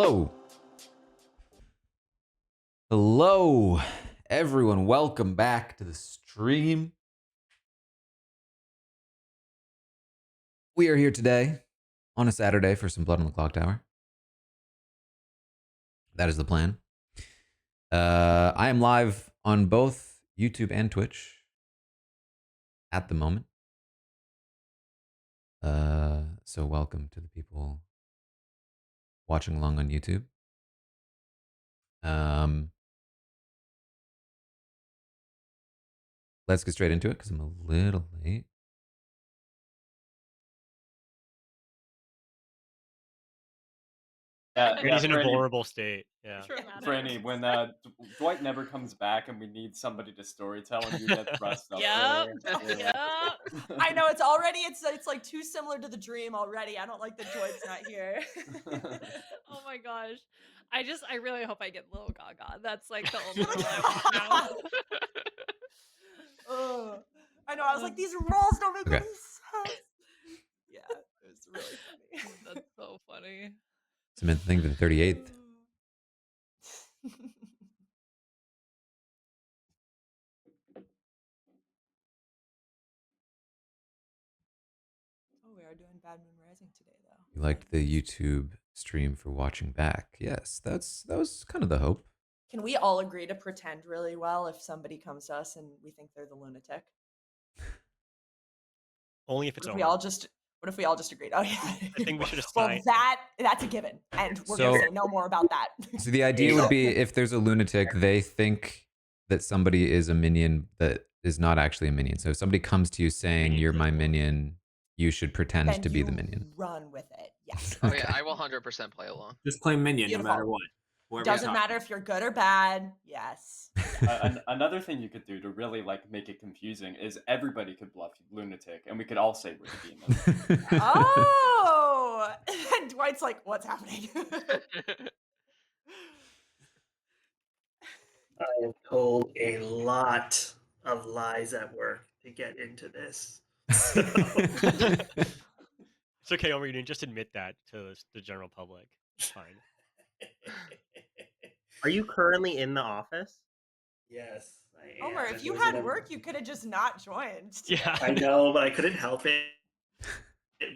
Hello. Hello, everyone. Welcome back to the stream. We are here today on a Saturday for some Blood on the Clocktower. That is the plan. I am live on both YouTube and Twitch at the moment. So welcome to the people watching along on YouTube. Let's get straight into it because I'm a little late. He's in a vulnerable state. Yeah. Franny, when Dwight never comes back and we need somebody to storytell and you get thrust up Yep. there. Yep. I know it's already it's like too similar to the dream already. I don't like that Dwight's not here. Oh my gosh. I really hope I get Little Gaga. That's like the only role I want now. I know. I was like, these roles don't make Okay. any sense. Yeah, it was really funny. That's so funny. Samantha, think of the 38th. Oh, we are doing Bad Moon Rising today, though. You liked the YouTube stream for watching back. Yes, that was kind of the hope. Can we all agree to pretend really well if somebody comes to us and we think they're the lunatic? Only if it's What if over. we all just agreed? Oh yeah. I think we should Well, assign. that's a given, and we're So- gonna say no more about that. So the idea would be if there's a lunatic, they think that somebody is a minion that is not actually a minion. So if somebody comes to you saying you're my minion, you should pretend Then to be you the minion. Run with it. Yes. Oh yeah, I will 100% play along. Just claim minion Beautiful. no matter what. Whoever Doesn't you're matter if you're good or bad. Yes. Another thing you could do to really make it confusing is everybody could bluff lunatic and we could all say we're the demon. Oh, and Dwight's like, "What's happening?" I have told a lot of lies at work to get into this. So, It's okay, Omer. You didn't just admit that to the general public. It's fine. Are you currently in the office? yes, I am. Omer, if you had work, you could have just not joined. Yeah. I know, but I couldn't help it.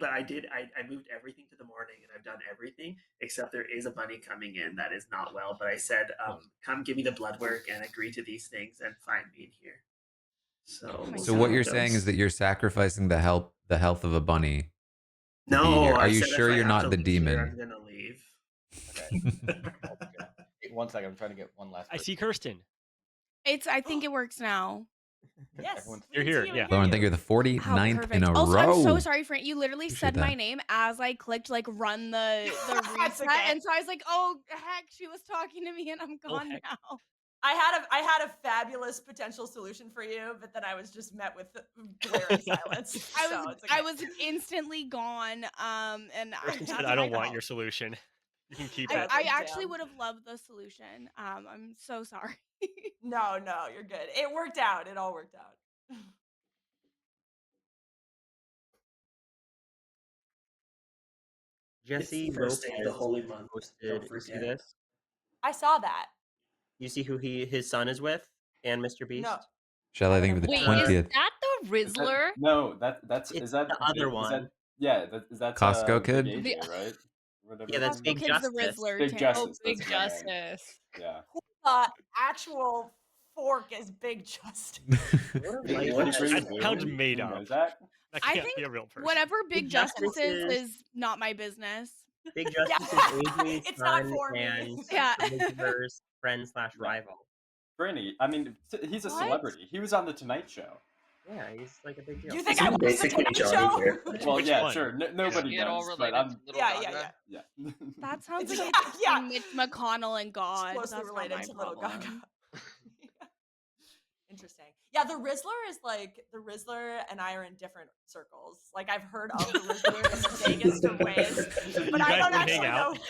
But I did. I moved everything to the morning, and I've done everything except there is a bunny coming in that is not well. But I said, "Come, give me the blood work and agree to these things, and find me in here." So, we'll So see what how you're it saying goes. is that you're sacrificing the health of a bunny. to be No. here. I Are you said if sure I you're have not to the leave here, demon? I'm gonna leave. One second, I'm trying to get one last. I see Kirsten. I think it works now. Yes, Everyone's- we You're can here, see you yeah. and Lauren, hear thank you for the 49th perfect. in a Also, row. I'm so sorry, Frank. You literally Appreciate said my that. name as I clicked run the That's reset, okay. and so I was like, oh heck, she was talking to me, and I'm gone heck. now. I had a fabulous potential solution for you, but then I was just met with glaring silence. I was instantly gone. And Kirsten said, that's "I don't my want fault. your solution. You can keep I it." actually Damn. would have loved the solution. I'm so sorry. No, you're good. It worked out. It all worked out. Jesse It's the first day of the Lopez holy month. posted. Don't You see forget. this? I saw that. You see who his son is with, and Mr. Beast. No. Shall I think of the Wait, 20th? is that the Rizzler? No, that's It's is that the other is one. that, yeah, is that Costco Big kid? AJ, right? Whatever Yeah, that's his Big name Because the Justice. Rizzler. Big Tam- Justice. Oh, Big that's my name. Justice. Yeah. Actual fork is Big Justice. What Hey, a what life is that- That sounds made Who up. knows that? That I can't think be a real person. Whatever Big Big Justice Justice is not my business. Big Justice Yeah. is Adrian's It's not son for me. and Yeah. Rizzler's friend / rival. Brittany, I mean, he's a What? celebrity. He was on the Tonight Show. Yeah, he's like a big deal. You think Isn't I was the basically Tonight Johnny Show? here? Well, Which yeah, one? sure. Nobody Get all does, but related I'm. to Little Yeah, Gaga. Yeah. That sounds like Yeah, it's yeah. Mitch McConnell and God. Closely That's related not my to Little problem. Gaga. Interesting. Yeah, the Rizzler and I are in different circles. Like I've heard of the Rizzler in the vaguest of ways, but You I guys don't don't actually hang out? know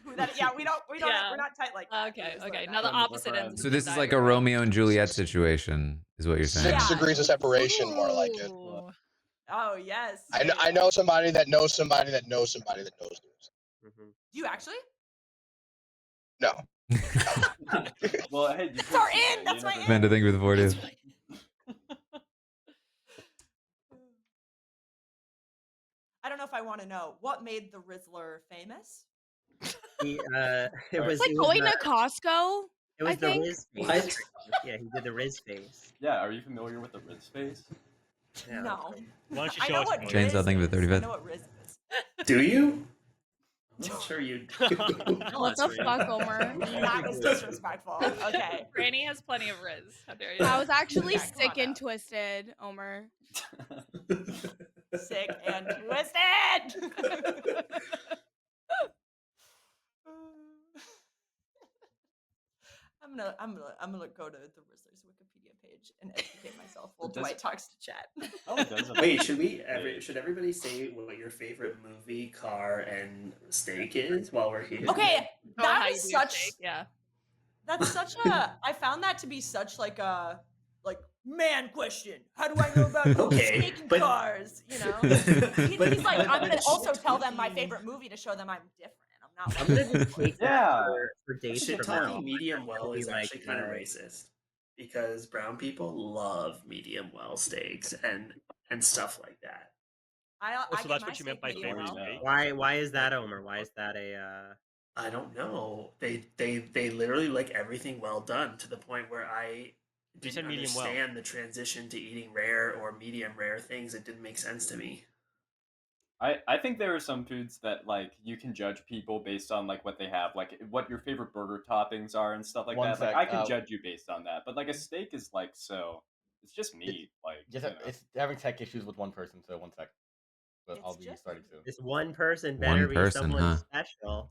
who that. Yeah, we don't. Yeah. We're not tight like that. Okay, There's okay. like Now the that. opposite ends. of So the this is like a diagram. Romeo and Juliet situation, is what you're saying. Yeah. 6 degrees of separation, more like it. Ooh. Oh yes. I know somebody that knows somebody that knows somebody that knows. Mhm. Do you actually? No. Well, hey, you That's could our see in. that, That's you my never in. Amanda, thank you for the 40. I don't know if I want to know what made the Rizzler famous. He, it Alright. was It's like it was, going to Costco. it was I the think. Riz face. What? Yeah, he did the Riz face. Yeah, are you familiar with the Riz face? Yeah, No. Why don't you I show know us what one? Chainsaw, Riz thank you for the is. I 35th. know what Riz is. Do you? I'm not sure you do. What the fuck, Omer? That was disrespectful. Okay. Franny has plenty of Riz. How dare you? I was actually Yeah, come sick on and now. twisted, Omer. Sick and twisted. I'm gonna go to the Rizzler's Wikipedia page and educate myself while Does- Dwight talks to chat. Wait, should everybody say what your favorite movie, car, and steak is while we're here? Okay, Oh, how that you is do your such. steak, yeah. That's such a. I found that to be such like a man question. How do I know about Okay, steak and but- cars? You know, But- he's like, I'm gonna but also shit tell them my talking- favorite movie to show them I'm different. I'm not. I'm gonna just take that Yeah. for dates Shit from now. talking medium well Be is like, actually kind of racist because brown people love medium well steaks and stuff like that. I Oh, so get that's my what you meant steak by medium favorite well. steak? Why is that, Omer? Why is that a I don't know. They literally like everything well done to the point where I You said didn't medium well. understand the transition to eating rare or medium rare things. It didn't make sense to me. I think there are some foods that like you can judge people based on like what they have, like what your favorite burger toppings are and stuff like One that. Like sec, I can judge you based on that, but like a steak is like so. It's just meat. Like Just you know. it's having tech issues with one person, so 1 sec. But I'll It's be just starting soon. this one person better One person, be someone huh? special?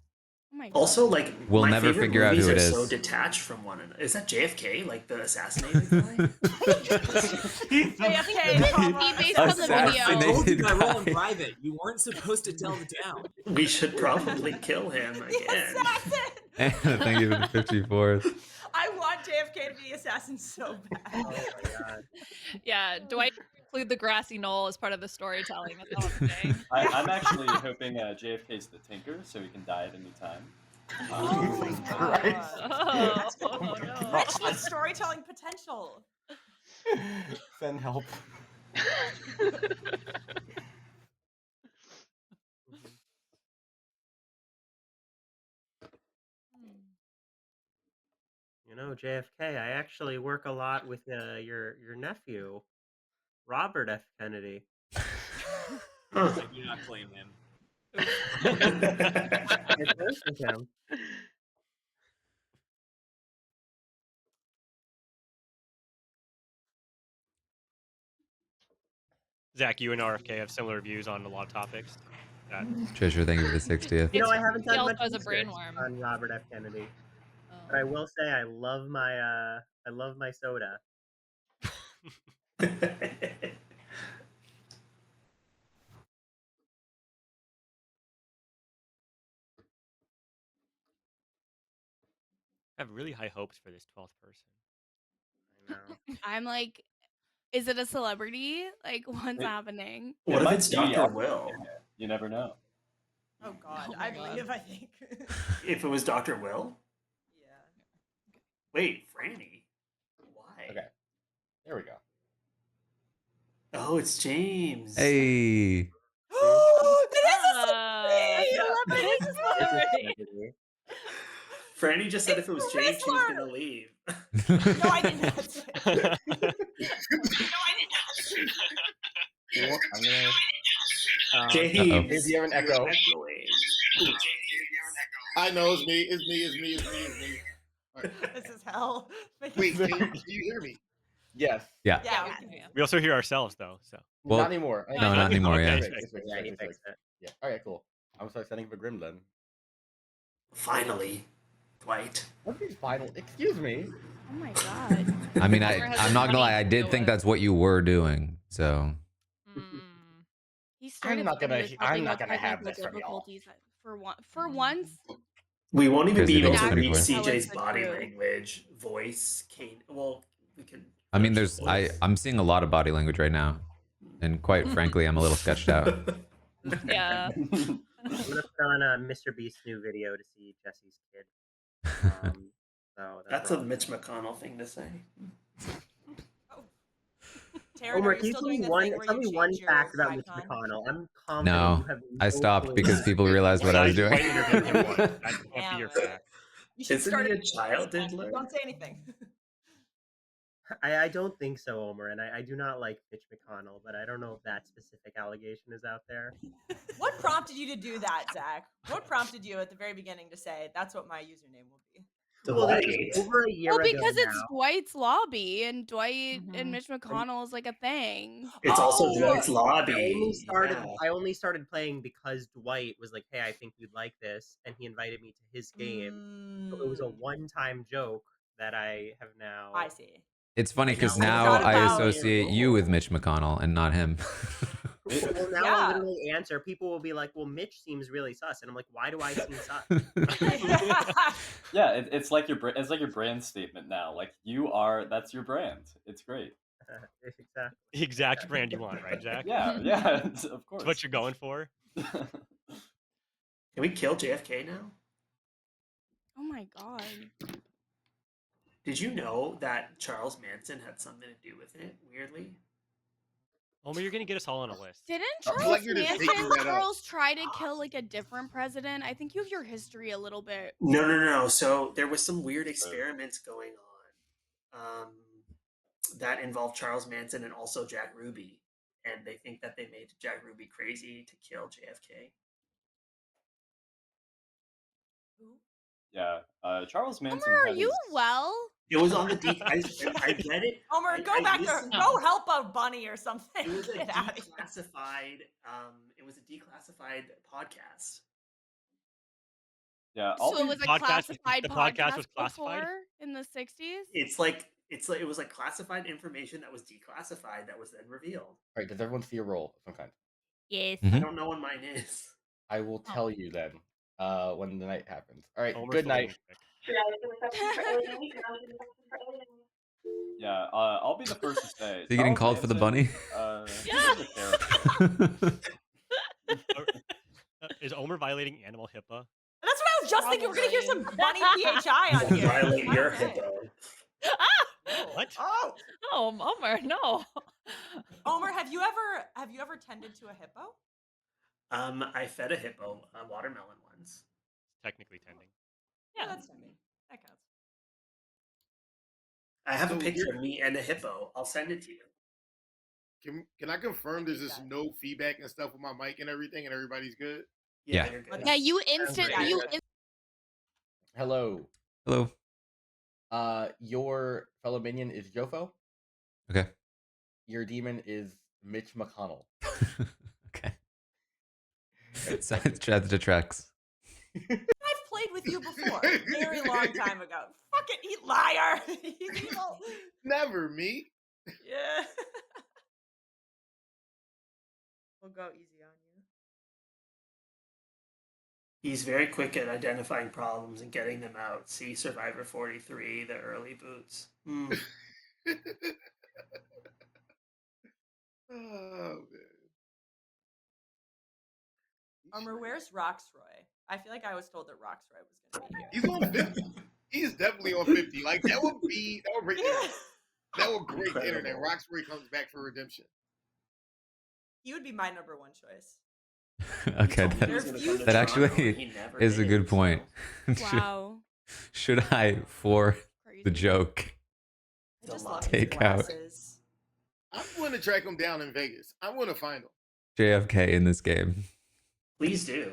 Oh my god. Also, like We'll my never favorite figure out movies who are it so is. detached from one another. Is that JFK, like the assassinated guy? JFK, comma, He based on the video. I told you my role in guy. private. You weren't supposed to tell the town. We should probably kill him the again. assassin. Thank you for the 54th. I want JFK to be the assassin so bad. Oh my god. Yeah, Dwight include the grassy knoll as part of the storytelling. That's all I'm saying. I'm actually hoping JFK's the Tinker, so he can die at any time. Oh my god. Oh, no. Rich with storytelling potential. Send help. You know, JFK, I actually work a lot with your nephew, Robert F. Kennedy. I do not claim him. It works with him. Zach, you and RFK have similar views on a lot of topics. That Trisha, thank you for the 60th. You know, I haven't He done also much has a research brainworm. on Robert F. Kennedy, Oh. but I will say I love my soda. I have really high hopes for this 12th person. I know. I'm like, is it a celebrity? Like, what's It- happening? What It if might it's be Dr. our- Will? You never know. Oh god, Oh my I God. believe, I think. If it was Dr. Will? Yeah. Wait, Franny. Why? Okay. There we go. Oh, it's James. Hey. It is a It is a celebrity. Kennedy. Franny just said if it was It's James, she was Rizzler! gonna leave. No, I did not say. Cool. I'm gonna. James. James, you have an echo. You're echoing. I know it's me. It's me. It's me. It's me. It's me. All right. This is hell. Wait, can you hear me? Yes. Yeah. Yeah. we can hear you. We also hear ourselves though, so Well, not anymore. no, not anymore, yeah. Okay. Yeah, he fixed it. Yeah. All right. Cool. I'm gonna start setting up a Grim then. Finally, Dwight. What's these final? Excuse me. Oh my god. I mean, Homer has I'm a not gonna lie. funny I did think video that's what you were doing. So Mm. He started not gonna- with I'm having not no gonna have technical this from y'all. difficulties for once. We won't even Chris, be you able think to it's read 24? CJ's That was body true. language, voice, cane. Well, we can. I mean, finish there's the voice. I'm seeing a lot of body language right now, and quite frankly, I'm a little sketched out. Yeah. I'm gonna put on Mr. Beast's new video to see Jesse's kid. So That's where a I'll Mitch McConnell thing to say. Taryn, Homer, are can you you still tell me doing the one thing where tell you me one change your fact about Mitch icon? McConnell? I'm confident No, you have I no stopped clue. because people realized what I was doing. White internet him one. That can't be Damn your it. fact. You should Isn't start he a it. child diddler? Don't say anything. I don't think so, Homer, and I do not like Mitch McConnell, but I don't know if that specific allegation is out there. What prompted you to do that, Zach? What prompted you at the very beginning to say that's what my username will be? Well, this was over a year Well, ago because it's now. Dwight's lobby, and Dwight Mhm. and Mitch McConnell is like a thing. It's also Oh! Dwight's lobby. I only started playing because Dwight was like, "Hey, I think you'd like this," and he invited me to his game. So it was a one-time joke that I have now. I see. It's funny because So it's now not I about- associate you with Mitch McConnell and not him. Well, now Yeah. I'll literally answer. People will be like, "Well, Mitch seems really sus," and I'm like, "Why do I seem sus?" Yeah, it's like your it's like your brand statement now. Like that's your brand. It's great. Exactly. The exact brand you want, right, Zach? Yeah, yeah, of course. It's what you're going for. Can we kill JFK now? Oh my god. Did you know that Charles Manson had something to do with it? Weirdly. Homer, you're gonna get us all on a list. Didn't I feel Charles like you're just making Manson that up. Charles try to kill like a different president? I think you have your history a little bit. No. So there was some weird experiments going on that involved Charles Manson and also Jack Ruby, and they think that they made Jack Ruby crazy to kill JFK. Yeah, Charles Manson. Homer, are had you his- well? It was on the I get it. Homer, go back to go help a bunny or something. It was a Get out of here. declassified. It was a declassified podcast. Yeah, So it was a classified the podcast was podcast classified? before in the 60s? It's like it was like classified information that was declassified that was then revealed. All right, does everyone see a roll of some kind? Yes. I don't know what mine is. I will tell you then when the night happens. All right, Homer's good the night. Yeah, I'll be the first to say. So you getting Charles called for the Manson, bunny? he's a character. Is Homer violating animal HIPAA? That's what I was just thinking. We're gonna hear some bunny PHI on here. Violate your Okay. hippo. What? Oh, Homer, no. Homer, have you ever tended to a hippo? I fed a hippo a watermelon once. Technically tending. Yeah, that's tending. That counts. I have a So picture you're- of me and a hippo. I'll send it to you. Can I confirm there's just no feedback and stuff with my mic and everything, and everybody's good? Yeah. You're good. Yeah, you instantly Hello. Hello. Your fellow minion is Jofo. Okay. Your demon is Mitch McConnell. Okay. So that tracks. I've played with you before, a very long time ago. Fucking eat liar. He's evil. Never me. Yeah. We'll go easy on you. He's very quick at identifying problems and getting them out. See Survivor 43, the early boots. Oh man. Homer, where's Roxroy? I feel like I was told that Roxroy was going to be here. He's on 50. He's definitely on 50. Like that would break the that would break the internet. Incredible. Roxbury comes back for redemption. He would be my number one choice. Okay, told me he was gonna come to that Toronto, actually and he never is a did, good point. Wow. Should I, for the Crazy. joke, I just The love lie. his Take out. glasses. I'm going to track him down in Vegas. I want to find him. JFK in this game? Please do.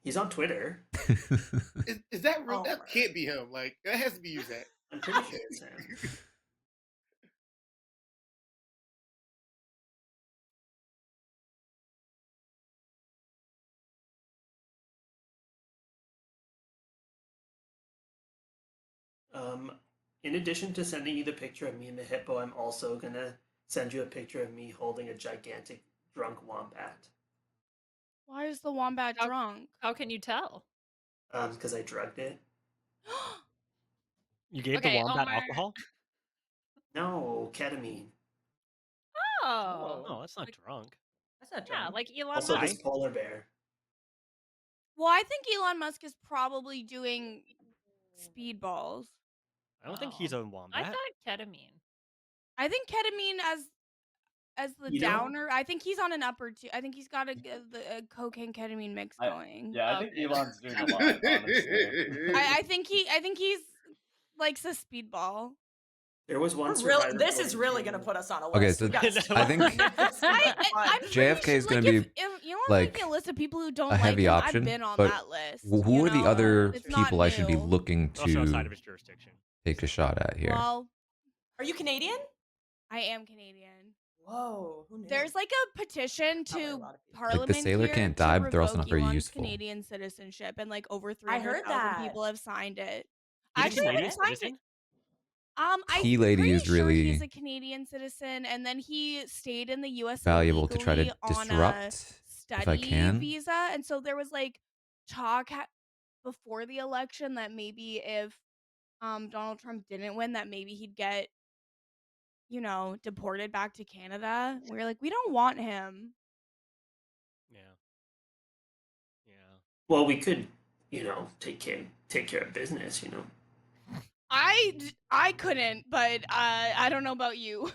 He's on Twitter. Is that real? Oh That my can't be him. Like that has to be you, Zach. I'm pretty sure it's him. In addition to sending you the picture of me and the hippo, I'm also gonna send you a picture of me holding a gigantic drunk wombat. Why is the wombat drunk? How can you tell? Because I drugged it. You gave Okay, the wombat Homer. alcohol? No, ketamine. Oh. No, that's not drunk. That's not Yeah, drunk. like Elon Also, Musk. this polar bear. Well, I think Elon Musk is probably doing speedballs. I don't think he's Oh. a I wombat. thought ketamine. I think ketamine as the You know- downer. I think he's on an upper too. I think he's got a cocaine ketamine mix going. Yeah, I think Okay. Elon's doing a lot, honestly. I think he's likes a speedball. There was one We're really, Survivor this is voting really thing. gonna put us on a Okay, list. so We gotta I think nip this in the bud. I'm JFK pretty is sure, gonna like, be if you want like to make a list of people who don't a like heavy him, option. I've been on but that list. who you are the know? other It's not people I should be new. looking Also outside to of his jurisdiction. take a shot at here? Well, Are you Canadian? I am Canadian. Whoa, who knew? There's like a petition Not really a to lot of people. Parliament Like the sailor here can't to die, but they're also revoke not very Elon's useful. Canadian citizenship, and like over I heard 300,000 that. people have signed it. He's a Actually, I Canadian haven't signed it. citizen? I'm Tea lady pretty is sure he's really a Canadian citizen, and then he stayed in the U.S. valuable to try to illegally on a disrupt if I study can. visa, and so there was like talk before the election that maybe if Donald Trump didn't win, that maybe he'd get, you know, deported back to Canada. We were like, we don't want him. Yeah. Yeah. Well, we could, take care of business. I couldn't, but I don't know about you.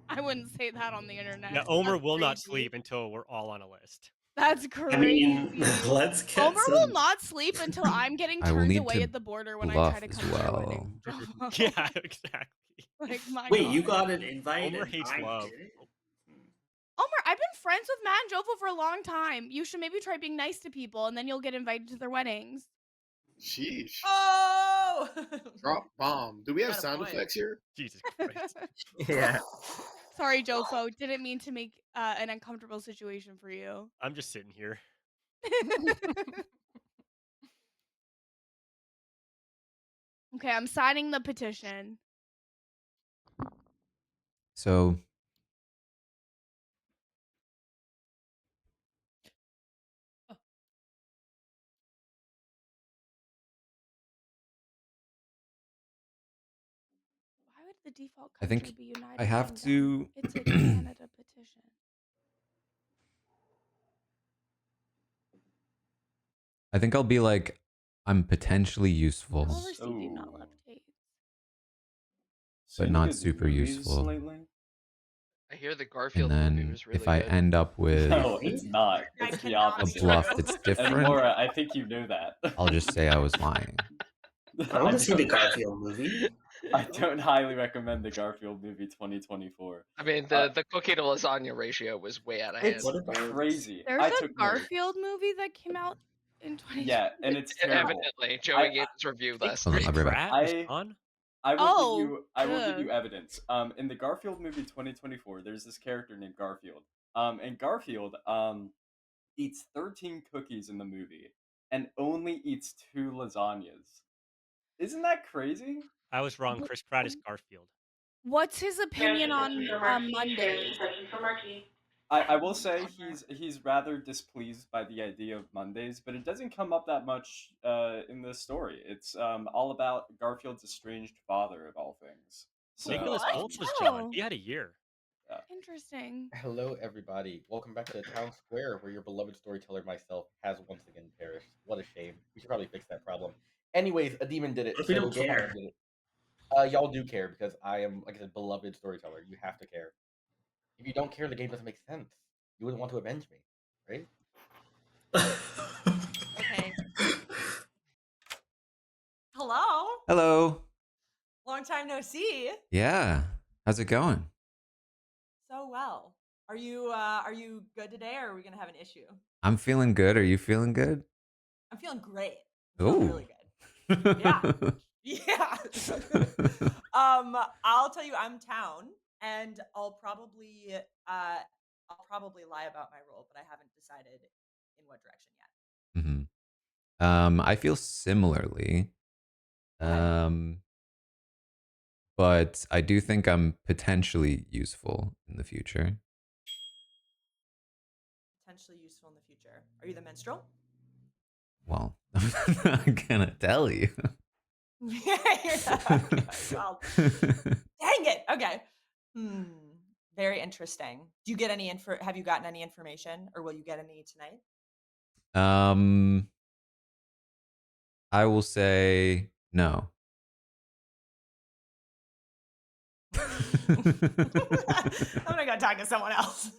I wouldn't say that on the internet. Yeah, Omer That's will not crazy. sleep until we're all on a list. That's I crazy. mean, let's get Omer some. will not sleep until I'm getting I will turned need away to at the border when I bluff try to as come to your well. wedding. Yeah, exactly. Like, my Wait, God. you got an invite Omer and hates I love. didn't? Omer, I've been friends with Matt and Jofo for a long time. You should maybe try being nice to people, and then you'll get invited to their weddings. Sheesh. Oh! Drop bomb. Do we have Got a sound point. effects here? Jesus Christ. Yeah. Sorry, Jofo. Didn't mean to make an uncomfortable situation for you. I'm just sitting here. Okay, I'm signing the petition. So Why would the default I country think be United I have Kingdom? to. It's a Canada petition. I think I'll be like, I'm potentially useful, However, Steve, do not love Tate. So but any not good super movies useful. lately? I hear the And Garfield movie then was really if I good. end up with No, it's not. I It's the cannot a opposite. bluff true. that's And different, Laura, I think you knew that. I'll just say I was lying. I want to see the don't- Garfield movie. I don't highly recommend the Garfield movie 2024. I mean, the cookie to lasagna ratio was way out of hand. It's What about- crazy. There's I a took notes. Garfield movie that came out in 2020. Yeah, and it's terrible. Evidently, Joey gave his review last Hold on, night. I'll be right back. Pratt was on? I will Oh, give you. I will give ugh. you evidence. In the Garfield movie 2024, there's this character named Garfield. And Garfield eats 13 cookies in the movie and only eats 2 lasagnas. Isn't that crazy? I was wrong. Chris Pratt is Garfield. What's his opinion on Mondays? I will say he's rather displeased by the idea of Mondays, but it doesn't come up that much in the story. It's all about Garfield's estranged father of all things. So, Nicholas What? Holt was John. Oh. He had a year. Interesting. Hello, everybody. Welcome back to the town square, where your beloved storyteller myself has once again perished. What a shame. We should probably fix that problem. Anyways, a demon did it. What if we don't Joe care? Did it. Y'all do care because I am, like I said, beloved storyteller. You have to care. If you don't care, the game doesn't make sense. You wouldn't want to avenge me, right? Okay. Hello. Hello. Long time no see. Yeah. How's it going? So well. Are you good today, or are we gonna have an issue? I'm feeling good. Are you feeling good? I'm feeling great. I'm feeling Ooh. really good. Yeah. Yeah. I'll tell you, I'm town, and I'll probably lie about my role, but I haven't decided in what direction yet. I feel similarly. But I do think I'm potentially useful in the future. Potentially useful in the future. Are you the minstrel? Well, I'm not gonna tell you. Okay, well, dang it. Okay. Very interesting. Do you get any have you gotten any information, or will you get any tonight? I will say no. I'm gonna go talk to someone else.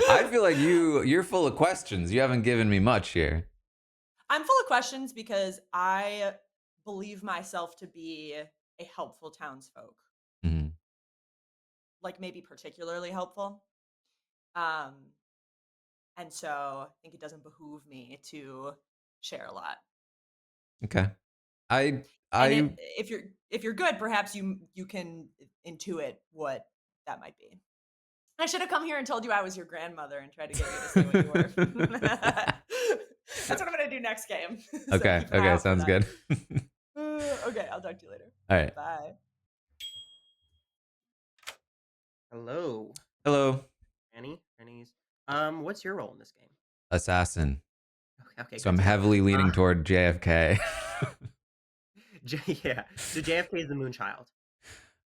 I feel like you're full of questions. You haven't given me much here. I'm full of questions because I believe myself to be a helpful townsfolk. Mhm. Like maybe particularly helpful. Um, and so I think it doesn't behoove me to share a lot. Okay. And I if you're good, perhaps you can intuit what that might be. I should have come here and told you I was your grandmother and tried to get you to say what you were. That's what I'm gonna do next game. So Okay. keep an eye Okay. out for Sounds that. good. Okay, I'll talk to you later. All right. Bye. Hello, Hello, Annie's. What's your role in this game? assassin. Okay, So good I'm to know. heavily leaning toward JFK. Yeah. So JFK is the Moonchild.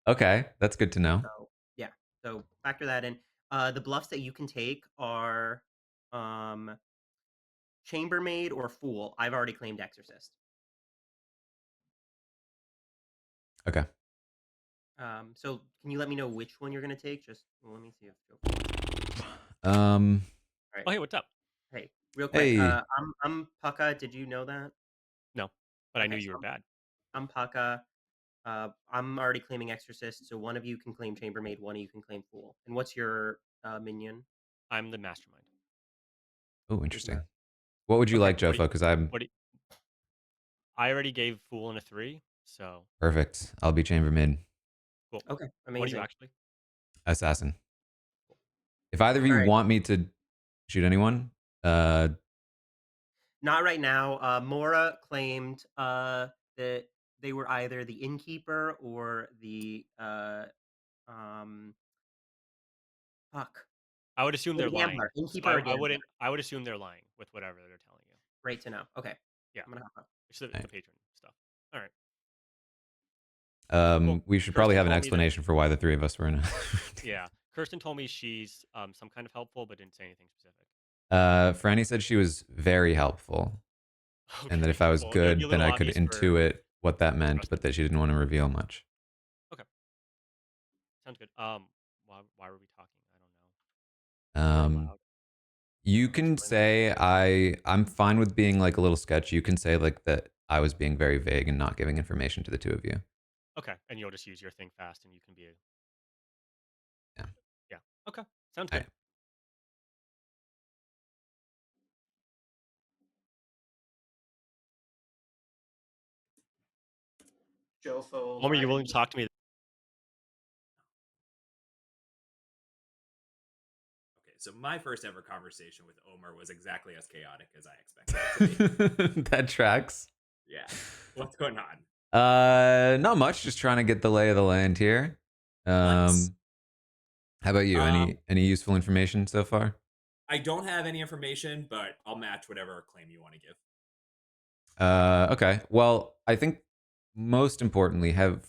Okay, that's good to know. So yeah. So factor that in. The bluffs that you can take are chambermaid or fool. I've already claimed exorcist. Okay. So can you let me know which one you're gonna take? Just let me see if Joe. Um. All right. Oh, hey, what's up? Hey, real quick. Hey. I'm Pucka. Did you know that? No, but I knew Okay, you so were bad. I'm Pucka. I'm already claiming exorcist, so one of you can claim chambermaid, one of you can claim fool. And what's your minion? I'm the mastermind. Oh, interesting. What would you Okay. like, Jofo? Because I'm I already gave Fool in a 3, so perfect. I'll be chambermaid. cool. Okay, What are you amazing. actually? Assassin. If either of you All right. want me to shoot anyone, Not right now. Mora claimed that they were either the innkeeper or the fuck. I would assume The they're lying. gambler. So Innkeeper or I gambler. wouldn't. I would assume they're lying with whatever they're telling you. Great to know. Okay. Yeah. I'm gonna hop up. It's the Alright. patron stuff. All right. Cool. we should probably Kirsten have an told me that- explanation for why the three of us were in a Yeah. Kirsten told me she's some kind of helpful, but didn't say anything specific. Franny said she was very helpful. And that if I was Well, it would be a good, then little I could obvious for intuit what that meant, Kristen. but that she didn't want to reveal much. Okay. Sounds good. Why were we talking? I don't know. We're allowed. You can say I'm fine with being like a little sketch. You can say like that I was being very vague and not giving information to the two of you. Okay, and you'll just use your think fast, and you can be. Yeah. Yeah. Okay. Sounds All good. right. Jofo. Are you willing to talk to me? Okay, so my first ever conversation with Omer was exactly as chaotic as I expected it to be. That tracks. Yeah. What's going on? Not much. Just trying to get the lay of the land here. Nice. How about you? Any useful information so far? I don't have any information, but I'll match whatever claim you want to give. Okay. Well, I think most importantly, have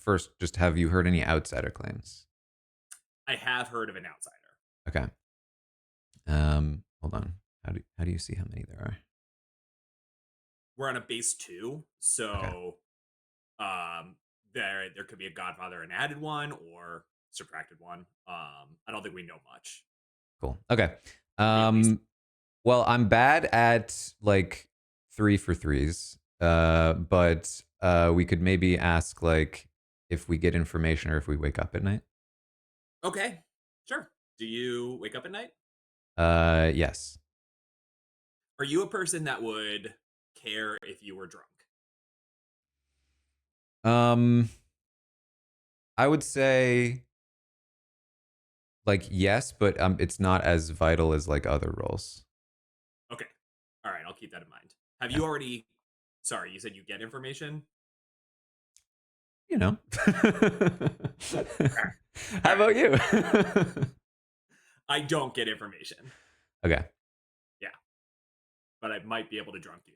you heard any outsider claims? I have heard of an outsider. Okay. Hold on. How do you see how many there are? We're on a base 2, so there could be a Godfather and added one or subtracted one. I don't think we know much. Cool. Okay. Well, I'm bad at like 3 for 3s. But we could maybe ask like if we get information or if we wake up at night. Okay, sure. Do you wake up at night? Yes. Are you a person that would care if you were drunk? I would say like yes, but it's not as vital as like other roles. Okay. All right, I'll keep that in mind. Have you already Sorry, you said you get information? You know. How about you? I don't get information. Okay. Yeah. But I might be able to drunk you,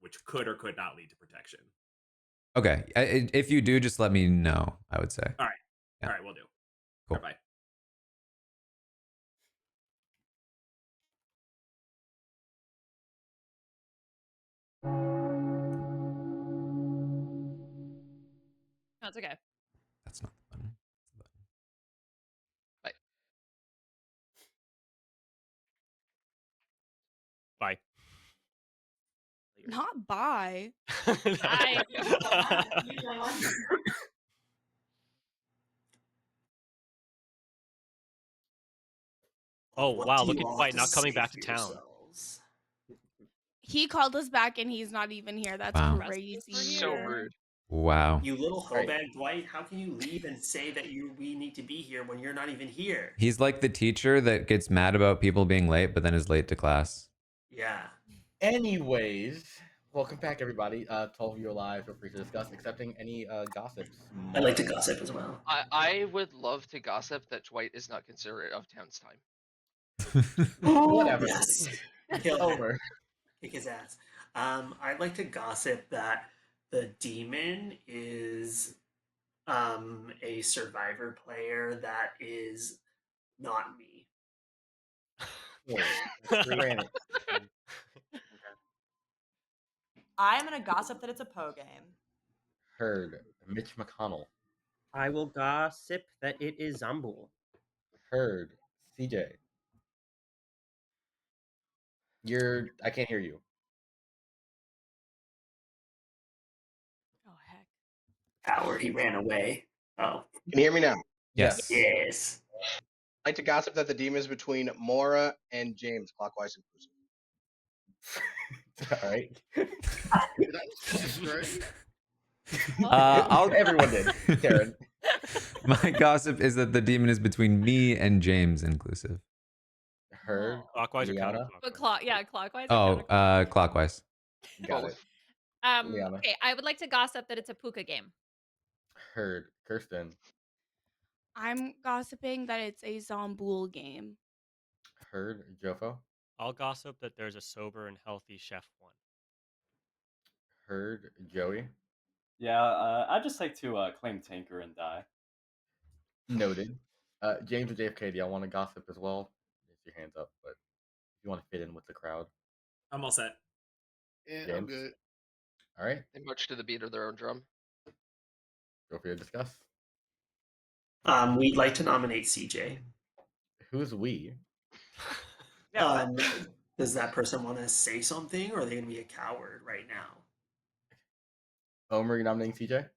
which could or could not lead to protection. Okay. If you do, just let me know, I would say. All right. Yeah. All right, we'll do. Cool. Bye. That's okay. That's not the button. Bye. Not bye. Bye. Oh What wow! do Look you at all Dwight have to not coming say back for to town. yourselves? He called us back and he's not even here. That's Wow. crazy. So rude. Wow. You little hoe Right. bag, Dwight. How can you leave and say that we need to be here when you're not even here? He's like the teacher that gets mad about people being late, but then is late to class. Yeah. Anyways, welcome back, everybody. 12 of you alive. Feel free to discuss, accepting any gossips. I like to Mara? gossip as well. I would love to gossip that Dwight is not considerate of town's time. Whatever. Yes. Kill him. Over. Kick his ass. I'd like to gossip that the demon is a survivor player that is not me. Granted. I'm gonna gossip that it's a Poe game. Heard. Mitch McConnell. I will gossip that it is Zambul. Heard. CJ. I can't hear you. Oh heck. Howard, he ran away. Oh. Can you hear me now? Yes. Yes. I like to gossip that the demon is between Mora and James, clockwise inclusive. All right. Did I just guess right? Everyone did. Taran. My gossip is that the demon is between me and James, inclusive. Heard. Clockwise or Liana? But clockwise. Oh, clockwise. Got it. Liana. Okay, I would like to gossip that it's a Puka game. Heard. Kirsten. I'm gossiping that it's a Zomboul game. Heard. Jofo. I'll gossip that there's a sober and healthy chef one. Heard. Joey. Yeah, I'd just like to claim Tanker and die. Noted. James and JFK, do y'all want to gossip as well? Raise your hands up, but if you want to fit in with the crowd. I'm all set. Yeah, I'm James? good. All right. They march to the beat of their own drum. Feel free to discuss. We'd like to nominate CJ. Who's we? Does that person want to say something, or are they going to be a coward right now? Omer, you nominating CJ?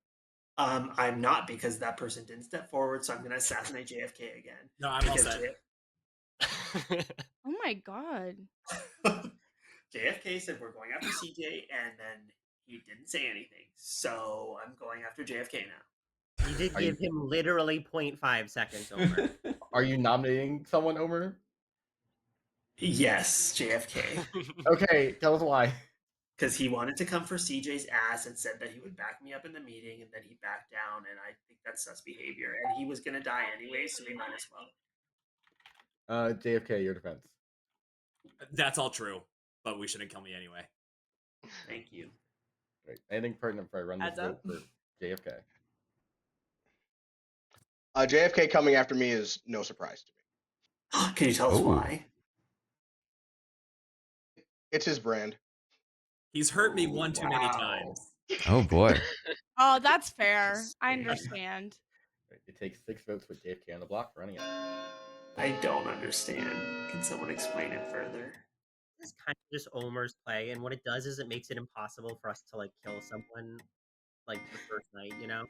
I'm not, because that person didn't step forward, so I'm going to assassinate JFK again. No, I'm all Because set. Oh my god. JFK said we're going after CJ, and then he didn't say anything. So I'm going after JFK now. You did give him literally 0.5 seconds, Omer. Are you nominating someone, Omer? Yes, JFK. Okay, tell us why. Because he wanted to come for CJ's ass and said that he would back me up in the meeting, and then he backed down, and I think that's sus behavior. And he was going to die anyway, so we might as well. JFK, your defense. That's all true, but we shouldn't kill me anyway. Thank you. Great. Anything pertinent before I run this Adds vote up. for JFK? JFK coming after me is no surprise to me. Can you tell us Ooh. why? It's his brand. He's hurt me one too many times. Oh boy. Oh, that's fair. I understand. It takes 6 votes with JFK on the block for running it. I don't understand. Can someone explain it further? This is kind of just Omer's play, and what it does is it makes it impossible for us to like kill someone like the first night, you know?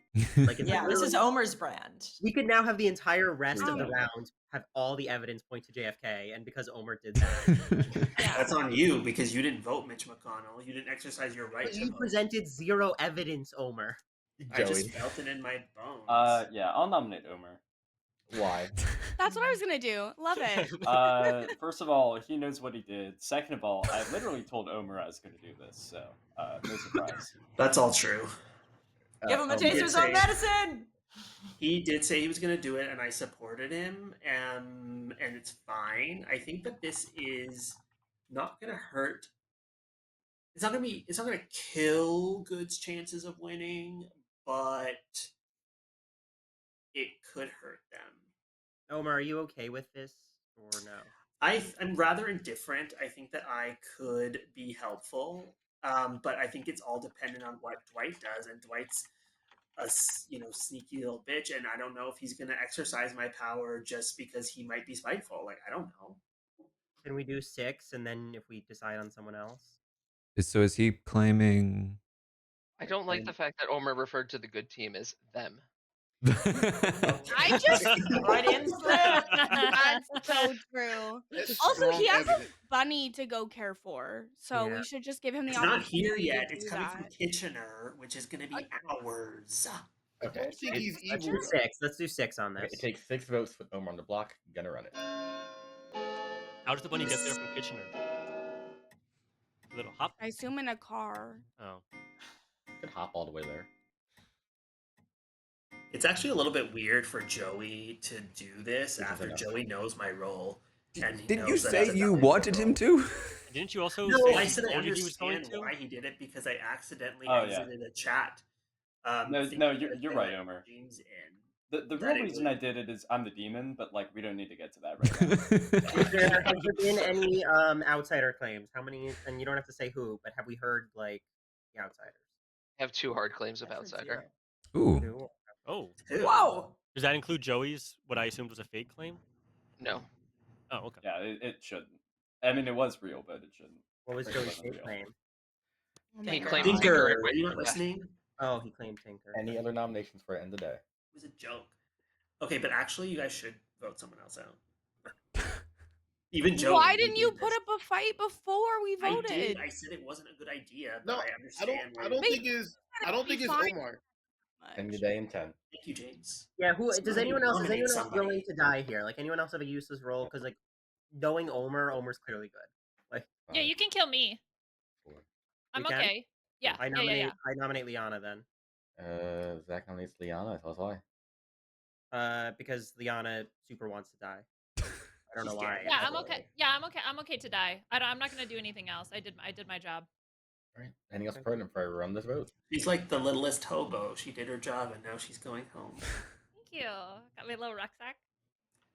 Like it's Yeah, this is Omer's brand. We could now have the entire rest of the Oh. round have all the evidence point to JFK, and because Omer did that, That's on you, because you didn't vote Mitch McConnell. You didn't exercise your right but to you vote. presented 0 evidence, Omer. I just Joey. felt it in my bones. Yeah, I'll nominate Omer. Why? That's what I was gonna do. Love it. First of all, he knows what he did. Second of all, I literally told Omer I was going to do this, so no surprise. That's all true. Give him a Omer. taste of his own medicine. He did say he was going to do it, and I supported him, and it's fine. I think that this is not going to hurt. It's not going to kill Good's chances of winning, but it could hurt them. Omer, are you okay with this or no? I'm rather indifferent. I think that I could be helpful, but I think it's all dependent on what Dwight does, and Dwight's sneaky little bitch, and I don't know if he's gonna exercise my power just because he might be spiteful. Like, I don't know. Can we do 6 and then if we decide on someone else? So is he claiming? I don't like the fact that Omer referred to the good team as them. I just Freudian slip. That's so true. That's Also, he strong has a evidence. bunny to go care for, so Yeah. we should just give him the It's not opportunity here to yet. It's do coming that. from Kitchener, which is gonna be hours. I don't think he's Let's evil. do 6. Let's do 6 on Okay, this. it takes 6 votes to put Omar on the block. Gonna run it. How does the bunny get there from Kitchener? A little hop. I assume in a car. Oh. Could hop all the way there. It's actually a little bit weird for Joey to do this This is after enough. Joey knows my role. And he Didn't you knows that say it's a you valuable wanted him role. to? Didn't you also No, say I he said I told you he was going understand to? why he did it because I accidentally Oh, yeah. exited a chat. No, thinking no, that you're they right, let Omer. James in. The that real it reason would- I did it is I'm the demon, but like we don't need to get to that right now. Has there been any outsider claims? How many? And you don't have to say who, but have we heard like the outsiders? I have 2 hard claims of I've heard outsider. 0. Ooh. Who? Oh. Whoa! Does that include Joey's, what I assumed was a fake claim? No. Oh, okay. Yeah, it shouldn't. I mean, it was real, but it shouldn't. What was It Joey's wasn't fake real. claim? Oh my He God. claimed Tinker, Tinker and are went. you not Yeah. listening? Oh, he claimed Tinker. Any other nominations for end of the day? It was a joke. Okay, but actually, you guys should vote someone else out. Even Joey. Why didn't you did put this. up a fight before we I voted? did. I said it wasn't a good idea, but No, I understand. I don't Wait, think it's. I don't think it's fine. Omar. End of the day in 10. Thank you, James. Yeah, who does Somebody anyone else? Is nominate anyone else somebody. willing to die here? Like anyone else have a useless role? Because like knowing Omer's clearly good. Like Yeah, you can kill me. I'm we can? okay. Yeah, I nominate Liana then. Zach nominates Liana. Tell us why. Because Liana super wants to die. I don't know why. Yeah, I'm okay. Yeah, I'm okay. I'm okay to die. I'm not gonna do anything else. I did my job. All right. Anything else pertinent before I run this vote? She's like the littlest hobo. She did her job, and now she's going home. Thank you. Got my little rucksack.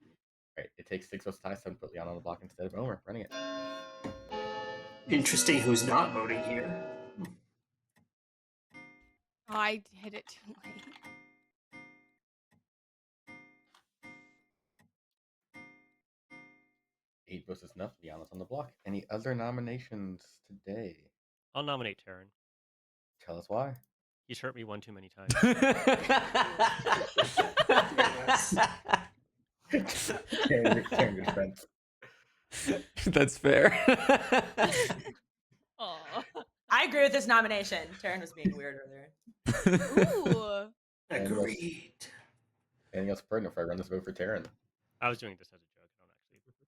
All right. It takes 6 votes to tie, so I'm put Liana on the block instead of Omer. Running it. Interesting. Who's not voting here? Oh, I hit it too late. Eight votes is enough. Liana's on the block. Any other nominations today? I'll nominate Taran. Tell us why. He's hurt me one too many times. That's fair. I agree with this nomination. Taran was being weird earlier. Ooh. Agreed. Anything else pertinent before I run this vote for Taran? I was doing this as a joke. I don't actually.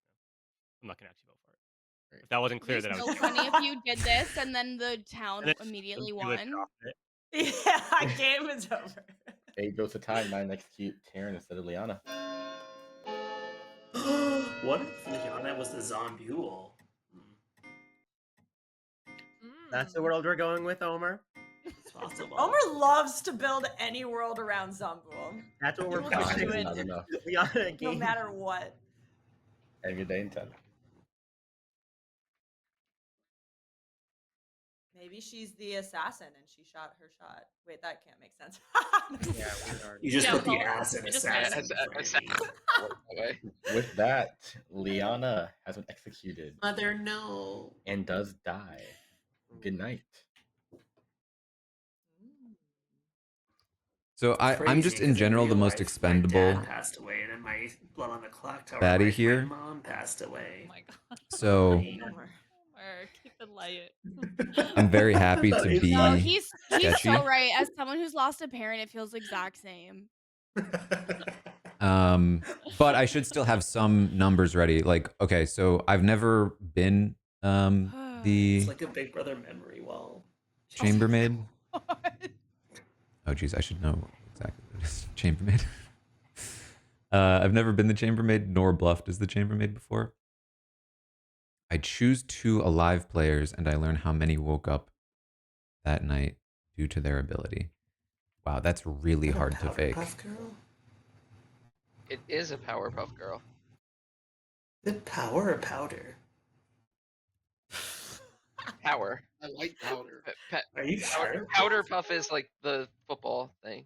I'm not gonna actually vote for it. If that wasn't clear, It'd that be I so was. funny if you did this and then the town And then immediately you would won. drop it. Yeah, game is over. 8 votes to tie. 9 execute Taran instead of Liana. What if Liana was the zombule? That's the world we're going with, Omer. It's possible. Omer loves to build any world around Zambul. That's what we're He will pushing. do it Not enough. Liana no game. matter what. End of the day in 10. Maybe she's the assassin and she shot her shot. Wait, that can't make sense. Yeah, we already. You just Yeah, put the well, ass in I just assassin. With that, Liana has been executed Mother, no. and does die. Good night. So I'm just in general the most expendable My dad passed away, and then my blood on the Clocktower. baddie My here. mom passed away. Oh my God. So Omer, keep it light. I'm very happy to be No, he's sketchy. so right. As someone who's lost a parent, it feels the exact same. But I should still have some numbers ready. Like, okay, so I've never been the It's like a Big Brother memory wall. chambermaid. Oh geez, I should know exactly what it is. Chambermaid. I've never been the chambermaid nor bluffed as the chambermaid before. I choose 2 alive players and I learn how many woke up that night due to their ability. Wow, that's really hard to fake. It is a Powerpuff Girl. The power or powder? Power. I like powder. Are you sure? Powder Puff is like the football thing.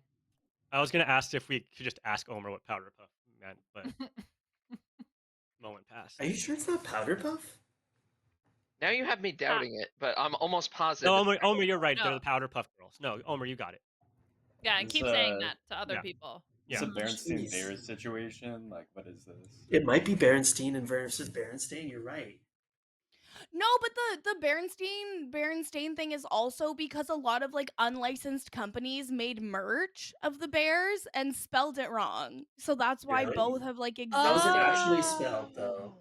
I was gonna ask if we could just ask Omer what powder puff meant, but moment passed. Are you sure it's not powder puff? Now you have me doubting it, but I'm almost positive. No, it's Omer, you're right. They're No. the powder puff girls. No, Omer, you got it. Yeah, and This, keep saying that to other people. It's Yeah. a Berenstein Jeez. Bears situation. Like, what is this? It might be Berenstein and versus Berenstain. You're right. No, but the Berenstain thing is also because a lot of like unlicensed companies made merch of the bears and spelled it wrong. So that's why Really? both have like existed. How is it actually spelled, though?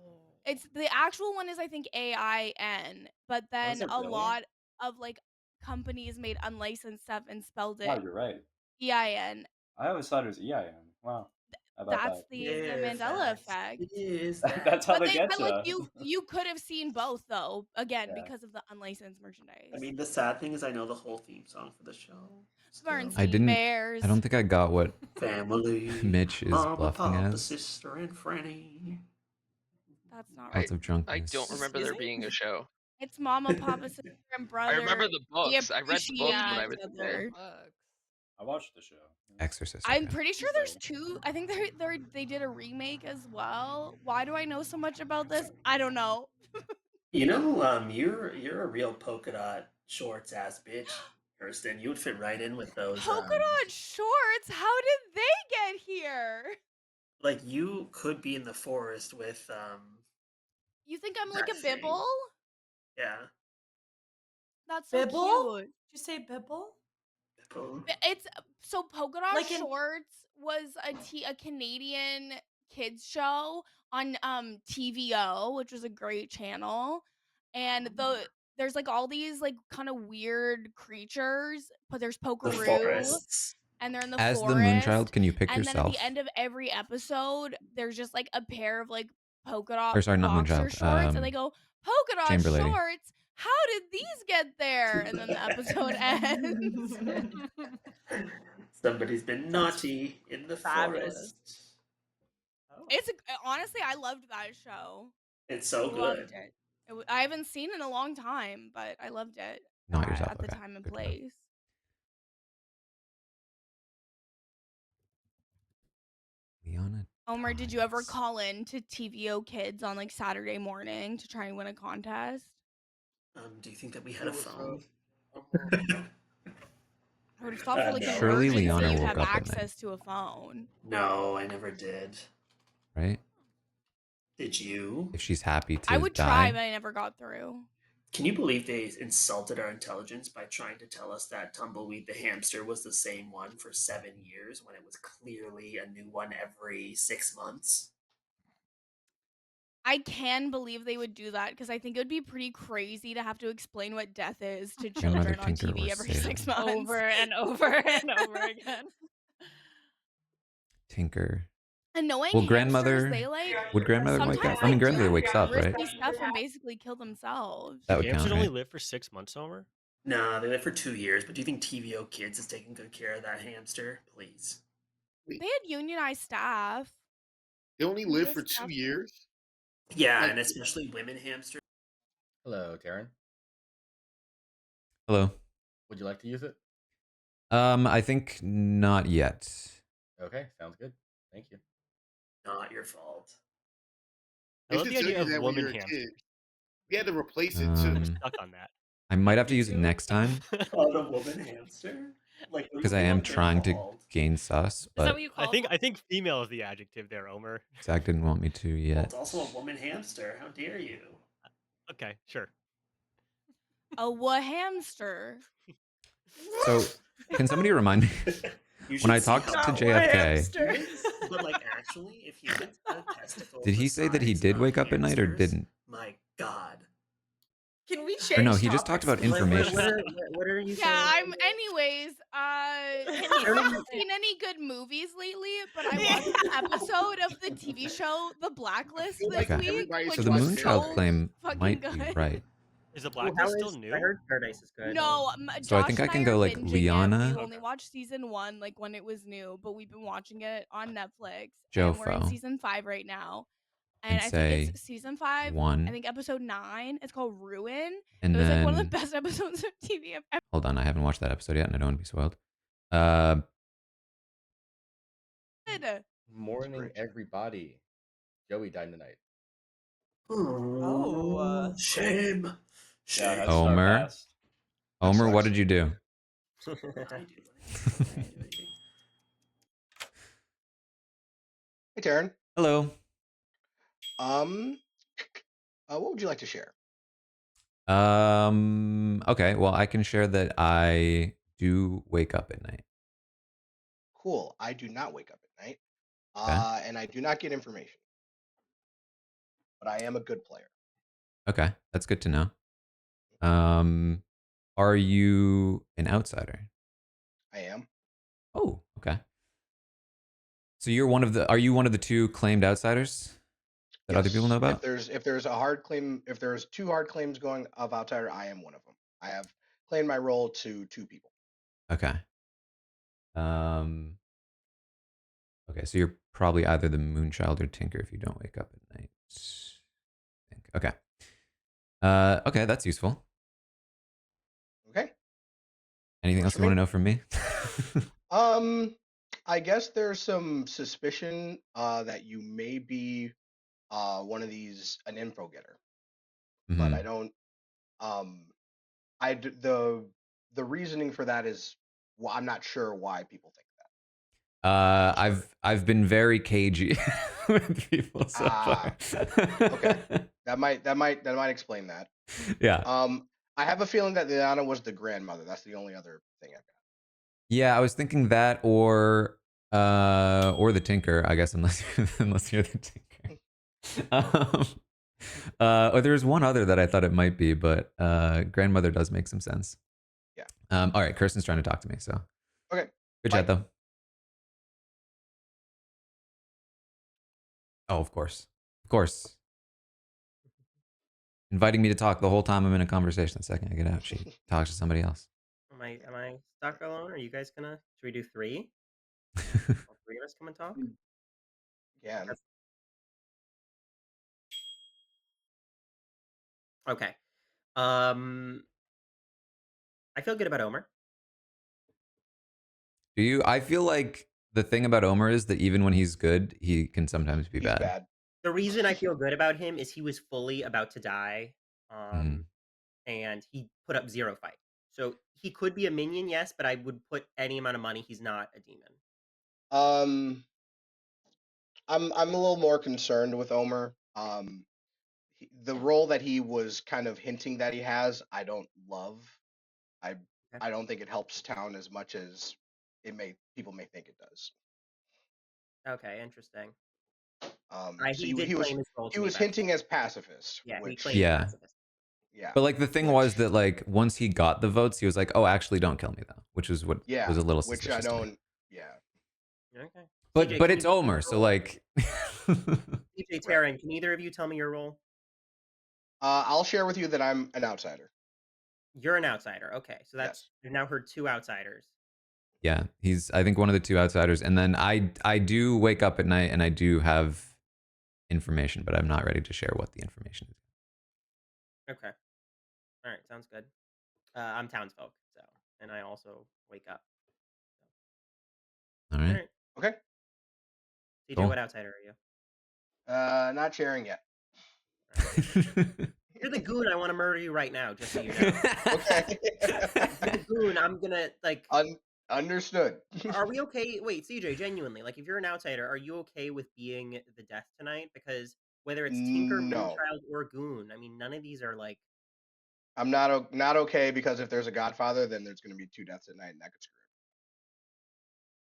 It's the actual one is I think AIN, but then it a really? lot of like companies made unlicensed stuff and spelled Wow, it you're right. EIN. I always thought it was EIN. Wow. How about That's that? the Yeah, Mandela facts. effect. It is That's how But they get but you. like you could have seen both though, again, Yeah. because of the unlicensed merchandise. I mean, the sad thing is I know the whole theme song for the show. Still. Bernstein Bears. I don't think I got what Family. Mitch is Mama, bluffing Papa, as. sister, and Franny. That's not Lots right. of I drunkenness. don't remember there being a show. It's Mama, Papa, Sister, and Brother. I remember the We books. I read the books when I appreciate was each a kid. other. I watched the show. Exorcist. I'm Okay. pretty sure there's two. I think they did a remake as well. Why do I know so much about this? I don't know. You know, you're a real polka dot shorts ass bitch, Kirsten. You would fit right in with those. Polka dot shorts? How did they get here? Like you could be in the forest with You think I'm like that a thing. bibble? Yeah. That's so Bibble? cute. Did you say Bibble? It's so polka dot Like in- shorts was a Canadian kids show on TVO, which was a great channel, and there's like all these like kind of weird creatures, but there's The Pokeroo, forests. and they're in the As forest. the Moonchild, can you pick and then at yourself? the end of every episode, there's just like a pair of like polka dot Or sorry, not boxer Moonchild, shorts, and they go polka dot Chamber Lady. shorts. How did these get there? And then the episode ends. Somebody's been naughty in the fabulous. forest. It's honestly, I loved that show. It's so Loved good. it. I haven't seen it in a long time, but I loved it. Not yourself. At the Okay. time and Good to know. place. Liana. Omer, did you ever call in to TVO Kids on like Saturday morning to try and win a contest? Do you think that we had a phone? I would have thought for like an Surely emergency Liana you'd woke have up at night. access to a phone. No, I never did. Right? Did you? If she's happy to I would die. try, but I never got through. Can you believe they insulted our intelligence by trying to tell us that Tumbleweed the hamster was the same one for 7 years when it was clearly a new one every 6 months? I can believe they would do that because I think it would be pretty crazy to have to explain what death is to Grandmother children on Tinker TV or every Salem. 6 months. Over and over and over again. Tinker. Annoying Well, hamsters, grandmother. they like Would grandmother wake sometimes up? I mean, like, grandmother do wakes up, right? risky stuff and basically kill themselves. That would count, Hamsters only right? live for 6 months, Omer. No, they lived for 2 years, but do you think TVO Kids is taking good care of that hamster? Please. They had unionized staff. They only Didn't live they for staff 2 them? years. Yeah, Like- and especially women hamsters. Hello, Taran. Hello. Would you like to use it? I think not yet. Okay, sounds good. Thank you. Not your fault. I love They the should tell idea you of that when woman you're a hamster. kid. We had to replace it too. I'm stuck on that. I might have to use it next time Called a woman hamster? Like, what do because you I am want them trying to called? gain sus, Is that but what you call I think female is the adjective there, Omer. Zach didn't want me to Well, yet. it's also a woman hamster. How dare you? Okay, sure. A hamster. So, can somebody remind me You when I should see talked how to JFK? humans, but like actually, if humans had a testicle, Did he the say that he size did of wake up at night or hamsters, didn't? My God. Can we change? Or no, he just talked about topics? information. What are you Yeah, saying? anyways, I haven't seen any good movies lately, but I watched an episode of the TV show The Blacklist feel this like Okay. week, everybody's which So the was Moonchild so claim fucking might good. be right. Is the How blacklist still is- new? I heard Paradise is good. No, So I Josh think I and can are go like binging it. Liana, We only watched season 1 like when it was new, but we've been watching it on Netflix. And we're in Jofo, season 5 right now. and And I say think it's season 5. I 1, think episode 9. It's called Ruin. and It was like one of the then best episodes of TV I've ever. hold on, I haven't watched that episode yet, and I don't want to be spoiled. Morning, great. everybody. Joey died tonight. Oh, shame. Yeah, Shame. that's our Omer. best. Omer, what sucks. did you do? I didn't do anything. I didn't do anything. Hey, Taryn. Hello. What would you like to share? Okay, well, I can share that I do wake up at night. Cool. I do not wake up at night, Okay. and I do not get information, but I am a good player. Okay, that's good to know. Are you an outsider? I am. Oh, okay. So are you one of the 2 claimed outsiders that other people know Yes. about? If there's a hard claim, if there's 2 hard claims going of outsider, I am one of them. I have claimed my role to 2 people. Okay. Okay, so you're probably either the Moonchild or Tinker if you don't wake up at night. I think. Okay. Okay, that's useful. Okay. Anything Works else for you want to me. know from me? I guess there's some suspicion that you may be one of these an info getter, but I Mhm. don't. Um, the reasoning for that is, well, I'm not sure why people think that. Sure. I've been very cagey with people so far. Okay. That might explain that. Yeah. I have a feeling that Liana was the grandmother. That's the only other thing I've got. Yeah, I was thinking that or the Tinker, I guess, unless you're the Tinker. Or there's one other that I thought it might be, but grandmother does make some sense. Yeah. All right, Kirsten's trying to talk to me, so Okay. good Bye. chat though. Oh, of course. Of course. Inviting me to talk the whole time I'm in a conversation. The second I get out, she talks to somebody else. Am I stuck alone? Are you guys gonna? Should we do 3? All 3 of us come and talk. Yeah. That's- Okay. I feel good about Omer. Do you? I feel like the thing about Omer is that even when he's good, he can sometimes be He's bad. bad. The reason I feel good about him is he was fully about to die, Mhm. and he put up 0 fight. So he could be a minion, yes, but I would put any amount of money he's not a demon. I'm a little more concerned with Omer. The role that he was kind of hinting that he has, I don't love. I Okay. I don't think it helps town as much as people may think it does. Okay, interesting. So He did claim his role he to me, was by the way. hinting as pacifist, Yeah, he which claimed Yeah. pacifist. yeah, But like the thing was that like once he got the votes, he was like, "Oh, actually, don't kill me though," which was what was a little which I suspicious to me. don't. Yeah. Okay. But CJ, but can it's you tell me Omer, your so role? like. CJ, Taryn, can either of you tell me your role? I'll share with you that I'm an outsider. You're an outsider. Okay, so that's Yes. we've now heard 2 outsiders. Yeah, he's I think one of the 2 outsiders, and then I do wake up at night and I do have information, but I'm not ready to share what the information is. Okay. All right, sounds good. I'm townsfolk, so and I also wake up. All All right. right. Okay. CJ, Cool. what outsider are you? Not sharing yet. You're the goon. I want to murder you right now, just so you know. Okay. You're the goon. I'm gonna like. Understood. Are we okay? Wait, CJ, genuinely, like, if you're an outsider, are you okay with being the death tonight? Because whether it's Tinker, No. Moonchild, or Goon, I mean, none of these are like. I'm not okay because if there's a Godfather, then there's going to be 2 deaths at night, and that could screw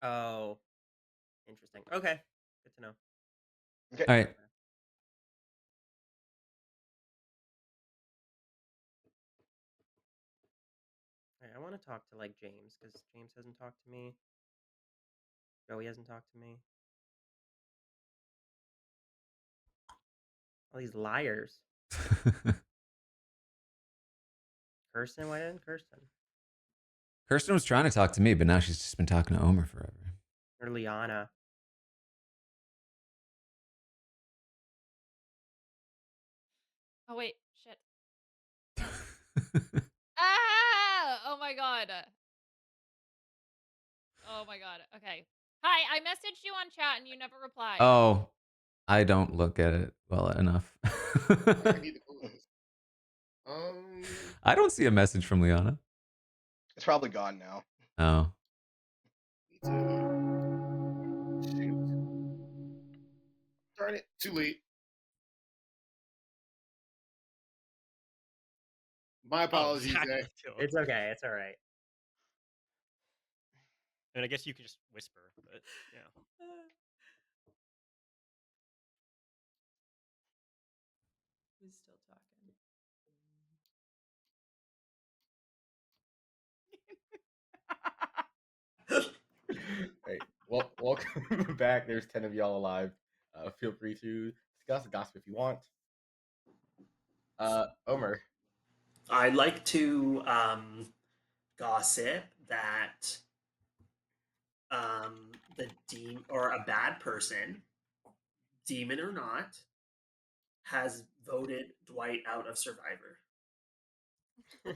it. Oh, interesting. Okay, good to know. Okay. All right. All right, I want to talk to like James because James hasn't talked to me. Joey hasn't talked to me. All these liars. Kirsten, why didn't Kirsten? Kirsten was trying to talk to me, but now she's just been talking to Omer forever. Or Liana. Oh wait, shit. Ah! Oh my god. Oh my god. Okay. Hi, I messaged you on chat and you never replied. Oh, I don't look at it well enough. I need to close this. I don't see a message from Liana. It's probably gone now. Oh. Need to shoot. Darn it! Too late. My apologies, exactly, Zach. too. It's okay. It's all right. I mean, I guess you could just whisper, but yeah. Who's still talking? Hey, well, welcome back. There's 10 of y'all alive. Feel free to discuss gossip if you want. Omer. I'd like to gossip that the demon or a bad person, demon or not, has voted Dwight out of Survivor. Oh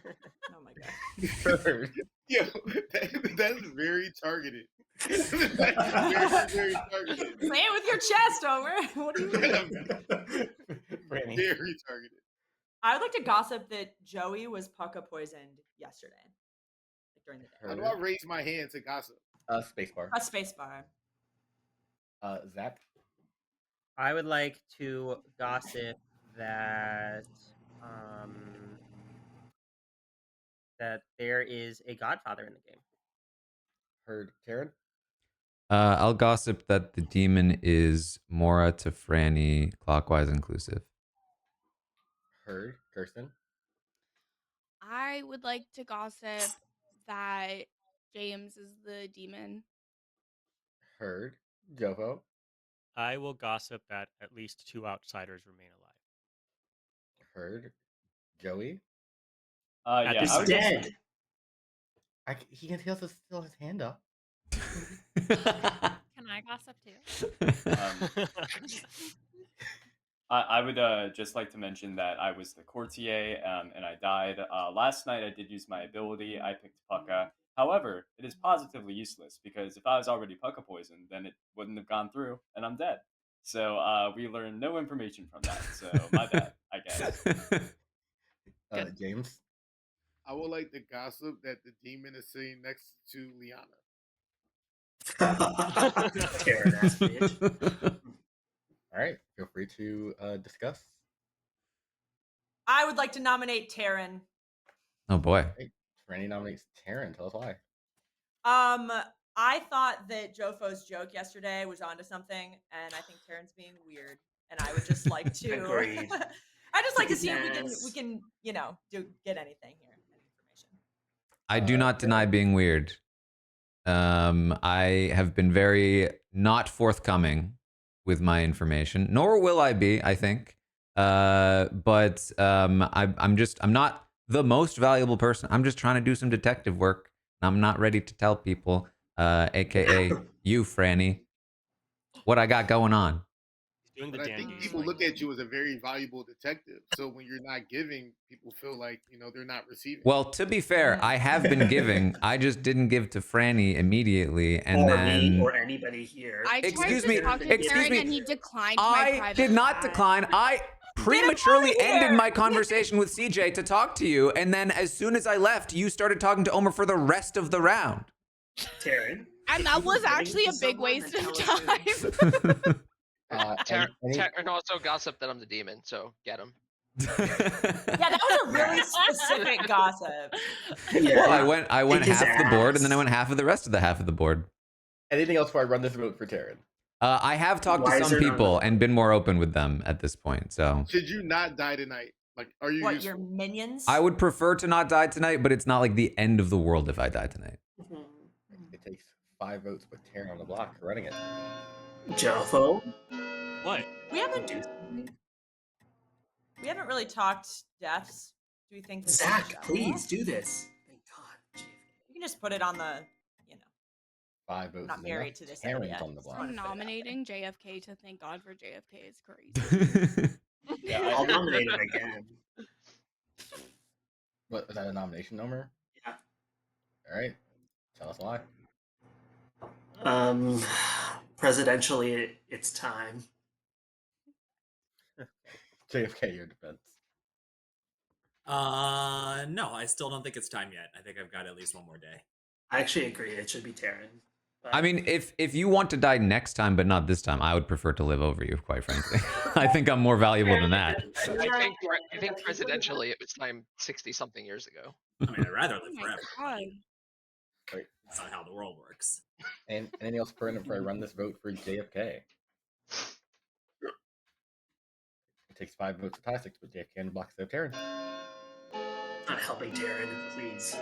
my god. Yo, that's very targeted. That's very, very targeted. Say it with your chest, Omer. What do you mean? Franny. Very targeted. I would like to gossip that Joey was pucka poisoned yesterday, like during the day. How do I raise my hand to gossip? Spacebar. A space bar. Zach. I would like to gossip that that there is a Godfather in the game. Heard. Karen. I'll gossip that the demon is Mora to Franny, clockwise inclusive. Heard. Kirsten. I would like to gossip that James is the demon. Heard. Jovo. I will gossip that at least 2 outsiders remain alive. Heard. Joey. Yeah, He's I would just- dead. He can still his hand up. Can I gossip too? I would just like to mention that I was the courtier and I died. Last night I did use my ability. I picked Pucka. However, it is positively useless because if I was already Pucka poisoned, then it wouldn't have gone through and I'm dead. So we learned no information from that. So my bad, I guess. James. I would like to gossip that the demon is sitting next to Liana. Karen ass bitch. All right. Feel free to discuss. I would like to nominate Taran. Oh boy. Hey, Franny nominates Taryn. Tell us why. I thought that Jofo's joke yesterday was onto something, and I think Taran's being weird. And I would just like to Agreed. I just like to see if Yes. we can, get anything here, any information. I do not deny being weird. I have been very not forthcoming with my information, nor will I be, I think. But I'm not the most valuable person. I'm just trying to do some detective work. I'm not ready to tell people, aka you, Franny, what I got going on. Doing the But I Dan think Gaze people thing. look at you as a very valuable detective. So when you're not giving, people feel like they're not receiving. Well, to be fair, I have been giving. I just didn't give to Franny immediately, and Or then me or anybody here. I tried Excuse to me, talk to excuse Taryn me. and he declined my I private did not chat. decline. I prematurely ended here. my conversation with CJ to talk to you, and then as soon as I left, you started talking to Omer for the rest of the round. Taryn. And if that you was were giving actually to a big someone, waste then of tell us who. time. Taryn also gossip that I'm the demon, so get him. Yeah, that was a really specific gossip. Yeah. Well, I went Kick his half the board, and then I ass. went half of the rest of the half of the board. Anything else before I run this vote for Taryn? I have talked Why to is some there not people enough? and been more open with them at this point, so Should you not die tonight? Like, are you What, useful? your minions? I would prefer to not die tonight, but it's not like the end of the world if I die tonight. It takes 5 votes with Taryn on the block for running it. Jofo. What? We haven't really talked deaths. Do we think this is a Zach, show? please do this. Thank God. You can just put it on the, 5 votes. not is married enough. to this Taryn's idea. on the block. I'm nominating JFK to thank God for JFK is crazy. Yeah, I'll nominate him again. What, is that a nomination, Omer? Yeah. All right. Tell us why. Presidentially, it's time. JFK, your defense. No, I still don't think it's time yet. I think I've got at least one more day. I actually agree. It should be Taran. I mean, if you want to die next time, but not this time, I would prefer to live over you, quite frankly. I think I'm more valuable than that. I think presidentially it was time 60-something years ago. I mean, I'd rather live Oh my forever. god. Right. That's not how the world works. And anything else for before I run this vote for JFK? It takes 5 votes to tie 6 with JFK and blocks of Taran. Not helping Taran, please.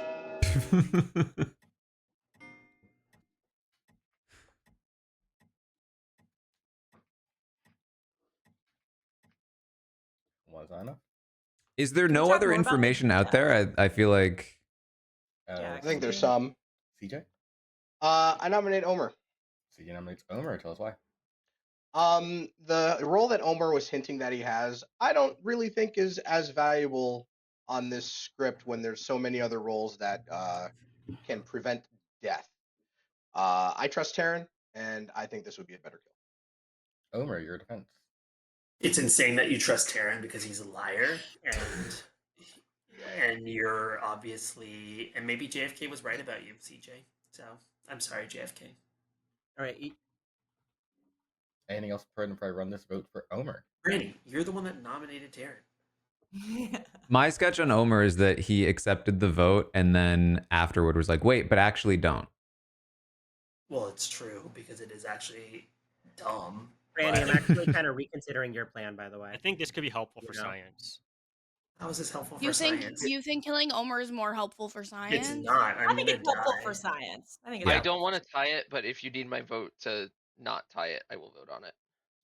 Was that enough? Is there Can we no talk other more about information out there? I feel like. I think there's some. CJ? I nominate Omer. CJ nominates Omer. Tell us why. The role that Omer was hinting that he has, I don't really think is as valuable on this script when there's so many other roles that can prevent death. I trust Taran, and I think this would be a better kill. Omer, your defense. It's insane that you trust Taran because he's a liar, and you're obviously, and maybe JFK was right about you, CJ. So I'm sorry, JFK. All right. Anything else before I run this vote for Omer? Brandy, you're the one that nominated Taran. My sketch on Omer is that he accepted the vote and then afterward was like, wait, but actually don't. Well, it's true because it is actually dumb. Brandy, I'm actually kind of reconsidering your plan, by the way. I think this could be helpful for science. How is this helpful You for think science? you think killing Omer is more helpful for science? It's not. I think it's helpful for science. I think it's I helpful don't want to tie it, but if you need my vote to not tie it, I will vote on it.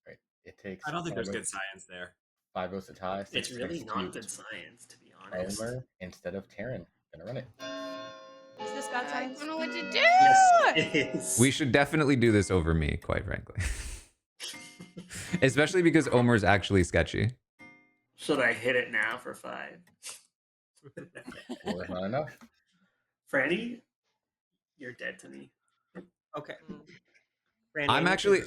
Right. It takes. I don't think there's 5 good votes. science there. 5 votes to tie. 6 It's really to not good science, to be honest. Omer instead of Taran. Gonna run it. Is this bad I science? don't know what to do. Yes, it is. We should definitely do this over me, quite frankly. Especially because Omer's actually sketchy. Should I hit it now for 5? 4 is not enough. Franny, you're dead to me. Okay. Brandy,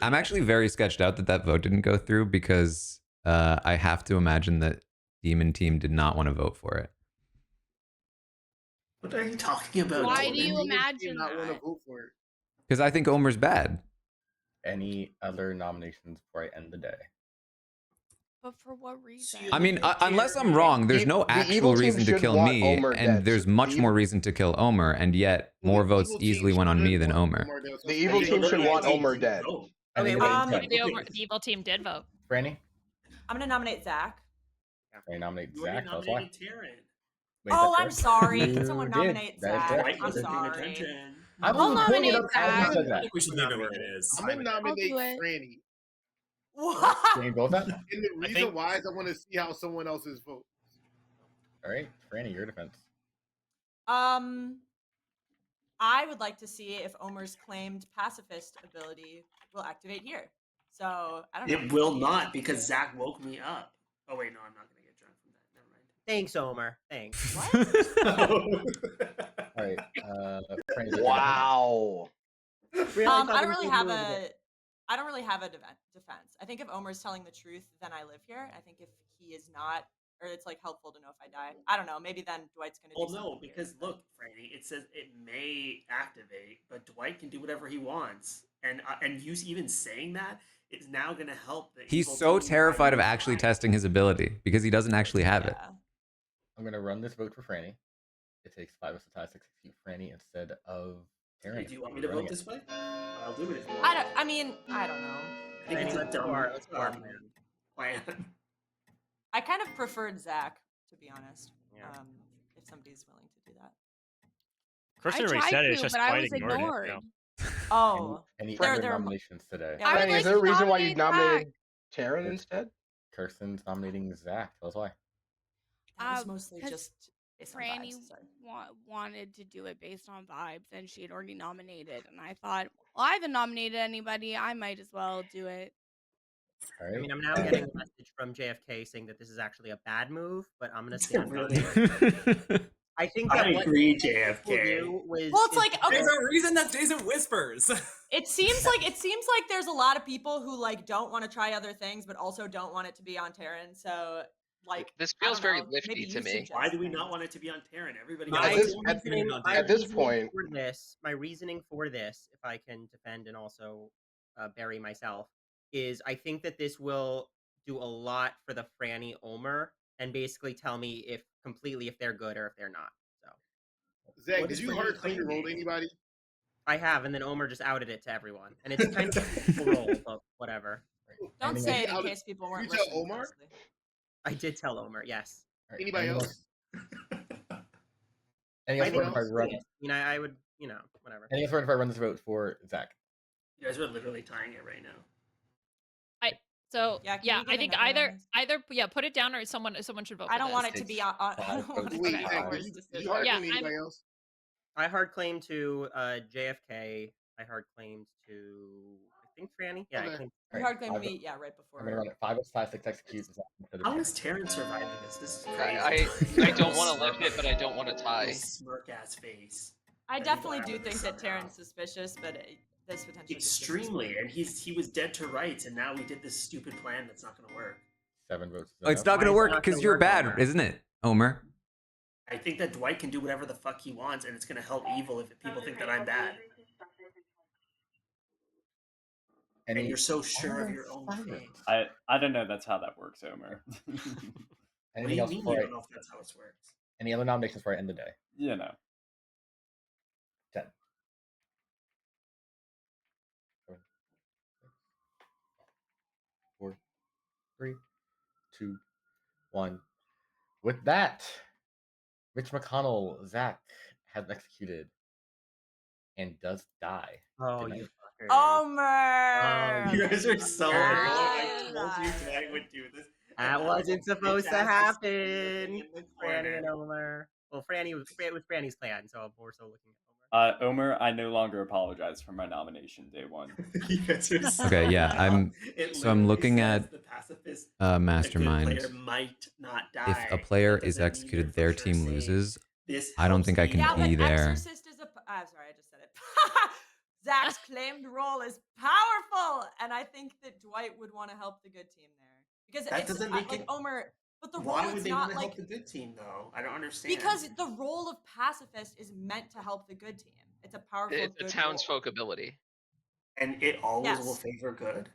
I'm actually very sketched out that vote didn't go through because I have to imagine that Demon Team did not want to vote for it. What are you talking about? Why do you Jordan? imagine not want to that? vote for it. Because I think Omer's bad. Any other nominations before I end the day? But for what reason? I mean, unless I'm wrong, there's no The actual evil team reason to should kill want me, Omer and dead. there's So much the more evil- reason to kill Omer, and yet more The votes evil team easily went on me should than want Omer. Omer dead. So The evil team should want Omer dead. I Okay, think wait, The evil team did vote. Franny? I'm gonna nominate Zach. Franny nominate You already Zach. Tell us why. nominated Taran. Wait, Oh, that's I'm fair. sorry. You Can someone did. nominate That is Zach? fair. White I'm wasn't paying sorry. attention. I I'll wasn't pulling it nominate up as you Zach. said I that. think we should leave it where it is. I'm gonna nominate do it. Franny. What? Can you vote that? And the reason think- why is I want to see how someone else's vote. All right, Franny, your defense. I would like to see if Omer's claimed pacifist ability will activate here. So I don't know. It will not because Zach woke me up. Oh wait, no, I'm not gonna get drunk from that. Thanks, Omer. Thanks. What? Never mind. All right, Franny. Wow. I don't really have a defense. I think if Omer's telling the truth, then I live here. I think if he is not, or it's like helpful to know if I die. I don't know. Maybe then Dwight's gonna. Well, do no, something because weird, look, Franny, it says it may activate, but Dwight can do whatever he wants, and you even saying that is now going to help. He's so terrified of actually testing his ability because he doesn't actually have it. Yeah. I'm gonna run this vote for Franny. It takes 5 of tie 6 to Franny instead of Taran. Do you want me to vote this way? I'll do it if you want. I mean, I don't know. I think it's a Let's dumb go our plan. I kind of preferred Zach, to be honest. Yeah. If somebody's willing to do that. Kristen I already tried said it. to, It's just but I Dwight was ignored ignored. it. No. Oh, Any There- other there are- nominations today? Yeah, I would Franny, like is there a to reason why you nominate nominated Taran instead? Kirsten's nominating Zach. Tell us why. that was mostly 'cause just based on Franny vibes. Sorry. wanted to do it based on vibes, and she had already nominated. And I thought, well, I haven't nominated anybody. I might as well do it. All I right. mean, I'm now getting a message from JFK saying that this is actually a bad move, but I'm gonna stand by Really? it. I think that I what agree, people JFK. do was Well, it's is like, okay, There's a reason that Jason whispers. it seems like there's a lot of people who like don't want to try other things, but also don't want it to be on Terran. So like, This I feels don't very know. lifty Maybe to you me. suggest Why do we not things. want it to be on Terran? Everybody Yeah, else At let's this do wants it it. on my at this reasoning point, for this, if I can defend and also bury myself, is I think that this will do a lot for the Franny Omer and basically tell me if they're good or if they're not. So Zach, What did is you Franny hard claim your role to claiming? anybody? I have, and then Omer just outed it to everyone, and it's kind of a cool role, but whatever. Don't Anything say else? it in Outed- case people Did weren't you tell listening Omar? closely. I did tell Omer, yes. Alright, Anybody anything else? Anything I else think if I it's run? good. I would, whatever. Anything else if I run this vote for Zach? You guys are literally tying it right now. So Yeah, can yeah, we get I think a number on either put it down or someone should vote. I for don't this. want it to be on. I Five don't want it to votes be Wait, for Zach, ours did you decision. hard Yeah, claim anybody else? I hard claimed to JFK. I hard claimed to, I think, Franny. Yeah, Okay. I claimed. You hard claim to me, yeah, right before. I'm gonna run it 5 votes, 5, 6 executes. How is Terran surviving this? This is I crazy. don't want to lift it, but I don't want to tie. Smirk ass face. I that definitely people do have think this that somehow. Terran's suspicious, but this potentially Extremely, and he was dead to rights, and now we did this stupid plan that's not going to work. 7 votes. Oh, it's not gonna work because you're bad, isn't it, Omer? I think that Dwight can do whatever the fuck he wants, and it's going to help evil if people think that I'm bad. And you're so sure of your own thing. I don't know that's how that works, Omer. What do Anything you else mean before you I, don't know if that's how it works? any other nominations before I end the day? You know. 10. 7, 6, 4, 3, 2, 1. With that, Rich McConnell, Zach, has executed and does die. Oh, Good you night. fucker. Omer! You guys are so annoying. I Ah, told you Dwight would do this. That wasn't supposed to happen. Franny and Franny Omer. Well, it was Franny's plan, so I'm more so looking at Omer. Omer, I no longer apologize for my nomination day one. You guys are so Okay, yeah, I'm looking at the pacifist Mastermind. player might not die. If a player That is doesn't mean executed, you're their for sure team safe. loses. This I don't helps think I can Yeah, be but there. Exorcist is sorry, I just said it. Zach's claimed role is powerful, and I think that Dwight would want to help the good team there because That it's doesn't make like it. Omer. But the Why role would is they not want to like help the good team though? I don't understand. because the role of pacifist is meant to help the good team. It's a powerful It's a good townsfolk role. ability. And it always will Yes. favor good.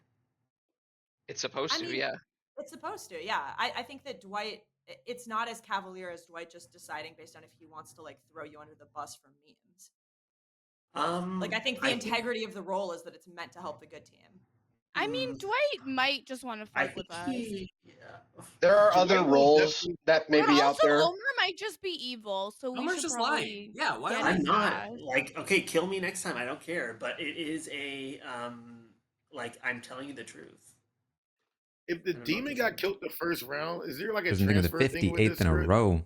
It's supposed I to, mean, yeah. it's supposed to, yeah. I think that Dwight, it's not as cavalier as Dwight just deciding based on if he wants to like throw you under the bus for memes. Like I think the integrity of the role is that it's meant to help the good team. I mean, Dwight might just want to fight with us. There are Dwight other will roles definitely- that may But be out also, there. Omer might just be evil, so we Omer's should just probably lying. Yeah, why get am I I'm his not ass. like okay, kill me next time. I don't care, but it is a like I'm telling you the truth. If the I don't know demon if got it's- killed the first round, is there like a Doesn't think of the transfer thing with 58th this in a script? row.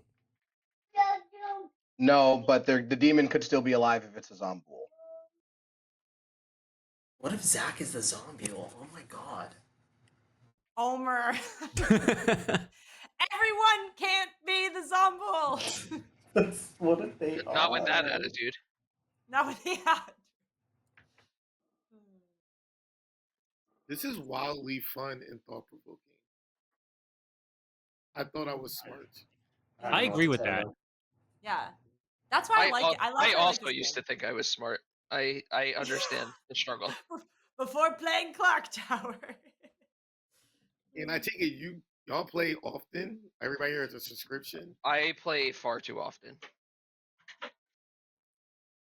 No, but the demon could still be alive if it's a zombie. What if Zach is the zombie wolf? Oh my god. Omer. Everyone can't be the zombie. That's what if they Not with that attitude. Not with the hat. This is wildly fun and thought provoking. I thought I was smart. I agree with that. Yeah, that's why I like it. I also used to think I was smart. I understand the struggle. Before playing Clocktower. And I take it y'all play often? Everybody here has a subscription? I play far too often.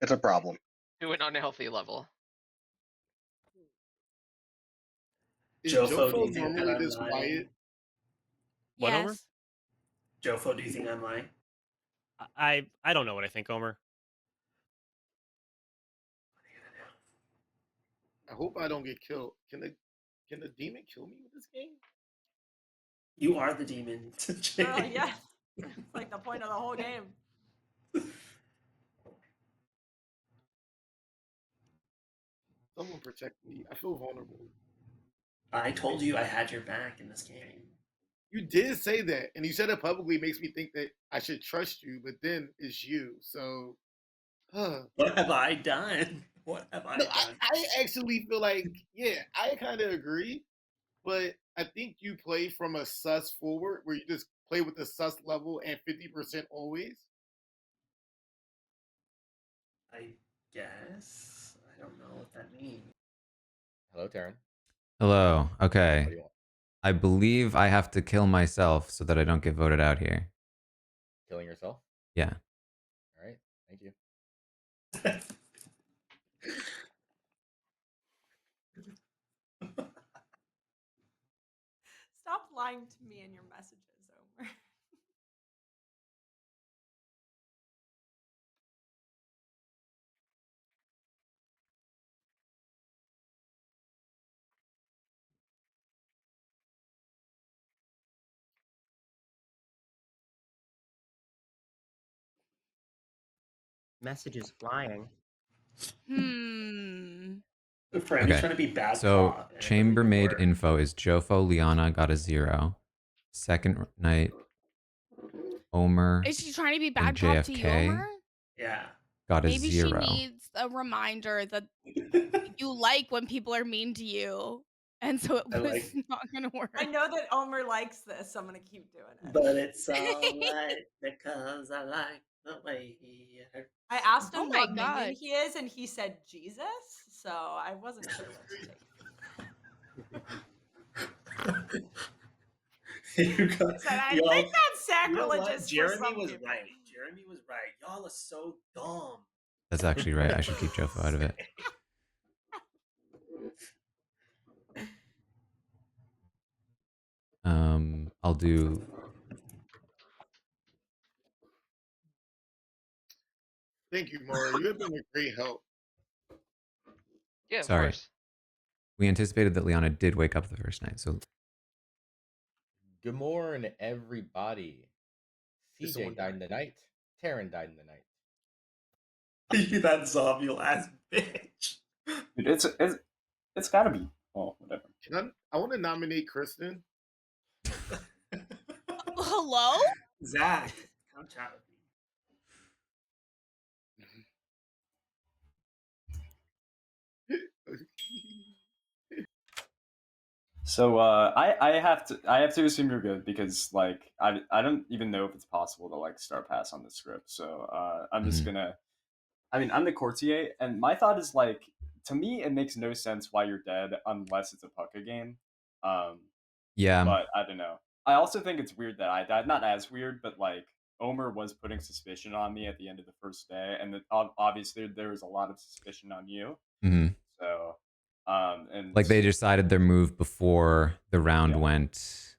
It's a problem. To an unhealthy level. Is Jofo, do Jofo you think that normally I'm this lying? quiet? What, Omer? Yes. Jofo, do you think I'm lying? I don't know what I think, Omer. I hope I don't get killed. Can the demon kill me with this game? You are the demon. Oh yeah, it's like the point of the whole game. Someone protect me. I feel vulnerable. I told you I had your back in this game. You did say that, and you said it publicly. Makes me think that I should trust you, but then it's you. So, What have I done? What have I no, done? I actually feel like, yeah, I kind of agree, but I think you play from a sus forward, where you just play with the sus level and 50% always. I guess. I don't know what that means. Hello, Taran. Hello. What Okay. do you want? I believe I have to kill myself so that I don't get voted out here. Killing yourself? Yeah. All right. Thank you. Stop lying to me in your messages, Omer. Messages flying. Franny's Okay. trying to be bad So cop, and it doesn't even chambermaid work. info is Jofo Liana got a 0. Second night, Omer Is she trying to be and bad cop to you, Omer? JFK Yeah. got a Maybe she 0. needs a reminder that you like when people are mean to you, and so it I was like, not gonna work. I know that Omer likes this, so I'm gonna keep doing it. but it's alright because I like the way he hurts. I asked Oh him my what minion God. he is, and he said Jesus, so I wasn't sure what to take. You got, Said, I y'all, think that's you know what? sacrilegious for Jeremy some was people. right. Jeremy was right. Y'all are so dumb. That's actually right. I should keep Jofo out of it. I'll do. Thank you, Maury. You have been a great help. Yeah, of Sorry. course. We anticipated that Liana did wake up the first night, so Good morning, everybody. It's CJ on died in the night. Taran died in the night. You that zombie ass bitch. Dude, it's gotta be. Oh, whatever. I want to nominate Kristen. Hello? Zach, come chat with me. So I have to assume you're good because like I don't even know if it's possible to like start pass on the script. So I'm just gonna. I mean, I'm the courtier, and my thought is like, to me, it makes no sense why you're dead unless it's a pucka game. yeah. But I don't know. I also think it's weird that I died. Not as weird, but like Omer was putting suspicion on me at the end of the first day, and obviously there was a lot of suspicion on you. Mm-hmm. So, and like they decided their move before the round went,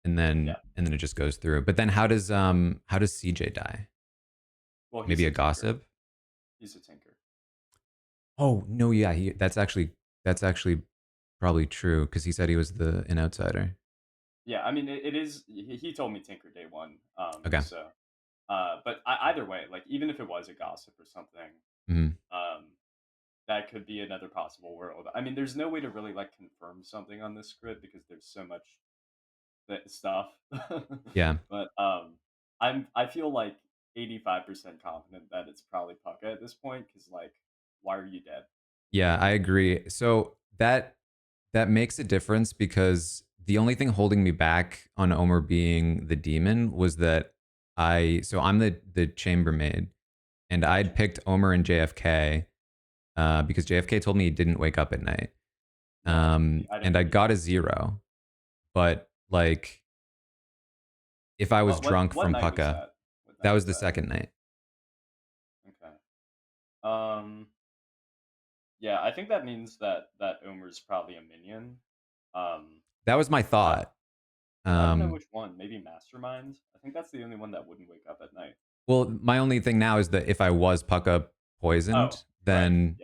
and then it just goes through. But then how does CJ die? well, Maybe a tinker. gossip. He's a tinker. Oh no, yeah, that's actually probably true because he said he was an outsider. Yeah, I mean it is. He told me tinker day one. Okay. So, but either way, like even if it was a gossip or something, Mm-hmm. That could be another possible world. I mean, there's no way to really like confirm something on this script because there's so much stuff. Yeah. But I feel like 85% confident that it's probably Pucka at this point because like, why are you dead? Yeah, I agree. So that makes a difference because the only thing holding me back on Omer being the demon was that I'm the chambermaid, and I'd picked Omer and JFK because JFK told me he didn't wake up at night. And I got a 0, but like if I was drunk from Pucka, that was the second night. Okay. Yeah, I think that means that Omer's probably a minion. That was my thought. I don't know which one. Maybe Mastermind. I think that's the only one that wouldn't wake up at night. Well, my only thing now is that if I was Pucka poisoned, then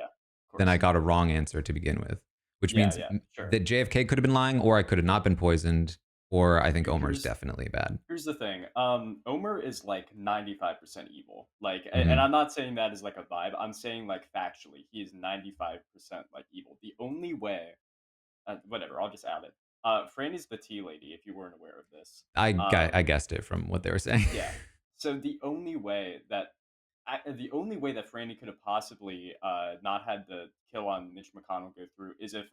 I got a wrong answer to begin with, which means that JFK could have been lying, or I could have not been poisoned, or I think Omer's definitely bad. Here's the thing. Omer is like 95% evil. Like, and I'm not saying that as like a vibe. I'm saying like factually, he is 95% like evil. The only way, whatever, I'll just add it. Franny's the tea lady. If you weren't aware of this, I guessed it from what they were saying. Yeah. So the only way that Franny could have possibly not had the kill on Mitch McConnell go through is if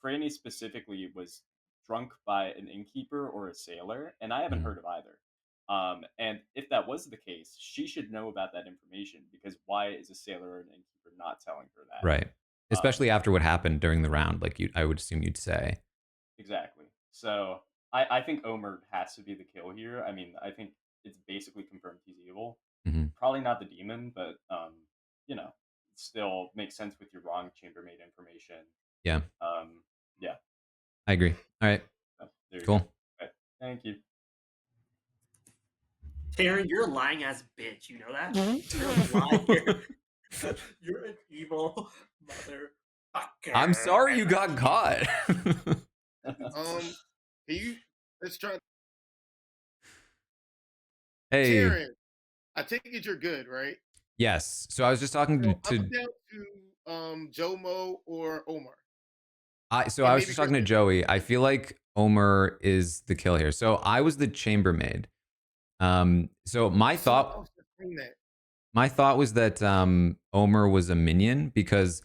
Franny specifically was drunk by an innkeeper or a sailor, and I haven't heard of either. And if that was the case, she should know about that information, because why is a sailor or an innkeeper not telling her that? Right. Especially after what happened during the round, like I would assume you'd say. Exactly. So I think Omer has to be the kill here. I mean, I think it's basically confirmed he's evil. Mhm. Probably not the demon, but you know, it still makes sense with your wrong chambermaid information. Yeah. Yeah. I agree. All right. There you Cool. go. Okay. Thank you. Taran, you're a lying ass bitch. You know that? You're a liar. You're an evil motherfucker. I'm sorry you got caught. Let's try. Hey. Taran, I take it you're good, right? Yes. So I was just talking So to I'm down to Jomo or Omar. I was just talking to Joey. I feel like Omer is the kill here. So I was the chambermaid. So my thought was that Omer was a minion, because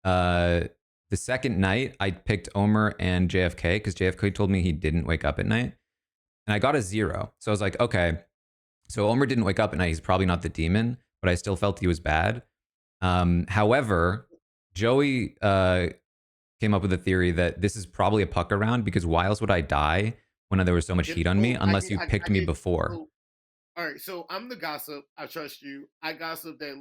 the second night I picked Omer and JFK because JFK told me he didn't wake up at night, and I got a 0. So I was like, okay, so Omer didn't wake up at night. He's probably not the demon, but I still felt he was bad. However, Joey came up with a theory that this is probably a puck around, because why else would I die when there was so much heat on me unless you picked me before? All right, so I'm the gossip. I trust you. I gossip that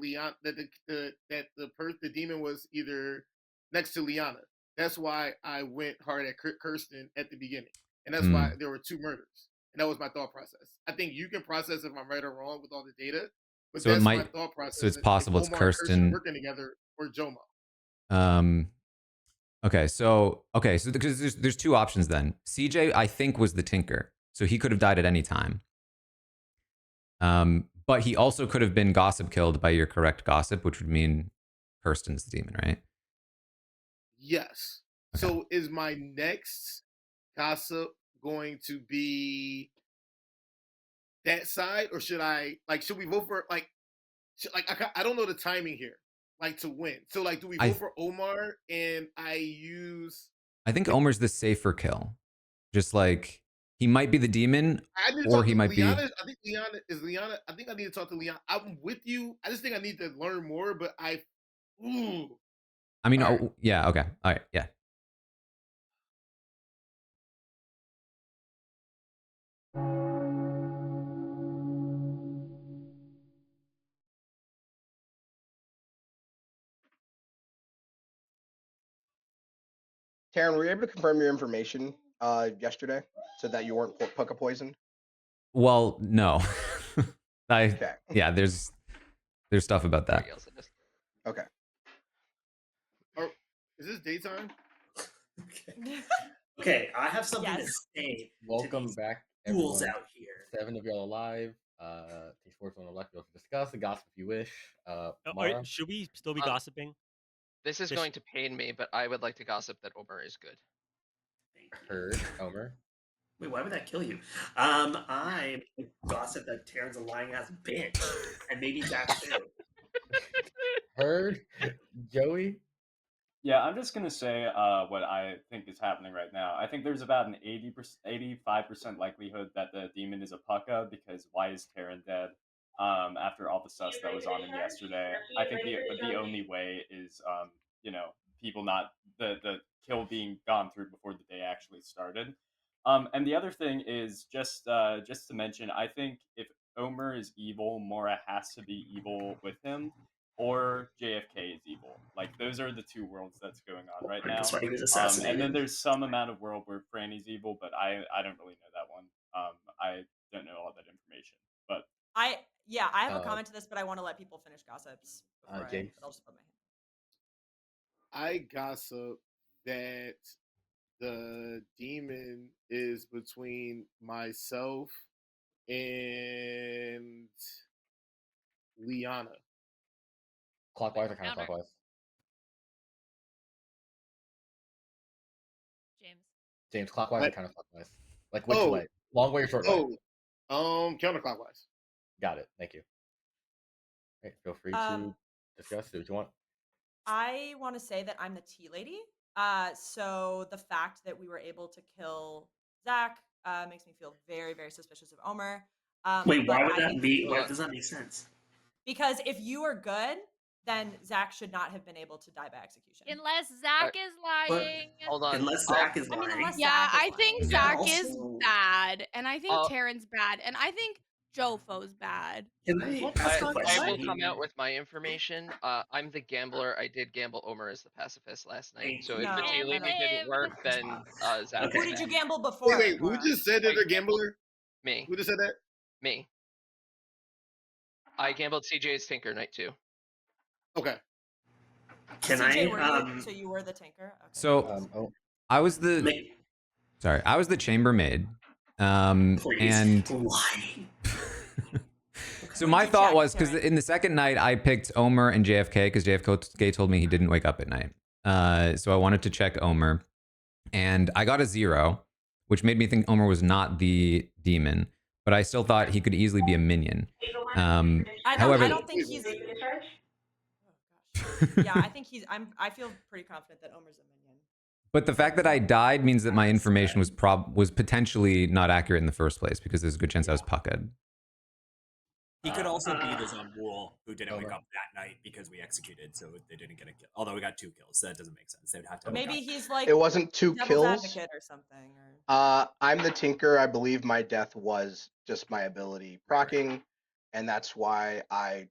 the demon was either next to Liana. That's why I went hard at Kirsten at the beginning, and that's why there were 2 murders. And that was my thought process. I think you can process if I'm right or wrong with all the data, but So that's my thought process. So it's possible it's Omar and Kirsten working together, or Jomo. Okay, so because there's 2 options then. CJ, I think, was the Tinker, so he could have died at any time. But he also could have been gossip killed by your correct gossip, which would mean Kirsten's the demon, right? Yes. Okay. So is my next gossip going to be that side, or should we vote for I don't know the timing here, to win. So do we vote for Omar and I use? I think Omar's the safer kill. Just like he might be the demon, or he might Liana. be. I think Liana is Liana. I think I need to talk to Liana. I'm with you. I just think I need to learn more. But I mean, yeah, okay, all right, yeah. Taran, were you able to confirm your information yesterday so that you weren't puka poisoned? Well, no. Yeah, there's stuff about that. Okay. Is this daytime? Okay, I have something to say. Welcome to back, fools everyone. out here. 7 of y'all alive. T-Sports on the left, you'll discuss the gossip if you wish. Should we still be gossiping? This is going to pain me, but I would like to gossip that Omer is good. Heard, Omer. Wait, why would that kill you? I gossip that Taran's a lying ass bitch, and maybe Jack too. Heard, Joey. Yeah, I'm just gonna say what I think is happening right now. I think there's about an 85% likelihood that the demon is a pucka, because why is Taran dead? After all the sus that was on him yesterday, I think the only way is people not the kill being gone through before the day actually started. And the other thing is just to mention, I think if Omer is evil, Mora has to be evil with him, or JFK is evil. Those are the 2 worlds that's going on right now. That's why he was assassinated. And then there's some amount of world where Franny's evil, but I don't really know that one. I don't know all that information. But I have a comment to this, but I want to let people finish gossips before James. I'll just put my hand. I gossip that the demon is between myself and Liana. Clockwise or counterclockwise? James. James, clockwise or What? counterclockwise? Like which Oh, way? Long way or short way? Counterclockwise. Got it. Thank you. Right, feel free to Um, discuss. Do what you want. I want to say that I'm the tea lady. So the fact that we were able to kill Zach makes me feel very, very suspicious of Omer. Wait, But why would I that think be? Why does that make sense? because if you are good, then Zach should not have been able to die by execution. Unless Zach is But lying. Hold on. unless Zach is I mean, lying. unless Yeah, Zach is I think lying. Zach Also- is bad, and I think Uh, Terran's bad, and I think Jofo's bad. Can I Well, ask a I question? will come out with my information. I'm the gambler. I did gamble Omer as the pacifist last night. Thank So you. if the No, tea I lady don't. didn't work, then Zach Okay. is Who did you bad. gamble before? Wait, who Nora? just said they're a gambler? Me. Who just said that? Me. I gambled CJ's Tinker night too. Okay. Can CJ, I? were you? So you were the tinker. Okay. So I was the Make, I was the chambermaid. please. And Why? so Who'd my you thought check, was because Terran? in the second night I picked Omer and JFK because JFK told me he didn't wake up at night. So I wanted to check Omer, and I got a 0, which made me think Omer was not the demon, but I still thought he could easily be a minion. However, I don't think he's. Oh gosh. Yeah, I think he's. I feel pretty confident that Omer's a minion. but the fact that I died means that my information was potentially not accurate in the first place because there's a good chance I was pucked. He could also be the Zambul who didn't wake up that night because we executed, so they didn't get a kill. Although we got 2 kills, so that doesn't make sense. They would have to. Maybe he's like. It wasn't 2 devil's kills. advocate or something. Or... I'm the Tinker. I believe my death was just my ability proccing, and that's why I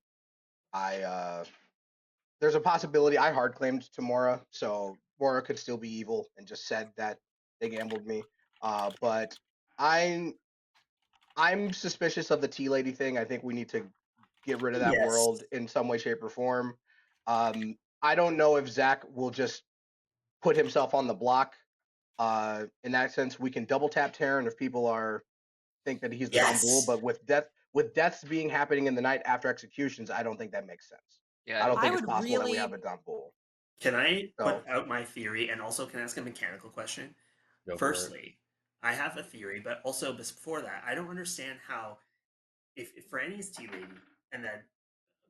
there's a possibility I hard claimed to Mora, so Mora could still be evil and just said that they gambled me. But I'm suspicious of the tea lady thing. I think we need to get rid of that Yes. world in some way, shape, or form. I don't know if Zach will just put himself on the block. In that sense, we can double tap Terran if people think that he's the Zambul, but with deaths being happening in the night after executions, I don't think that makes sense. Yeah, I don't think I it's would possible that we really- have a Zambul. Can I put out my theory and also can I ask a mechanical question? Go for it. Firstly, I have a theory, but also before that, I don't understand how if Franny is tea lady and then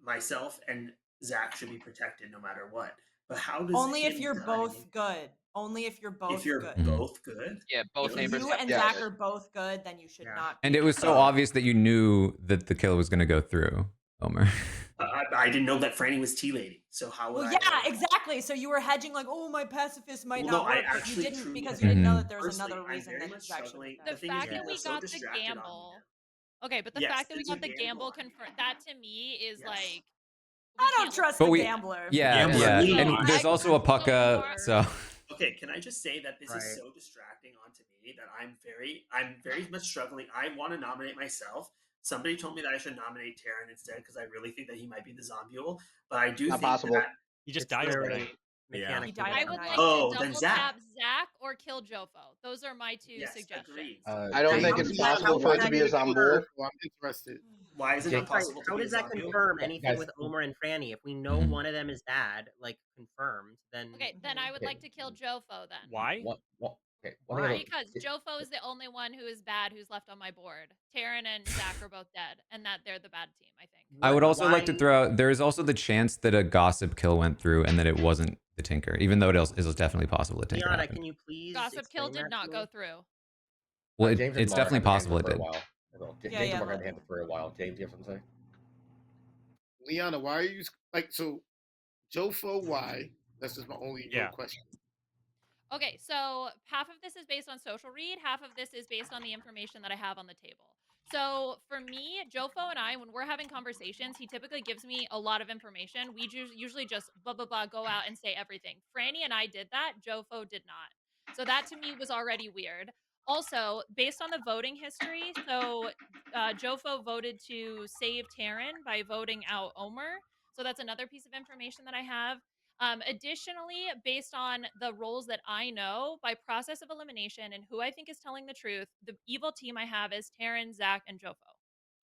myself and Zach should be protected no matter what. But how does Only if him you're dying- both good. Only if you're both if you're good. both good? Yeah, both If neighbors you have and to Zach have it. are both good, then you should not. And it was so obvious that you knew that the kill was going to go through, Omer. I didn't know that Franny was tea lady, so how would Well, I? yeah, exactly. So you were hedging like, oh, my pacifist might Well, not no, I work, but you actually didn't truly because did. you didn't know Mhm. that there was Firstly, another I'm reason very that much Zach struggling. shouldn't The have. The thing is, fact that people we are so got the distracted on me gamble. now. Okay, but the Yes, fact that we there's a got the gamble gamble on me. confirmed, that to me is Yes. like. I don't can't trust But the we, gambler. yeah, Gambler yeah, me. and there's also a pucka, so. Okay, can I just say that this Right. is so distracting onto me that I'm very much struggling. I want to nominate myself. Somebody told me that I should nominate Terran instead because I really think that he might be the Zombule. But I do Not think possible. that He just It's died literally overnight. mechanically He died I different. would like Oh, to then double Zach. tap Zach or kill Jofo. Those are my 2 Yes, suggestions. agreed. I don't think James, it's How possible does for it that to be a confirm- Zambul. I'm interested. Why is it Jake- not possible to How be does a that Zombule? confirm anything Guys- with Omer and Franny? If we know Mhm. one of them is bad, like confirmed, then Okay, then I would Okay. like to kill Jofo then. Why? Okay. Why? Because Jofo is the only one who is bad who's left on my board. Terran and Zach are both dead, and that they're the bad team, I think. I would also like to Why- throw out, there is also the chance that a gossip kill went through and that it wasn't the Tinker, even though it is definitely possible that Tinker Liana, happened. can you please? Gossip kill explain did that not to go me? through. Well, James and it's Mara definitely have been possible it for a did. while. James Yeah, and yeah, Mara have let- been for a while. James, you have something to say? Liana, why are you like so? Jofo, why? That's just my only real question. Okay, so half of this is based on social read, half of this is based on the information that I have on the table. So for me, Jofo and I, when we're having conversations, he typically gives me a lot of information. We usually just blah, blah, blah, go out and say everything. Franny and I did that. Jofo did not. So that to me was already weird. Also, based on the voting history, so Jofo voted to save Terran by voting out Omer. So that's another piece of information that I have. Additionally, based on the roles that I know, by process of elimination and who I think is telling the truth, the evil team I have is Terran, Zach, and Jofo.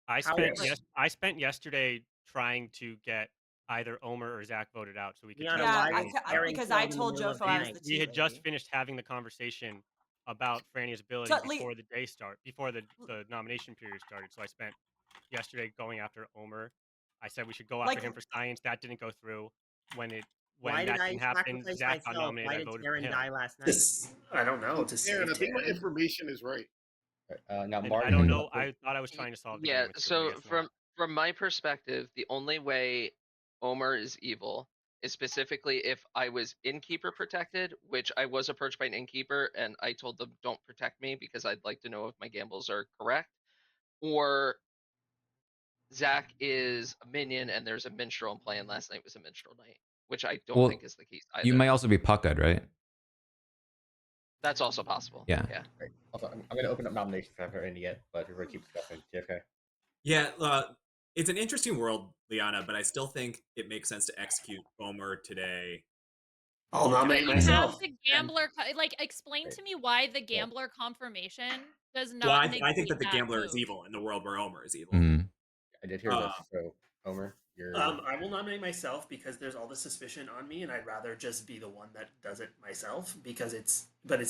I spent yesterday trying to get either Omer or Zach voted out so we could. Liana, test why Franny's was power. Terran because killed I in the told middle of Jofo the I was night? the We tea had just lady. finished having the conversation about Franny's ability So, Lee- before the day before the nomination period started. So I spent yesterday going after Omer. I said we should go after Like- him for science. That didn't go through. When Why that did I didn't happen, sacrifice Zach got myself? nominated. Why I did voted for Taran him. die last night? I don't know. To Aaron, I save think my Taran. information is right. Now, And Mark, I don't Mhm. know. I thought I was trying to solve the game Yeah, with you. I so guess not. from my perspective, the only way Omer is evil is specifically if I was innkeeper protected, which I was approached by an innkeeper and I told them don't protect me because I'd like to know if my gambles are correct, or Zach is a minion and there's a minstrel and playing last night was a minstrel night, which I don't Well, think is the case either. you may also be Pucked, right? That's also possible. Yeah. Yeah. Right. Also, I'm going to open up nominations. I haven't heard any yet, but we're going to keep discussing. JFK. Yeah, it's an interesting world, Liana, but I still think it makes sense to execute Omer today. I'll nominate But you have myself. the gambler. Like, explain to me why the gambler confirmation does Well, not. I think that the gambler move. is evil in the world where Omer is evil. Mhm. I did hear this. So, Omer, you're. I will nominate myself because there's all the suspicion on me, and I'd rather just be the one that does it myself because it's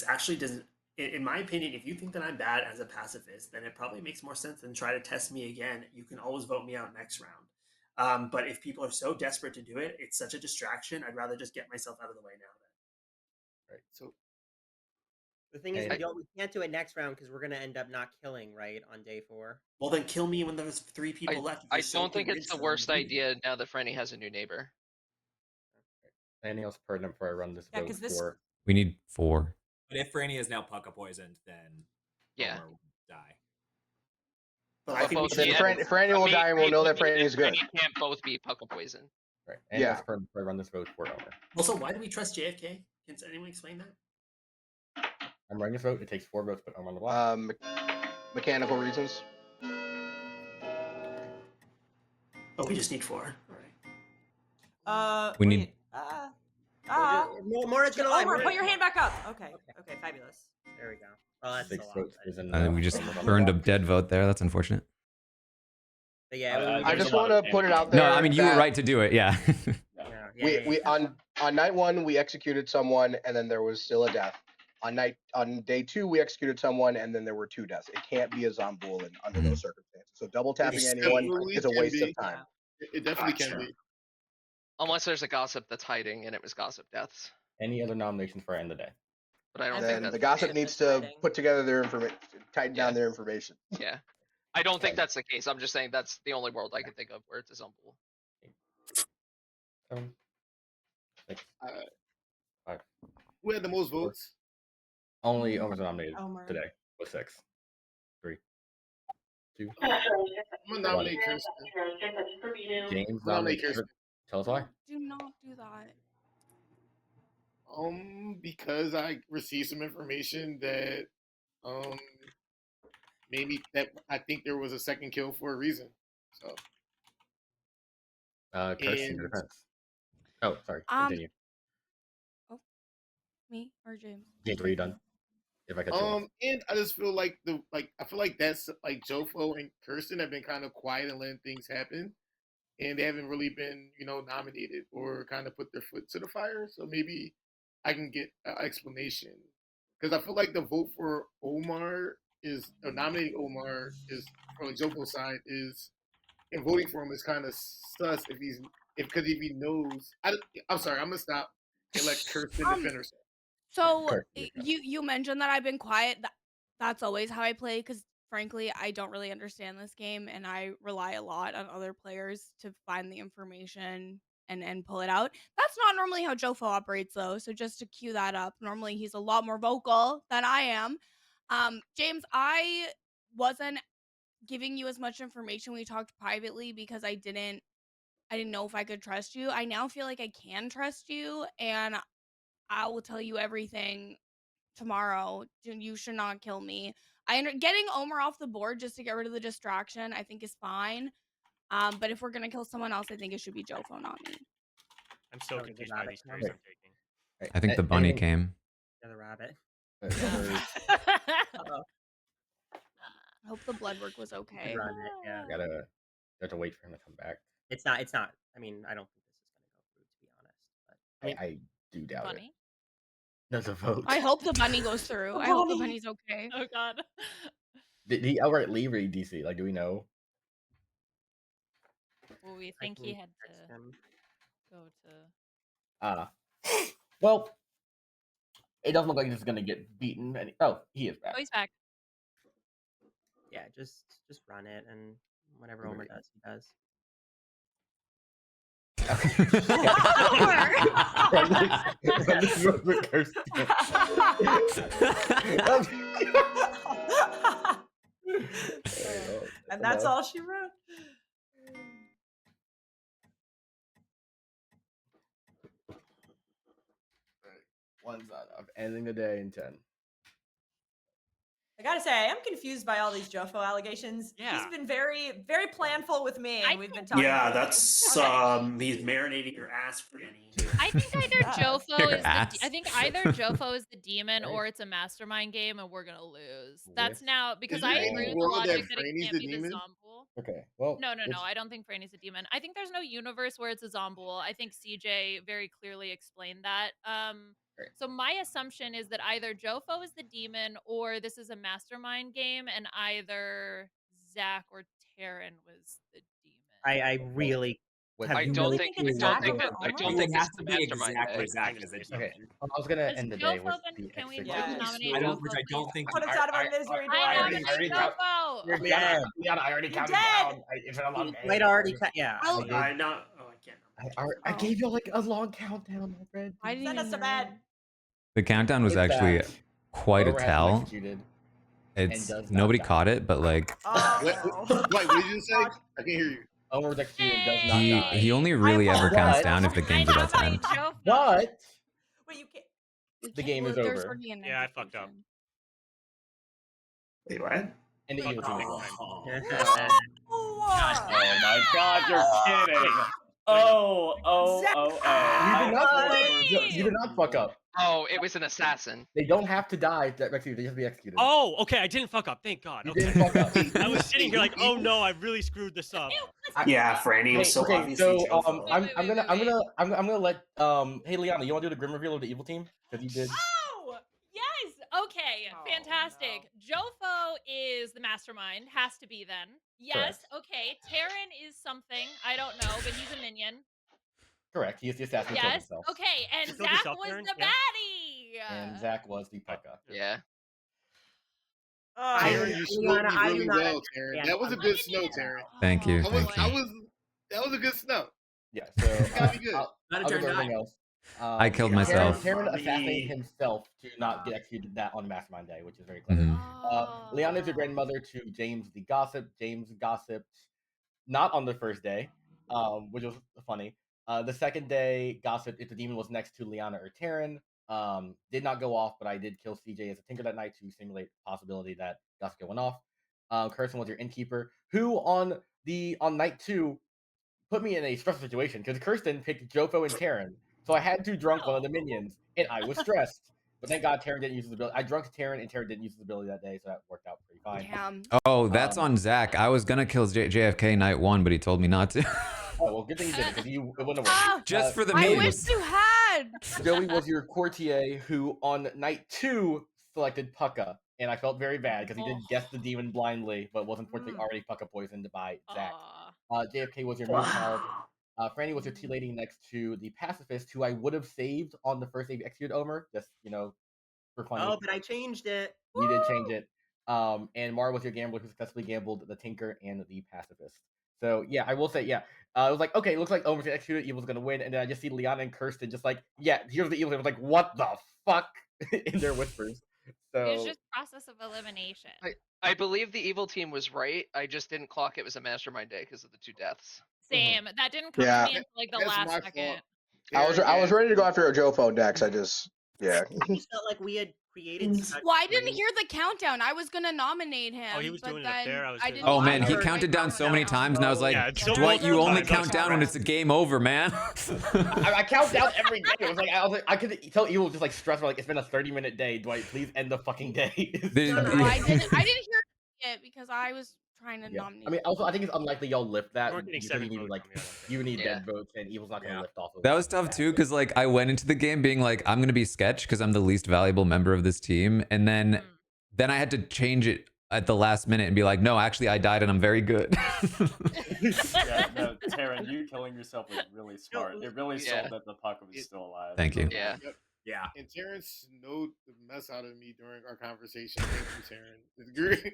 actually doesn't. In my opinion, if you think that I'm bad as a pacifist, then it probably makes more sense than try to test me again. You can always vote me out next round. But if people are so desperate to do it, it's such a distraction. I'd rather just get myself out of the way now. Right. So The thing is, And- we can't do it next round because we're gonna end up not killing, right, on day 4. Well, then kill me when there's 3 people left. If I you're so don't think it's convinced the that I'm worst doing it. idea now that Franny has a new neighbor. Anything else pertinent before I run this Yeah, vote 'cause this- for? We need 4. But if Franny is now Pucka poisoned, then Yeah. Omer will die. But I think we both should Then Yeah. Franny will die, and we'll know that Franny is good. Franny can't both be Pucka poison. Right. Anything Yeah. else pertinent before I run this vote for Omer? Also, why do we trust JFK? Can anyone explain that? I'm running this vote. It takes 4 votes to put Omer on the block. Mechanical reasons. Oh, we just need 4. All right. We wait, need- More, it's gonna lie. Omer, More- put your hand back up. Okay, fabulous. There we go. Oh, that's 6 so votes awesome. is enough. We just Omer's on the burned a block. dead vote there. That's unfortunate. But yeah, I just want to put it out there. No, I mean you were that right to do it. Yeah. we on night 1 we executed someone, and then there was still a death. On day 2 we executed someone, and then there were 2 deaths. It can't be a Zombul under those circumstances. So double tapping It anyone definitely is a can waste be. of time. It definitely can Gotcha. be. Unless there's a gossip that's hiding and it was gossip deaths. Any other nominations for end of the day? But I don't think Then that's the gossip needs to put together their information, tighten down their information. Yeah. I don't think that's the case. I'm just saying that's the only world I can think of where it's a Zumble. 7, 6, 5. Who had the most votes? Only Omer's nominated Omer. today with 6. 3, 2, I'm gonna nominate 1. Kirsten. James Nominate nominates. Kirsten. Tell us why. Do not do that. Because I received some information that maybe that I think there was a second kill for a reason. So Kirsten, your And- defense. Oh, sorry. Um, Continue. Me or James? James, are you done? If I cut you off. and I just feel like I feel like that's like Jofo and Kirsten have been kind of quiet and letting things happen, and they haven't really been nominated or kind of put their foot to the fire. So maybe I can get an explanation, because I feel like the vote for Omar or nominating Omar is from the Jofo side is, and voting for him is kind of sus because if he knows. I'm sorry, I'm gonna stop and let Kirsten defend herself. So Correct. you mentioned that I've been quiet. That's always how I play because frankly I don't really understand this game and I rely a lot on other players to find the information and pull it out. That's not normally how Jofo operates though. So just to cue that up, normally he's a lot more vocal than I am. James, I wasn't giving you as much information. We talked privately because I didn't know if I could trust you. I now feel like I can trust you and I will tell you everything tomorrow. You should not kill me. Getting Omer off the board just to get rid of the distraction, I think is fine. But if we're gonna kill someone else, I think it should be Jofo, not me. I'm so That was a confused by rabbit these come. choices I'm taking. Right. I think the bunny Anything- came. Another rabbit. Omer's- I hope the blood work was okay. Run it, yeah. you have to wait for him to come back. It's not. I mean, I don't think this is gonna go through, to be honest. But I do doubt Funny. There's a vote. I hope the bunny goes through. I hope the bunny's okay. Oh God. Did he outright leave or DC? Like, do we know? Well, we think he had to go to. Well, it doesn't look like he's gonna get beaten. Oh, he is back. Oh, he's back. Yeah, just run it, and whatever Omer does, he does. And that's all she wrote. One's not enough. Ending the day in 10. I gotta say, I am confused by all these Jofo allegations. Yeah. He's been very, very planful with me, and we've been talking. Yeah, about that's He's marinating your ass, Franny. I think either Jofo Your is ass. I think either Jofo is the demon or it's a mastermind game, and we're gonna lose. That's now because Is I there agree any with the world that logic that it Franny's can't the be the demon? Zomboul. Okay, well. No, I don't think Franny's a demon. I think there's no universe where it's a Zomboul. I think CJ very clearly explained that. So my assumption is that either Jofo is the demon or this is a mastermind game, and either Zach or Taran was the demon. I really have I no don't think clue I what don't think you're that I talking don't It think would this have is to a be mastermind exactly day. Zach as a demon. Okay, I was gonna Is end the day Jofo with then- the can we X6. nominate Which Jofo, I don't think. Put us out of our misery. I Dwayne. nominate Jofo. You're Yeah. Liana, I already You're counted dead. down. If I'm on Might already, yeah. Oh, I know. Oh, I can't. I gave you like a long countdown already. I didn't Send us even a hear bad. The countdown was It's actually that quite a Omer has been tell. executed It's and does not nobody die. caught it, but like Wait, what did you say? I can't hear you. Omer was executed and does not he die. he only really ever But- counts down if the game's about to end. Jofo. But Wait, you can't. the game is there's over. already an Yeah, I fucked up. execution. Wait, what? And the evil team is won. Oh, Oh my God, you're kidding. Oh. You did not fuck up. Oh, it was an assassin. They don't have to die to execute. They just be executed. Oh, okay. I didn't fuck up. Thank God. You Okay. didn't fuck up. I was sitting here like, oh no, I really screwed this up. Yeah, Franny was so okay, obviously so Jofo. I'm gonna let hey Liana, you want to do the grim reveal of the evil team? Because you did. Oh, yes. Okay, fantastic. Jofo is the mastermind. Has to be then. Yes. Correct. Okay. Taran is something. I don't know, but he's a minion. Correct. He is the assassin who killed Yes. himself. Okay, and You killed Zach yourself, was Taran? the Yeah. baddie. And Zach was the pucka. Yeah. Taran, you smoked Liana, me I do really not well, understand. Taran. That was a good snow, Taran. Thank you. That was, Thank you. that was a good snow. Yeah. So Gotta be good. I'll Not a go turn through nine. everything else. I killed myself. Taran Mommy. assassinated himself to not get executed that on Mastermind Day, which is very clever. Mhm. Liana is your grandmother to James the Gossip. James gossiped not on the first day, which was funny. The second day, gossiped if the demon was next to Liana or Taran. Did not go off, but I did kill CJ as a tinker that night to simulate the possibility that gossip went off. Kirsten was your innkeeper, who on night 2 put me in a stressful situation because Kirsten picked Jofo and Taran, so I had to drunk one of the minions, and I was stressed. But thank God Taran didn't use his ability. I drunk Taran, and Taran didn't use his ability that day, so that worked out pretty fine. Damn. Oh, that's on Zach. I was gonna kill JFK night 1, but he told me not to. Oh well, good thing you did it because it wouldn't have worked. Just for the I wish memes. you had. Joey was your courtier who on night 2 selected Pucka, and I felt very bad because he did guess the demon blindly, but was unfortunately already Pucka poisoned by Zach. JFK was your moon child. Franny was your tea lady next to the pacifist, who I would have saved on the first day we executed Omer, just for funny. Oh, but I changed it. You did change it. And Mara was your gambler who successfully gambled the Tinker and the Pacifist. So yeah, I will say, yeah. It was like, okay, it looks like Omer's gonna execute it, Evil's gonna win, and then I just see Liana and Kirsten just like, yeah, here's the Evil. I was like, what the fuck? In their whispers. So It's just process of elimination. I believe the evil team was right. I just didn't clock it was a mastermind day because of the 2 deaths. Same. That didn't come Yeah. to me until like the That's last my second. fault. I was ready to go after a Jofo Dex. I just I just felt like we had created such Well, I didn't great- hear the countdown. I was gonna nominate him. Oh, he was but doing it up then there. I was I doing it didn't Oh man, hear he the counted down so many countdown. times, and I was like, Yeah, so Dwight, you multiple only times I count was down when stressed. it's a game over, man. I count down every day. It was like I could tell Evil was just like stressful, like it's been a 30-minute day. Dwight, please end the fucking day. The- No, I didn't hear it because I was trying to Yeah. nominate. I mean, also, I think it's unlikely y'all lift that You weren't getting because 7 you need votes like from me, I don't think. you need Yeah. dead votes, and Evil's not gonna Yeah. lift off of That was tough too, because like I went into the game being like, I'm gonna be sketch because I'm the least valuable member of this team, and then I had to change it at the last minute and be like, no, actually I died and I'm very good. Yeah, no, Taran, you killing yourself was really smart. It really Yeah. sold that the puck was still alive. Thank you. Yeah. Yep. Yeah. And Terrence snowed the mess out of me during our conversation. Thank you, Terrence. It's great.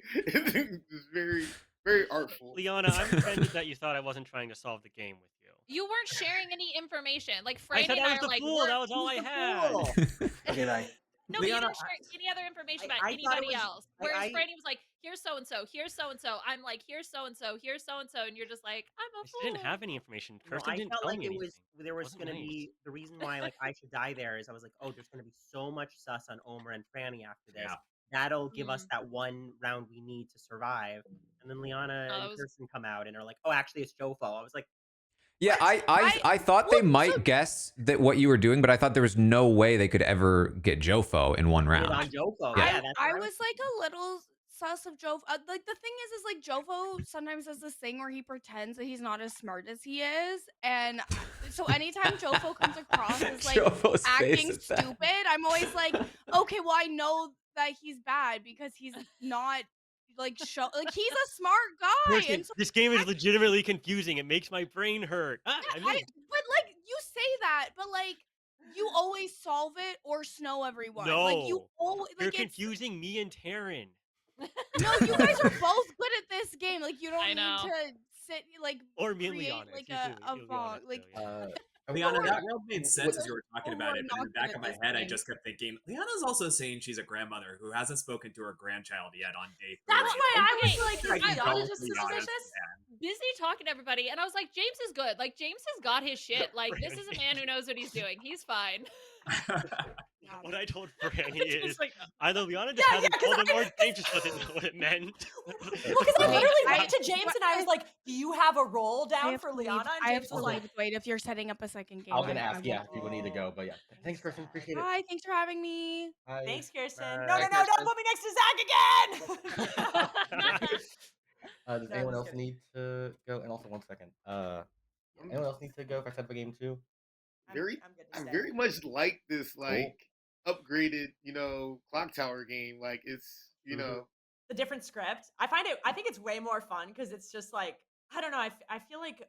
It's very, very artful. Liana, I'm offended that you thought I wasn't trying to solve the game with you. You weren't sharing any information. Like I Franny said and I I was are the like, fool. That was all I had. Okay, bye. No, but you Liana, didn't share any other information about I thought it anybody was- else. Whereas I- Franny was like, here's so and so, here's so and so. I'm like, here's so and so, here's so and so, and you're just like, I'm a I fool. didn't have any information. No, Kirsten I didn't felt tell like me it anything. was there was Wasn't going to nice. be the reason why like I should die there is I was like, oh, there's going to be so much sus on Omer and Franny after this. Yeah. That'll give us that one round we need to survive. And then Liana that and was- Kirsten come out and are like, oh, actually, it's Jofo. I was like, Yeah, I thought they might guess that what you were doing, but I thought there was no way they could ever get Jofo in one round. on Jofo. Yeah. Yeah, that's I what was like a little sus of Jofo. Like the thing is like Jofo sometimes does this thing where he pretends that he's not as smart as he is, and so anytime Jofo comes across as like Jofo's face acting at that. stupid, I'm always like, okay, well I know that he's bad because he's not like he's a smart guy, Kirsten, and so this game is legitimately confusing. It makes my brain hurt. Ah, I but missed. like you say that, but like you always solve it or snow everyone. Like you No. always You're like it's confusing me and Taryn. no, you guys are both good at this game. Like you don't I need know. to sit like Or me and create Liana. like It's usually a Liana vlog. too, Like yeah. Liana, we're that not- world made sense as you were talking about we're it, but in not the back good of at my this head, I game. just kept thinking, Liana's also saying she's a grandmother who hasn't spoken to her grandchild yet on day 3. That's why I was Okay, like, is I can Liana go just with Liana's suspicious? busy talking to everybody, and I was like, James is good. Like James has got his shit. Like this is a man who knows what he's doing. He's fine. What I told Franny is Just like, either Liana just hasn't told him or James just doesn't know what it meant. Well, because I literally went to James and I was I- like, do you have a roll I down have for to leave. Liana? And I have James to was like, leave. Wait, if you're setting up a second game, I was gonna I ask, won't. yeah, if people need to go, but yeah. Thanks, Kirsten. Appreciate it. Hi, thanks for having me. Bye. thanks, Kirsten. Bye, No, Kirsten. don't put me next to Zach again. Does No, anyone just else kidding. need to go? And also, one second. Anyone else need to go if I set up a game too? I'm Very, good to I stay. very much like this, like upgraded, Clocktower game. Like it's, know, The different script. I think it's way more fun because it's just like, I don't know. I feel like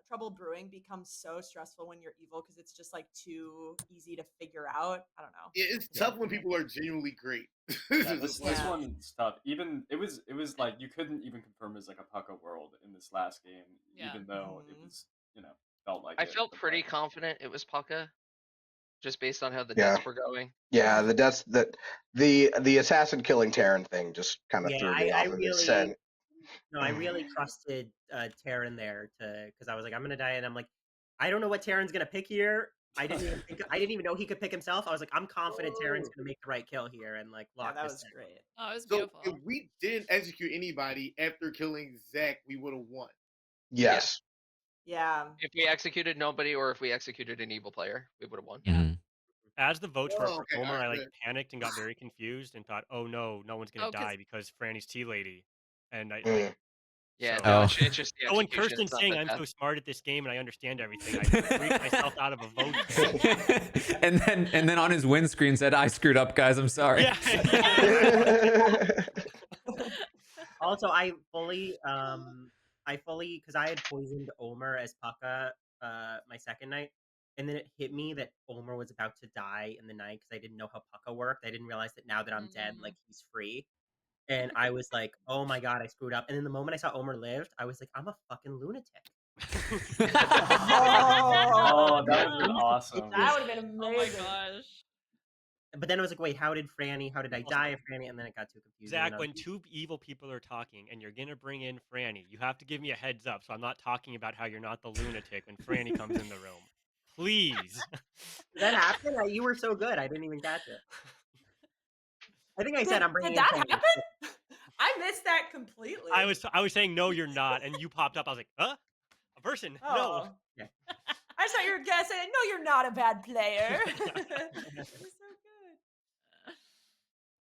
Trouble Brewing becomes so stressful when you're evil because it's just like too easy to figure out. I don't know. it's tough when people are genuinely great. Yeah, this one's tough. Even it was like you couldn't even confirm as like a Pucka world in this last game, Yeah. even though it was felt like I it, felt but, pretty like, confident it was Pucka, just based on how the Yeah. deaths were going. Yeah, the deaths that the assassin killing Terran thing just kind of Yeah, threw me off of this scent. No, I really trusted Taryn there because I was like, I'm gonna die, and I'm like, I don't know what Taryn's gonna pick here. I didn't even know he could pick himself. I was like, I'm confident Taryn's gonna make the right kill here and like lock that this was in. great. Oh, it was So beautiful. if we didn't execute anybody after killing Zach, we would have won. Yes. Yeah. If we executed nobody or if we executed an evil player, we would have won. Mhm. As the votes were Oh, for okay, Omer, I alright, like good. panicked and got very confused and thought, oh no one's gonna Oh, 'cause- die because Franny's tea lady. And I Mm. Yeah, so- no, Oh. it's just the So when execution, Kirsten's it's not saying the I'm death. so smart at this game and I understand everything, I freaked myself out of a vote. and then on his windscreen said, "I screwed up, guys. I'm sorry." Yeah. Also, I fully because I had poisoned Omer as Pucka my second night, and then it hit me that Omer was about to die in the night because I didn't know how Pucka worked. I didn't realize that now that I'm dead, like he's free. And I was like, oh my god, I screwed up. And then the moment I saw Omer lived, I was like, I'm a fucking lunatic. Oh, that would have been awesome. That would have been Oh my amazing. gosh. But then I was like, wait, how did I die of Franny? And then it got too confusing. Zach, and I when was- two evil people are talking and you're gonna bring in Franny, you have to give me a heads up so I'm not talking about how you're not the lunatic when Franny comes in the room. Please. Did that happen? You were so good. I didn't even catch it. I think I said I'm bringing Did that in Franny. happen? I missed that completely. I was saying no, you're not, and you popped up. I was like, huh? A person? Oh. No. Yeah. I just thought you were gonna say, no, you're not a bad player. You're so good.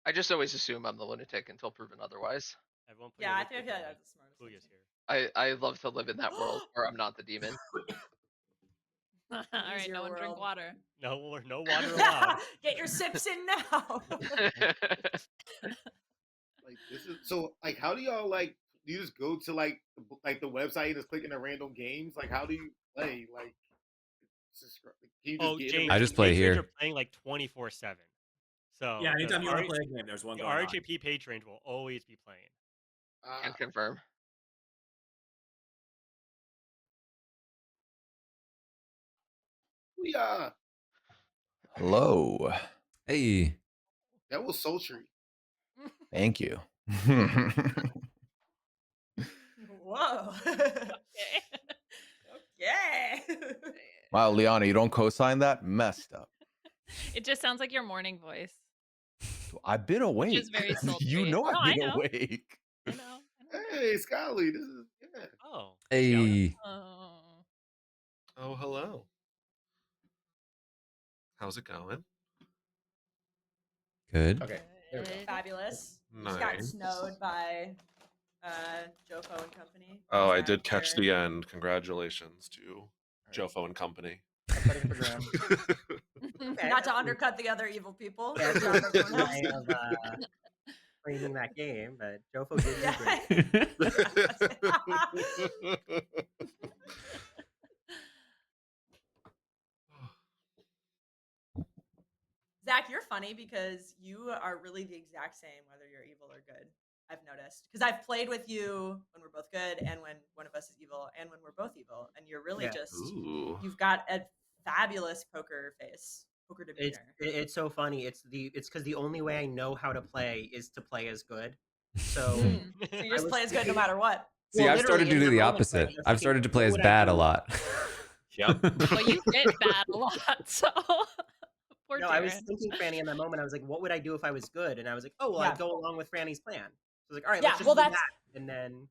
I just always assume I'm the lunatic until proven otherwise. Everyone put Yeah, your I liquid feel like down. that's the smartest. Puya's here. I love to live in that world where I'm not the demon. All right, Easier no one drink world. water. No water allowed. Get your sips in now. Like this is so. Like, how do y'all like? Do you just go to like the website and just click into random games? Like, how do you play? Like, can you just get in James, I random just play patrons here. are playing like 24/7. So Yeah, anytime the you want to play a game, there's one the going on. RHAP patrons will always be playing. Can confirm. Yeah, Hello. Hey. that was sultry. Thank you. Whoa. Okay. Okay. Wow, Liana, you don't co-sign that? Messed up. It just sounds like your morning voice. I've been awake. Which is very sultry. You know No, I've I been know. awake. I know. Hey, Scully, this is yeah. Oh. Hey. Oh. Oh, hello. How's it going? Good. Okay. There we go. Fabulous. We just got Nice. snowed by Jofo and company. Oh, I Zach did catch here. the end. Congratulations to Jofo and company. Upsetting for Graham. Okay, Not to undercut the other evil people. Yeah, Good it's job, a everyone else. way of framing that game, but Jofo did do great. Zach, you're funny because you are really the exact same whether you're evil or good. I've noticed because I've played with you when we're both good and when one of us is evil and when we're both evil, and you're really Yeah. just Ooh. you've got a fabulous poker face, poker demeanor. It's so funny. It's because the only way I know how to play is to play as good. So So you just play as good no matter what. See, Well, I've started to literally, do in the that moment, opposite. right, I was I've thinking, started to play what as would I bad a do? lot. Yep. But you get bad a lot, so poor No, I was Taryn. thinking Franny in that moment. I was like, what would I do if I was good? And I was like, oh, well, Yeah. I'd go along with Franny's plan. So I was like, all right, Yeah, let's just well, do that's that. And then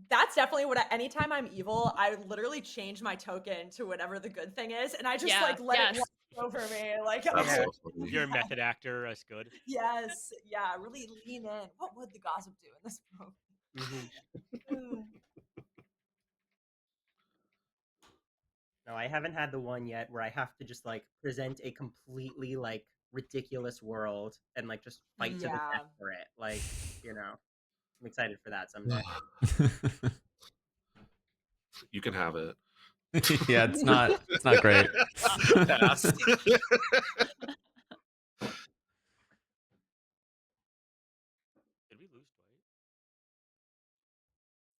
that's definitely what anytime I'm evil, I literally change my token to whatever the good thing is, and I just like let it wash over me. Like, That's so funny. You're a method actor. That's good. yes, yeah, really lean in. What would the gossip do in this moment? no, I haven't had the one yet where I have to just like present a completely like ridiculous world and like just fight to the Yeah. death for it. Like, you know, I'm excited for that someday. You can have it. Yeah, it's not great. Pass. Did we lose Dwight?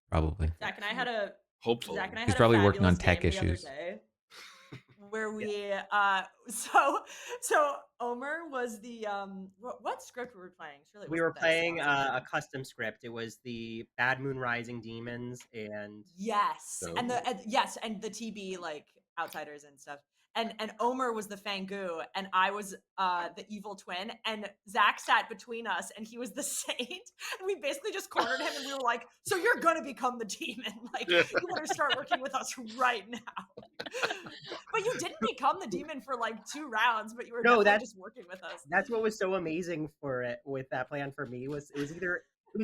Probably. Zach and I had a Hopefully. Zach and I He's had probably a working on fabulous tech game the other issues. day where we so Omer was the what script were we playing? Surely it We were wasn't this. playing a custom script. It was the Bad Moon Rising Demons and Yes, So- and the TB like outsiders and stuff. And Omer was the Fangu, and I was the evil twin, and Zach sat between us, and he was the saint, and we basically just cornered him, and we were like, "So you're gonna become the demon? Like, you better start working with us right now." But you didn't become the demon for like 2 rounds, but you were definitely just working with us. That's what was so amazing for it with that plan for me was it was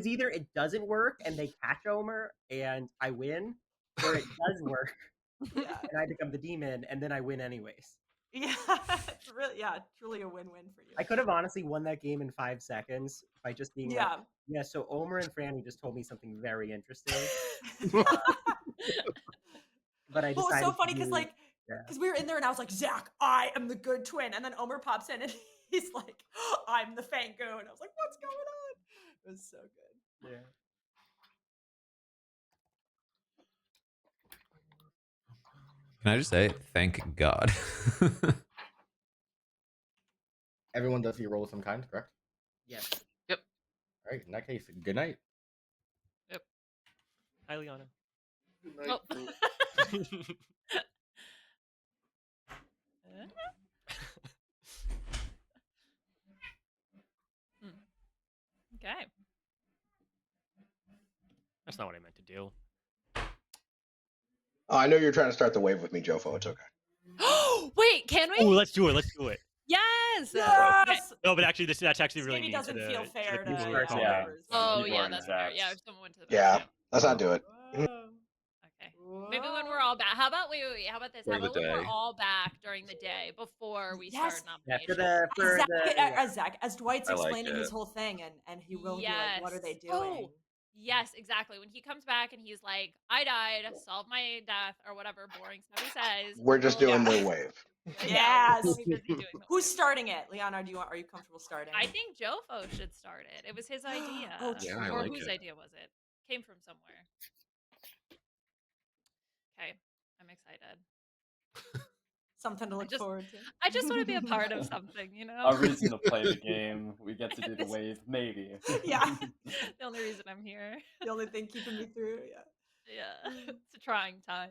either it doesn't work and they catch Omer and I win, or it does work and I become the demon and then I win anyways. Yeah, it's really truly a win-win for you. I could have honestly won that game in 5 seconds by just being like, yeah, so Omer and Franny just told me something very interesting. But I decided Well, it's so funny because to, like because we were in there and I was like, Zach, I am the good twin, and then Omer pops in and he's like, I'm the Fango, and I was like, what's going on? It was so good. Yeah. Can I just say, thank God. Everyone does your roll of some kind, correct? Yes. Yep. All right. In that case, good night. Yep. Hi, Liana. Good night. Oh. Okay. That's not what I meant to do. Oh, I know you're trying to start the wave with me, Jofo. It's okay. Wait, can we? Oh, let's do it. Let's do it. Yes. is. Yes! No, but actually, that's actually really Maybe mean to doesn't the, feel to fair the to people who yeah, called Yeah. it. members. Oh, People yeah, are that's fair. Zax. Yeah, if someone went to the back. Yeah, let's not do it. Okay. Maybe when we're all back. How about wait. How about this? How During the about when we're day. all back during the day before we Yes. start Yeah, nominations? As Dwight's I like explaining his it. whole thing, and he will be like, "What are they doing?" Oh, yes, exactly. When he comes back and he's like, "I died, solve my death," or whatever boring stuff he says. We're just we'll- doing the wave. Yeah, Yes. we'll be busy doing the Who's starting it? Leonard, are you comfortable starting? I think Jofo should start it. It was his idea. Oh, Yeah, I or like whose it. idea was it? Came from somewhere. Okay, I'm excited. Something to look forward to. I just want to be a part of something, you know? A reason to play the game. We get to do the wave, maybe. Yeah. The only reason I'm here. The only thing keeping me through, yeah. Yeah, it's a trying time.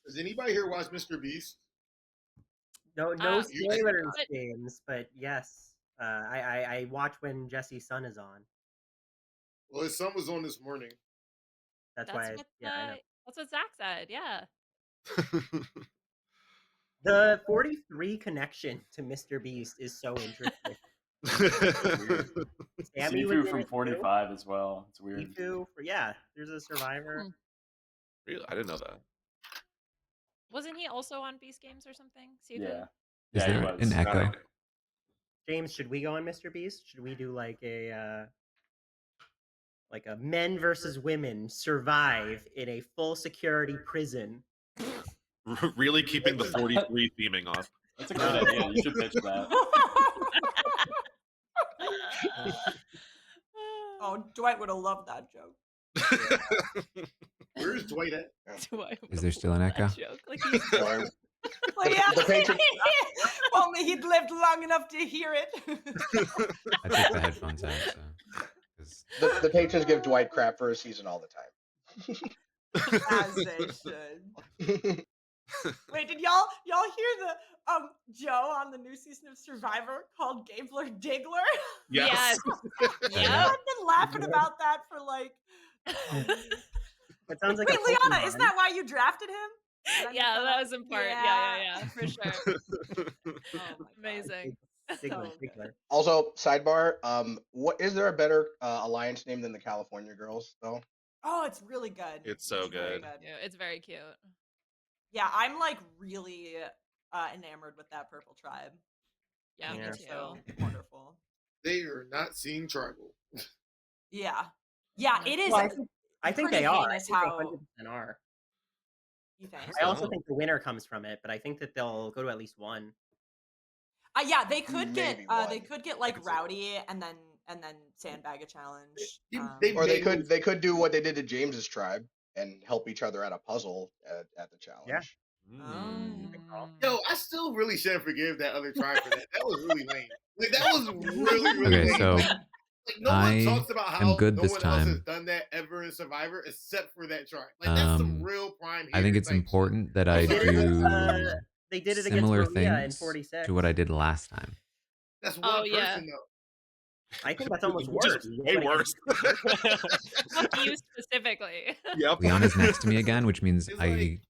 Does anybody here watch Mr. Beast? No Uh, spoilers, but- James, but yes. I watch when Jesse's son is on. Well, his son was on this morning. That's why, what I know. that's what Zach said. Yeah. The 43 connection to Mr. Beast is so interesting. Sammy was Sifu in from it, too. 45 as well. It's weird. Sifu, yeah, there's a survivor. Really? I didn't know that. Wasn't he also on Beast Games or something? Sifu? Yeah. Is Yeah, he there was. an echo? James, should we go on Mr. Beast? Should we do like a men versus women survive in a full security prison? Really keeping the 43 theming off. That's a great idea. You should pitch that. Oh, Dwight would have loved that joke. Where's Dwight at? Is there still an echo? Joke. Like he's Well, yeah. The patron- Only he'd lived long enough to hear it. I took the headphones out, so. 'cause- The patrons give Dwight crap for his season all the time. As they should. Wait, did y'all hear the Joe on the new season of Survivor called Gabler Diggler? Yes. Yeah, I've been laughing about that for like. That sounds like Wait, a Liana, Pokemon. isn't that why you drafted him? Did I Yeah, miss that was in part. Yeah, for sure. Oh my Amazing. Diggler. Also, sidebar, what is there a better alliance name than the California Girls though? Oh, it's really good. It's so very good. Yeah, it's very cute. Yeah, I'm like really enamored with that purple tribe. Yeah, Yeah. me too. So wonderful. They are not seeing tribal. Yeah. Yeah, it is. Well, I think pretty they are. I heinous think they how- 100% are. You think? I also think the winner comes from it, but I think that they'll go to at least one. Yeah, they could get Maybe they one. could get like rowdy and then sandbag a challenge. Or they could do what they did to James's tribe and help each other at a puzzle at the challenge. Yeah. Yo, I still really shan't forgive that other tribe for that. That was really lame. Like that was really, really Okay, lame. so Like no I one talks about am how good no this one else has time. done that ever in Survivor except for that tribe. Like that's some real prime. I think hater it's type important that I They did it do they did it against similar Maria in things 46. to what I did last time. That's one Oh, yeah. person though. I think that's almost Which is worse. way worse. Fuck you specifically. Yep. Liana's next to me again, which means It's I like,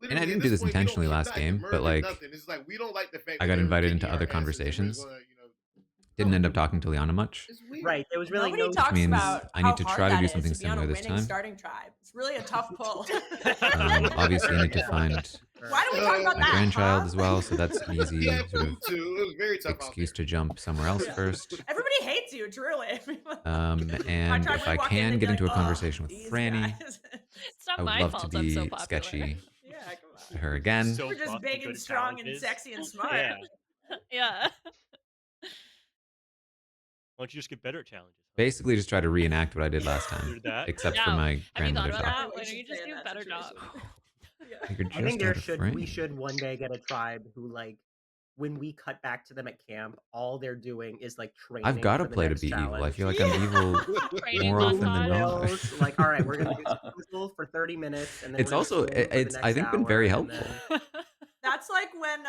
and I literally, didn't at do this point, we don't- intentionally he's last not getting game, but murdered, like nothing. It's like we don't like the fact I that got they were invited kicking into our other asses, so we're conversations. gonna, Didn't end up talking to Liana much. It's weird. Right. There was really Nobody no talks means about I need how to hard try to that do is something to be on a similar this winning time. starting tribe. It's really a tough pull. Obviously, I need to find Why do we talk about my that? grandchild huh? as well, so that's an easy Yeah, sort of food too. It was very tough out excuse to jump somewhere else first. Everybody hates you, truly. And tribe, if we I walk in can and get be into a like, conversation with these Franny, guys. It's not I would my love fault to I'm so be popular. sketchy Yeah, come on. to her again. So We're just buff big good and at strong and challenges. sexy and smart. Yeah. Yeah. Why don't you just get better at challenges? Basically, just try to reenact what I did last time, Do that. except for Yeah. my Have you thought grandmother about talk. that? We Why should don't you just stay in do a that better situation. job? You're I think just out of we frame. should one day get a tribe who like when we cut back to them at camp, all they're doing is like training. I've got to for the play to next be evil. I challenge. feel like I'm evil Training more often than montage. not. Drills, like, all right, we're gonna do some puzzle for 30 minutes, and then It's we're gonna also swim for the it's I next think been very hour, and helpful. then- That's like when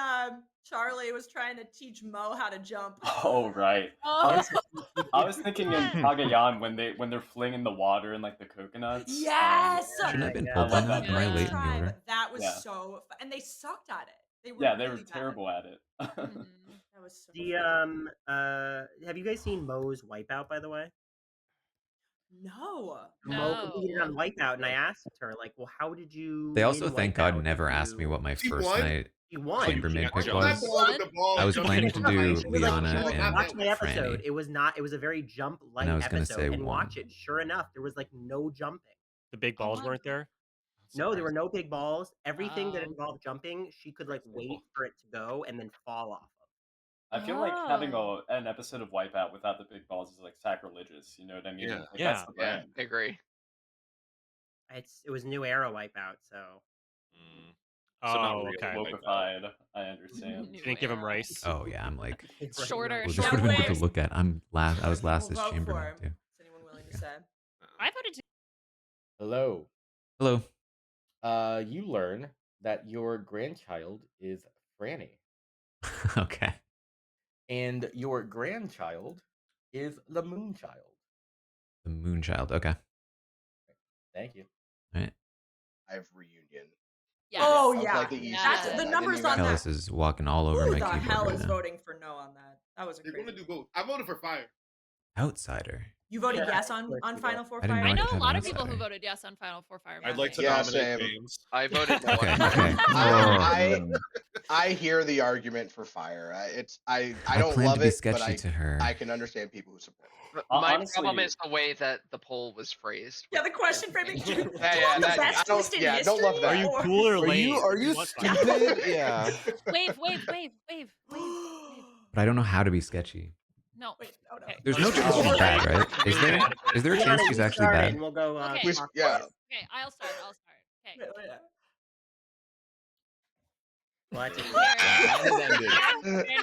Charlie was trying to teach Mo how to jump. Oh right. Oh, I was thinking in Cagayan when they're flinging the water and like the coconuts. Yes. Shouldn't I have been Yeah, pulled I by love that? Am I that. late in the Tribe, order? that was Yeah. so and they sucked at it. They were Yeah, they really were bad. terrible at it. That was so Have you guys seen Moe's Wipeout, by the way? No. Mo competed on Wipeout, and I asked her, like, well, how did you They also, win thank Wipeout? God, Did never asked me you- what my He first won? night He won. chambermaid pick jump. was. That boy with the balls I was jumping planning to from do behind. It was like, Liana Not and watch my episode. Franny, It was not. It was a very jump light and I was gonna episode, say and one. watch it. Sure enough, there was like no jumping. The big balls weren't there. No, there were no big balls. Everything that Oh. involved jumping, she could like wait for it to go and then fall off of. I feel like having Oh. an episode of Wipeout without the big balls is like sacrilegious. You know what I mean? Yeah. Like, that's the Yeah, brand. I agree. It was New Era Wipeout, so. So not Oh, real okay. Wipeout. Wokified. I understand. New Didn't give him era. rice. Oh yeah, I'm like, It's shorter. well, this Now would have been good wait. to look at. I'm last. I was last We'll as vote chambermaid for. too. Is anyone willing to say? I voted to. Hello. Hello. You learn that your grandchild is Franny, Okay. and your grandchild is the Moonchild. The Moonchild. Okay. Thank you. All right. I have reunion. Yes. Oh That was yeah. like the easiest That's one. the I didn't numbers even- on that. Kellis is walking all over Who my the keyboard hell right is now. voting for no on that? That was a They're crazy. gonna do both. I voted for fire. Outsider. You voted Yeah, yes of course on you Final did. Four I didn't Fire? know I I know could a have lot an of people who outsider. voted yes on Final Four Fire. I'd like to Yeah, nominate same. James. I voted no. Okay. on Okay. that. Oh. I hear the argument for fire. I I don't plan love to be it, but sketchy to her. I can understand people who support it. My Honestly- problem is the way that the poll was phrased. Yeah, the question framing. Do you want the that- best I don't- taste in yeah, history? don't love that. Are you or- cool or Are lame? you What fire? stupid? Yeah. Wave. But I don't know how to be sketchy. No. Wait, no. There's no chance she's bad, right? Is there? Is there a chance she's actually bad? And we'll go. Okay. Please- yeah. Okay, I'll start. Okay. Wait, wait, What?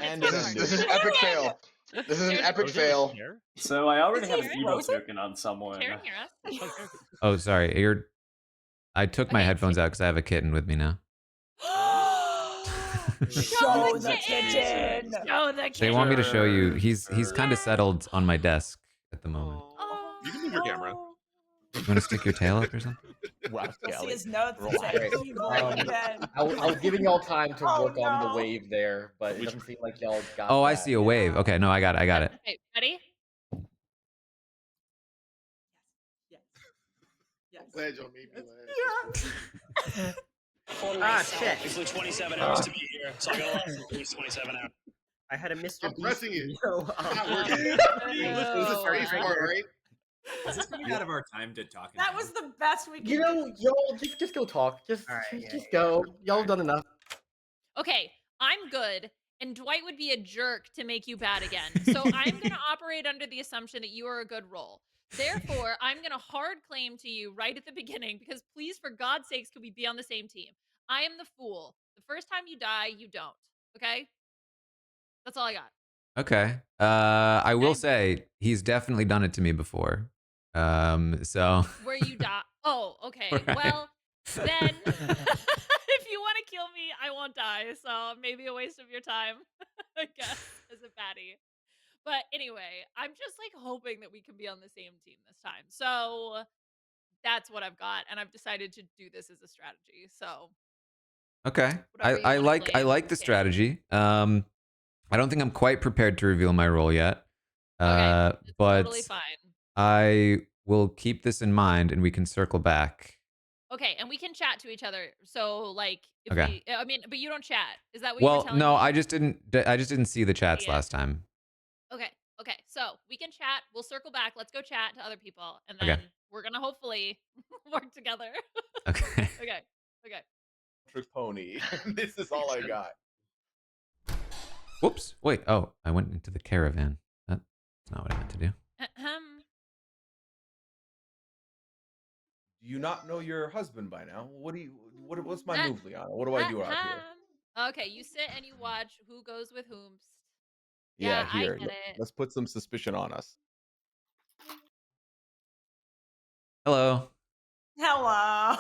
And This is an epic fail. This is an epic fail. So I already Is have he an evil frozen? token on someone. Karen, hear us? Oh, sorry. I took my Okay, headphones out because I have a kitten with me now. Show the kitchen. Show the They want me to show you. He's kind of settled on my desk at the moment. Oh. You can move your camera. You want to stick your tail up or something? Wow, You'll see Kelly. his notes that say Alright, evil um, again. I was giving y'all time to Oh, work on no. the wave there, but it Which- doesn't seem like y'all got. Oh, I that. see a wave. Okay, no, I got it. Okay, ready? Yes. Yes. Glad y'all made me laugh. Shit. It flew 27 hours to be here, so I got a lot of these 27 hours. I had a Mr. I'm Beast pressing it. video It's on. not working. This is the space part, right? Is this getting out of our time to talk? That was the best we could You know, y'all just go talk. Just go. Y'all have done enough. Okay, I'm good, and Dwight would be a jerk to make you bad again. So I'm going to operate under the assumption that you are a good roll. Therefore, I'm going to hard claim to you right at the beginning because please, for God's sakes, can we be on the same team? I am the fool. The first time you die, you don't. Okay? That's all I got. Okay. I will say he's definitely done it to me before. So Where you die. Oh, okay. Right. Well, then if you want to kill me, I won't die. So maybe a waste of your time, I guess, as a baddie. But anyway, I'm just like hoping that we can be on the same team this time. So that's what I've got, and I've decided to do this as a strategy. So okay, Whatever you I wanna like claim, the okay. strategy. I don't think I'm quite prepared to reveal my role yet. Okay, But totally fine. I will keep this in mind, and we can circle back. Okay, and we can chat to each other. So like, if Okay. I mean, but you don't chat. Is that what you were Well, telling no, me? I just didn't see the chats Yeah. last time. Okay. So we can chat. We'll circle back. Let's go chat to other people, and Okay. then we're gonna hopefully work together. Okay. Okay. Trick pony. This is all I got. Whoops. Wait. Oh, I went into the caravan. That's not what I meant to do. Ahem. Do you not know your husband by now? What's my move, Liana? What do I do out here? Ahem. Okay, you sit and you watch who goes with whom. Yeah, I here. get it. Let's put some suspicion on us. Hello. Hello.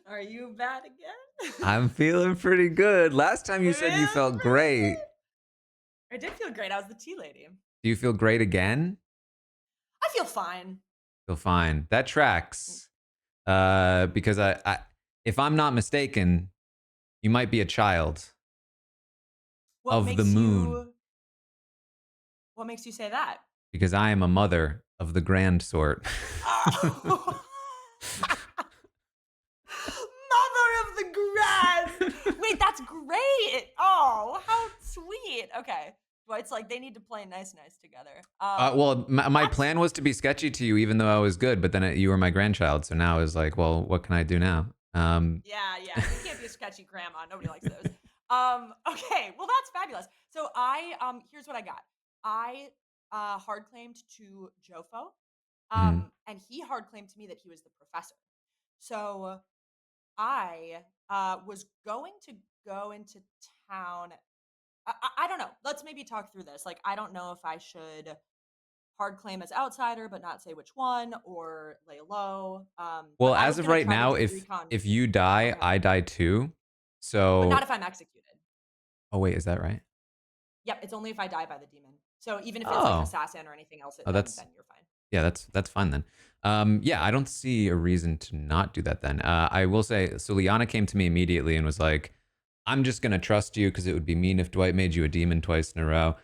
Are you bad again? I'm feeling pretty good. Last time you said you felt great. I did feel great. I was the tea lady. Do you feel great again? I feel fine. Feel fine. That tracks. Because I if I'm not mistaken, You might be a child What of the makes moon, you? What makes you say that? because I am a mother of the grand sort. Oh. Mother of the grand. Wait, that's great. Oh, how sweet. Okay. Dwight's like, they need to play nice together. Well, my plan was to be sketchy to you, even though I was good. But then you were my grandchild, so now it's like, well, what can I do now? Yeah, you can't be a sketchy grandma. Nobody likes those. Okay, well that's fabulous. So I here's what I got. I hard claimed to Jofo, Mhm. and he hard claimed to me that he was the professor. So I was going to go into town. I don't know. Let's maybe talk through this. Like, I don't know if I should hard claim as outsider, but not say which one, or lay low. Well, But I as was of gonna right try to now, do if recon. you die, Okay. I die too. But not So, if I'm executed. oh wait, is that right? Yep, it's only if I die by the demon. So even if it's like Oh, assassin or anything else, oh, then that's you're fine. yeah, that's fine then. Yeah, I don't see a reason to not do that then. I will say, so Liana came to me immediately and was like, "I'm just gonna trust you because it would be mean if Dwight made you a demon twice in a row,"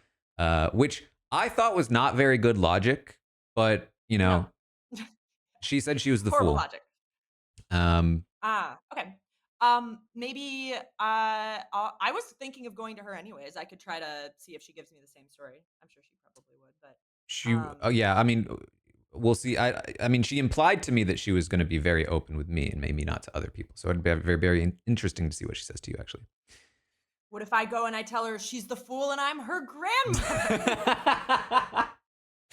which I thought was not very good logic. But you know, she said she was the Horrible fool. logic. Okay. Maybe I was thinking of going to her anyways. I could try to see if she gives me the same story. I'm sure she probably would, but Oh yeah, I mean, we'll see. I mean, she implied to me that she was going to be very open with me and maybe not to other people. So it'd be very interesting to see what she says to you, actually. what if I go and I tell her she's the fool and I'm her grandmother?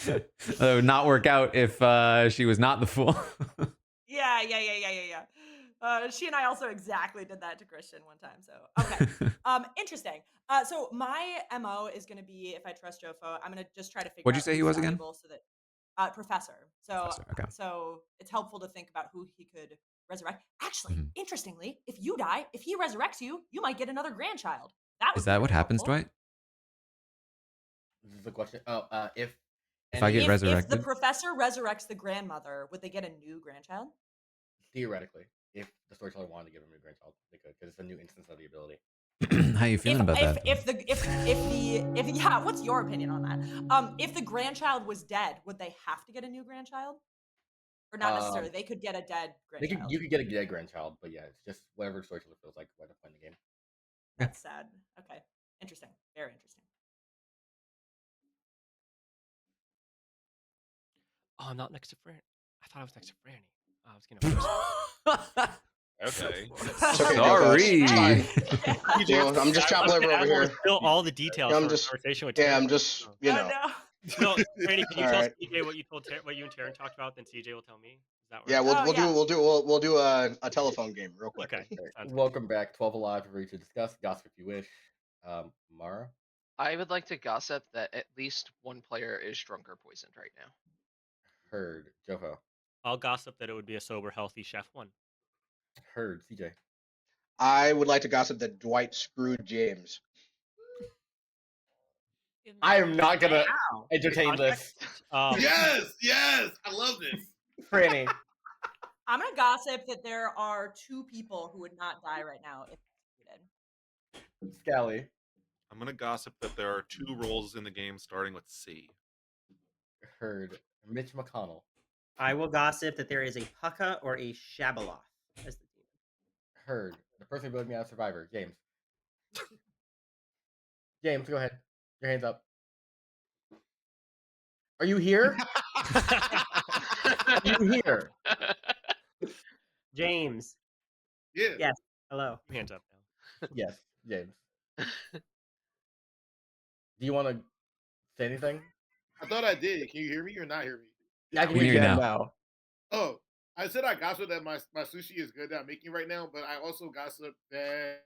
That would not work out if she was not the fool. Yeah. She and I also exactly did that to Christian one time. So okay, interesting. So my mo is going to be, if I trust Jofo, I'm going to just try to figure What'd you out say he who's was again? valuable, so that professor. So Professor, okay. so it's helpful to think about who he could resurrect. Actually, interestingly, if you die, if he resurrects you, you might get another grandchild. That would Is be that what very happens, helpful. Dwight? This is the question. Oh, if I get If the resurrected? professor resurrects the grandmother, would they get a new grandchild? theoretically, if the storyteller wanted to give him a new grandchild, they could, because it's a new instance of the ability. How you feeling about that? If yeah, what's your opinion on that? If the grandchild was dead, would they have to get a new grandchild? Or not necessarily. They could get a dead grandchild. You could get a dead grandchild, but yeah, it's just whatever storyteller feels like when they're playing the game. That's sad. Okay. Interesting. Very interesting. Oh, I'm not next to Fran. I thought I was next to Franny. Oh, I was gonna. Okay. It's okay, Sorry. It's fine. You know, I'm just chopping liver over here. Spill all the details I'm from just, our conversation with yeah, Taryn. I'm just, you know. No, Franny, can you All tell right. CJ what you told what you and Taryn talked about? Then CJ will tell me. Is that Yeah, we'll do a telephone game real quick. Okay. Welcome back, 12 Alive, ready to discuss gossip if you wish. Mara? I would like to gossip that at least one player is drunk or poisoned right now. Heard. Jofo? I'll gossip that it would be a sober, healthy chef one. Heard. CJ? I would like to gossip that Dwight screwed James. I am not gonna entertain this. Yes, I love this. Franny? I'm gonna gossip that there are 2 people who would not die right now if executed. Scally? I'm gonna gossip that there are 2 roles in the game starting with C. Heard. Mitch McConnell? I will gossip that there is a Pucka or a Shabaloth as the demon. Heard. The person who built me out of Survivor. James? James, go ahead. Your hands up. Are you here? Are you here? James. Yeah. Yes. Hello. Hands up now. Yes, James. Do you want to say anything? I thought I did. Can you hear me or not hear me? Yeah, I can hear you now. Oh, I said I gossip that my sushi is good that I'm making right now, but I also gossip that.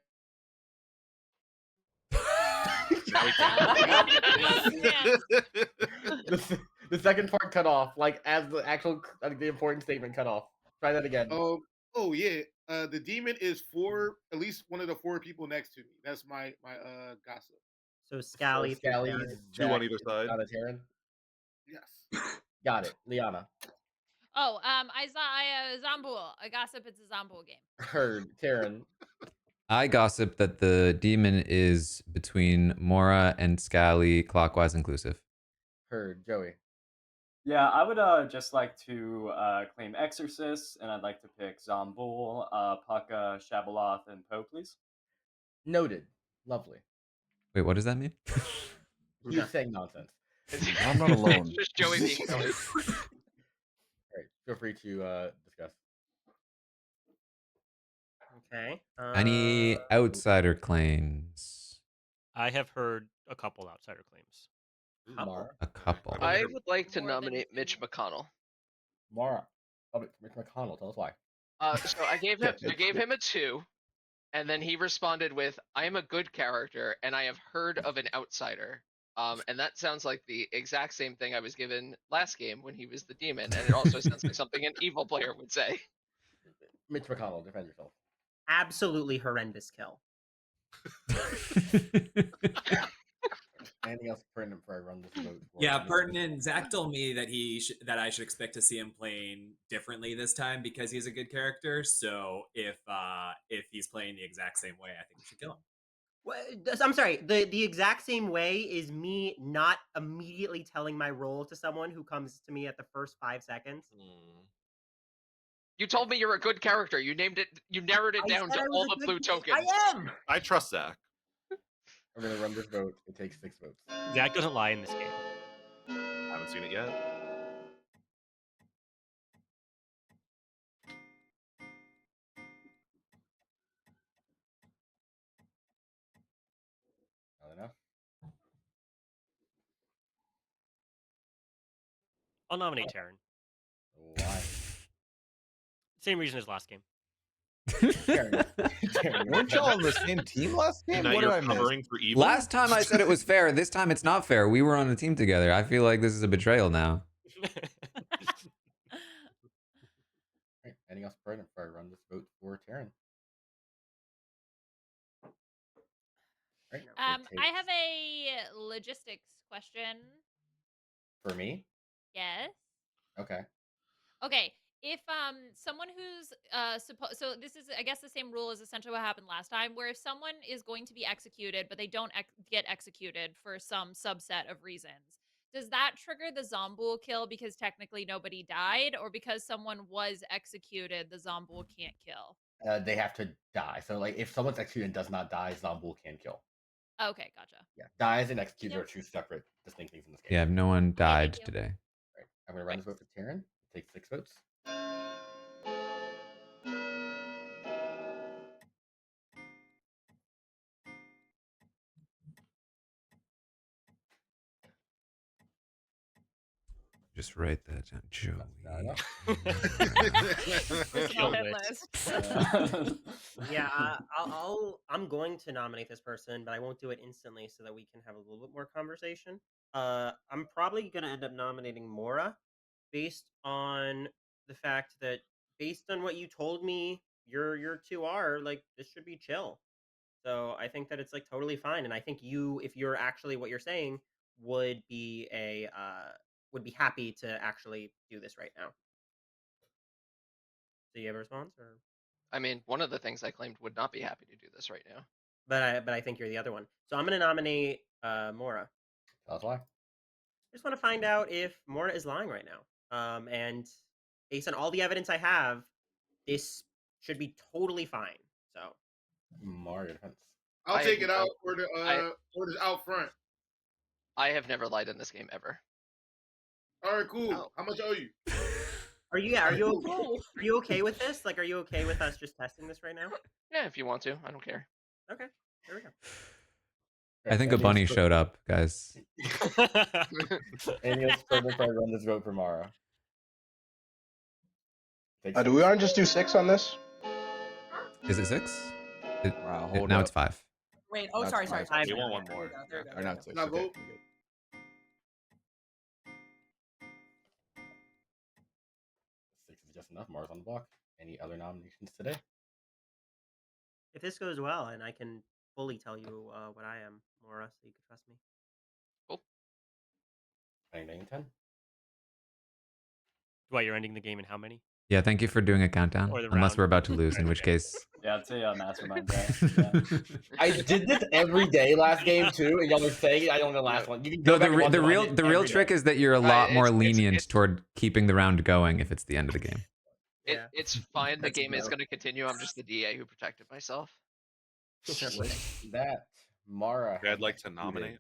The second part cut off, like as the actual the important statement cut off. Try that again. Oh yeah. The demon is for at least one of the 4 people next to me. That's my gossip. So Scally, So Scally, 2 on either side. Taryn. Yes. Got it. Liana. Oh, I Zambul. I gossip it's a Zambul game. Heard. Taryn. I gossip that the demon is between Mora and Scally, clockwise inclusive. Heard. Joey. Yeah, I would just like to claim Exorcist, and I'd like to pick Zombul, Pucka, Shabaloth, and Poe, please. Noted. Lovely. Wait, what does that mean? He's saying nonsense. I'm not alone. It's just Joey being Joey. All right, feel free to discuss. Okay. Any outsider claims? I have heard a couple outsider claims. Mara. A couple. I would like to nominate Mitch McConnell. Mara. Oh, Mitch McConnell. Tell us why. So I gave him a 2, and then he responded with, "I am a good character, and I have heard of an outsider." And that sounds like the exact same thing I was given last game when he was the demon, and it also sounds like something an evil player would say. Mitch McConnell, defend yourself. Absolutely horrendous kill. Anything else pertinent before I run this vote? Yeah, pertinent. Zach told me that that I should expect to see him playing differently this time because he's a good character. So if he's playing the exact same way, I think we should kill him. I'm sorry. The exact same way is me not immediately telling my role to someone who comes to me at the first 5 seconds. You told me you're a good character. You named it. You narrowed it down to all the blue tokens. I am. I trust Zach. We're gonna run this vote. It takes 6 votes. Zach doesn't lie in this game. I haven't seen it yet. Not enough. I'll nominate Taran. Why? Same reason as last game. Weren't y'all on the same team last game? Now What did you're I miss? covering for evil. Last time I said it was fair. This time it's not fair. We were on a team together. I feel like this is a betrayal now. Right. Anything else pertinent before I run this vote for Taran? Right. I have a logistics question. For me? Yes. Okay. Okay. If someone who's so this is, I guess, the same rule as essentially what happened last time, where if someone is going to be executed but they don't get executed for some subset of reasons, does that trigger the Zombul kill because technically nobody died, or because someone was executed the Zombul can't kill? They have to die. So, like, if someone's executed and does not die, Zombul can kill. Okay, gotcha. Yeah, dies and executed are two separate, distinct things in this game. Yeah, no one died today. Right. I'm gonna run this vote for Taran. It takes 6 votes. Just write that down, Joey. Yeah, I'm going to nominate this person, but I won't do it instantly so that we can have a little bit more conversation. I'm probably going to end up nominating Mora based on the fact that, based on what you told me, your 2R, like, this should be chill. So I think that it's like totally fine, and I think you, if you're actually what you're saying, would be happy to actually do this right now. Do you have a response, or? I mean, one of the things I claimed would not be happy to do this right now. But I think you're the other one. So I'm going to nominate Mora. That's why. I just want to find out if Mora is lying right now. And based on all the evidence I have, this should be totally fine. So Mora defense. I'll take it out or the out front. I have never lied in this game ever. All right, cool. How much owe you? Are you okay with this? Like, are you okay with us just testing this right now? Yeah, if you want to. I don't care. Okay, here we go. I think a bunny showed up, guys. Anything else further before I run this vote for Mara? Do we want to just do 6 on this? Is it 6? Wow, Now it's 5. Wait, oh, That's sorry. fine. You want one more. There we go. Or not 6. Now Okay. vote. Good. 6 is just enough. Mara's on the block. Any other nominations today? If this goes well, and I can fully tell you what I am, Mora, so you can trust me. Cool. 9, 10. Why, you're ending the game in how many? Yeah, thank you for doing a countdown. Or the Unless round. we're about to lose, in which Okay. case Yeah, it's a mastermind day. Yeah. I did this every day last game too, and y'all were saying it. I don't know the last one. You can go No, back and watch the it. I real did the real every trick day. is that you're a lot more it's lenient toward keeping the round going if it's the end of the game. It's fine. The That's game is dope. going to continue. I'm just the DA who protected myself. With that, Mara. I'd has like to executed. nominate.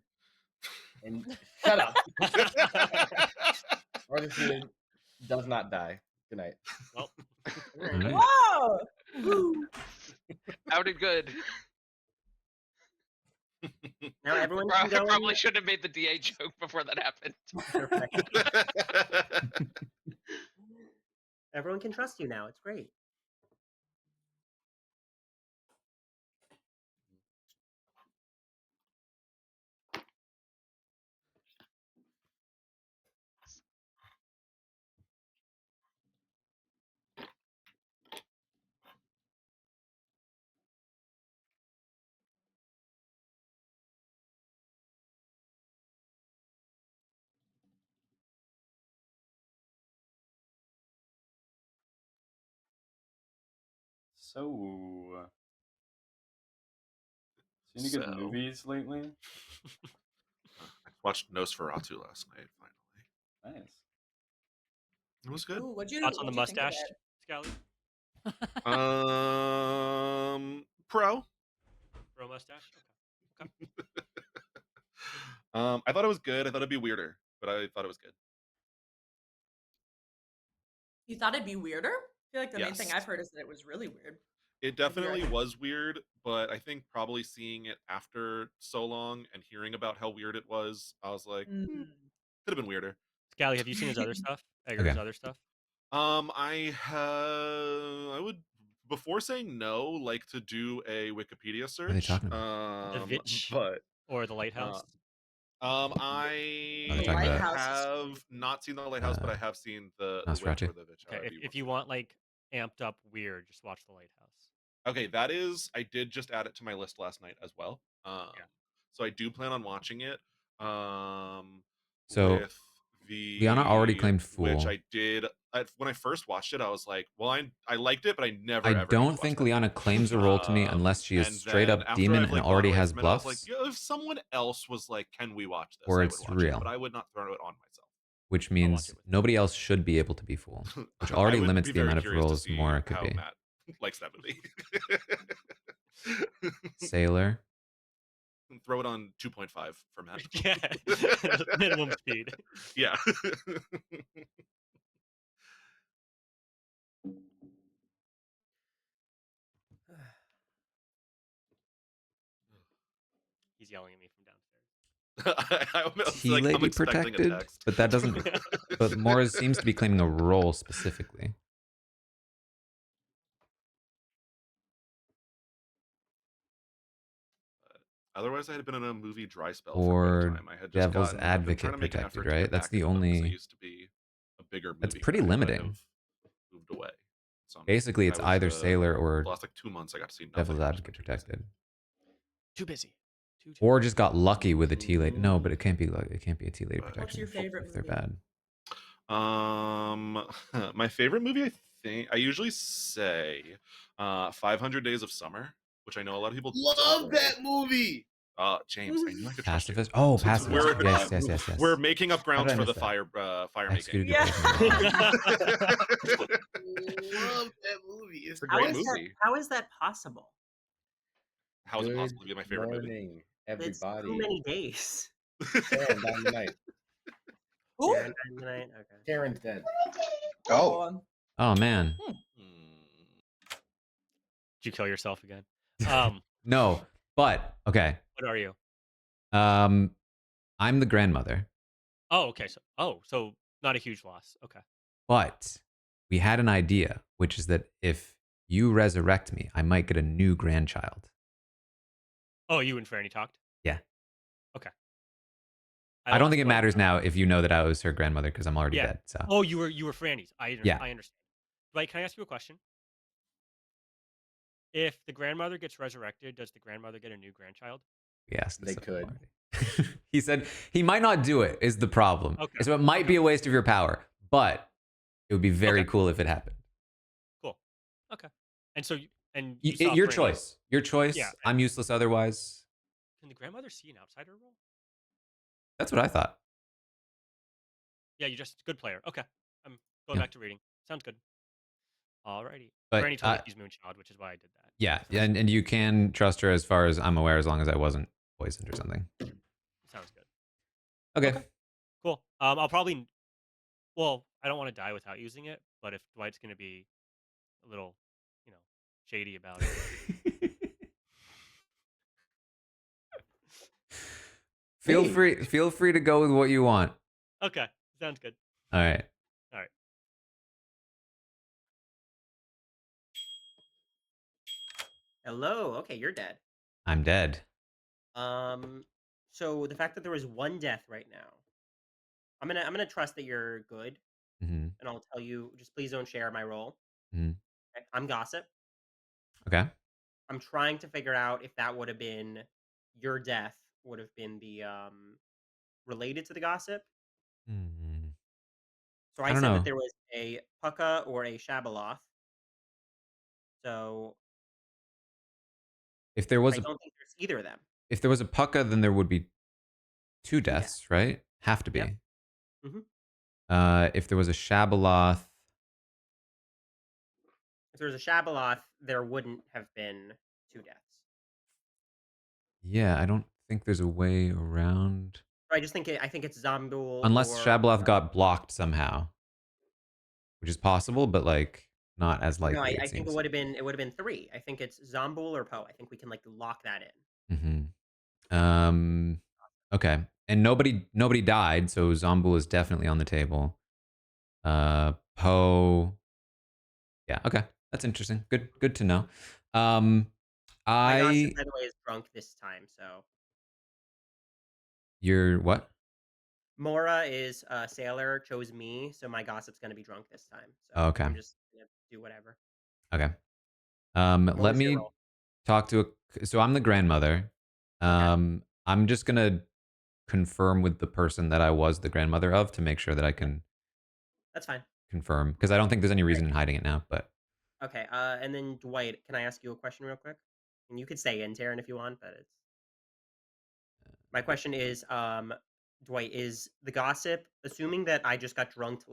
And shut up. Mara executed does not die. Good night. Well. Whoa! Woo. Outed good. Now everyone I can go probably in. shouldn't have made the DA joke before that happened. Everyone can trust you now. It's great. So, seen any good movies lately? I watched Nosferatu last night. Finally, Nice. it was good. Ooh, what'd you Thoughts on the think of mustache, it? Scally? Pro. Pro mustache. Okay. I thought it was good. I thought it'd be weirder, but I thought it was good. You thought it'd be weirder? I feel like the main thing Yes. I've heard is that it was really weird. It definitely was weird, but I think probably seeing it after so long and hearing about how weird it was, I was like, could have been weirder. Scally, have you seen his other stuff? Eggers' Okay. other stuff? I would, before saying no, like to do a Wikipedia search. What are they talking The Vitch but or the Lighthouse? I talking about- have not seen the Lighthouse, but I have seen the Witch Nosferatu? or the Vitch. Okay, if you want like amped up weird, just watch the Lighthouse. Okay, that is. I did just add it to my list last night as well. So I do plan on watching it. So with the Liana already claimed Fool. which I did when I first watched it. I was like, well, I liked it, but I never. I ever need to don't watch think that Liana again. claims a role to me unless she is And straight then up after demon I've, and gone already away has from it, I was bluffs, like, if someone else was like, "Can we watch this?" or I it's would watch real. it, but I would not throw it on myself. Which means nobody else should be able to be Fool, which already I would limits be the very amount of curious to roles see more it could how be. Matt likes that movie. Sailor. Throw it on 2.5 for Matt. Yeah, minimum speed. Yeah. He's yelling at me from downstairs. Tea lady protected, but that doesn't. But Morris seems to be claiming a role specifically. Otherwise, I had been in a movie dry spell for Or quite a time. I had just Devil's I've been Advocate trying to make an protected, effort to right? get That's back the into them 'cause only. they used to be a bigger movie. That's pretty guy, but limiting. I've moved away. So Basically, it's either Sailor or the last like 2 months I got to see nothing. Devil's Advocate protected. Too busy. Or just got lucky with a tea lady. No, but it can't be like it can't be a tea lady protection. What's your favorite if they're movie? bad? My favorite movie, I usually say 500 Days of Summer, which I know a lot of people Love that movie. James, I knew I could trust you. Pacifist. Oh, So Pacifist. we're- Yes. We're making up How grounds did I for the miss that? fire Executed making. good Love that movie. It's a great How movie. is that possible? How is it possible to be my favorite movie? Morning, It's everybody. too many days. Karen down the night. Who? Karen died tonight? Okay. Karen's dead. Oh. Oh man. Did you kill yourself again? No, but okay. What are you? I'm the grandmother, Oh, okay. So not a huge loss. Okay. but we had an idea, which is that if you resurrect me, I might get a new grandchild. Oh, you and Franny talked? Yeah. Okay. I don't think it matters now if you know that I was her grandmother because I'm already Yeah. dead. So Oh, you were Franny's. Yeah. I understand. Like, can I ask you a question? If the grandmother gets resurrected, does the grandmother get a new grandchild? yes, They could. He said he might not do it. Is the problem? Okay. So it might be a waste of your power, but it would be very cool if it happened. Cool. Okay. And so And you saw Your Franny. choice. Your choice. Yeah. I'm useless otherwise. Can the grandmother see an outsider roll? That's what I thought. Yeah, you're just a good player. Okay. I'm going Yeah. back to reading. Sounds good. Alrighty. But, Franny told me she's Moonchild, which is why I did that. Yeah, and you can trust her as far as I'm aware, as long as I wasn't poisoned or something. Sounds good. Okay. Cool. I'll probably. Well, I don't want to die without using it, but if Dwight's gonna be a little, shady about it. Feel free to go with what you want. Okay, sounds good. All right. All right. Hello. Okay, you're dead. I'm dead. So the fact that there was one death right now, I'm gonna trust that you're good, Mhm. and I'll tell you. Just please don't share my role. Mhm. Okay, I'm gossip. Okay. I'm trying to figure out if that would have been your death would have been the related to the gossip. Mhm. So I I don't said know. that there was a Pucka or a Shabaloth. So If there was I a don't think there's either of them. if there was a Pucka, then there would be two deaths, right? Have to be. Yep. Mhm. If there was a Shabaloth, If there was a Shabaloth, there wouldn't have been two deaths. yeah, I don't think there's a way around. I just think I think it's Zambul Unless or Shabaloth got blocked somehow, which is possible, but like not as no. likely. I It think seems. it would have been three. I think it's Zambul or Poe. I think we can like lock that in. Mm-hmm. Okay, and nobody died, so Zombul is definitely on the table. Poe. Yeah. Okay, that's interesting. Good to know. My gossip, I by the way, is drunk this time. So you're what? Mora is a sailor, chose me, so my gossip's gonna be drunk this time. So Okay. I'm just gonna do whatever. Okay. What Let was your me role? talk to a. So I'm the grandmother. I'm just gonna confirm with the person that I was the grandmother of to make sure that I can That's fine. confirm, because I don't think there's any reason in hiding it now. But Okay. And then Dwight, can I ask you a question real quick? And you could say in Taryn if you want, but it's my question is, Dwight, is the gossip assuming that I just got drunk?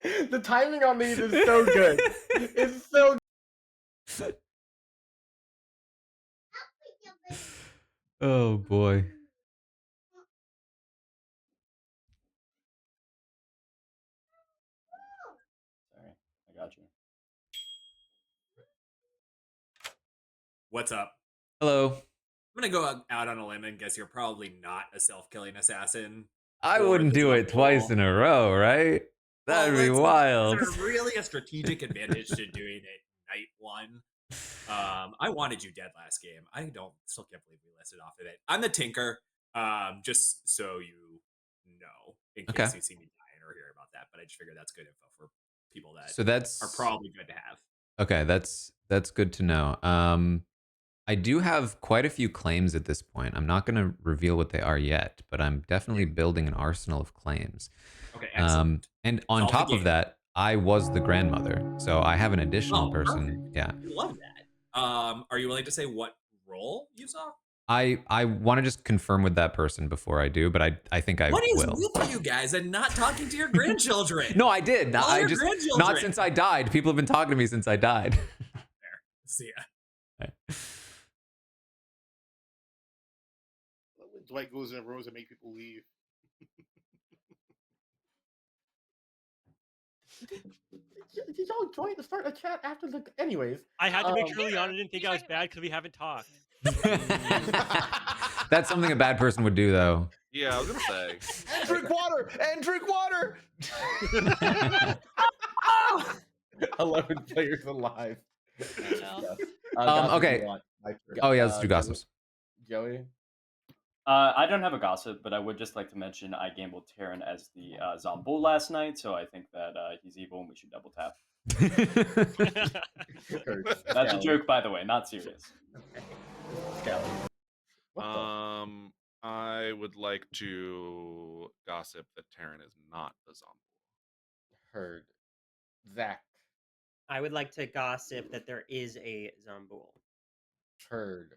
The timing on these is so good. It's so. oh boy. Sorry, I got you. What's up? Hello. I'm gonna go out on a limb and guess you're probably not a self-killing assassin. I or wouldn't the do it Zambul. twice in a row, right? That'd be wild. Is there really a strategic advantage to doing it night one? I wanted you dead last game. I still can't believe we listed off of it. I'm the Tinker. Just so you know, in case Okay. you see me dying or hear about that. But I just figured that's good info for people that So that's are probably good to have. Okay, that's good to know. I do have quite a few claims at this point. I'm not going to reveal what they are yet, but I'm definitely building an arsenal of claims. Okay, excellent. And on Solve the top of game. that, I was the grandmother, so I have an additional Oh, person. perfect. Yeah. I love that. Are you willing to say what role you saw? I want to just confirm with that person before I do, but I think I What is will. with you guys and not talking to your grandchildren? No, I did. All I your just grandchildren. not since I died. People have been talking to me since I died. There. See ya. When Dwight goes in rooms and make people leave. Did y'all join to start a chat after the? Anyways, I had to make sure Liana didn't think I was bad because we haven't talked. That's something a bad person would do, though. Yeah, I was gonna say. And drink water. And drink water. 11 players alive. Okay. Oh yeah, let's do gossips. Joey. I don't have a gossip, but I would just like to mention I gambled Taran as the Zambul last night, so I think that he's evil and we should double tap. That's a joke, by the way, not serious. I would like to gossip that Taran is not the Zambul. Heard. Zach. I would like to gossip that there is a Zombool. Heard.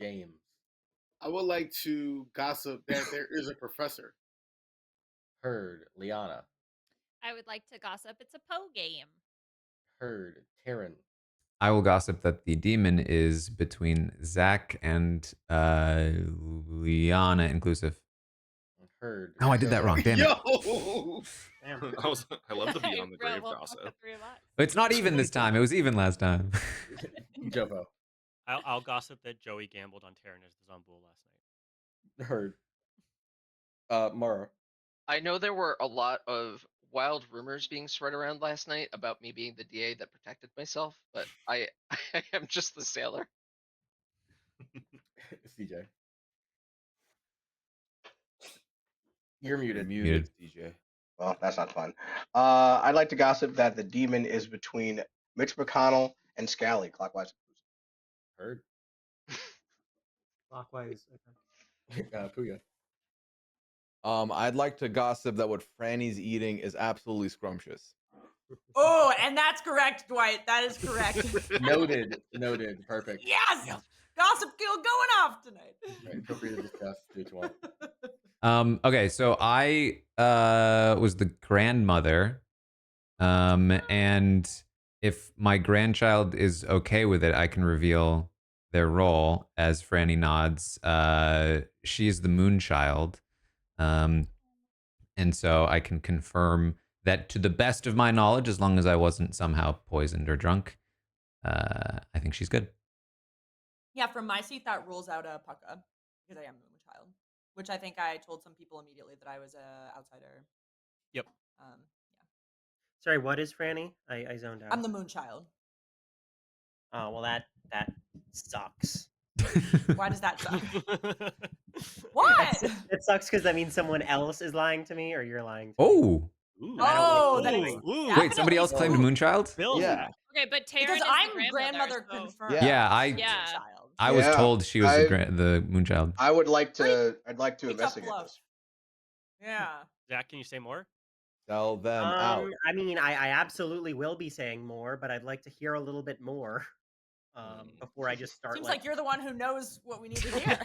James. I would like to gossip that there is a professor. Heard. Liana. I would like to gossip it's a Poe game. Heard. Taryn. I will gossip that the demon is between Zach and Liana inclusive. Heard. Oh, I did that wrong. Damn it. Yo! I love to be on the grave gossip. It's not even this time. It was even last time. Jovo. I'll gossip that Joey gambled on Taran as the Zombool last night. Heard. Mara. I know there were a lot of wild rumors being spread around last night about me being the DA that protected myself, but I am just the sailor. CJ. You're muted. Muted, CJ. Well, that's not fun. I'd like to gossip that the demon is between Mitch McConnell and Scally, clockwise. Heard. Clockwise. Puya. I'd like to gossip that what Franny's eating is absolutely scrumptious. Oh, and that's correct, Dwight. That is correct. Noted. Noted. Perfect. Yes! Gossip Guild going off tonight. Right, feel free to discuss. Do what you want. Okay, so I was the grandmother, and if my grandchild is okay with it, I can reveal their role as Franny nods. She is the Moonchild, and so I can confirm that to the best of my knowledge, as long as I wasn't somehow poisoned or drunk, I think she's good. Yeah, from my seat, that rules out Pucka, because I am the Moonchild, which I think I told some people immediately that I was a outsider. Yep. Yeah. Sorry, what is Franny? I zoned out. I'm the Moonchild. Oh, well, that sucks. Why does that suck? What? It sucks because that means someone else is lying to me, or you're lying to me. Oh. Oh, that is Wait, somebody else claimed Moonchild? Yeah. Okay, but Taran Because is I'm the grandmother so... confirmed. Yeah, I was Yeah, told she was the Moonchild. I would like to. I'd like to Pretty tough investigate bluff. this. Yeah. Zach, can you say more? Sell them out. I mean, I absolutely will be saying more, but I'd like to hear a little bit more before I just start. Seems like you're the one who knows what we need to hear.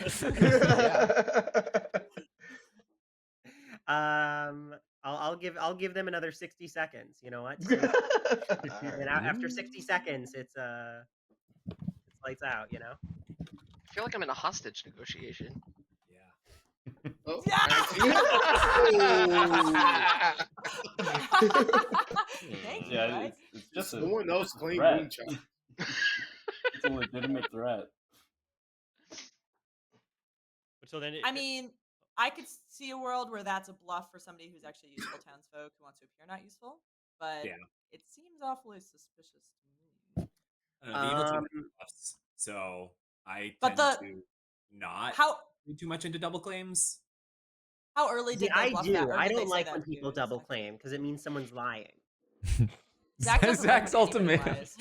I'll give them another 60 seconds. You know what? And after 60 seconds, it's lights out. You know. I feel like I'm in a hostage negotiation. Oh. Thank you, Yeah, guys. it's just a Someone else claimed threat. Moonchild. It's a legitimate threat. But so then, I mean, I could see a world where that's a bluff for somebody who's actually useful townsfolk who wants to appear not useful, but it seems awfully suspicious to me. I don't know, the evil team has bluffs, so I But tend to not how read too much into double claims. How early did they I bluff do. that? Or I did they don't say like that when to you? people double claim because it means someone's lying. Zach doesn't Zach's like when anybody ultimate. lies.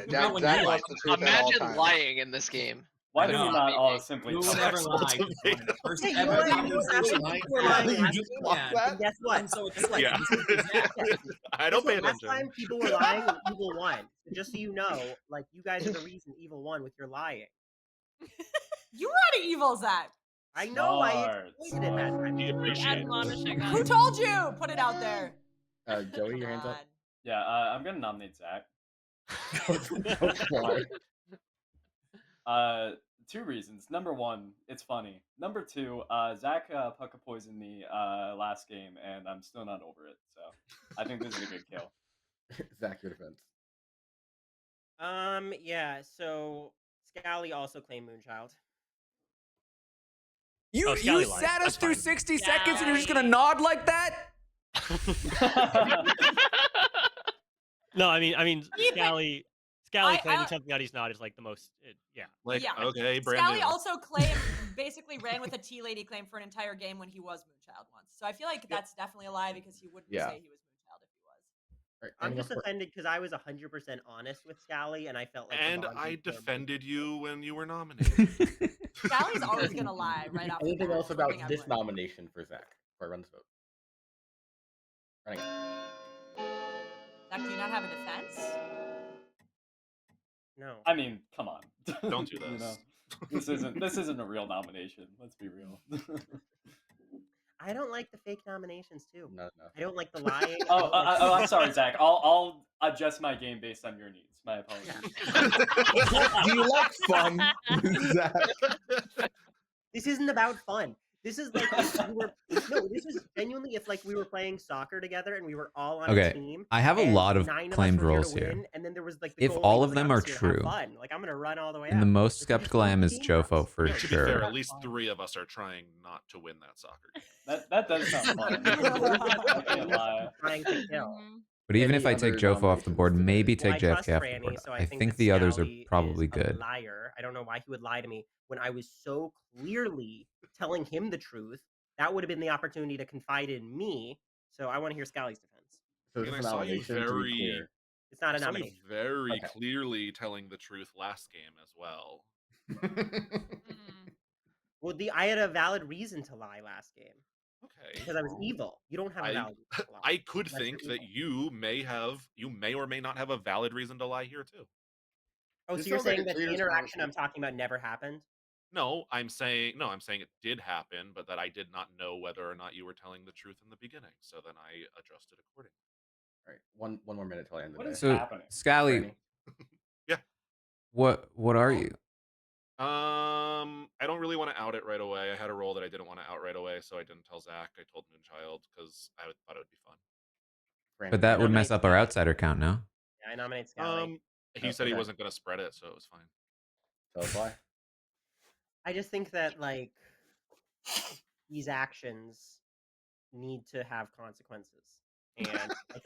Zach wants the truth at all Imagine times. lying in this game. Why Could do we not not be all me. simply You tell never us lie. ultimate? The first Yeah, you ever know what? conversation. People were lying You last just week. block that? And guess what? And so it's like, Yeah. this is Zach. I don't Guess pay what? Last attention. time people were lying and evil won. So just so you know, like you guys are the reason evil won with your lying. You were not evil, Zach. I know. I Smart. exploited it that time. We appreciate it. Admonishing Who us. told you? Put it out there. Joey, your hands up. Yeah, I'm gonna nominate Zach. Why? Two reasons. Number one, it's funny. Number two, Zach Pucka poisoned me last game, and I'm still not over it. So I think this is a good kill. Zach, your defense. Yeah. So Scally also claimed Moonchild. You Scally lied. sat us That's through fine. 60 seconds and you're just gonna nod like that? No, I mean, Scally claiming I- something that he's not is like the most. Like, Yeah. okay, brand Scally new. also basically ran with a tea lady claim for an entire game when he was Moonchild once. So I feel like that's definitely a lie because he wouldn't say he was Moonchild if he was. Right, I'm anyone just else? offended because I was 100% honest with Scally, and I felt like. And the bond I was more defended mutual. you when you were nominated. Scally's always gonna lie right off the Anything bat. else One about thing I've this learned. nomination for Zach before I run this vote? Running. Zach, do you not have a defense? No. I mean, come on. Don't do You know, this. this isn't a real nomination. Let's be real. I don't like the fake nominations too. No. I don't like the lying. I Oh, don't like I'm sorry, Zach. I'll adjust my game based on your needs. My apologies. Do you like fun, Zach? This isn't about fun. This is like if we were this is genuinely if like we were playing soccer together and we were all on a Okay, team. I have a and lot of 9 claimed us were here roles to here. win, and then there was like the If goalie all was of like, them I'm are just here to have true, fun. Like I'm gonna run all the way and out. the most Like, skeptical I am is Jofo for To be sure. fair, at least 3 of us are trying not to win that soccer game. That does sound fun. I can't lie. Trying to kill. Mhm. But even Any if I take other Jofo off the board, nominations today? maybe Well, take I trust JFK off the Franny, board. so I think think that the others are Scally probably is a good. liar. I don't know why he would lie to me when I was so clearly telling him the truth. That would have been the opportunity to confide in me. So I want to hear Scally's defense. So I is mean, this I a saw you nomination, to be very, clear? It's not I a saw you nomination. very Okay. clearly telling the truth last game as well. Mm. Well, I had a valid reason to lie last game Okay. because I was evil. You don't have a valid reason to lie. I could Unless think you're that evil. you may or may not have a valid reason to lie here too. Oh, This so you're sounds like saying a that the traitor's interaction I'm conversation. talking about never happened? No, I'm saying it did happen, but that I did not know whether or not you were telling the truth in the beginning. So then I adjusted accordingly. All right, one more minute till I end the What day. is So, happening? Scally, Franny? what are you? I don't really want to out it right away. I had a role that I didn't want to out right away, so I didn't tell Zach. I told Moonchild because I thought it would be fun. Franny, But that would mess nominate up our Scally. outsider count, no? Yeah, I nominate Scally. He Oh, said he okay. wasn't going to spread it, so it was fine. Tell us why. I just think that like these actions need to have consequences, and I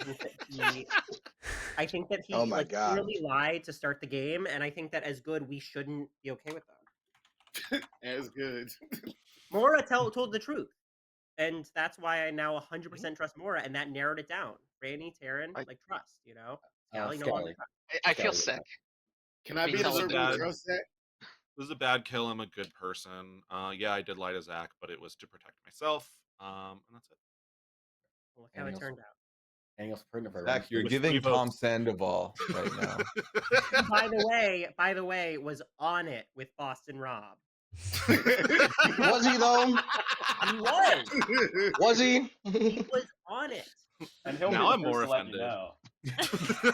think that he Oh my like God. clearly lied to start the game, and I think that as good we shouldn't be okay with that. As good. Mora told the truth, and that's why I now 100% trust Mora, and that narrowed it down. Franny, Taran, like trust, you know. Scally, no longer Scally. trust. I feel Scally, sick. Can I Me be in a telling circle the of bad. trust, Zach? This is a bad kill. I'm a good person. Yeah, I did lie to Zach, but it was to protect myself. And that's it. Look how it Anything else? turned out. Anything else pertinent for Zach, you're With giving 3 Tom votes. Sandoval right now. By the way, was on it with Boston Rob. Was he though? He was. Was he? He was on it. And he'll Now be I'm the more first to let you offended. know.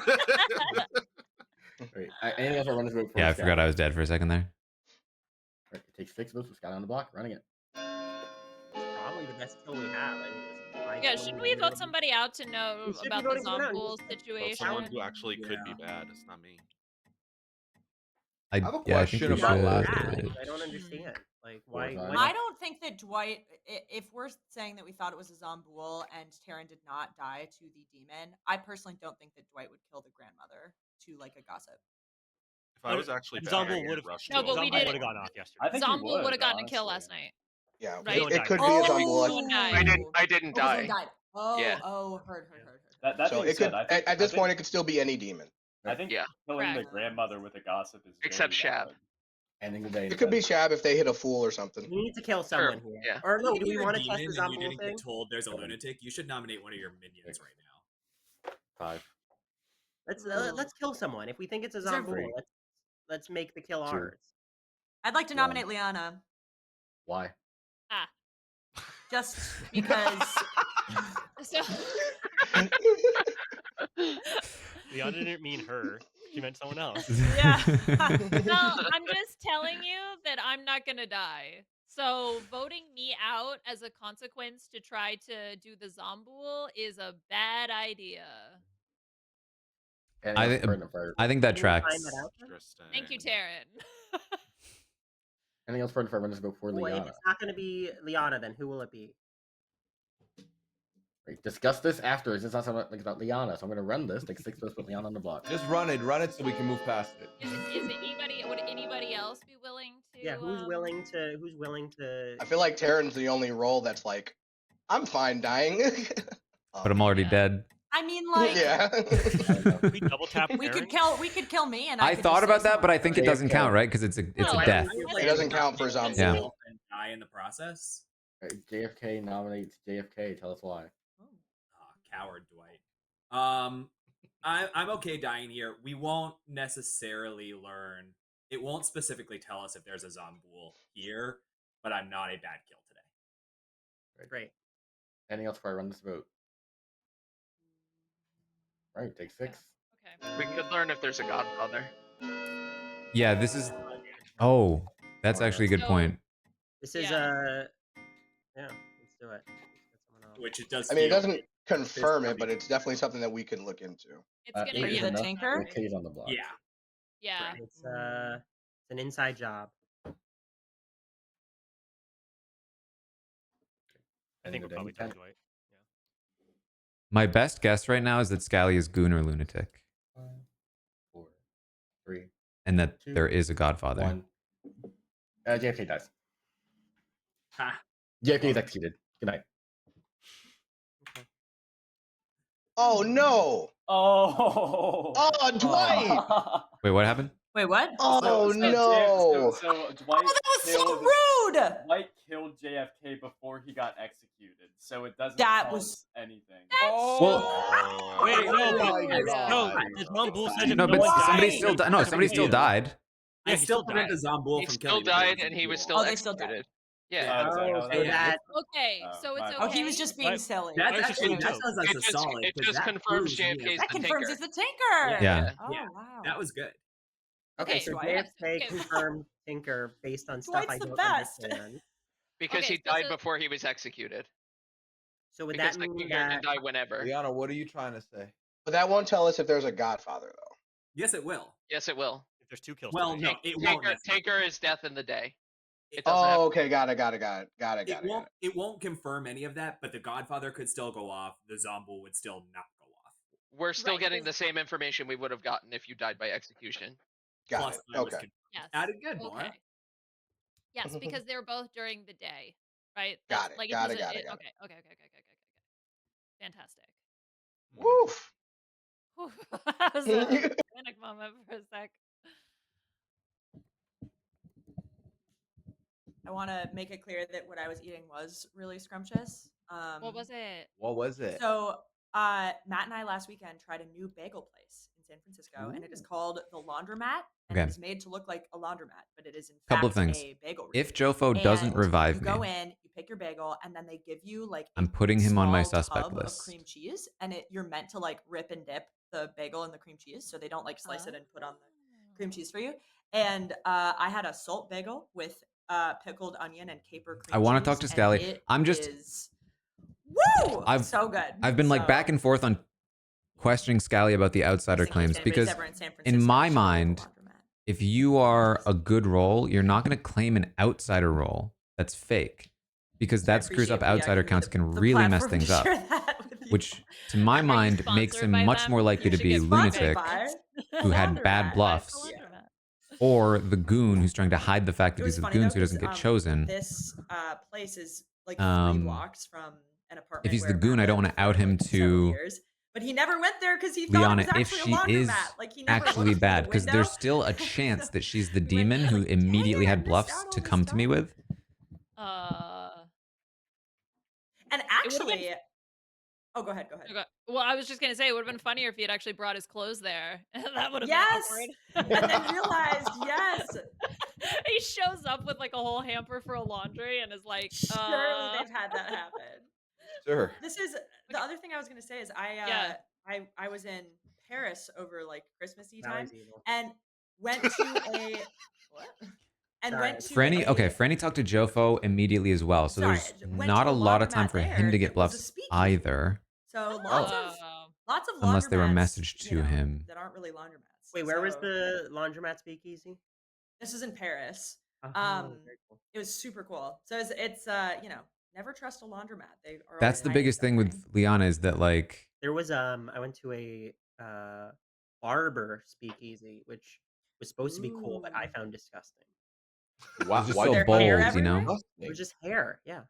Wait, anything else for runners vote for? Yeah, I forgot I was dead for a second there. Right, it takes 6 votes with Scally on the block, running it. Probably the best kill we have. I mean, Yeah, shouldn't we vote somebody out to know We should be about the voting someone out. Zombul But someone situation? who actually could be bad. It's not me. I have a Yeah, I think question we about last should. night. I don't understand. Like, why? Warzone. I don't think that Dwight, if we're saying that we thought it was a Zombul and Taran did not die to the demon, I personally don't think that Dwight would kill the grandmother to like a gossip. If I was actually bad, Zombul I'd would have. rushed No, to but a we win. did. would have gone off yesterday. I think he Zombul would have gotten a honestly. kill last night. Yeah, Right? it could be a Zombul. Someone died. I didn't Oh, 'cause die. someone died. Oh, Yeah. oh, heard. That So being it could said, I think at this point it could still be any demon. I think Yeah. killing the Correct. grandmother with a gossip is Except very Shab. valid. Ending the day. It could be Shab if they hit a fool or something. We need to kill Sure. someone here. Yeah. Or no, If do we you're a want to test demon the and you Zombul didn't thing? get told there's a lunatic, you should nominate one of your minions right now. 5. Let's kill someone. If we think it's a Is there Zombul, three? let's make the kill 2. ours. I'd like to One. nominate Liana Why? Ah. just because. So Leon didn't mean her. She meant someone else. Yeah. well, I'm just telling you that I'm not gonna die. So voting me out as a consequence to try to do the Zombul is a bad idea. Anything else think- pertinent for? I think that Can you time tracks. it out then? Interesting. Thank you, Taran. Anything else pertinent for runners vote for Well, if Liana? it's not going to be Liana, then who will it be? Right, discuss this afterwards. It's not something like about Liana, so I'm gonna run this. Take 6 votes, put Liana on the block. Just run it so we can move past it. Is anybody? Would anybody else be willing to? Yeah, who's willing to? Who's willing to? I feel like Taran's the only role that's like, I'm fine dying. But I'm already dead. I mean, like, Yeah. We double tap. we could kill me, and I could thought just say about that, but I someone think it else. doesn't count, right? Because it's a No, death. It doesn't count for Zombul. Yeah. And die in the process. Right, JFK nominates JFK. Tell us why. Coward Dwight. I'm okay dying here. We won't necessarily learn. It won't specifically tell us if there's a Zomboul here, but I'm not a bad kill today. Great. Anything else before I run this vote? All right, take 6. We could learn if there's a Godfather. Yeah, this is. Oh, that's actually a good point. This is Yeah. yeah, let's do it. Let's get someone else. Which it does. I mean, it feel doesn't confirm it, but it's definitely something that we could look into. It's gonna Are be you a the Tinker? Kitty's on the block. Yeah. Yeah. It's an inside job. I think we'll probably die Dwight. My best guess right now is that Scally is goon or lunatic, 5, 4, 3, and that 2, there is a Godfather. 1. JFK dies. Ha. JFK is executed. Good night. Oh no! Oh. Oh, Dwight! Wait, what happened? Wait, what? Oh no! So Dwight Oh, that was so killed, rude! Dwight killed JFK before he got executed, so it doesn't That tell was- us anything. Oh, Wait, no, my no. God. The Zomboul said No, if but one somebody died- still died. No, somebody still died. I Yeah, he still still prevent died. the Zomboul He from still killing died, the and he was Zomboul. still Oh, they still executed. died. Yeah. Is that how So that that Okay, Oh, so it's my okay. bad. Oh, he was just being silly. That's Why was he actually still that killed? sounds like a solid. It 'cause just that confirms proves he is JFK is That the confirms Tinker. he's the Tinker. Yeah. Oh, Yeah. wow. That was good. Okay, so Dwight. JFK Okay. confirmed Tinker based on stuff Dwight's I the don't best. understand. Because Okay, he so- died so- before he was executed. So would Because that the mean Tinker that can die whenever. Liana, what are you trying to say? But that won't tell us if there's a Godfather, though. Yes, it will. Yes, it will. If there's 2 kills. Well, today. no, it won't. Tinker, necessarily. Tinker is death in the day. It doesn't have. Oh, okay, got it. It won't. It won't confirm any of that, but the Godfather could still go off. The Zomboul would still not go off. We're still Right, getting 'cause- the same information we would have gotten if you died by execution. Got Plus, it. I was Okay. confused. Yes. Added good, Laura. Okay. Yes, because they're both during the day, right? Got it, Like, got doesn't- it. Okay. Fantastic. Woof. Whew. That was a panic moment for a sec. I want to make it clear that what I was eating was really scrumptious. What was it? What was it? So, Matt and I last weekend tried a new bagel place in San Francisco, and it is called the Laundromat, and Okay. it is made to look like a laundromat, but it is in Couple fact of things. a bagel. If Jofo doesn't And revive you me, go in, you pick your bagel, and then they give you like I'm a putting him on my small suspect tub list. of cream cheese, and you're meant to like rip and dip the bagel in the cream cheese, so they don't like slice it and put on the cream cheese for you. And I had a salt bagel with pickled onion and caper cream cheese. I want to talk to and Scally. it I'm just. is- woo! I've So good. I've been like So- back and forth on questioning Scally about the outsider Just in case claims anybody's because ever in San in Francisco, my you should go to the mind, laundromat. if you are a good role, you're not going to claim an outsider role that's fake because that screws up appreciate the, outsider giving me counts. the- Can the really mess platform to things up, share that with you. which to my mind makes sponsored him by much them? more likely You to should be get sponsored lunatic by who had Laundromat. bad bluffs, or the goon who's trying to hide the fact that It was he's a funny goon though, so he doesn't 'cause, get chosen. This place is like 3 Um, blocks from an apartment. If he's the where goon, Matt I don't lived want to out for, him like, several to years. But he never went there because he thought Liana. it was If actually she a is laundromat. Like, he never actually looked through bad, the because window. there's still a chance that she's the demon who immediately had bluffs to come to me with. And actually, oh, go ahead. Okay. Well, I was just gonna say it would have been funnier if he had actually brought his clothes there. That would have Yes! been And then realized, yes. He shows up with like a whole hamper for a laundry and is like, Surely they've had that happen. Sure. This is the other thing I was gonna say is Yeah. I was in Paris over like Christmassy That time was evil. and went to a what? And Sorry. went to Franny, a, okay, Franny talked to Jofo immediately as well, so Sorry, there's went not to a a lot of time laundromat for there. him to It get was a bluffs speakeasy. either, So Oh. lots of unless they were laundromats, messaged you to know, him. that aren't really laundromats. Wait, where was So the laundromat speakeasy? this is in Paris. Oh, very cool. It was super cool. So it's you know, never trust a laundromat. They are That's always the hiding biggest thing something. with Liana is that like There was I went to a barber speakeasy, which was supposed to be cool, but I Ooh. found disgusting. Why? just why so Their bold, hair you know. everywhere? It was just hair, yeah.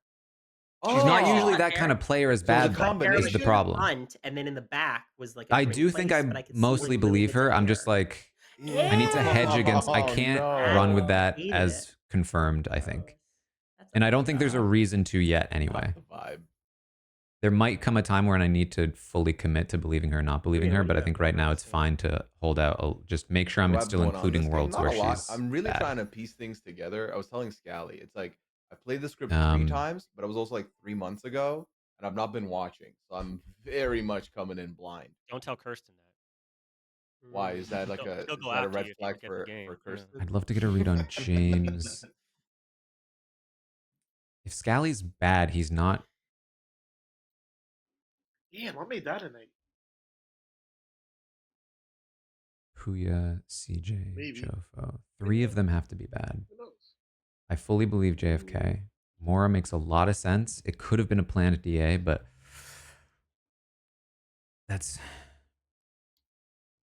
She's not Oh! usually Hot that hair? kind of player as So it was a bad. combination. Is the problem? Front, and then in the back was like. A I drink do think place, I but could see, mostly like, little believe bits her. of I'm hair. just like I need to hedge against. I Oh, can't no. run with that Hated as it. confirmed. I think, That's and I okay. don't think there's a reason to yet. Anyway, Not the vibe. There might come a time when I need to fully commit to believing her or not believing her, but I think right now it's fine to hold out. Just make sure What I'm do I have still going on this including game? worlds Not where a lot. she's I'm really bad. trying to piece things together. I was telling Scally, it's like I played the script 3 Um, times, but it was also like 3 months ago, and I've not been watching, so I'm very much coming in blind. Don't tell Kirsten that. Why is that like She'll go a after red you if you flag don't get the for game. Yeah. Kirsten? I'd love to get a read on James. If Scally's bad, he's not. Damn, what made that a night? Puya, CJ, Maybe. Jofo. 3 of them have to be bad. Who knows? I fully believe JFK. Mora makes a lot of sense. It could have been a planned DA, but that's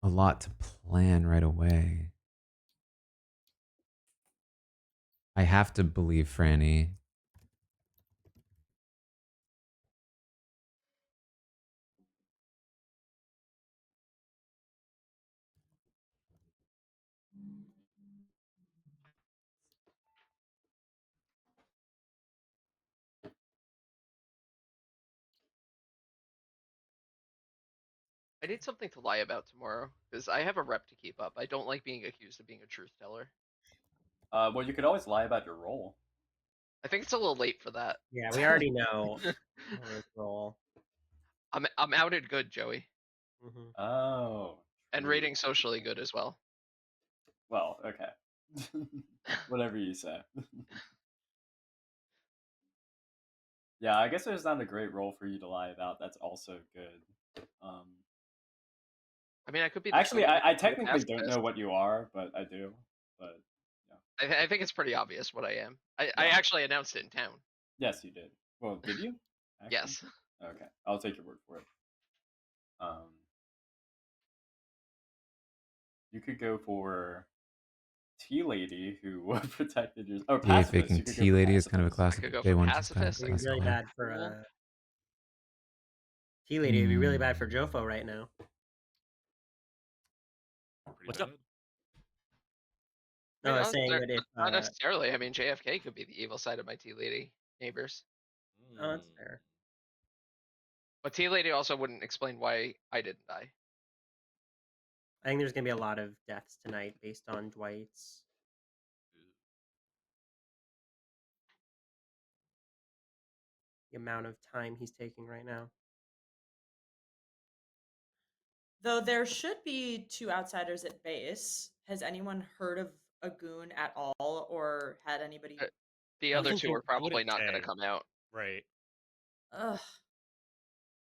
a lot to plan right away. I have to believe Franny. I need something to lie about tomorrow because I have a rep to keep up. I don't like being accused of being a truth teller. Well, you could always lie about your role. I think it's a little late for that. Yeah, we already know Omar's role. I'm outed good, Joey, Oh. and true. rating socially good as well. Well, okay. Whatever you say. Yeah, I guess there's not a great role for you to lie about. That's also good. I mean, I could be the Actually, I technically don't pacifist. know what you are, but I do. But yeah. I think it's pretty obvious what I am. I Yeah. actually announced it in town. Yes, you did. Well, did you? Actually? Yes. Okay, I'll take your word for it. You could go for Tea Lady, who protected your. Oh, DA pacifist. faking You could go Tea for Lady is kind of a pacifist. classic. I could go Day for one pacifist. It'd be really classic. bad for Tea Lady. It'd be really bad for Jofo right now. What's up? No, I was saying not, that if not necessarily. I mean, JFK could be the evil side of my Tea Lady neighbors. Oh, that's fair. But Tea Lady also wouldn't explain why I didn't die. I think there's gonna be a lot of deaths tonight based on Dwight's. The amount of time he's taking right now. Though there should be 2 outsiders at base. Has anyone heard of a goon at all, or had anybody? The I other think 2 they are probably wouldn't not going to say. come out. Right. Ugh.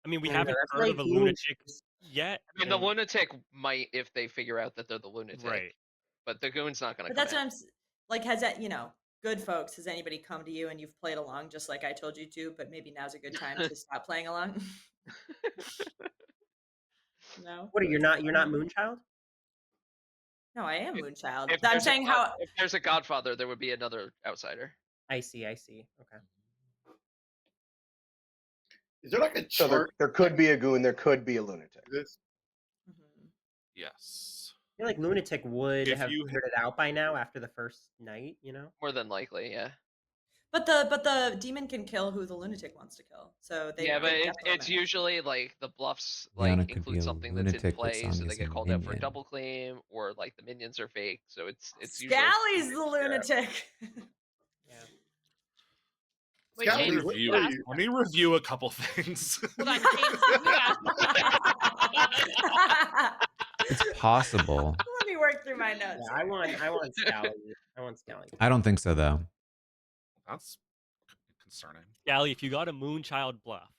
I mean, we I don't know, haven't that's heard why of a goons lunatic yet. I mean, the lunatic might if they figure out that they're the lunatic. Right. But the goon's not going to But come that's what out. I'm like. Has that good folks? Has anybody come to you and you've played along just like I told you to? But maybe now's a good time to stop playing along. No. What are you're not Moonchild? No, I am Moonchild. If I'm there's, saying how. if there's a Godfather, there would be another outsider. I see. Okay. Is there like a So chart? there could be a goon, there could be a lunatic. This? Yes. I feel like Lunatic would If have you figured it out by now after the first night, More than likely, yeah. But the demon can kill who the lunatic wants to kill. So they. Yeah, but they it's usually like the bluffs Liana like could be include a something that's in lunatic, but play, so Sonic they is get a called out for a minion. double claim, or like the minions are fake. So it's usually Scally's the lunatic. Wait, Let me James, review, you asked let me review a couple things. Hold on, James, you asked. It's possible. Let me work through my notes. Yeah, I want Scally. I want Scally. I don't think so, though. That's concerning. Gally, if you got a Moonchild bluff.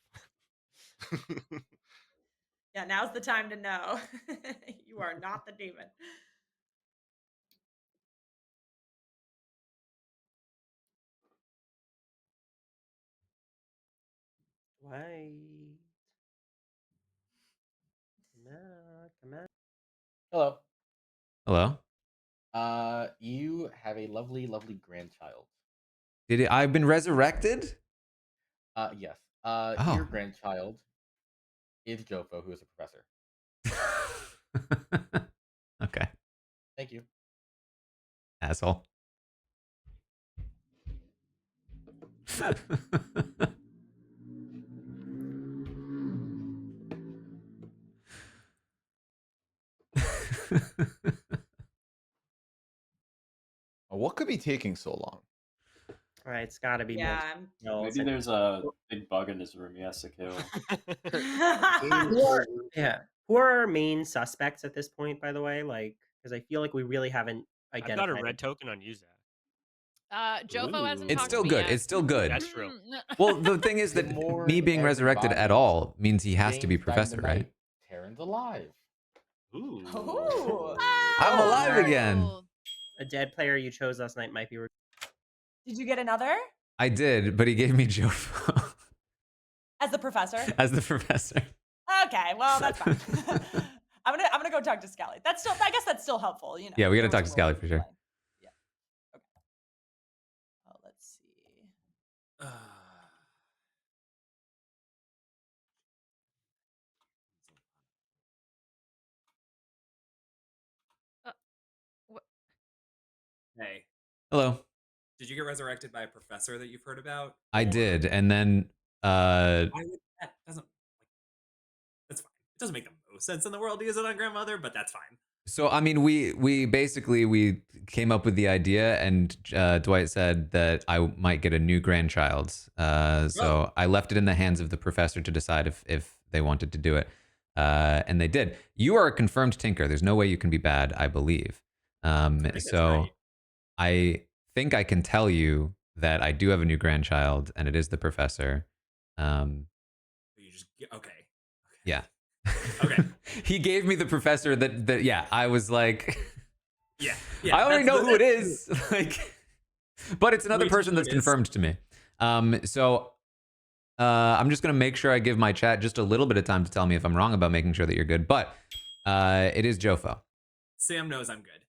Yeah, now's the time to know. You are not the demon. Why? Come on. Hello. Hello? You have a lovely, lovely grandchild. I've been resurrected? Yes. Oh. Your grandchild is Jofo, who is a professor. Okay. Thank you. Asshole. What could be taking so long? All right, it's got to be Yeah, Maybe there's a big bug in his room he has to kill. Yeah. Who are our main suspects at this point, by the way? Like, because I feel like we really haven't I've identified. got a red token on Yuzak. Jofo hasn't It's talked still to me good. yet. It's still good. That's true. Well, the thing is that me being resurrected at all means he has to be James died in professor, the right? night. Taran's alive. Ooh. I'm alive again. A dead player you chose last night might be. Did you get another I did, but he gave me Jofo as the professor? as the professor. Okay, well that's fine. I'm gonna go talk to Scally. That's still, I guess that's still helpful, you know. Yeah, we got to there talk was to a role Scally for sure. Yeah. Okay. Oh, let's see. Hey. Hello. Did you get resurrected by a professor that you've heard about? I did, and then Why would that doesn't that's fine. It doesn't make the most sense in the world to use it on grandmother, but that's fine. so I mean we basically came up with the idea, and Dwight said that I might get a new grandchild. So I left it in the hands of the professor to decide if they wanted to do it, and they did. You are a confirmed tinker. There's no way you can be bad, I believe. So I think I can tell you that I do have a new grandchild, and it is the professor. You just okay. Yeah. Okay. He gave me the professor that yeah, I was like Yeah. I already know who it is. Like, but it's another Wait, person who that's it is? confirmed to me. So I'm just gonna make sure I give my chat just a little bit of time to tell me if I'm wrong about making sure that you're good. But it is Jofo. Sam knows I'm good.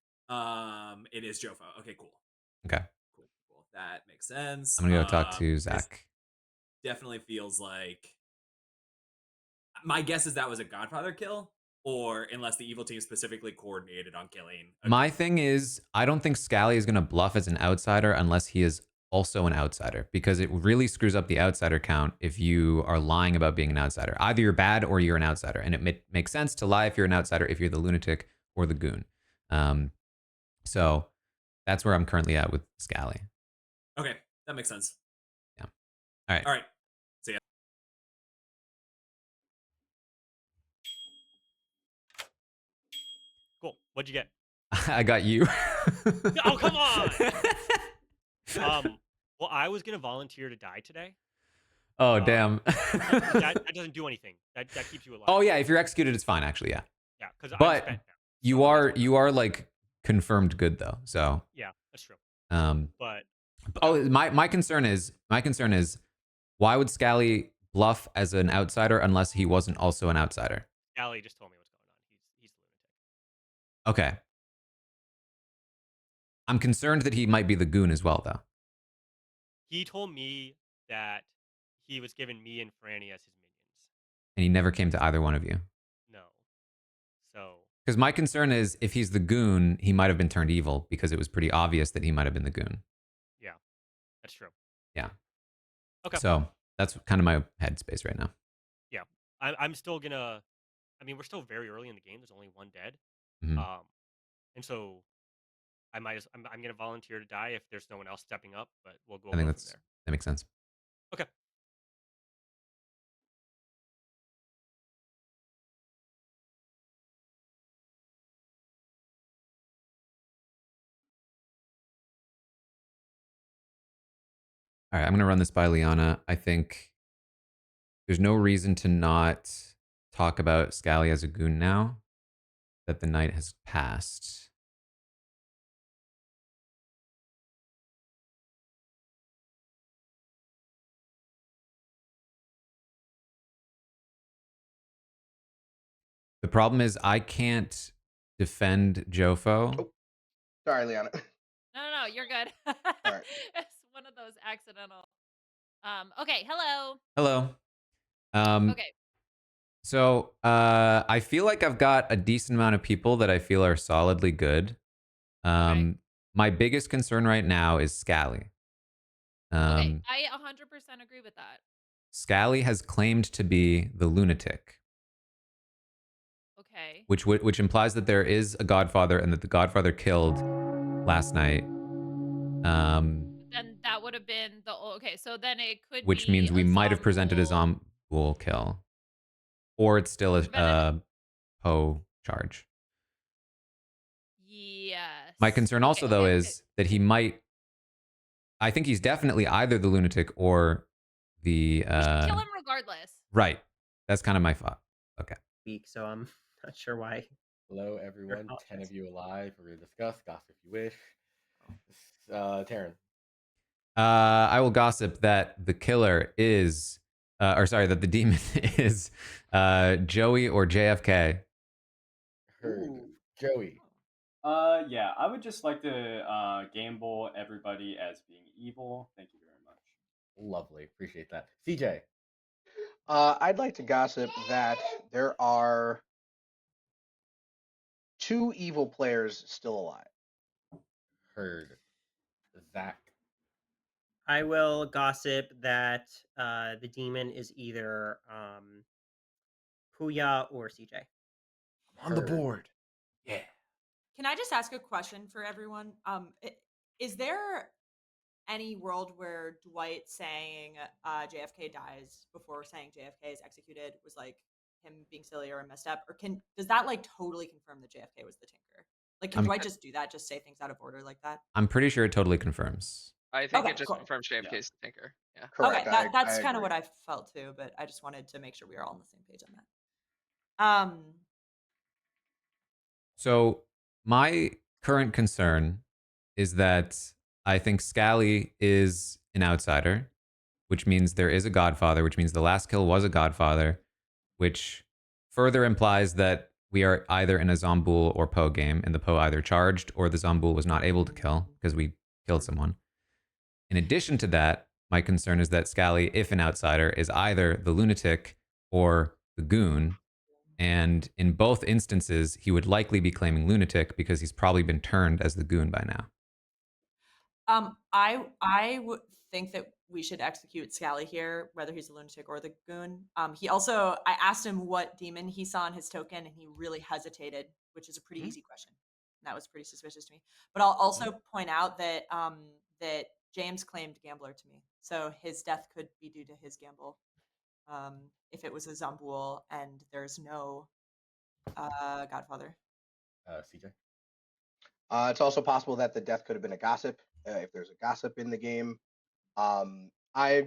It is Jofo. Okay, cool. Okay. Cool. That makes sense. I'm gonna go talk to This Zach. definitely feels like my guess is that was a Godfather kill, or unless the evil team specifically coordinated on killing. My thing is, I don't think Scally is gonna bluff as an outsider unless he is also an outsider, because it really screws up the outsider count if you are lying about being an outsider. Either you're bad or you're an outsider, and it makes sense to lie if you're an outsider if you're the lunatic or the goon. So that's where I'm currently at with Scally. Okay, that makes sense. Yeah. All right. All right. See ya. Cool. What'd you get? I got you. Oh, come on. Well, I was gonna volunteer to die today. Oh, damn. that doesn't do anything. That keeps you alive. Oh yeah, if you're executed, it's fine actually. Yeah. Yeah, because I'm But spent now. you are like confirmed good though. So Yeah, that's true. But my concern is why would Scally bluff as an outsider unless he wasn't also an outsider? Scally just told me what's going on. He's the lunatic. Okay. I'm concerned that he might be the goon as well though. He told me that he was giving me and Franny as his minions. And he never came to either one of you. No. So. Because my concern is if he's the goon, he might have been turned evil because it was pretty obvious that he might have been the goon. Yeah, that's true. Yeah. Okay. So that's kind of my headspace right now. Yeah, I'm still gonna. I mean, we're still very early in the game. There's only one dead. Mhm. And so I'm gonna volunteer to die if there's no one else stepping up. But we'll go I think from there. that makes sense. Okay. All right, I'm going to run this by Liana. I think there's no reason to not talk about Scally as a goon now that the night has passed. The problem is I can't defend Jofo. Oh, sorry, Liana. No, you're good. All right. It's one of those accidental. Okay, hello. Hello. Okay. So I feel like I've got a decent amount of people that I feel are solidly good. My biggest concern right now is Scally. Okay, I 100% agree with that. Scally has claimed to be the lunatic. Okay. which implies that there is a Godfather and that the Godfather killed last night. Then that would have been the okay. So then it could Which be means we a might have presented a Zombul. Zombul kill, or it's still Could have been a Poe charge. yes. My concern also, though, is that he might. I think he's definitely either the lunatic or the. We should kill him regardless. Right. That's kind of my thought. Okay. Weak, so I'm not sure why. Hello, everyone. 10 of you alive. We're going to discuss. Gossip if you wish. Taran. I will gossip that the killer is, or sorry, that the demon is Joey or JFK. Heard. Joey. Yeah, I would just like to gamble everybody as being evil. Thank you very much. Lovely. Appreciate that. CJ. I'd like to gossip that there are 2 evil players still alive. Heard. Zach. I will gossip that the demon is either Puya or CJ. On the board. Yeah. Can I just ask a question for everyone? Is there any world where Dwight saying JFK dies before saying JFK is executed was like him being silly or messed up, or does that like totally confirm that JFK was the Tinker? Like, can Dwight just do that, just say things out of order like that? I'm pretty sure it totally confirms. I think Okay, it just cool. confirms JFK's the Tinker. Yeah. Correct. Okay, that's I kind of agree. what I felt too, but I just wanted to make sure we were all on the same page on that. So my current concern is that I think Scally is an outsider, which means there is a Godfather, which means the last kill was a Godfather, which further implies that we are either in a Zombul or Poe game, and the Poe either charged or the Zombul was not able to kill because we killed someone. In addition to that, my concern is that Scally, if an outsider, is either the lunatic or the goon. And in both instances, he would likely be claiming lunatic because he's probably been turned as the goon by now. I would think that we should execute Scally here, whether he's a lunatic or the goon. He also, I asked him what demon he saw in his token, and he really hesitated, which is a pretty easy question. That was pretty suspicious to me. But I'll also point out that that James claimed gambler to me, so his death could be due to his gamble. If it was a Zombul and there's no Godfather. CJ. It's also possible that the death could have been a gossip. If there's a gossip in the game, I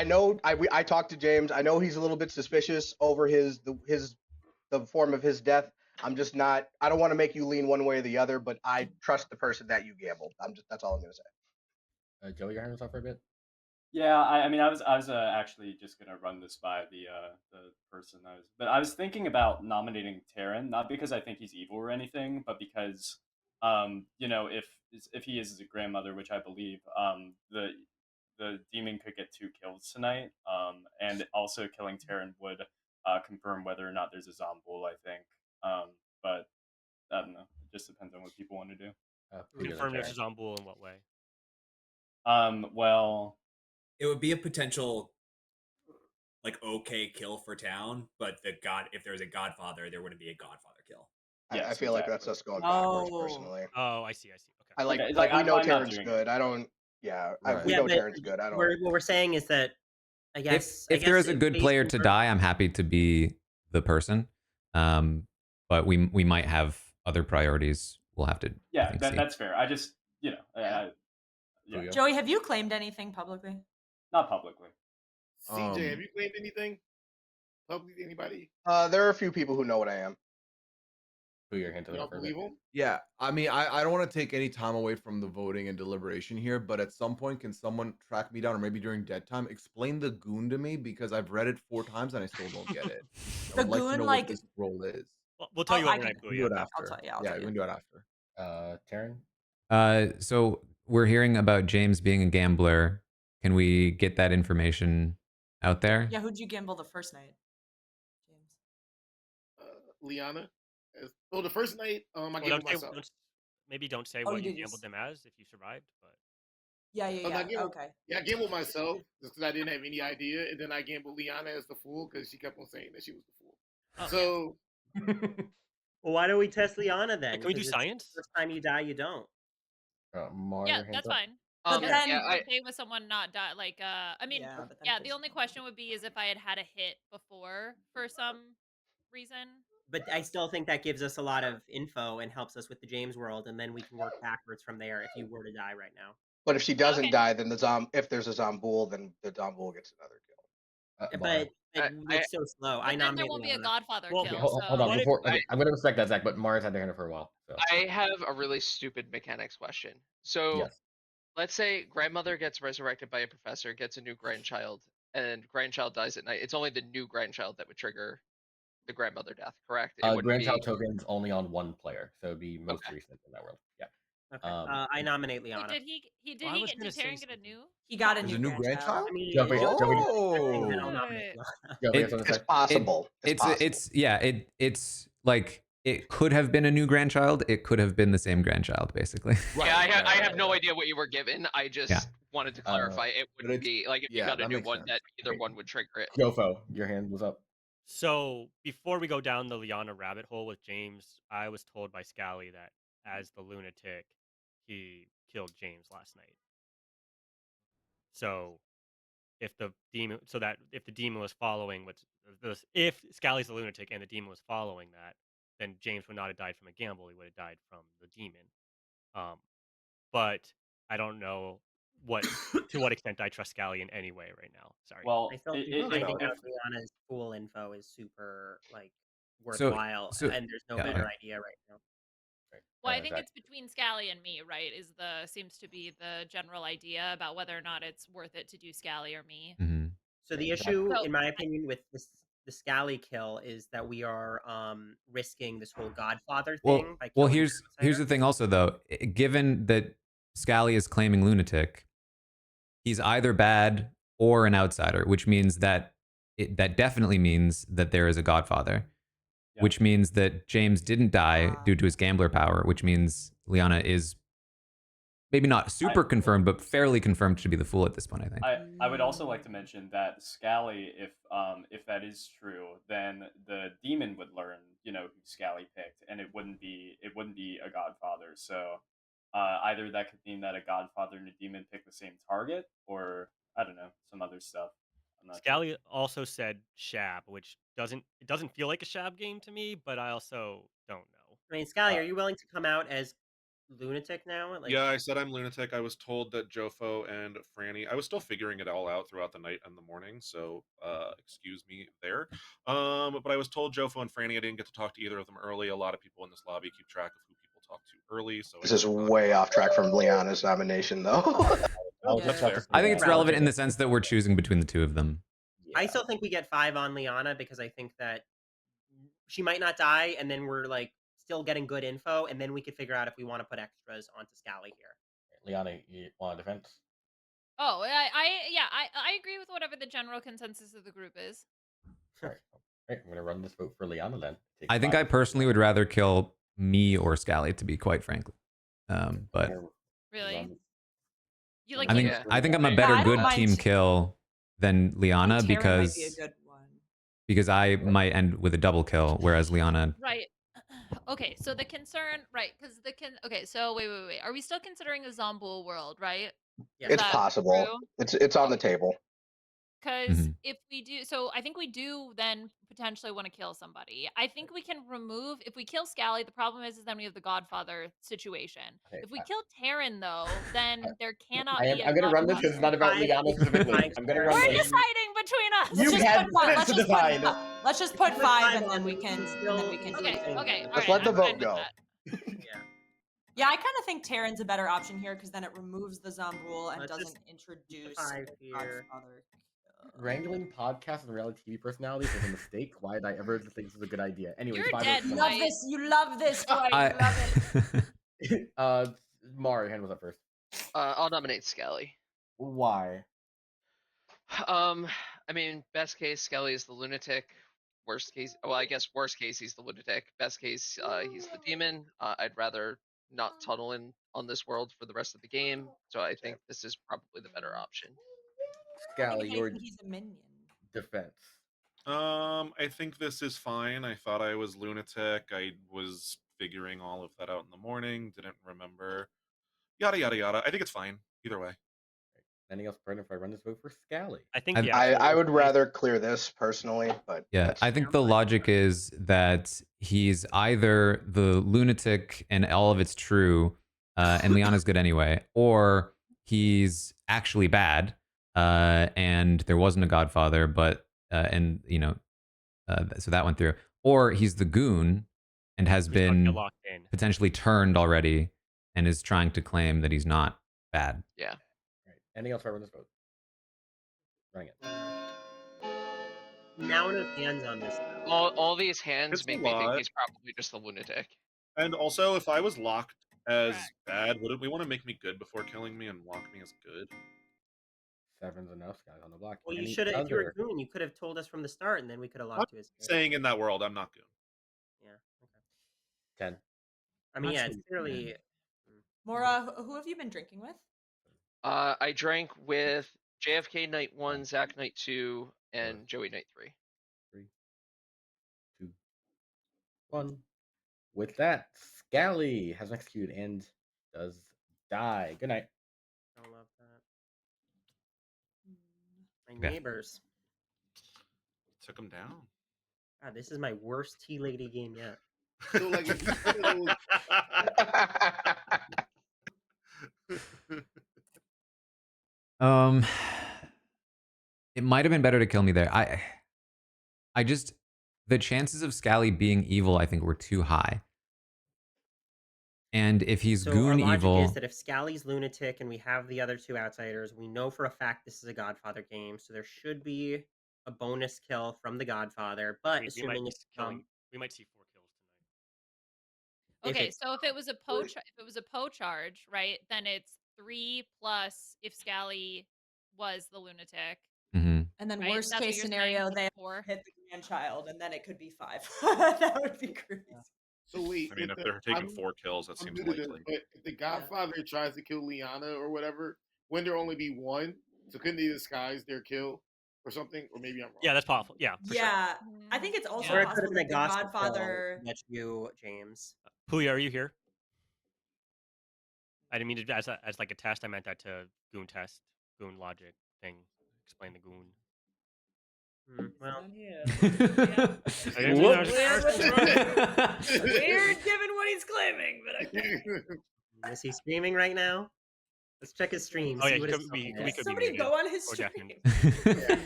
know I talked to James. I know he's a little bit suspicious over the form of his death. I'm just not. I don't want to make you lean one way or the other, but I trust the person that you gambled. That's all I'm gonna say. Joey, your hand was up for a bit. Yeah, I mean, I was actually just gonna run this by the person but I was thinking about nominating Taran, not because I think he's evil or anything, but because you know, if he is a grandmother, which I believe, the demon could get 2 kills tonight, and also killing Taran would confirm whether or not there's a Zombul, I think, but I don't know. It just depends on what people want to do. Confirm there's a Zombul in what way? Well, it would be a potential like okay kill for town, but if there's a Godfather, there wouldn't be a Godfather kill. Yes, I feel like that's us going backwards personally. Oh, I see. Okay. I like Okay, we know I'm not Taran's doing good. I don't. Yeah, Right. we know Taran's good. I don't. What we're saying is that I guess If there is a good player to die, I'm happy to be the person. But we might have other priorities. We'll have to. Yeah, I think, see. that's fair. I just, you know, Yeah. Joey, have you claimed anything publicly? Not publicly. CJ, have you claimed anything publicly? Anybody? There are a few people who know what I am. Put your hand to Y'all believe him? Yeah, I mean, I don't want to take any time away from the voting and deliberation here, but at some point, can someone track me down, or maybe during dead time, explain the goon to me, because I've read it 4 times and I still don't get it. I would like to know what this role is. We'll tell you what we're gonna do it after. I'll We can do it after. Taran. So we're hearing about James being a gambler. Can we get that information out there? Yeah, who'd you gamble the first night? Liana. Oh, the first night, I gambled myself. Maybe don't say Oh, what you you did gambled them as if you survived, but Yeah, Oh, yeah, yeah. Okay. Yeah, I gambled myself just because I didn't have any idea, and then I gambled Liana as the fool because she kept on saying that she was the fool. Oh. So Well, why don't we test Liana then? Can we do 'Cause it's science? the first time you die, you don't. More Yeah, hands that's up. fine. But Yes, then, yeah, I'm okay with someone not die. Like, I mean, yeah, but then yeah. if The it's only question would be is if I had a hit before for some reason. But I still think that gives us a lot of info and helps us with the James world, and then we can work backwards from there if you were to die right now. But if she doesn't Okay. die, then if there's a Zomboul, then the Zomboul gets another kill. But I- it's so slow. But I then there nominate won't be a Liana. Godfather Well, kill. Okay, hold on. What if Before, okay, I'm gonna respect that, Zach, but Mars had their hand up for a while. So I have a really stupid mechanics question. So yes, let's say grandmother gets resurrected by a professor, gets a new grandchild, and grandchild dies at night. It's only the new grandchild that would trigger the grandmother death, correct? It wouldn't grandchild be tokens only on one player, so it'd be most okay. recent in that world. Yeah. Okay. I nominate Liana. Wait, did he Well, I was get gonna did say Taryn get a new? he got a There's new a new grandchild. grandchild? I mean, Joey, Joey, Joey, then I'll Oh. nominate Liana. Joey, It, something to It's say? possible. it's possible. it's like it could have been a new grandchild. It could have been the same grandchild, basically. Yeah, I have no idea what you were given. I just Yeah. wanted to clarify. It But wouldn't it's be like if you yeah, got a that new makes one sense. that either one would trigger it. Jofo, your hand was up. So before we go down the Liana rabbit hole with James, I was told by Scally that as the lunatic, he killed James last night. So if the demon, if the demon was following if Scally's the lunatic and the demon was following that, then James would not have died from a gamble. He would have died from the demon. But I don't know to what extent I trust Scally in any way right now. Sorry. Well, I still think finding out Liana's full info is super worthwhile, so and there's no yeah, better okay. idea right now. Well, I think Zach. it's between Scally and me, right? Seems to be the general idea about whether or not it's worth it to do Scally or me. Mhm. So the issue, in my opinion, with the Scally kill is that we are risking this whole Godfather thing by Well, killing here's the the outsider. thing also though. Given that Scally is claiming lunatic, he's either bad or an outsider, which means that that definitely means that there is a Godfather, which means that James didn't die due to his gambler power, which means Liana is maybe not super confirmed, but fairly confirmed to be the fool at this point, I think. I would also like to mention that Scally, if that is true, then the demon would learn, who Scally picked, and it wouldn't be a Godfather. So either that could mean that a Godfather and a demon pick the same target, or I don't know, some other stuff. I'm not sure. Scally also said Shab, which doesn't feel like a Shab game to me, but I also don't know. I mean, Scally, are you willing to come out as lunatic now? Like, Yeah, I said I'm lunatic. I was told that Jofo and Franny. I was still figuring it all out throughout the night and the morning, so excuse me there. But I was told Jofo and Franny. I didn't get to talk to either of them early. A lot of people in this lobby keep track of who people talk to early, so This is way off track from Liana's nomination, though. That's fair. I think it's relevant in the sense that we're choosing between the two of them. I still think we get 5 on Liana because I think that she might not die, and then we're still getting good info, and then we could figure out if we want to put extras onto Scally here. Liana, you want a defense? Oh, I agree with whatever the general consensus of the group is. All right, I'm gonna run this vote for Liana then. I think I personally would rather kill me or Scally, to be quite frank. But Really? You like? I think I'm a better good team kill than Liana Taryn might be a because good one. because I might end with a double kill, whereas Liana. Right. Okay, so the concern, right? Because okay, so wait. Are we still considering a Zomboul world, right? Yeah. It's possible. It's on the table. Because if we do, so I think we do then potentially want to kill somebody. I think we can remove, if we kill Scally, the problem is then we have the Godfather situation. If we kill Taryn, though, then there cannot be a I'm gonna run this because it's not about Liana specifically. I'm gonna run We're this. deciding between us. You had minutes to decide. Let's just put 5 and then we can Okay, okay. Let's let the vote go. Yeah, I kind of think Taryn's a better option here because then it removes the Zomboul and Let's doesn't just introduce 5 the here. Godfather. Wrangling podcasts and reality TV personalities was a mistake. Why did I ever think this was a good idea? Anyway, You're dead, You love this. You love this, Dwight. You love it. Mara, your hand was up first. I'll nominate Scally. Why? I mean, best case, Skelly is the lunatic. Worst case, well, I guess worst case, he's the lunatic. Best case, he's the demon. I'd rather not tunnel in on this world for the rest of the game. So I think this is probably the better option. Scally, your he's a minion. defense. I think this is fine. I thought I was lunatic. I was figuring all of that out in the morning. Didn't remember. Yada yada yada. I think it's fine either way. Anything else, Brendan? If I run this vote for Scally, I think I would rather clear this personally, but Yeah, that's I think the logic is that he's either the lunatic and all of it's true, and Liana's good anyway, or he's actually bad, and there wasn't a godfather, but and you know, so that went through, or he's the goon and has Who's about to get been locked in. potentially turned already and is trying to claim that he's not bad. Yeah. Right. Anything else? If I run this vote, running it. Now enough hands on this. All these hands It's make a me think lot. he's probably just the lunatic. And also, if I was locked as bad, wouldn't we want to make me good before killing me and lock me as good? 7's enough. Guys on the block. Well, you Any should have. If you were other- goon, you could have told us from the start, and then we could have I'm locked you as good. saying in that world, I'm not goon. Yeah. Okay. 10. I mean, yeah, Actually, it's clearly. Mora, who have you been drinking with? I drank with JFK Night 1, Zach Night 2, and Joey Night 3. 3, 2, 1. With that, Scally has been executed and does die. Good night. I love that. My Okay. neighbors. Took him down. God, this is my worst tea lady game yet. So like, if you put those- It might have been better to kill me there. I just, the chances of Scally being evil, I think, were too high. And if he's So goon our logic evil, is that if Scally's lunatic and we have the other two outsiders, we know for a fact this is a Godfather game, so there should be a bonus kill from the Godfather. But We might assuming be it's we might see 4 kills tonight. If Okay, it- so if it was a Poe charge, right? Then it's 3 plus if Scally was the lunatic. Mhm. And then Right? worst That's what case you're saying, scenario, it's they 4. hit the grandchild, and then it could be 5. That would be crazy. So wait, I mean, if they're taking 4 kills, that seems new to this, likely. but if the Godfather tries to kill Liana or whatever, wouldn't there only be one? So couldn't they disguise their kill or something? Or maybe I'm wrong. Yeah, that's possible. Yeah, for sure. Yeah, I think it's also or it could possible have been that a the gossip Godfather. kill that you, James. Puya, are you here? I didn't mean to as like a test. I meant that to goon test, goon logic thing. Explain the goon. Well, I didn't mean that as- Weird given what he's claiming, but okay. Is he streaming right now? Let's check his stream. Oh, see yeah, what he his could be- song we is. could be Somebody muted go on his or stream. deafened.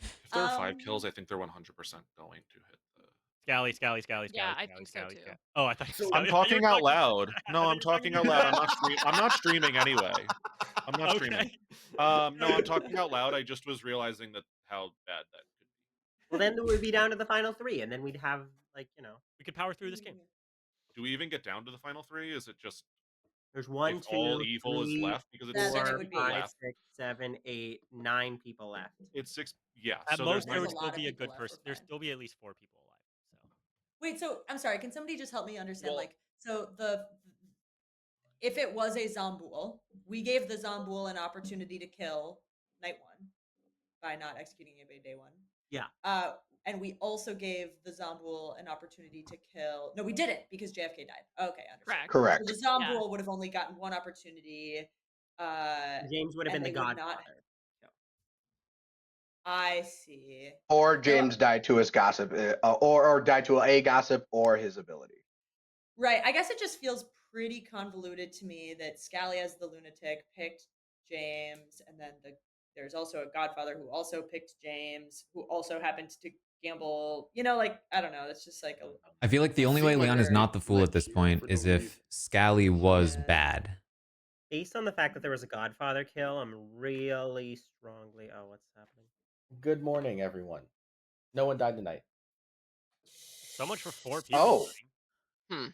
If there are 5 kills, I think they're 100% going to hit the. Scally. Yeah, I think so too. Oh, I thought. So- I I'm thought you were talking out loud. No, I'm I thought talking you were out loud. I'm not streaming anyway. I'm not Okay. streaming. No, I'm talking out loud. I just was realizing that how bad that could be. Well, then we'd be down to the final 3, and then we'd have We could power through this game. Do we even get down to the final 3? Is it just There's 1, if 2, all evil 3, is left because it's Then it 6 would people be- 5, left? 6, 7, 8, 9 people left. It's 6. Yeah. At so most, there's there like- would a lot still of be a people good left, person. we're There'd fine. still be at least 4 people alive. So Wait, so I'm sorry. Can somebody just help me understand? Well- So if it was a Zomboul, we gave the Zomboul an opportunity to kill Night 1 by not executing it by day 1. Yeah. And we also gave the Zomboul an opportunity to kill. No, we didn't because JFK died. Okay, understood. Correct. So the Zomboul would have only gotten one opportunity. James would have been and the they would Godfather. not- I see. Or James died to his gossip, or died to a gossip or his ability. Right. I guess it just feels pretty convoluted to me that Scally as the lunatic picked James, and then there's also a Godfather who also picked James, who also happened to gamble. You know, like I don't know. It's just like I feel like the only way Leon is not the fool at this point is if Scally was bad. Based on the fact that there was a Godfather kill, I'm really strongly. Oh, what's happening? Good morning, everyone. No one died tonight. so much for 4 people. Oh. dying.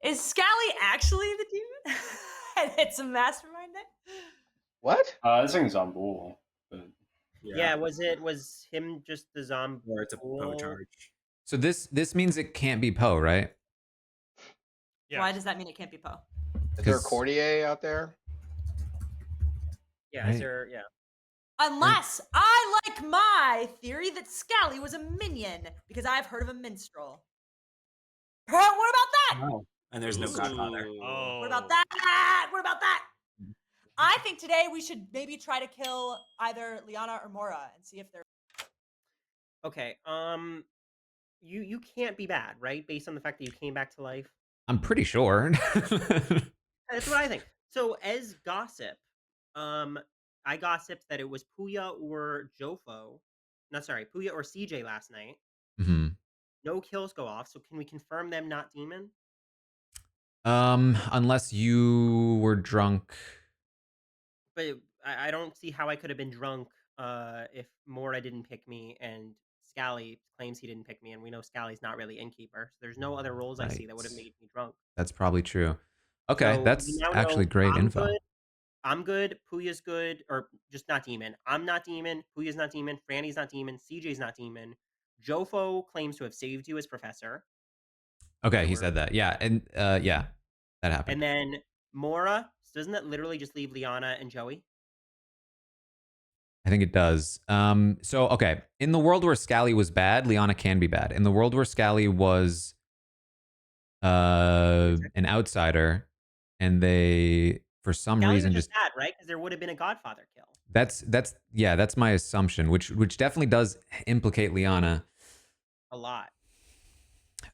Is Scally actually the demon? And it's a mastermind then? What? I think Zomboul. But Yeah, was him just the zombie? Or it's a Poe charge. So this means it can't be Poe, right? Yeah. Why does that mean it can't be Poe? Is there a 'Cause- Courtier out there? Yeah, Right. is there? Yeah. Unless I like my theory that Scally was a minion, because I've heard of a minstrel. What about that? Oh, and there's no Godfather. Oh. What about that? What about that? I think today we should maybe try to kill either Liana or Mora and see if they're. Okay. You can't be bad, right? Based on the fact that you came back to life. I'm pretty sure. That's what I think. So as gossip, I gossiped that it was Puya or Jofo. No, sorry, Puya or CJ last night. hmm No kills go off. So can we confirm them not demon? Unless you were drunk. But I don't see how I could have been drunk if Mora didn't pick me and Scally claims he didn't pick me, and we know Scally's not really innkeeper. So there's no other roles I see that would have Right. made me drunk. That's probably true. Okay, So we that's now actually know great I'm info. good. I'm good. Puya's good, or just not demon. I'm not demon. Puya's not demon. Franny's not demon. CJ's not demon. Jofo claims to have saved you as professor. Okay, So he we're said that. Yeah, and yeah, that happened. And then Mora, doesn't that literally just leave Liana and Joey? I think it does. So okay, in the world where Scally was bad, Liana can be bad. In the world where Scally was an outsider, and they for some Scally reason was just just bad, right? Because there would have been a Godfather kill. that's yeah, that's my assumption, which definitely does implicate Liana. A lot.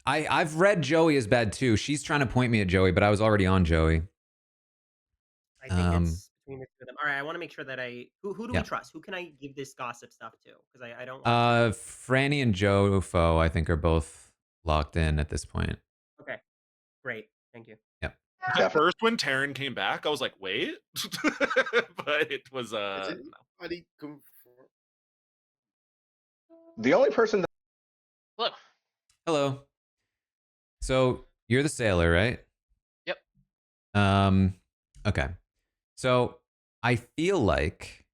I've read Joey as bad too. She's trying to point me at Joey, but I was already on Joey. I think it's between the two of them. All right, I want to make sure that who do Yeah. we trust? Who can I give this gossip stuff to? Because I don't want Franny and Jofo, I think, are both locked in at this point. to. Okay, great. Thank you. Yep. At first, when Taran came back, I was like, "Wait," but it was Has no. anybody confirmed? The only person that Hello. Hello. So you're the sailor, right? Yep. Okay. So I feel like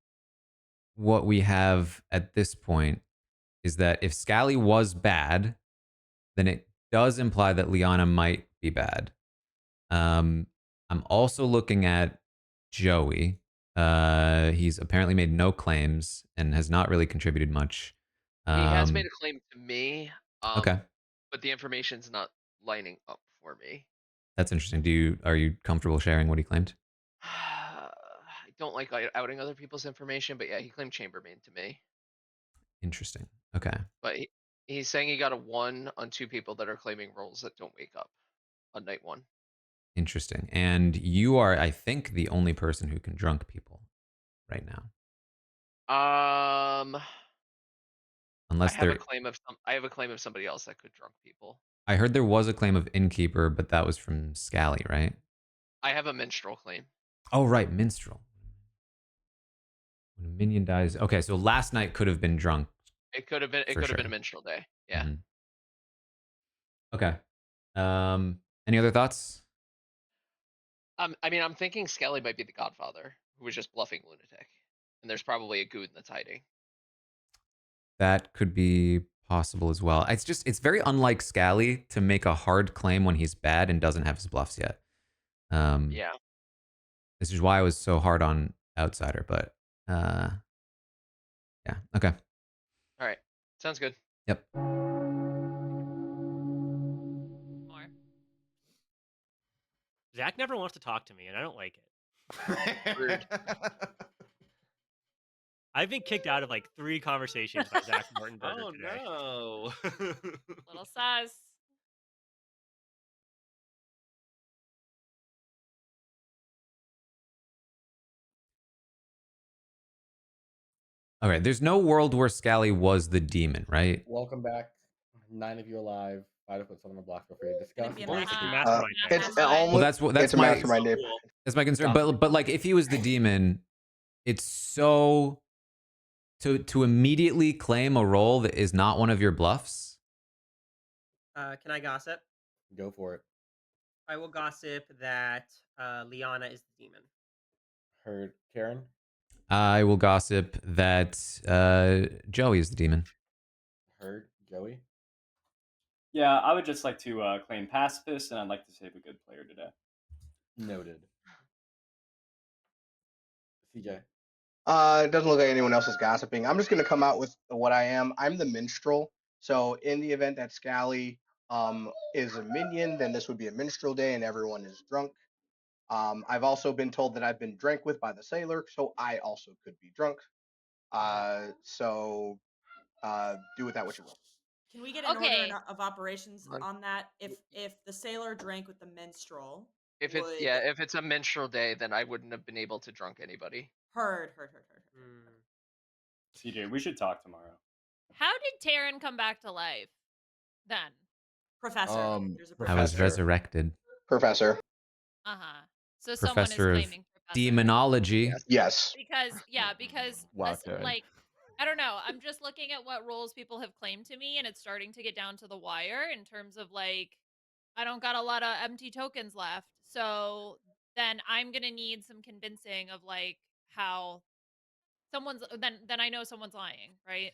what we have at this point is that if Scally was bad, then it does imply that Liana might be bad. I'm also looking at Joey. He's apparently made no claims and has not really contributed much. He has made a claim to me. Okay. But the information's not lining up for me. That's interesting. Are you comfortable sharing what he claimed? I don't like outing other people's information, but yeah, he claimed Chambermaid to me. Interesting. Okay. But he's saying he got a 1 on 2 people that are claiming roles that don't wake up on night 1. Interesting. And you are, I think, the only person who can drunk people right now. Unless I have there, I have a claim of somebody else that could drunk people. I heard there was a claim of innkeeper, but that was from Scally, right? I have a minstrel claim. Oh, right, minstrel. When a minion dies. Okay, so last night could have been drunk. It could have been. It For could have been sure. a minstrel day. Yeah. Mhm. Okay. Any other thoughts? I mean, I'm thinking Skelly might be the Godfather who was just bluffing lunatic, and there's probably a goon that's hiding. That could be possible as well. It's very unlike Scally to make a hard claim when he's bad and doesn't have his bluffs yet. Yeah. This is why I was so hard on Outsider, but yeah, okay. All right. Sounds good. Yep. More. Zach never wants to talk to me, and I don't like it. Rude. I've been kicked out of like 3 conversations by Zach Martinberger Oh today. no. Little sus. All right. There's no world where Scally was the demon, right? Welcome back. 9 of you alive. 5 to put someone on the block. Feel free to discuss. Only if it's a it's mastermind. almost That's it's a my mastermind name. that's my concern. But like if he was the demon, it's so to immediately claim a role that is not one of your bluffs. Can I gossip? Go for it. I will gossip that Liana is the demon. Heard. Karen? I will gossip that Joey is the demon. Heard. Joey? Yeah, I would just like to claim pacifist, and I'd like to save a good player today. Noted. CJ. It doesn't look like anyone else is gossiping. I'm just gonna come out with what I am. I'm the minstrel. So in the event that Scally is a minion, then this would be a minstrel day and everyone is drunk. I've also been told that I've been drank with by the sailor, so I also could be drunk. So do with that what you will. Can we get an order Okay. of operations on that? If the sailor drank with the minstrel, If would... it's a minstrel day, then I wouldn't have been able to drunk anybody. Heard. CJ, we should talk tomorrow. How did Taran come back to life then? Professor. There's a I was professor. resurrected. Professor. So someone is Professor of claiming professor. demonology. Yes. Because Wow, this, Taran. like, I don't know. I'm just looking at what roles people have claimed to me, and it's starting to get down to the wire in terms of, like, I don't got a lot of empty tokens left. So then I'm gonna need some convincing of, like, how someone's then I know someone's lying, right?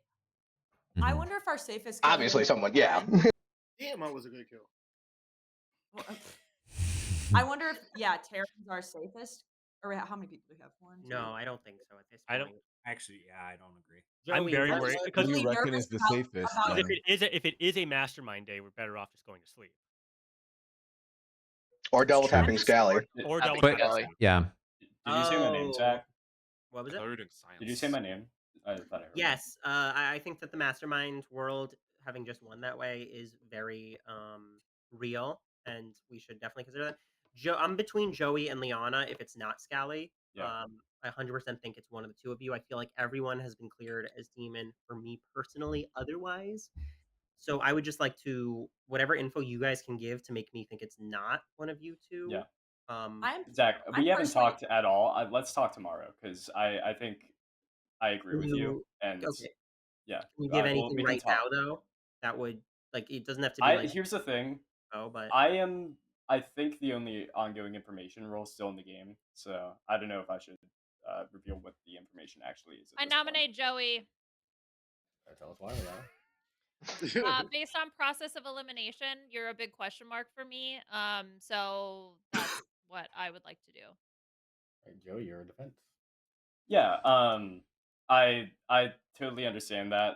I wonder if our safest kill Obviously someone, yeah. Damn, that was a good kill. I wonder if Taran's our safest. Or how many people do we have? One, two. No, I don't think so at this point. I don't. Actually, yeah, I don't agree. I'm very I'm worried just because really nervous about if it is a mastermind day, we're better off just going to sleep. Or double True. tapping Scally. Or double But, tapping. yeah. Did you say my name, Zach? What was it? Did you say my name? I thought I heard. Yes, I think that the mastermind world, having just won that way, is very real, and we should definitely consider that. I'm between Joey and Liana. If it's not Scally, Yeah. I 100% think it's one of the two of you. I feel like everyone has been cleared as demon for me personally. Otherwise, so I would just like to whatever info you guys can give to make me think it's not one of you two. Yeah. I'm Zach, we haven't personally... talked at all. Let's talk tomorrow because I think I agree with you. And Okay. yeah, Can you give anything we can right talk. now though? That would it doesn't have to be like. Here's the thing. Oh, but I think the only ongoing information role still in the game. So I don't know if I should reveal what the information actually is. I nominate Joey. Tell us why, Liana. Based on process of elimination, you're a big question mark for me. So that's what I would like to do. Right, Joey, you're a defense. Yeah, I totally understand that.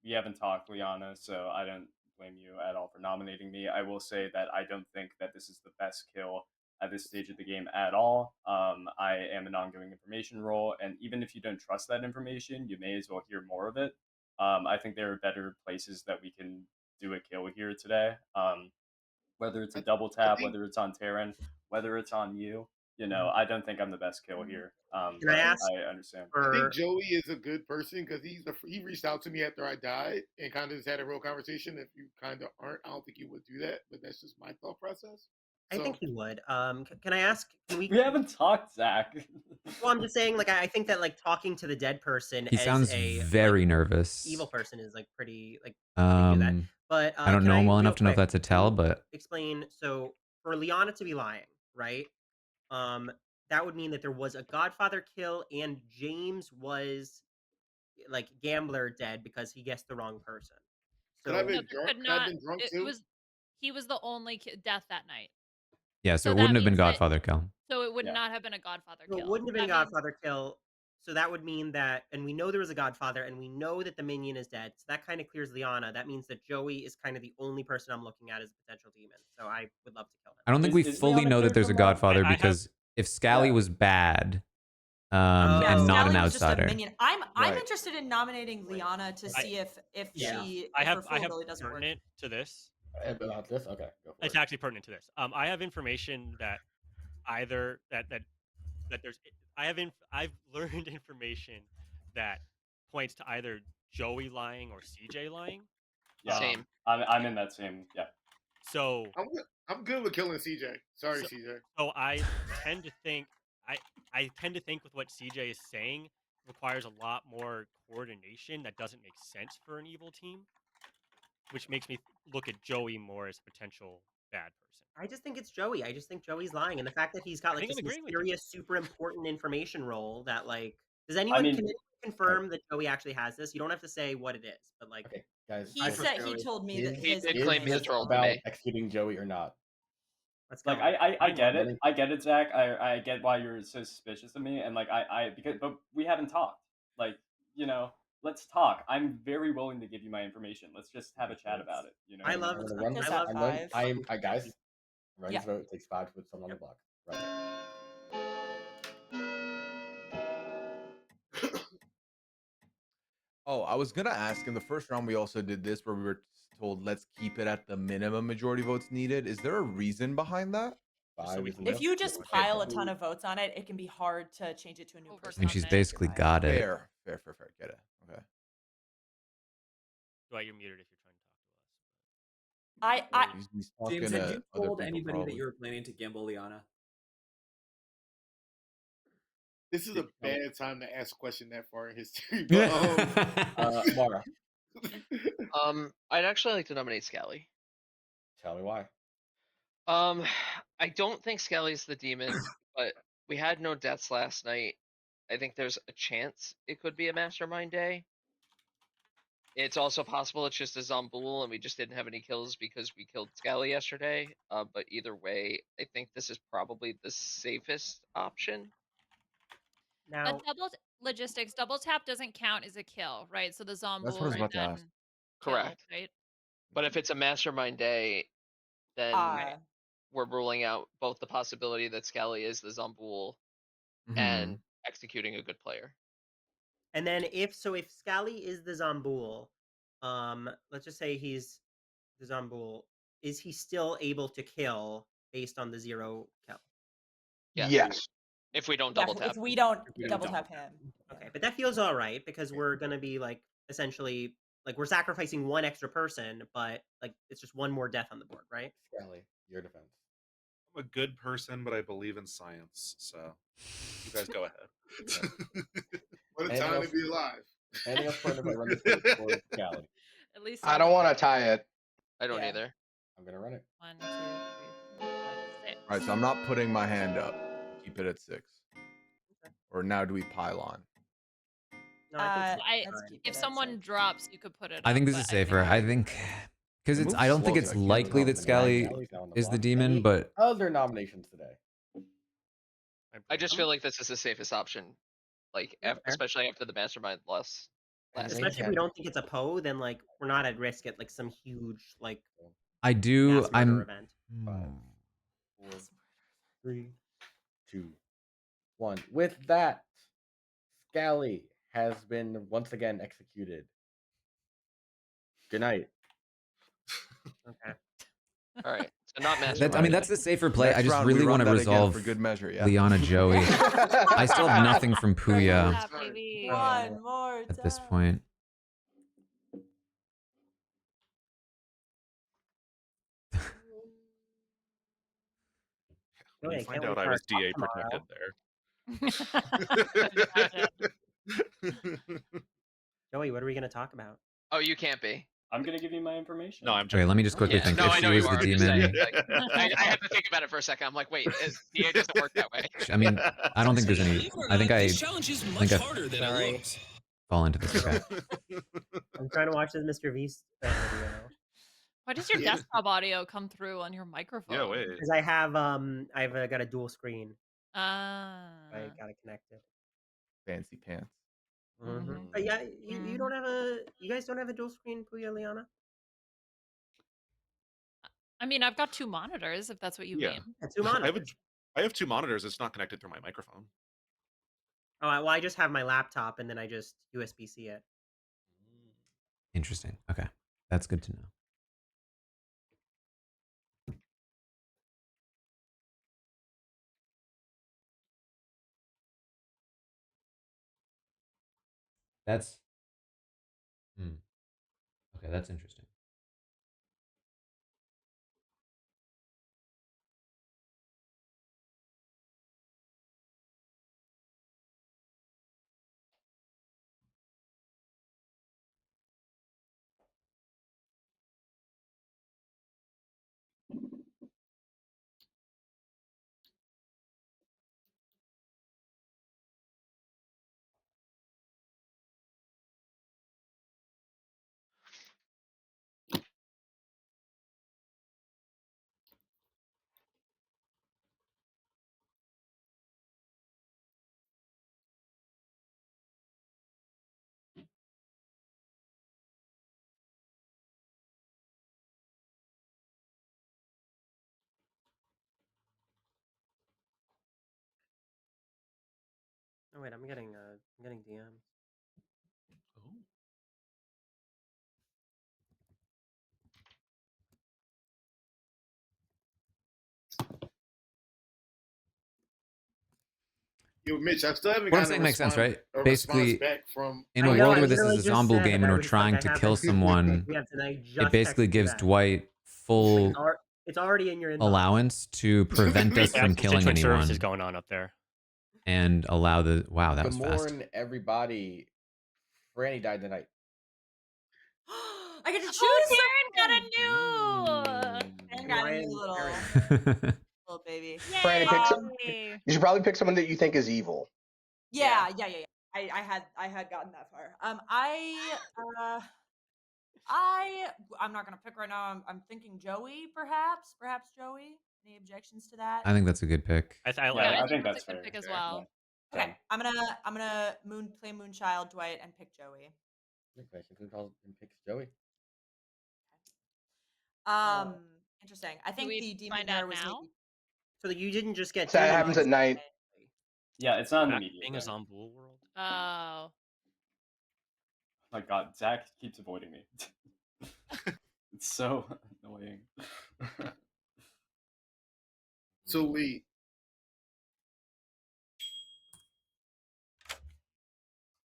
We haven't talked, Liana, so I don't blame you at all for nominating me. I will say that I don't think that this is the best kill at this stage of the game at all. I am an ongoing information role, and even if you don't trust that information, you may as well hear more of it. I think there are better places that we can do a kill here today. Whether it's a double tap, whether it's on Taran, whether it's on you. You know, I don't think I'm the best kill here. Can I ask? I understand. I think Joey is a good person because he reached out to me after I died and kind of just had a real conversation. If you kind of aren't, I don't think you would do that, but that's just my thought process. I think he would. Can I ask? Can we? We haven't talked, Zach. Well, I'm just saying, like, I think that like talking to the dead person He as sounds a very nervous. evil person is like pretty like. Do that. But I don't can know him well real enough to know if quick, that's a tell, but explain. So for Liana to be lying, right? That would mean that there was a Godfather kill and James was like gambler dead because he guessed the wrong person. So Could I have been No, there drunk? could Could I have not. been drunk It too? was he was the only death that night. yeah, so it that wouldn't have been means that- Godfather kill. So it would Yeah. not have been a Godfather So kill. it wouldn't have been a That means- Godfather kill. So that would mean that, and we know there was a Godfather, and we know that the minion is dead. So that kind of clears Liana. That means that Joey is kind of the only person I'm looking at as a potential demon. So I would love to kill him. I don't think we Is fully Liana know that clear there's a from that? Godfather I have- because if Scally Yeah. was bad Yeah, and not Scally an was just a outsider. minion. I'm Right. interested in nominating Liana to see if Yeah. she I if have her fool really doesn't work. pertinent to this. About this? Okay, go for It's it. actually pertinent to this. I have information that either that there's I've learned information that points to either Joey lying or CJ lying. Yeah, Same. I'm in that same. Yeah. So I'm good with killing CJ. Sorry, So- CJ. so I tend to think I tend to think with what CJ is saying requires a lot more coordination that doesn't make sense for an evil team, which makes me look at Joey more as a potential bad person. I just think it's Joey. I just think Joey's lying, and the fact that he's got like think this I'm agreeing with you. mysterious, super important information role that like does anyone mean- can anyone confirm that Joey actually has this? You don't have to say what it is, but like Okay, guys. He said he told me that Is- his did claim is his this role to about me. executing Joey or not? Let's Like go. I get it. I get it, Zach. I get why you're so suspicious of me, and like because but we haven't talked. Like, you know, let's talk. I'm very willing to give you my information. Let's just have a chat about it. You know. I love. I'm gonna run this. I love. I'm run, I guys. Run Yeah. this vote. Takes 5 to put someone on the block. Run it. Oh, I was gonna ask in the first round we also did this where we were told let's keep it at the minimum majority votes needed. Is there a reason behind that? If you just pile a ton of votes on it, it can be hard to change it to a new person. I mean, she's basically got it. Fair. Get it. Okay. Dwight, you're muted if you're trying to talk to us. I He's talking James, to had you other told people, anybody that probably. you were planning to gamble Liana? This is a bad time to ask a question that far in history. But, Mara. I'd actually like to nominate Scally. Tell me why. I don't think Scally's the demon, but we had no deaths last night. I think there's a chance it could be a mastermind day. It's also possible it's just a Zomboul and we just didn't have any kills because we killed Scally yesterday. But either way, I think this is probably the safest option. Now, Logistics, double tap doesn't count as a kill, right? So the That's what I Zomboul was would about to then ask. kill, Correct. right? But if it's a mastermind day, then we're ruling out both the possibility that Scally is the Zomboul and executing a good player. and then if Scally is the Zomboul, let's just say he's the Zomboul, is he still able to kill based on the 0 kill? Yes. If we don't Yeah, double tap. if we don't double tap him. Okay, but that feels all right because we're gonna be like essentially like we're sacrificing one extra person, but like it's just one more death on the board, right? Scally, your defense. I'm a good person, but I believe in science. So you guys go ahead. what a Anything time else? to be alive. Anything else for anybody? Run this vote for Scally. At least I don't want to tie it. I don't either. I'm gonna run it. 1, 2, 3, 4, 5, 6. All right, so I'm not putting my hand up. Keep it at 6. Or now do we pile on? No, I think So if someone drops, you could put it. I think up, this but is safer. I think because It it's. moves I don't think slow, it's so I can't likely really that tell them to Scally is the demon, but Other nominations today. I just feel like this is the safest option. Like, especially after the mastermind loss. especially if we don't think it's a Poe, then like we're not at risk at like some huge like I do. mass murder I'm. event. 5, 4, 3, 2, 1. With that, Scally has been once again executed. Good night. Okay. All right. So not I mastermind. mean, that's the safer play. Next I just round, we really run want to that again resolve for good measure, yeah. Liana Joey. I still have nothing from Puya One more at this point. When Joey, you I find can't out wait I for was our DA talk protected there. Joey, what are we going to talk about? Oh, you can't be. I'm gonna give you my information. No, I'm Okay, let me just quickly think. No, If I she know you was are. the I'm just saying, demon, like, I had to think about it for a second. I'm like, wait, DA doesn't work that way. I mean, I don't think there's any. I think I. This challenge is I much think I harder than Sorry. it looks. fall into this. Okay. I'm trying to watch this Mr. Beast video. Why does your desktop audio come through on your microphone? Yeah, wait. Because I've got a dual screen. I got it connected. Fancy pants. But yeah, you don't have you guys don't have a dual screen, Puya Liana? I mean, I've got 2 monitors, if that's what you mean. Yeah, 2 monitors. I have 2 monitors. It's not connected through my microphone. Oh, well, I just have my laptop and then I just USB-C it. Interesting. Okay, that's good to know. That's. Okay, that's interesting. Oh wait, I'm getting DMs. Yo, Mitch, I still haven't What I'm gotten saying makes sense, right? a response Basically, back from. in I a know. world I where this is literally a just zombie said game I and we're was like, trying I to have kill it. someone, Yes, and I it just basically texted you gives back. Dwight full It's already in your inbox. allowance to prevent us from killing Constituent services anyone going on up there. and allow the wow, that Good was fast. morning, everybody. Franny died tonight. I get to choose. Oh, Taryn got a new. And got a new little baby. Franny, pick some. Yay! You should probably pick someone that you think is evil. Yeah. I had gotten that far. I'm not gonna pick right now. I'm thinking Joey, perhaps Joey. Any objections to that? I think that's a good pick. I think that's a good fair. pick as well. Okay, I'm gonna play Moonchild Dwight and pick Joey. Picks Joey. Interesting. I think we the demon find there out was now? maybe. So that you didn't just get. So that demonized happens at night. Yeah, it's not in the Zach media. being a Zombul world. Oh. My God, Zach keeps avoiding me. It's so annoying. So wait.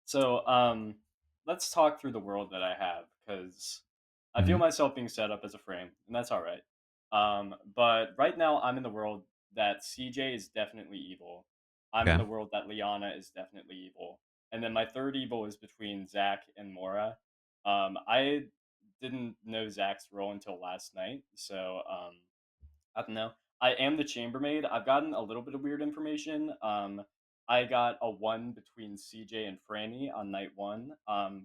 So let's talk through the world that I have, because I feel Mhm. myself being set up as a frame, and that's all right. But right now I'm in the world that CJ is definitely evil. I'm in Okay. the world that Liana is definitely evil. And then my third evil is between Zach and Mora. I didn't know Zach's role until last night, so I don't know. I am the chambermaid. I've gotten a little bit of weird information. I got a 1 between CJ and Franny on night 1,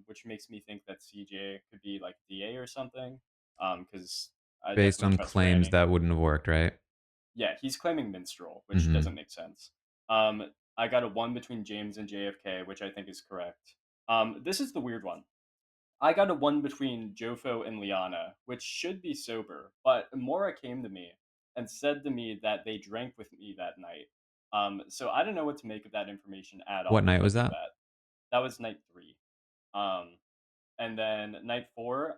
which makes me think that CJ could be like DA or something. Because I Based definitely on trust claims Franny. that wouldn't have worked, right? Yeah, he's claiming minstrel, which Mhm. doesn't make sense. I got a 1 between James and JFK, which I think is correct. This is the weird one. I got a 1 between Jofo and Liana, which should be sober, but Mora came to me and said to me that they drank with me that night. So I don't know what to make of that information at all. What night was because of that? That was night 3. And then night 4,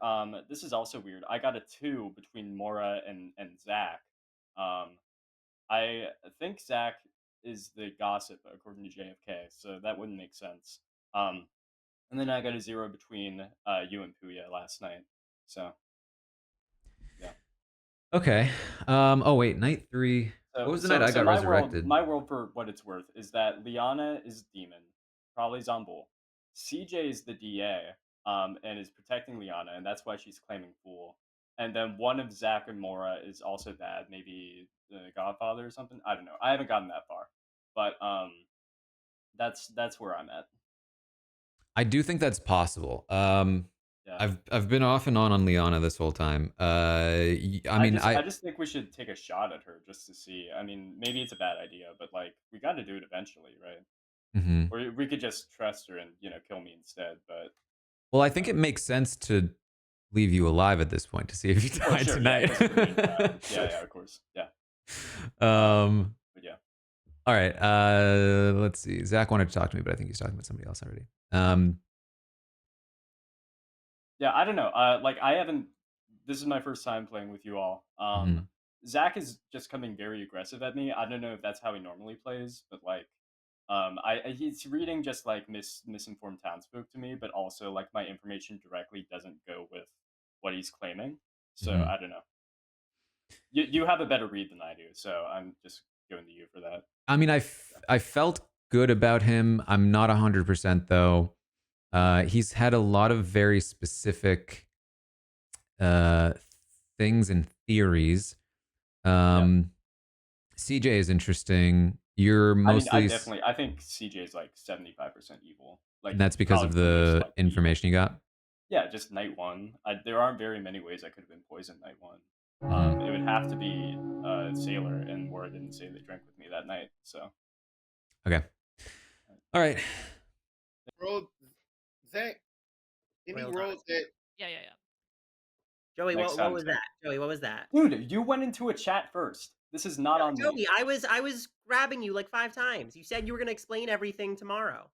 this is also weird. I got a 2 between Mora and Zach. I think Zach is the gossip according to JFK, so that wouldn't make sense. And then I got a 0 between you and Puya last night. So, yeah. Okay. Oh wait, night 3. What was the night I got resurrected? My world, for what it's worth, is that Liana is demon, probably Zombul. CJ is the DA, and is protecting Liana, and that's why she's claiming fool. And then one of Zach and Mora is also bad, maybe the Godfather or something. I don't know. I haven't gotten that far, but that's where I'm at. I do think that's possible. Yeah. I've been off and on Liana this whole time. I just think we should take a shot at her just to see. I mean, maybe it's a bad idea, but like we got to do it eventually, right? Mhm. Or we could just trust her and kill me instead. But Well, I think it makes sense to leave you alive at this point to see if you die sure, tonight. yeah, of course, yeah. But yeah. All right. Let's see. Zach wanted to talk to me, but I think he's talking about somebody else already. Yeah, I don't know. Like I haven't. This is my first time playing with you all. Mhm. Zach is just coming very aggressive at me. I don't know if that's how he normally plays, but like, he's reading just like misinformed townsfolk to me, but also like my information directly doesn't go with what he's claiming. So Mhm. I don't know. You have a better read than I do, so I'm just going to you for that. I mean, I felt good about him. I'm not 100% though. He's had a lot of very specific things and theories. CJ is interesting. You're mostly. I think CJ is like 75% evil. Like And that's because of probably most the likely information you got. Yeah, just night 1. There aren't very many ways I could have been poisoned night 1. It would have to be Sailor, and Mora didn't say they drank with me that night. So Okay. All right. Bro, Zach, any world that Yeah. Joey, Next what time, was Zach. that? Joey, what was that? Dude, you went into a chat first. This is not on me. Toby, I was grabbing you like 5 times. You said you were gonna explain everything tomorrow.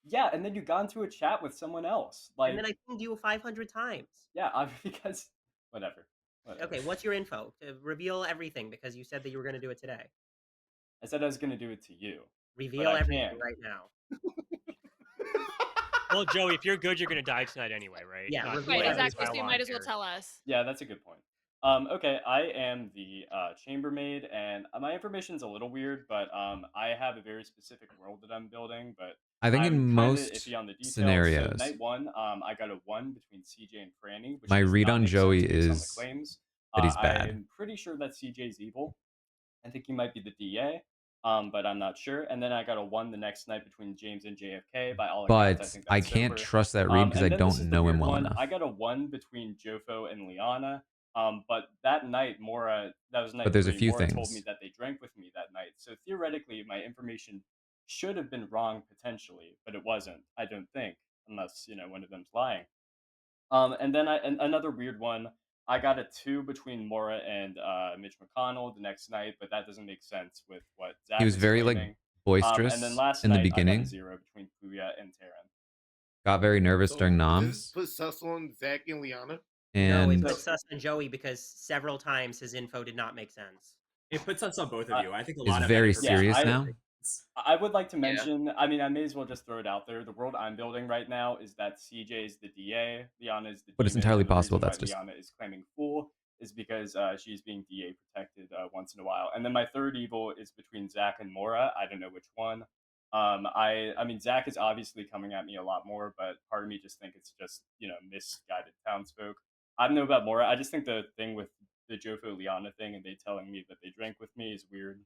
Yeah, and then you got into a chat with someone else. And then Like, I pinged you 500 times. yeah, because whatever. Okay, what's your info? Reveal everything because you said that you were gonna do it today. I said I was gonna do it to you. Reveal everything right now. Well, Joey, if you're good, you're gonna die tonight anyway, right? Yeah, Not reveal Right, not exactly. by So you law might as well here. tell us. Yeah, that's a good point. Okay, I am the chambermaid, and my information's a little weird, but I have a very specific world that I'm building, but I think I'm in kind of most iffy on the details. scenarios, So night one, I got a 1 between CJ and Franny, which my does read not on make Joey sense based on the is claims. that he's bad. I'm pretty sure that CJ's evil. I think he might be the DA, but I'm not sure. And then I got a 1 the next night between James and JFK. By all accounts, I But think I that's can't sober. trust that read because I And then this don't is the know weird him well one. enough. I got a 1 between Jofo and Liana. But that night, Mora, that was night But there's a 3, few Mora told things. me that they drank with me that night. So theoretically, my information should have been wrong potentially, but it wasn't, I don't think, unless, one of them's lying. And then another weird one, I got a 2 between Mora and Mitch McConnell the next night, but that doesn't make sense with what Zach He was is very claiming. like And then boisterous last in the night, I got a beginning. 0 between Puya and Taran. Got very nervous during Does noms. this put sus on Zach and Liana? No, it And puts us on Joey because several times his info did not make sense. It puts us on both of you. I think a is lot of very that information. serious now. I would like to mention, I mean, I may as well just throw it out there. The world I'm building right now is that CJ is the DA, Liana is the But it's demon, entirely and the possible reason why that's just Liana is claiming fool is because she's being DA protected once in a while. And then my third evil is between Zach and Mora. I don't know which one. I mean, Zach is obviously coming at me a lot more, but part of me just think it's just, misguided townsfolk. I don't know about Mora. I just think the thing with the Jofo Liana thing and they telling me that they drank with me is weird,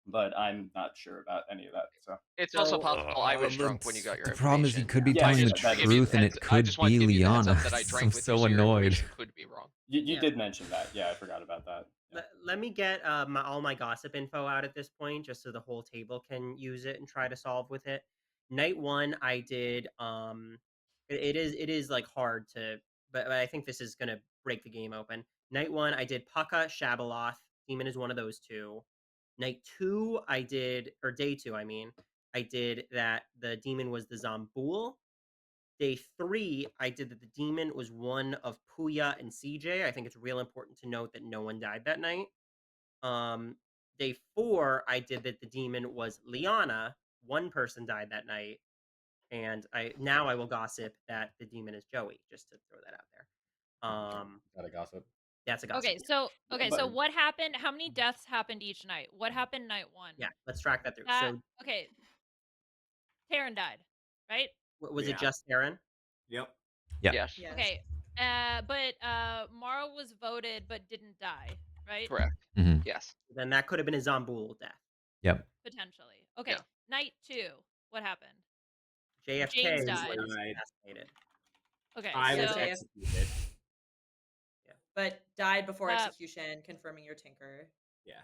but I'm not sure about any of that. So It's also possible I was drunk when you got your the problem is he information. could be Yeah, telling the that is- truth, and it I could just want to be give you the heads Liana. up that I drank I'm with so you, so your annoyed. information could be wrong. You Yeah. did mention that. Yeah, I forgot about that. Yeah. Let me get all my gossip info out at this point, just so the whole table can use it and try to solve with it. Night one, I did. It is like hard to, but I think this is gonna break the game open. Night one, I did Pucka Shabaloth. Demon is one of those two. Night two, I did, or day two, I mean, I did that the demon was the Zomboul. Day three, I did that the demon was one of Puya and CJ. I think it's real important to note that no one died that night. Day four, I did that the demon was Liana. One person died that night. And I will gossip that the demon is Joey, just to throw that out there. Gotta gossip. That's a gossip. Okay, so but- what happened? How many deaths happened each night? What happened night one? Yeah, let's track that through. So okay, Taran died, right? was it just Taran? Yep. Yeah. Yes. Okay, but Mara was voted but didn't die, right? Correct. Mhm. Yes. Then that could have been a Zomboul death. Yep. Potentially. Okay, Yeah. night two, what happened? JFK James was died. assassinated. Okay, I was so executed. But died before Uh, execution, confirming your tinker. Yeah.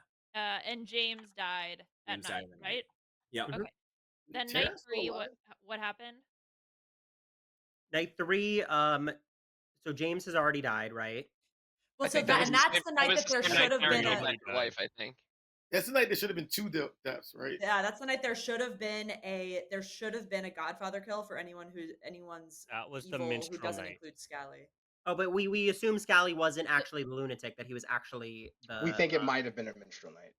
and James died at James died night, at night. right? Yep. Okay. Then Taran's night still three, alive? what happened? Night three, so James has already died, right? Well, I so think that, was and the that's same- the night was that the there same should night have been Taran a. killed your wife, I think. That's the night there should have been 2 deaths, right? Yeah, that's the night there should have been a Godfather kill for anyone's That was the evil who minstrel doesn't night. include Scally. Oh, but we assume Scally wasn't actually the lunatic; that he was actually the. We think it might have been a minstrel night.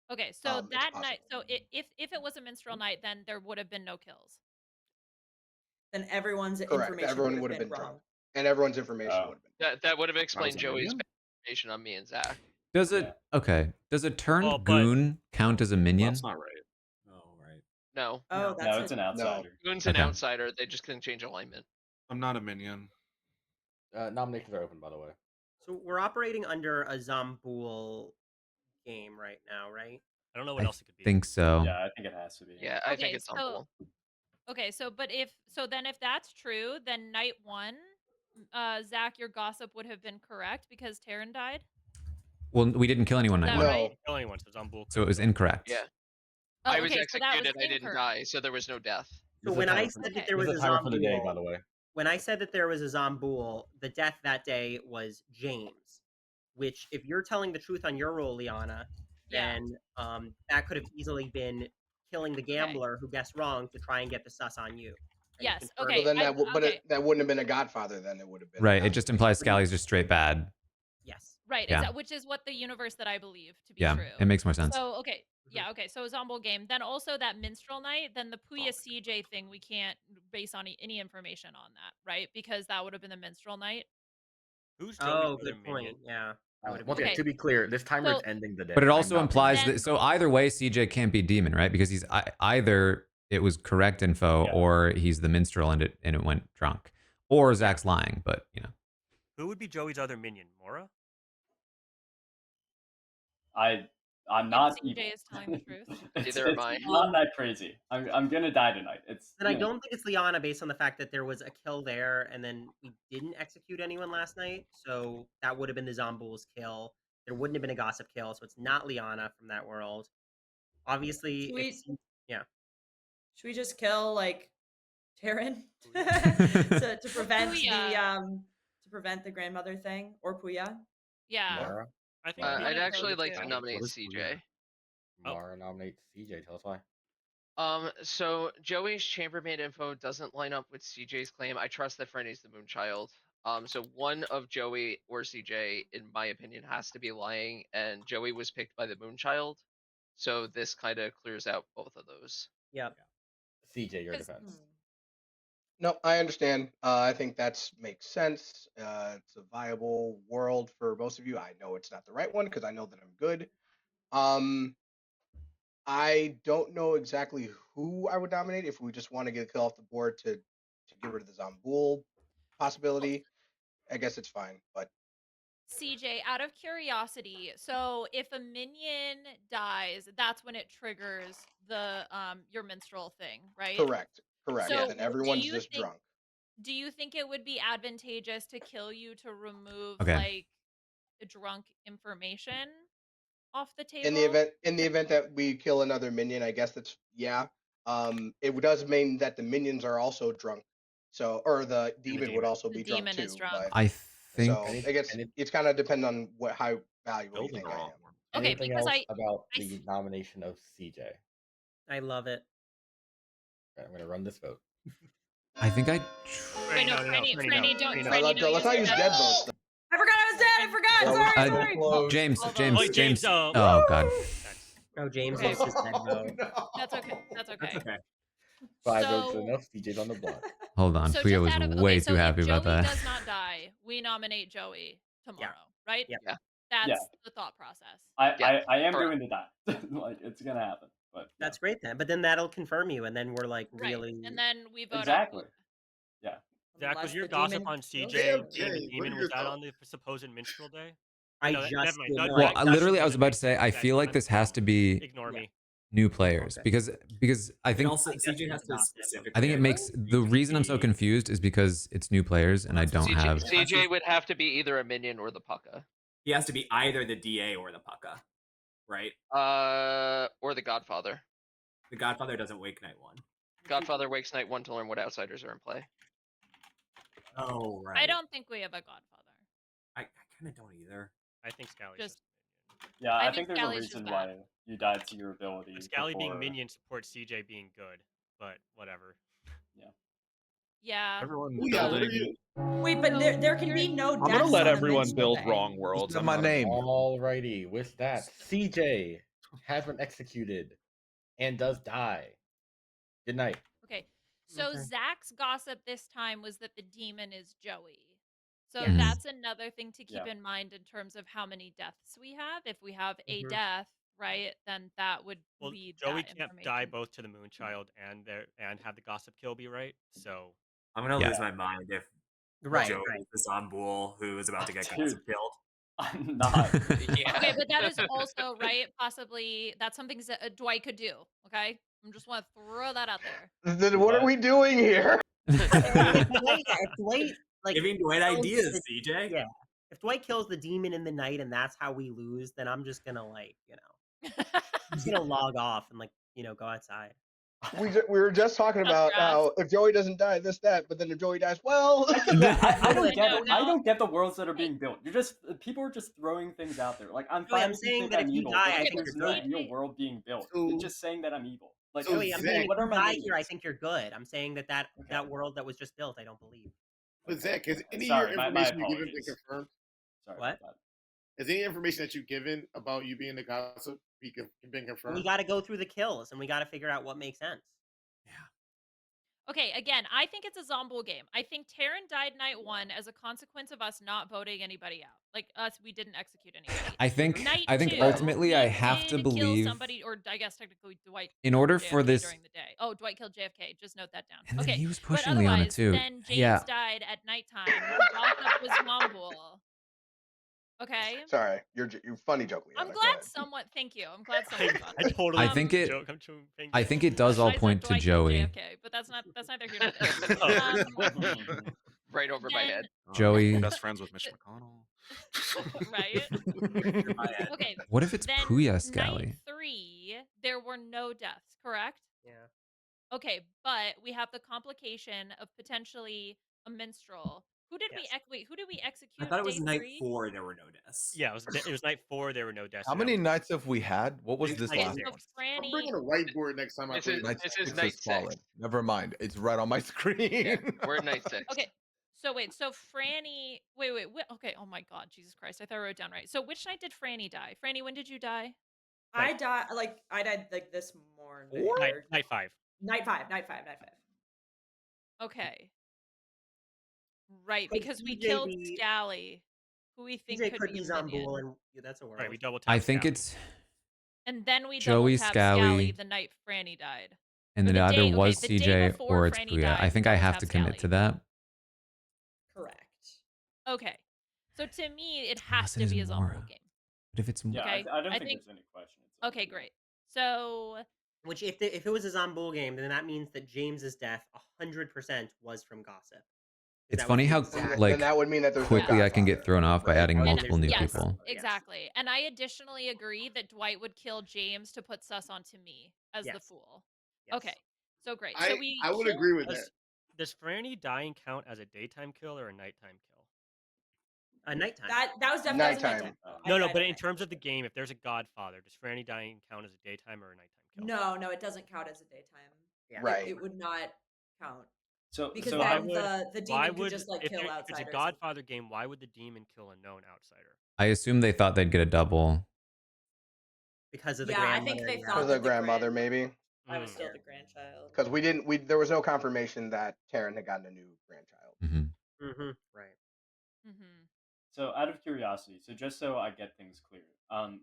Okay, so It's that possible. night, so if it was a minstrel night, then there would have been no kills. Then everyone's Correct. information Everyone would have been drunk, wrong. and everyone's information would have been. That would have explained a Joey's minion? information on me and Zach. Does it? Okay. Does a turned Well, but- goon count as a minion? That's not right. Oh, right. No. Oh, No, that's it's an outsider. Goon's an Okay. outsider. They just couldn't change alignment. I'm not a minion. Nominations are open, by the way. So we're operating under a Zomboul game right now, right? I don't know what I else it could be. think so. Yeah, I think it has to be. Yeah, I think Okay, it's so- Zomboul. Okay, so then if that's true, then night one, Zach, your gossip would have been correct because Taran died. Well, we didn't kill anyone Is night that one, right? No. Kill anyone, so Zomboul so it was incorrect. Yeah. Oh, I was okay, so that was executed. I didn't incorrect. die, so there was no death. So This is when a I timer said for- that there this was is a a timer for the day, by Zomboul, the way. when I said that there was a Zomboul, the death that day was James. which if you're telling the truth on your roll, Liana, Yeah. then that could have easily been killing the gambler who guessed wrong to try and get the sus on you. And Yes. confirm Okay. So then okay. that wouldn't have been a Godfather. Then it would have been Right. a It just implies Scally's just straight bad. Yes. Right. Yeah. Which is what the universe that I believe to be Yeah, true. it makes more sense. So okay. Yeah. Okay. So Zombo game. Then also that minstrel night. Then the Puya CJ thing. We can't base on any information on that, right? Because that would have been the minstrel night. Who's Oh, Joey's other good point. minion? Yeah. That would have Once been again, Okay. to be clear, this timer is So- ending the day. But it I'm also not implies reading that so either way, CJ can't be demon, right? Because he's either it was correct info or he's the minstrel and it went drunk, or Zach's lying. But you know, Who would be Joey's other minion? Mora? I'm not CJ evil. is telling the truth. Neither am I. It's not that crazy. I'm gonna die tonight. It's And I don't think it's Liana based on the fact that there was a kill there and then we didn't execute anyone last night. So that would have been the Zombuls kill. There wouldn't have been a gossip kill, so it's not Liana from that world. Obviously, yeah. Should we just kill like Taran to prevent to prevent the grandmother thing or Puya? Yeah. Mara? I think I'd actually like to What nominate is CJ. Mara nominates CJ. Tell us why. So Joey's chambermaid info doesn't line up with CJ's claim. I trust that Franny's the Moonchild. So one of Joey or CJ, in my opinion, has to be lying, and Joey was picked by the Moonchild. So this kind of clears out both of those. Yep. CJ, your defense. No, I understand. I think that makes sense. It's a viable world for most of you. I know it's not the right one because I know that I'm good. I don't know exactly who I would nominate if we just want to get a kill off the board to get rid of the Zambul possibility. I guess it's fine, but CJ, out of curiosity, so if a minion dies, that's when it triggers the your minstrel thing, right? correct. So And everyone's just drunk. Do you think it would be advantageous to kill you to remove Okay. like the drunk information off the table? In the event that we kill another minion, I guess that's it does mean that the minions are also drunk. So or the demon would also be drunk demon too. is drunk. But I think so I guess it's kind of depend on how valuable you think I am. Okay, Anything because else about the nomination of CJ? I love it. I'm gonna run this vote. I think I. Wait, no, Franny, don't. Let's not use dead votes. I forgot I was dead. I forgot. Sorry. James. Oh, God. No, James Okay. is just dead vote. That's okay. That's okay. 5 votes enough. CJ's on the block. Hold on, So Puya just was out of, way so too if happy about Joey that. does not die, we nominate Joey tomorrow, right? Yeah. That's the thought process. I am going to die. Like it's gonna happen. But That's great then. But then that'll confirm you, and then we're like Right. really. And then we vote exactly. on Yeah. Zach, was Unless your the gossip demon on kills CJ you. being the Look demon, at was that yourself. on the supposed minstrel day? I No, just never mind. did No, not. Well, that literally, shouldn't I was be about to the say, I case. feel like this has to be Ignore me. new players because I think also CJ has to specifically. I think it makes the reason I'm so confused is because it's new players and I don't have. CJ would have to be either a minion or the Pucka. He has to be either the DA or the Pucka, right? Or the Godfather. The Godfather doesn't wake night one. Godfather wakes night one to learn what outsiders are in play. Oh, right. I don't think we have a Godfather. I kind of don't either. I think Scally's Just Yeah, I I think think there's a Scally's just reason bad. why you died to your ability. Scally being before- minion supports CJ being good, but whatever. Yeah. Everyone Oh, yeah, building. Wait, but there can be no. I'm gonna deaths let on the everyone minstrel build day. wrong worlds. Said I'm my not- name. Alrighty, with that, CJ has been executed and does die. Good night. Okay. So Okay. Zach's gossip this time was that the demon is Joey. So Yes. that's another thing to keep Yeah. in mind in terms of how many deaths we have. If we have a Mhm. death, right, then that would Well, lead Joey that can't die information. both to the Moonchild and have the gossip kill be right. So I'm gonna Yeah. lose my mind if Right, Joey right. is the Zombool who is about to get Dude. gossip killed. I'm not. Yeah. Okay, but that is also right. Possibly that's something Dwight could do. Okay, I just want to throw that out there. Then what are we doing here? If Dwight, like Giving Dwight kills ideas, the- CJ. Yeah. If Dwight kills the demon in the night and that's how we lose, then I'm just gonna I'm just gonna log off and go outside. We were just talking about how if Joey doesn't die, this that, but then if Joey dies, well, I don't get No, it. I no. don't get the worlds that are being built. You're just people are just throwing things out there. Like I'm Joey, fine I'm if you saying think that I'm if you evil, die, but I like, think there's you're no good. real world being built. So- It's just saying that I'm evil. Like, So Joey, I'm saying if what are you my die motives? here, I think you're good. I'm saying that world that was just built, I don't believe. But Zach, has any of Sorry, your my information you've given been apologies. confirmed? Sorry What? about that. Has any information that you've given about you being the gossip been confirmed? We got to go through the kills, and we got to figure out what makes sense. Okay, again, I think it's a Zombool game. I think Taran died night 1 as a consequence of us not voting anybody out. Like us, we didn't execute anybody. I think Night I think 2, ultimately he I have to did believe kill somebody, or I guess technically Dwight in killed order JFK for this, during the day. Oh, Dwight killed JFK. Just note that down. and then Okay, he was but pushing Liana otherwise, too. then James Yeah. died at nighttime. The gossip was Zombool. Okay. sorry, you're funny joke, I'm Liana. Go glad ahead. someone. Thank you. I'm glad someone got I it. totally I think it. joke. I'm too thank I you. think it does all I said point to Dwight killed Joey. JFK, but that's neither here nor there. Right over my head. Joey. Best friends with Mitch McConnell. Right? Okay. What if it's then Puya night Scally? 3, there were no deaths, correct? Yeah. Okay, but we have the complication of potentially a minstrel. Who did we wait? Who did we execute? I thought it was day night 3? 4 there were no deaths. Yeah, it was night 4. There were no deaths. How and that many was- nights have we had? What was this Night last six. one? So I'm Franny. bringing a whiteboard next time I play. Night This is 6 night is fallen. 6. Never mind. It's right on my screen. Yeah, we're at night 6. Okay. So wait, so Franny, wait, okay. Oh my God, Jesus Christ! I thought I wrote it down right. So which night did Franny die? Franny, when did you die? I died like this morning. Night, or- night 5. Night 5. Okay. Right, But because we TJ killed be- Scally, who we think TJ could could be be a minion. Zombool, and yeah, that's a world. Right, we double I tapped think Scally. it's And then we Joey, double tapped Scally, Scally the night Franny died. and Or then the either day- okay, was the day CJ before or it's Franny Puya. died, I we think I double have tapped to commit to Scally. that. Correct. Okay. So to me, it has Unless it to is be a Mora. Zombool game. But if it's Yeah, Okay. I don't think there's any question. Okay, great. So Which, if it was a Zombool game, then that means that James's death 100% was from gossip. 'Cause it's that was funny the how exact- Then that would mean that there's quickly no I can get Godfather, thrown off by right? adding And multiple new yes, people. exactly. And I additionally agree that Dwight would kill James to put sus onto me as the Yes. fool. Yes. Okay. So great. So we I would killed- agree with that. Does Franny dying count as a daytime kill or a nighttime kill? Nighttime. That was definitely Nighttime. nighttime. I No, died but at in night. terms of the game, if there's a Godfather, does Franny dying count as a daytime or a nighttime kill? No, it doesn't count as a daytime. Yeah. Right. It would not count. So Because so then I the Why demon would could just like if kill it's outsiders. a Godfather game? Why would the demon kill a known outsider? I assume they thought they'd get a double. Because of the Yeah, I grandmother. think they and thought Because that of the grandmother, maybe. I was still the grandchild. Because there was no confirmation that Taran had gotten a new grandchild. Mm-hmm. Mm-hmm. Right. Mm-hmm. So out of curiosity, so just so I get things clear,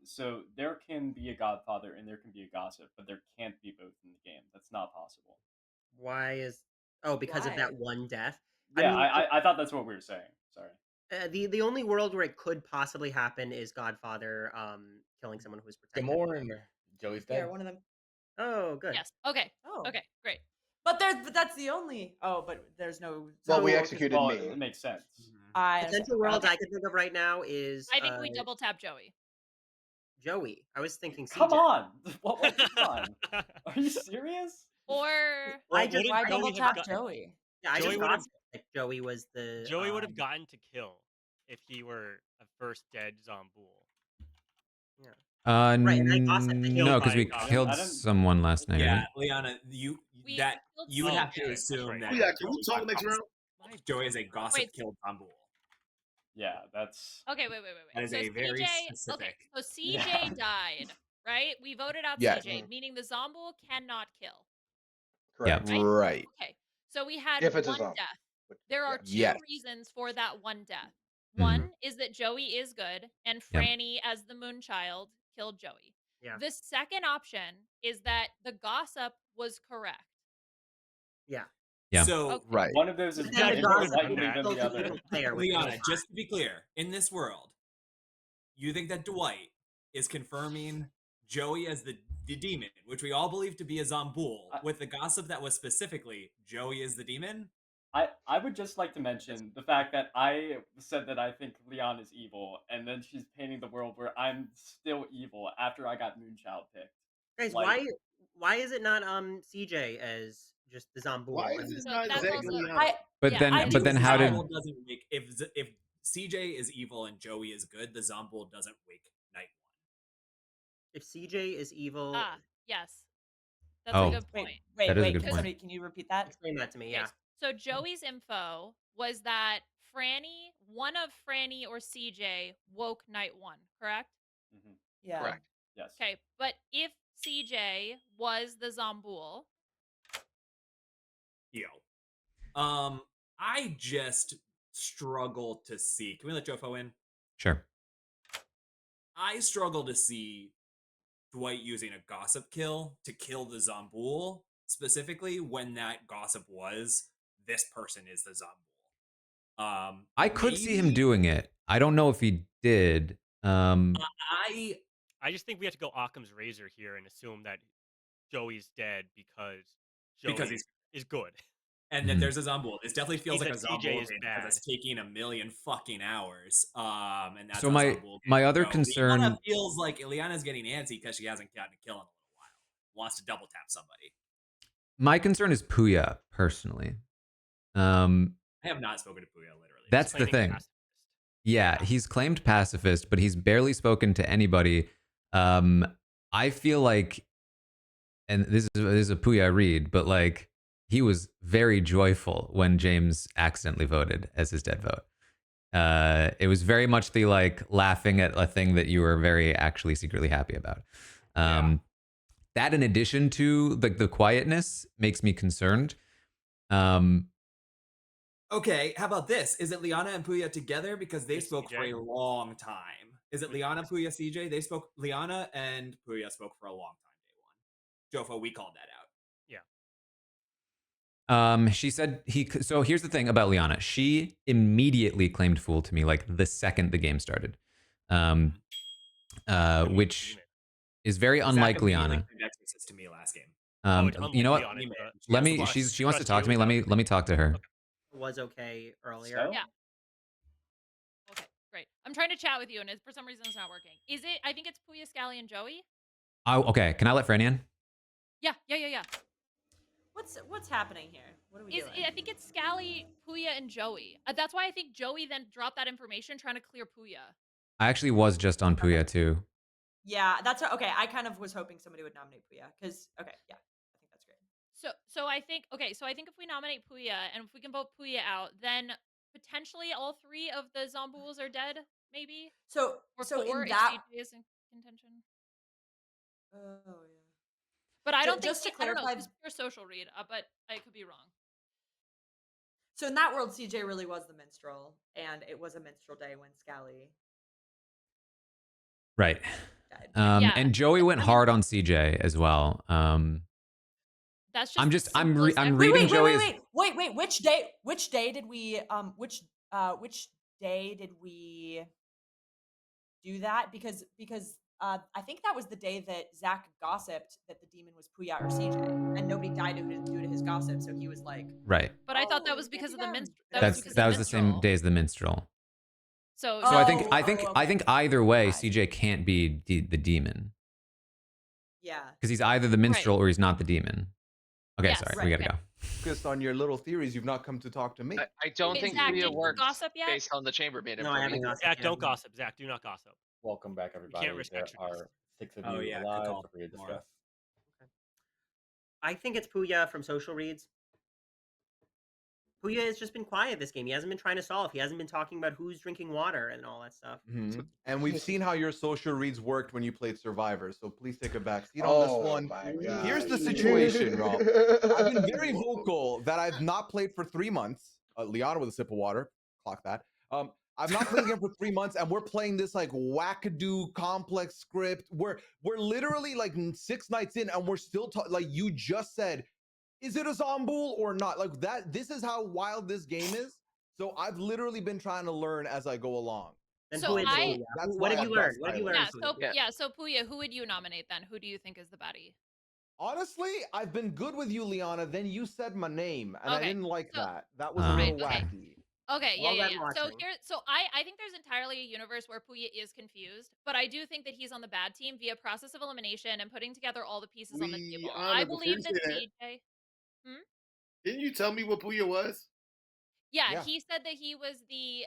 so there can be a Godfather and there can be a gossip, but there can't be both in the game. That's not possible. Why is? Oh, because of that one death. Yeah, I mean, I thought that's what we were saying. Sorry. The only world where it could possibly happen is Godfather killing someone who was protected. Gamora, Joey's dead. Yeah, one of them. Oh, good. Yes. Okay. Oh. Okay. Great. But that's the only. Oh, but there's no. Well, we Zombool, executed Well, me. it makes sense. I Potential worlds I can think of right now is I think we double tap Joey. Joey. I was thinking. Come CJ. on, what? Come on. Are you serious? Or I just why double Joey have tap got- Joey. Yeah, I Joey just would've- thought that Joey was the. Joey would have gotten to kill if he were a first dead Zombool. Yeah. Right, and I gossiped that he no, killed because we by- killed I don't- someone last night. Yeah, Right? Liana, you We that killed you would someone. have to Okay, assume that's that. right. Yeah, can we talk next round? Joey is a gossip Wait. killed Zombool. Yeah, that's. Okay, wait. That is so a very CJ, specific. Okay, so CJ Yeah. died, right? We voted out Yes. CJ, meaning the Zombool cannot kill. Correct. Yeah. Right. Okay, so we had If it's a one zombie. death. There are two Yes. reasons for that one death. Mhm. One is that Joey is good, and Yep. Franny, as the Moonchild, killed Joey. Yeah. The second option is that the gossip was correct. Yeah. Yeah. So Okay. Right. One of those is But then the more gossip likely is than still the the other. evil player, which Liana, is just to be clear, in this world, you think that Dwight is confirming Joey as the demon, which we all believe to be a Zombool, with the gossip that was specifically Joey is the demon? I would just like to mention the fact that I said that I think Leon is evil, and then she's painting the world where I'm still evil after I got Moonchild picked. Guys, Like- Why is it not CJ as just the Zambool? Why is it So not that's Zach also and Liana? But yeah, then, I but then, how did? Zambul doesn't wake if CJ is evil and Joey is good, the Zambul doesn't wake night one. If CJ is evil, yes, that's a Oh, good point. that is a good Can point. somebody, can you repeat that? explain that to me. Okay, Yeah. so Joey's info was that one of Franny or CJ woke night one, correct? Mm-hmm. Yeah. Correct. Yes. Okay, but if CJ was the Zambool, Yo. I just struggle to see. Can we let Jofo in? Sure. I struggle to see Dwight using a gossip kill to kill the Zambul, specifically when that gossip was this person is the Zambul. I could see him doing it. I don't know if he did. I just think we have to go Occam's razor here and assume that Joey's dead because Joey is good. And that there's a Zambul. This definitely feels like a Means that CJ Zambul is because bad. it's taking a million fucking hours. And that's So how my Zambul my can other go. concern. Liana feels like Ileana's getting antsy because she hasn't gotten a kill in a little while. Wants to double tap somebody. My concern is Puya personally. I have not spoken to Puya literally. That's the thing. Yeah, he's claimed pacifist, but he's barely spoken to anybody. I feel like, and this is a Puya read, but like he was very joyful when James accidentally voted as his dead vote. It was very much the like laughing at a thing that you were very actually secretly happy about. That in addition to the quietness makes me concerned. Okay, how about this? Is it Liana and Puya together? Because they It's spoke for a CJ. long time. Is it Liana, Puya, CJ? They spoke, Liana and Puya spoke for a long time day one. Jofo, we called that out. Yeah. She said so here's the thing about Liana. She immediately claimed fool to me like the second the game started. Which is very unlike Liana. Exorcist to me last game. You know what? Let me. She wants to talk to me. Let me talk to her. Was okay earlier. Yeah. Okay, great. I'm trying to chat with you, and for some reason it's not working. Is it? I think it's Puya, Scally, and Joey. Oh, okay. Can I let Franny in? Yeah. What's happening here? What are we doing? I think it's Scally, Puya, and Joey. That's why I think Joey then dropped that information trying to clear Puya. I actually was just on Puya too. Yeah, that's okay. I kind of was hoping somebody would nominate Puya because yeah, I think that's great. So I think if we nominate Puya and if we can vote Puya out, then potentially all three of the Zombuls are dead, maybe. So or so four in that if CJ is in contention. Oh yeah. But I don't just think to I don't know. clarify, This is pure social read, but I could be wrong. so in that world, CJ really was the minstrel, and it was a minstrel day when Scally. Right. And Joey went hard on CJ as well. That's just. I'm reading Joey as. Wait. Which day did we do that? Because I think that was the day that Zach gossiped that the demon was Puya or CJ, and nobody died due to his gossip. So he was like, Right. But I thought that was because of the minstrel. That was the same day as the minstrel. So I think either way, CJ can't be the demon. Yeah. Because he's either the minstrel or he's not the demon. Okay, sorry, we gotta go. Focused on your little theories, you've not come to talk to me. I don't think Zach, Puya did you works gossip yet? based on the chambermaid No, I haven't information. gossiped Zach, yet. don't gossip. Zach, do not gossip. Welcome back, everybody. risk There extras. are 6 of Oh, you yeah, good alive call. for you to More. discuss. I think it's Puya from social reads. Puya has just been quiet this game. He hasn't been trying to solve. He hasn't been talking about who's drinking water and all that stuff. And we've seen how your social reads worked when you played Survivor, so please take a back seat on this one. My God. Here's the situation, Rob. I've been very vocal that I've not played for 3 months. Liana with a sip of water. Clock that. I've not played again for 3 months, and we're playing this like wackadoo complex script. We're literally like 6 nights in, and we're still like you just said. Is it a Zombul or not? Like that. This is how wild this game is. So I've literally been trying to learn as I go along. So what have you learned? What have you learned? So Puya, who would you nominate then? Who do you think is the baddie? Honestly, I've been good with you, Liana. Then you said my name, and I didn't like that. That was a Right, little wacky. Okay, Well yeah. done So watching. I think there's entirely a universe where Puya is confused, but I do think that he's on the bad team via process of elimination and putting together all the pieces on the table. I Liana, before believe you that say that, CJ. Hmm? didn't you tell me what Puya was? Yeah, Yeah. he said that he was the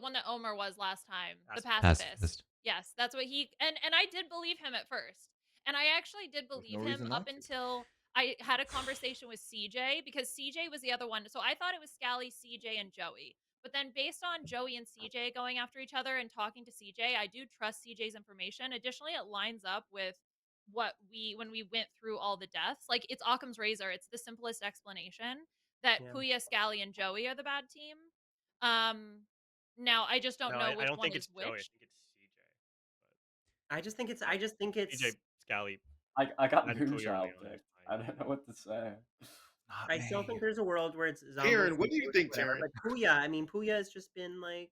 one that Omer was last time, the Pacifist. pacifist. Yes, that's what he and I did believe him at first. And I actually did There's no believe him reason up not to. until I had a conversation with CJ because CJ was the other one. So I thought it was Scally, CJ, and Joey. But then based on Joey and CJ going after each other and talking to CJ, I do trust CJ's information. Additionally, it lines up with when we went through all the deaths. Like it's Occam's razor. It's the simplest explanation that Yeah. Puya, Scally, and Joey are the bad team. Now I just don't No, know I which don't one think is it's Joey. I which. think it's CJ. I just think it's CJ Scally. I got Either Puya or Moonchild Leona picked. is fine. I don't know what to say. I still think there's a world where it's Zombo. Taryn, what do you think, whatever. Taryn? But Puya, I mean, Puya has just been like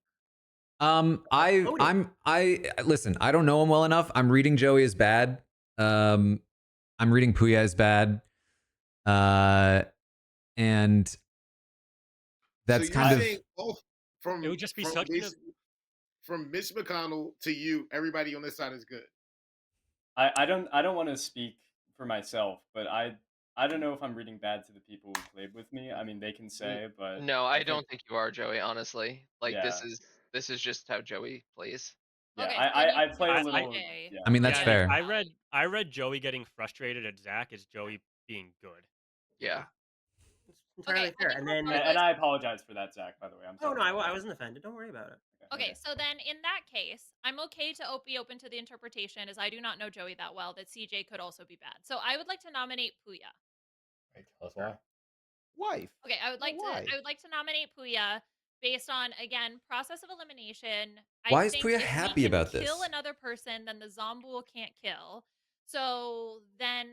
Listen, I don't know him well enough. I'm reading Joey as bad. I'm reading Puya as bad. And that's so kind you're of saying both It would just be such an from Mitch McConnell to you, everybody on this side is good. I don't want to speak for myself, but I don't know if I'm reading bad to the people who played with me. I mean, they can say, but No, I I think don't think you are, Joey. Honestly, like yeah, this is just how Joey plays. yeah. Okay, so then you I can play go a little. CJ. Yeah. I mean, that's yeah. fair. I read Joey getting frustrated at Zach as Joey being good. Yeah. it's entirely Okay, so fair. then And then before And I apologize for that, Zach. By the way, I'm oh sorry. no, I wasn't offended. Don't worry about it. Okay, so then in that case, I'm okay to be open to the interpretation, as I do not know Joey that well, that CJ could also be bad. So I would like to nominate Puya. Right, tell us why. Wife. Okay, I would like Why? to nominate Puya based on again process of elimination. I Why is think Puya if we happy can about kill this? another person, then the Zomboul can't kill. So then,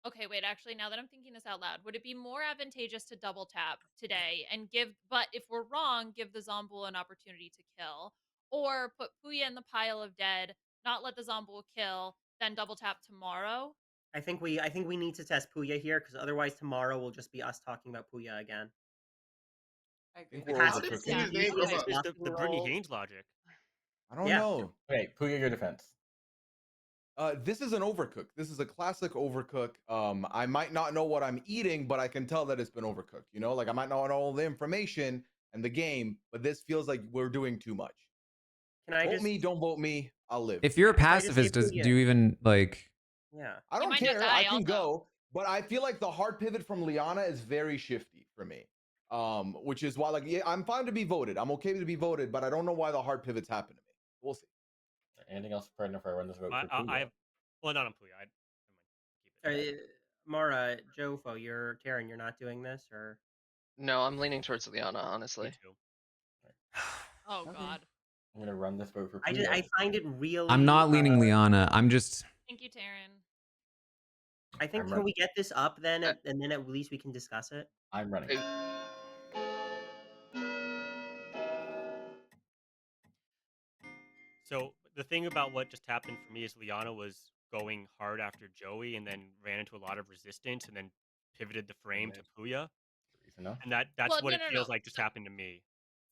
okay, wait. Actually, now that I'm thinking this out loud, would it be more advantageous to double tap today and give? But if we're wrong, give the Zomboul an opportunity to kill, or put Puya in the pile of dead, not let the Zomboul kill, then double tap tomorrow. I think we need to test Puya here because otherwise tomorrow will just be us talking about Puya again. I agree. think The we're How did pacifist overcooking. Puya's is name using come his up? It's bluffing the Brittany roles. Haynes logic. I don't Yeah. know. Okay, Puya, your defense. This is an overcook. This is a classic overcook. I might not know what I'm eating, but I can tell that it's been overcooked. You know, like I might not know all the information and the game, but this feels like we're doing too much. Can I Vote just me, don't vote me. I'll live. If you're a can I just say pacifist, do Puya? you even like? Yeah. I You don't might not care. die I can also. go, but I feel like the hard pivot from Liana is very shifty for me. Which is why, like, yeah, I'm fine to be voted. I'm okay to be voted, but I don't know why the hard pivots happen to me. We'll see. Anything else for if I run this vote for I Puya? have, well, not on Puya. Never mind. Keep it. Mara, Jofo, Taryn, you're not doing this, or No, I'm leaning towards Liana, honestly. Me too. Oh Okay. God. I'm gonna run this vote for Puya. I find it really. I'm not leaning Liana. I'm just. Thank you, Taryn. I think I'm can running. we get this up then, and then at least we can discuss it. I'm running. So the thing about what just happened for me is Liana was going hard after Joey and then ran into a lot of resistance and then pivoted the frame to Puya. And that's Well, what no, it no, feels no. like just happened to me.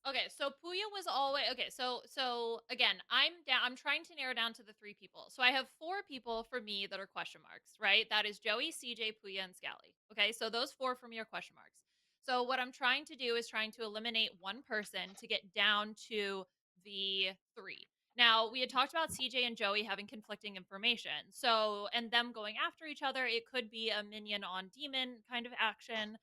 Okay, so Puya was always okay. So again, I'm down. I'm trying to narrow down to the 3 people. So I have 4 people for me that are question marks, right? That is Joey, CJ, Puya, and Scally. Okay, so those 4 for me are question marks. So what I'm trying to do is trying to eliminate one person to get down to the 3. Now we had talked about CJ and Joey having conflicting information. So and them going after each other. It could be a minion on demon kind of action.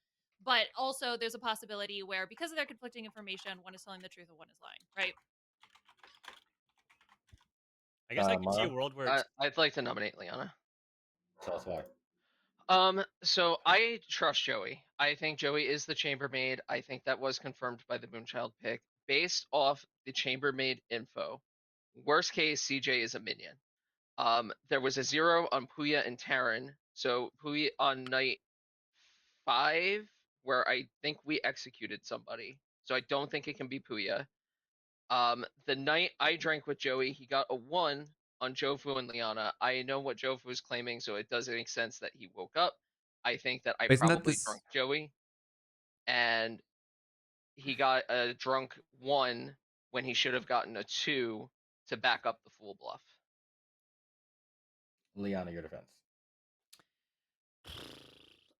But also, there's a possibility where, because of their conflicting information, one is telling the truth and one is lying, right? I guess I could see a Mara? world where it's I'd like to nominate Liana. Tell us why. So I trust Joey. I think Joey is the chambermaid. I think that was confirmed by the Moonchild pick. Based off the chambermaid info, worst case, CJ is a minion. There was a 0 on Puya and Taryn. So Puya on night 5, where I think we executed somebody. So I don't think it can be Puya. The night I drank with Joey, he got a 1 on Jofu and Liana. I know what Jofu is claiming, so it does make sense that he woke up. I think that I Isn't that probably this? drunk Joey. And he got a drunk 1 when he should have gotten a 2 to back up the fool bluff. Liana, your defense.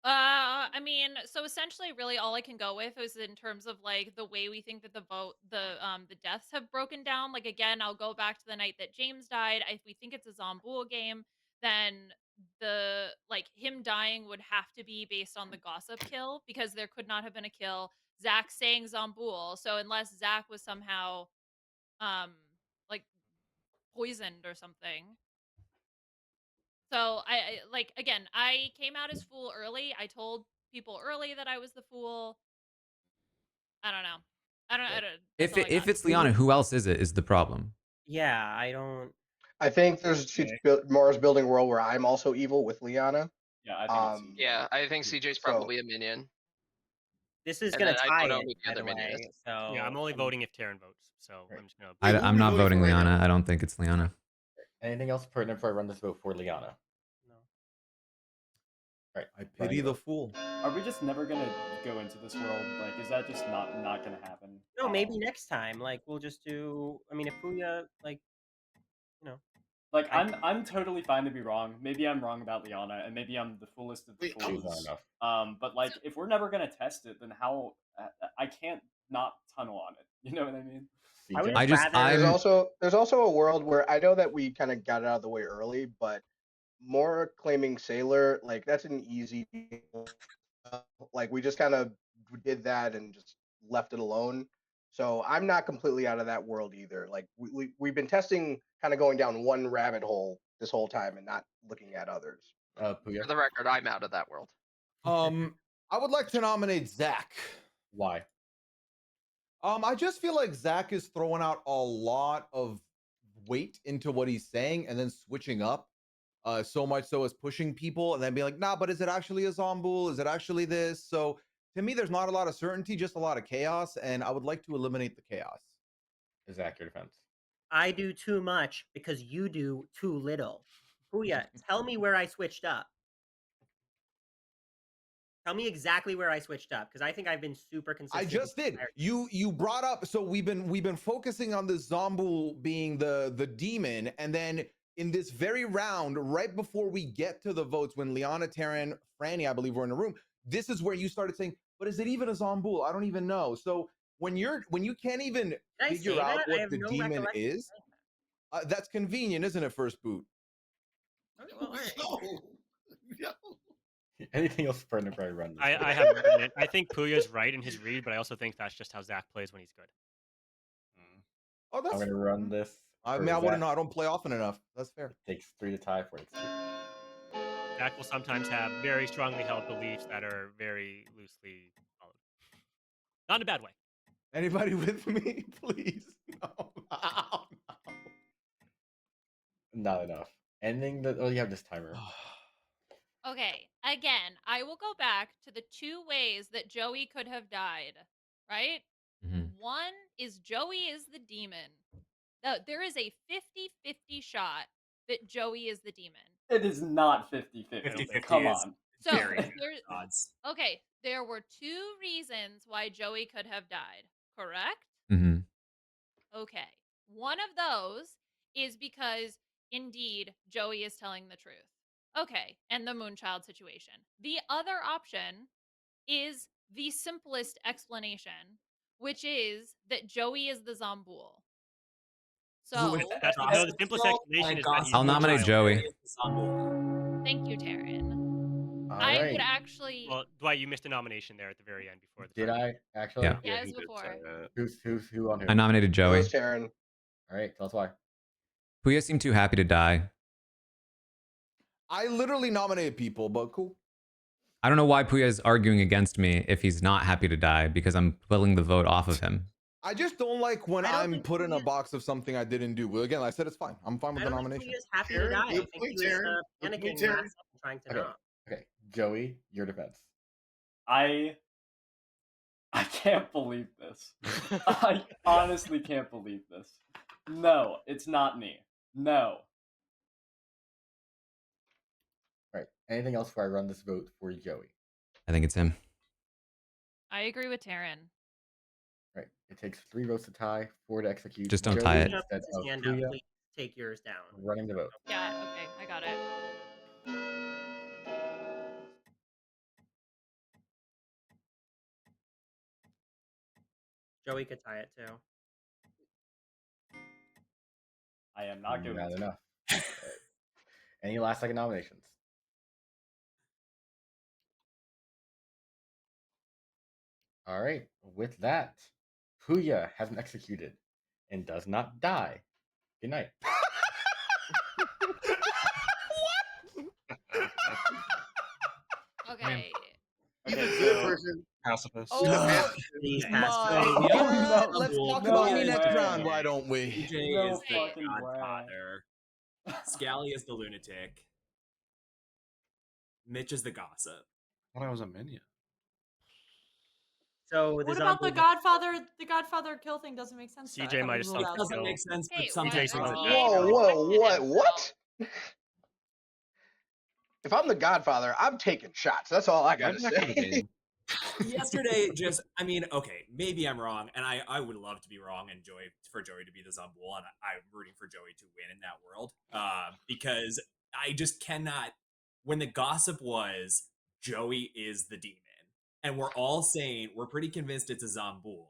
I mean, so essentially, really, all I can go with is in terms of like the way we think that the deaths have broken down. Like again, I'll go back to the night that James died. If we think it's a Zomboul game, then him dying would have to be based on the gossip kill because there could not have been a kill. Zach saying Zomboul, so unless Zach was somehow like poisoned or something. So I like again, I came out as fool early. I told people early that I was the fool. I don't know. I don't. That's all I got. If it's Liana, who else is it? Is the problem? Yeah, I don't. I think she's Mars building a world where I'm also evil with Liana. Yeah, I think Yeah, I think CJ's probably a minion. This is And gonna then I tie don't know it, who the by other the minion way. is. So Yeah, I'm only voting if Taran votes. So I'm just gonna. I'm not voting Liana. I don't think it's Liana. Anything else pertinent before I run this vote for Liana? No. Right. I pity the fool. Are we just never gonna go into this world? Like, is that just not gonna happen? No, maybe next time. Like we'll just do. I mean, if Puya, like, you know. Like, I'm totally fine to be wrong. Maybe I'm wrong about Liana, and maybe I'm the foolest of the She's not fools. enough. But like, if we're never gonna test it, then how? I can't not tunnel on it. You know what I mean? There's also a world where I know that we kind of got it out of the way early, but more claiming Sailor, like that's an easy deal. Like we just kind of did that and just left it alone. So I'm not completely out of that world either. Like we've been testing, kind of going down one rabbit hole this whole time and not looking at others. For the record, I'm out of that world. I would like to nominate Zach. Why? I just feel like Zach is throwing out a lot of weight into what he's saying and then switching up. So much so as pushing people and then being like, nah, but is it actually a Zomboul? Is it actually this? So to me, there's not a lot of certainty, just a lot of chaos, and I would like to eliminate the chaos. Zach, your defense. I do too much because you do too little. Puya, tell me where I switched up. Tell me exactly where I switched up because I think I've been super consistent. I just did. You brought up, so we've been focusing on the Zomboul being the demon, and then in this very round, right before we get to the votes, when Liana, Taran, Franny, I believe, were in the room, this is where you started saying, "But is it even a Zomboul? I don't even know." So when you can't even figure out what the demon is, that's convenient, isn't it? First boot. Anything else pertinent before I run this? I have written it. I think Puya's right in his read, but I also think that's just how Zach plays when he's good. Oh, that's I'm gonna run this. I mean, I wouldn't know. I don't play often enough. That's fair. It takes 3 to tie, 4 takes 2. Zach will sometimes have very strongly held beliefs that are very loosely followed. Not in a bad way. Anybody with me, please? No. Not enough. Anything that you have this timer. Okay, again, I will go back to the 2 ways that Joey could have died, right? One is Joey is the demon. There is a 50-50 shot that Joey is the demon. It is not 50-50. 50-50 Come is on. So very there's odds. okay, there were 2 reasons why Joey could have died, correct? Mm-hmm. Okay. One of those is because indeed Joey is telling the truth. Okay, and the Moonchild situation. The other option is the simplest explanation, which is that Joey is the Zomboul. So that's no, the simplest explanation is that he's I'll nominate Joey. Thank you, Taran. All I right. would actually. Well, Dwight, you missed a nomination there at the very end before the. Did timer. I actually? Yeah. Yeah, it was before. Who on who? I nominated Joey. Taran. All right, tell us why. Puya seemed too happy to die. I literally nominated people, but cool. I don't know why Puya is arguing against me if he's not happy to die because I'm pulling the vote off of him. I just don't like when I'm put in a box of something I didn't do. Well, again, I said it's fine. I'm fine with the nomination. He is happy to die. I think he was panicking, trying to not. Okay, Joey, your defense. I can't believe this. I honestly can't believe this. No, it's not me. No. All right. Anything else before I run this vote for Joey? I think it's him. I agree with Taran. Right. It takes 3 votes to tie, 4 to execute. Just don't Joey tie it. Puya instead puts his of hand up. Puya Please take yours down. running the vote. Yeah, okay, I got it. Joey could tie it too. I am not going Not to. enough. Right. Any last second nominations? All right. With that, Puya has been executed and does not die. Good night. Okay. He's a Okay, good so person. Pacifist. He's a Oh pacifist. Please my! pass. Let's talk No about me next way. round. Why don't we? CJ No is the fucking way. godfather. Scally is the lunatic. Mitch is the gossip. When I was a minion. So What about the Godfather? The Godfather kill thing doesn't make sense. though. I CJ thought might we have ruled sunk out the Doesn't kill. make sense, but Hey, sometimes CJ things sunk are the DA Whoa, kill. whoa, protected what? himself. If I'm the Godfather, I'm taking shots. That's all I gotta say. Yesterday, just, I mean, okay, maybe I'm wrong, and I would love to be wrong and for Joey to be the Zambul, and I'm rooting for Joey to win in that world, because I just cannot, when the gossip was, Joey is the demon, and we're all saying, we're pretty convinced it's a Zambul,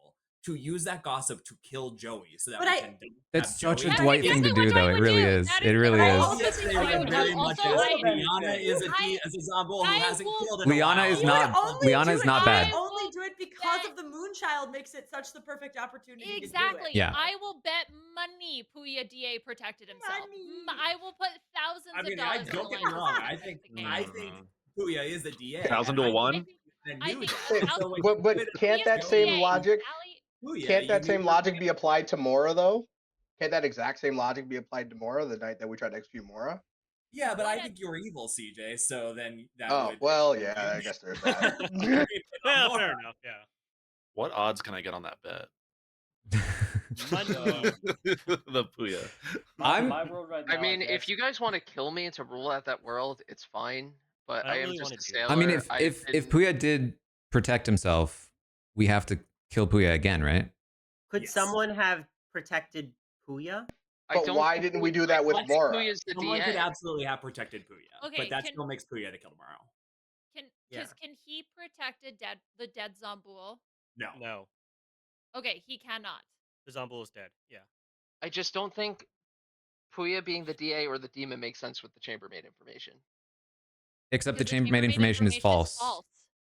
to use that gossip to kill Joey, so that But we I- can That's have such a Joey. Dwight thing to do, though. It really is. It really I is. also Yes, think they I would would very also much as I- Liana is a Zambul who hasn't killed in a Liana while. is You would not. only Liana do is it, not you bad. would only do it because of the Moonchild makes it such the perfect opportunity to do Exactly. it. Yeah. I will bet money Puya DA protected himself. I will put thousands I mean, of dollars don't on get the me line. wrong. I think Puya is the DA. 1,000 to a 1? I think But can't that same logic can't that same logic be applied to Mora though? Can't that exact same logic be applied to Mora the night that we tried to execute Mora? Yeah, but I think you're evil, CJ. So then that Oh would. well, yeah, I guess there's that. Well, fair enough. Yeah. What odds can I get on that bet? Money. The Puya. My world right now. I mean, guess. if you guys want to kill me to rule out that world, it's fine. But I I don't am really just wanna a do that. sailor. I mean, if Puya did protect himself, we have to kill Puya again, right? Could someone have protected Puya? But why didn't we do that with Mora? Puya's the Someone DA. could absolutely have protected Puya, Okay, but that can- still makes Puya the kill tomorrow. Can he protect the dead Zambul? No. No. Okay, he cannot. The Zambul is dead. Yeah. I just don't think Puya being the DA or the demon makes sense with the chambermaid information. Except the Because chambermaid information is false.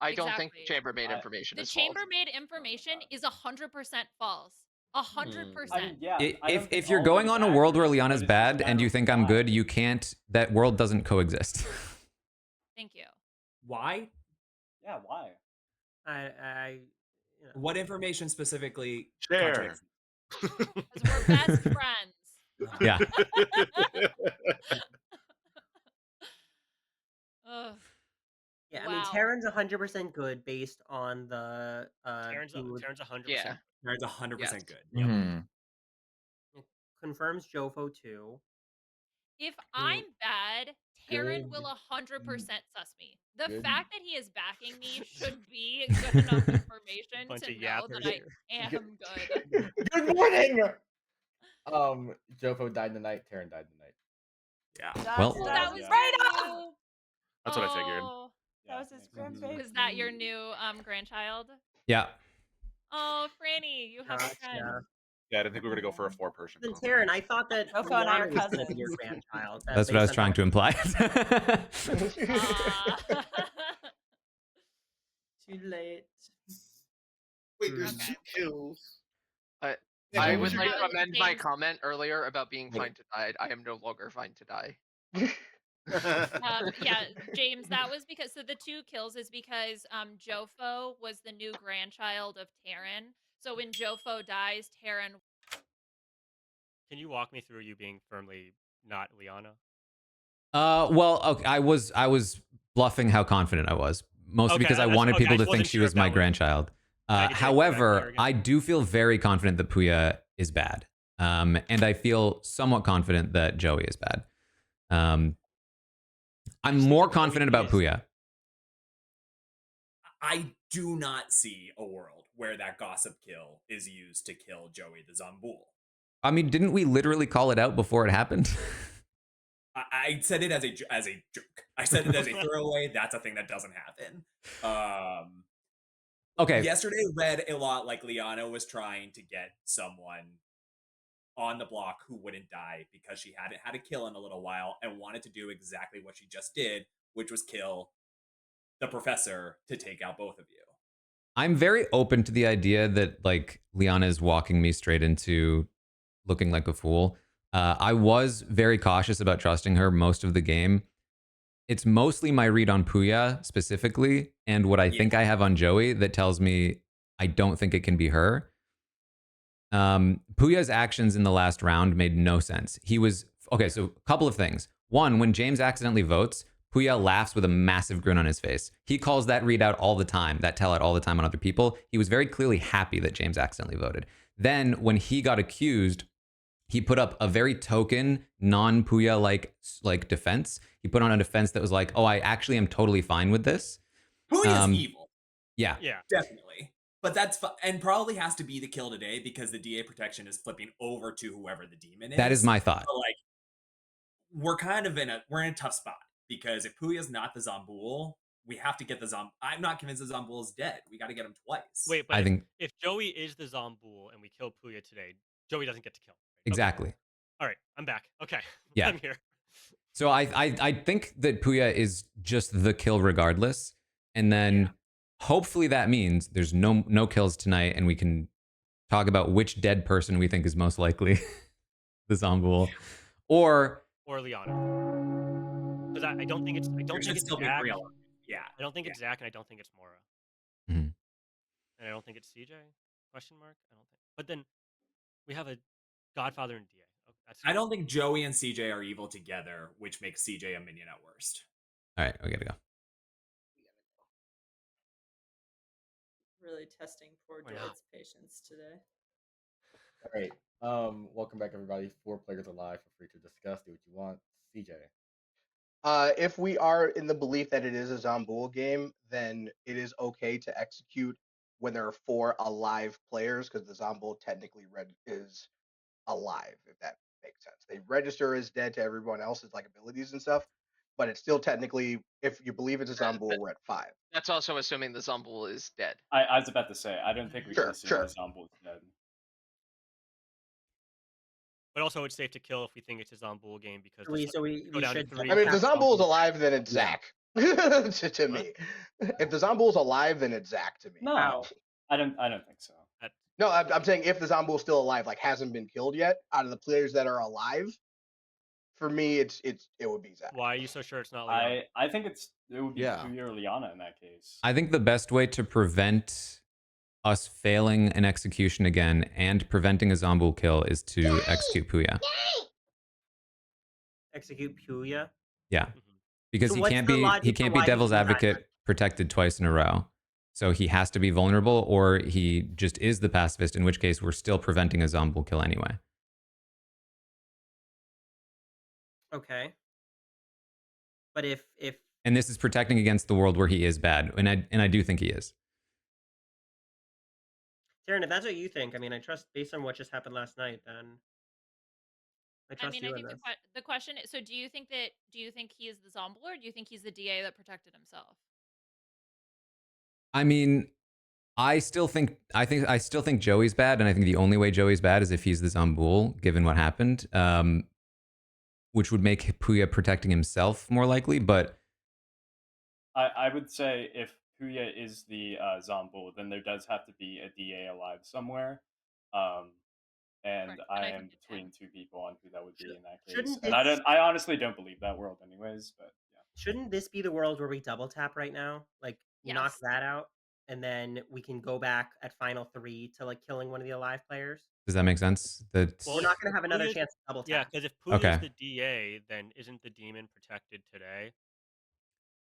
I don't think the Exactly. chambermaid information The is false. chambermaid information is 100% false. 100%. If you're going on a world where Liana's bad and you think I'm good, you can't. That world doesn't coexist. Thank you. Why? Yeah, why? You know. What information specifically? Share. Because we're best friends. Yeah. Ugh. Yeah, I mean, Wow. Terran's 100% good based on the Terran's 100%. Yeah. Terran's 100% Yes. good. Yep. It confirms Jofo too. If I'm bad, Taran Good. will 100% sus me. The Good. fact that he is backing me should be good enough information Bunch to of know that I am good. Good morning. Jofo died tonight. Terran died tonight. Yeah. Well, That was right your off. new- That's what I figured. Oh, That was his grandbaby. was that your new grandchild? Yeah. Oh, Franny, you have a friend. Yeah, I didn't think we were going to go for a 4-person. Then Terran, I thought that Jofo and I are Liana was gonna be cousins. your grandchild. That's what I was trying to imply. Too late. Wait, there's 2 kills. I what would was your like to guys- amend my comment earlier about being fine to die. I am no longer fine to die. Yeah, James, that was because the 2 kills is because Jofo was the new grandchild of Taran. So when Jofo dies, Taran. Can you walk me through you being firmly not Liana? Well, okay, I was bluffing how confident I was, mostly Okay, because I that's- wanted okay, people I to just think wasn't she sure was if my that was- grandchild. I need to However, again. I do feel very confident that Puya is bad, and I feel somewhat confident that Joey is bad. I'm more confident about Puya. I do not see a world where that gossip kill is used to kill Joey the Zomboul. I mean, didn't we literally call it out before it happened? I said it as a joke. I said it as a throwaway. That's a thing that doesn't happen. Okay. Yesterday read a lot like Liana was trying to get someone on the block who wouldn't die because she hadn't had a kill in a little while and wanted to do exactly what she just did, which was kill the professor to take out both of you. I'm very open to the idea that like Liana is walking me straight into looking like a fool. I was very cautious about trusting her most of the game. It's mostly my read on Puya specifically and what I think I have on Joey that tells me I don't think it can be her. Puya's actions in the last round made no sense. He was okay. So a couple of things. One, when James accidentally votes, Puya laughs with a massive grin on his face. He calls that readout all the time, that tell out all the time on other people. He was very clearly happy that James accidentally voted. Then when he got accused, he put up a very token, non-Puya like defense. He put on a defense that was like, "Oh, I actually am totally fine with this." Puya's evil. Yeah, definitely. But that's and probably has to be the kill today because the DA protection is flipping over to whoever the demon is. That is my thought. So, like, we're kind of in a tough spot because if Puya's not the Zomboul, we have to get the Zomboul. I'm not convinced the Zomboul is dead. We got to get him twice. Wait, but I think if Joey is the Zomboul and we kill Puya today, Joey doesn't get to kill. Right? exactly. Okay. All right, I'm back. Okay, Yeah. I'm here. So I think that Puya is just the kill regardless, and then hopefully that means there's no kills tonight, and we can talk about which dead person we think is most likely the Zomboul, or Liana. Because I don't think it's still be Zach. real. Yeah. I don't think it's Zach, and I don't think it's Mora. Mhm. And I don't think it's CJ? Question mark. I don't think. But then we have a Godfather and DA. Oh, I don't think Joey and CJ are evil together, which makes CJ a minion at worst. All right, we gotta go. Really testing poor Why not? Droid's patience today. All right. Welcome back, everybody. 4 players alive. Feel free to discuss. Do what you want. CJ. If we are in the belief that it is a Zomboul game, then it is okay to execute when there are 4 alive players, because the Zomboul technically is alive, if that makes sense. They register as dead to everyone else's like abilities and stuff, but it's still technically, if you believe it's a Zomboul, we're at 5. That's also assuming the Zomboul is dead. I was about to say, I don't think we should assume the Zomboul is dead. But also, it's safe to kill if we think it's a Zomboul game because We go down to should 3. I mean, if the Zomboul is alive, then it's Zach. to me, if the Zomboul is alive, then it's Zach to me. No, I don't think so. No, I'm saying if the Zomboul is still alive, like hasn't been killed yet, out of the players that are alive, for me, it would be Zach. Why are you so sure it's not Liana? I think it would be Puya or Liana in that case. I think the best way to prevent us failing an execution again and preventing a Zomboul kill is to execute Puya. Execute Puya. Yeah, because So he what's can't the be logic for why devil's you do that? advocate protected twice in a row. So he has to be vulnerable, or he just is the pacifist. In which case, we're still preventing a Zomboul kill anyway. Okay. But if And this is protecting against the world where he is bad, and I do think he is. Taran, if that's what you think, I mean, I trust based on what just happened last night, then I trust I you in think this. the question is, so do you think he is the Zomboul, or do you think he's the DA that protected himself? I mean, I still think Joey's bad, and I think the only way Joey's bad is if he's the Zomboul, given what happened, which would make Puya protecting himself more likely. But I would say if Puya is the Zomboul, then there does have to be a DA alive somewhere. And I am between 2 people on who that would be in that case. And I honestly don't believe that world anyways, but yeah. Shouldn't this be the world where we double tap right now? Like knock that out, and then we can go back at final 3 to like killing one of the alive players? does that make sense? That We're not going to have another chance to double tap. Yeah, because if Puya's Okay. the DA, then isn't the demon protected today?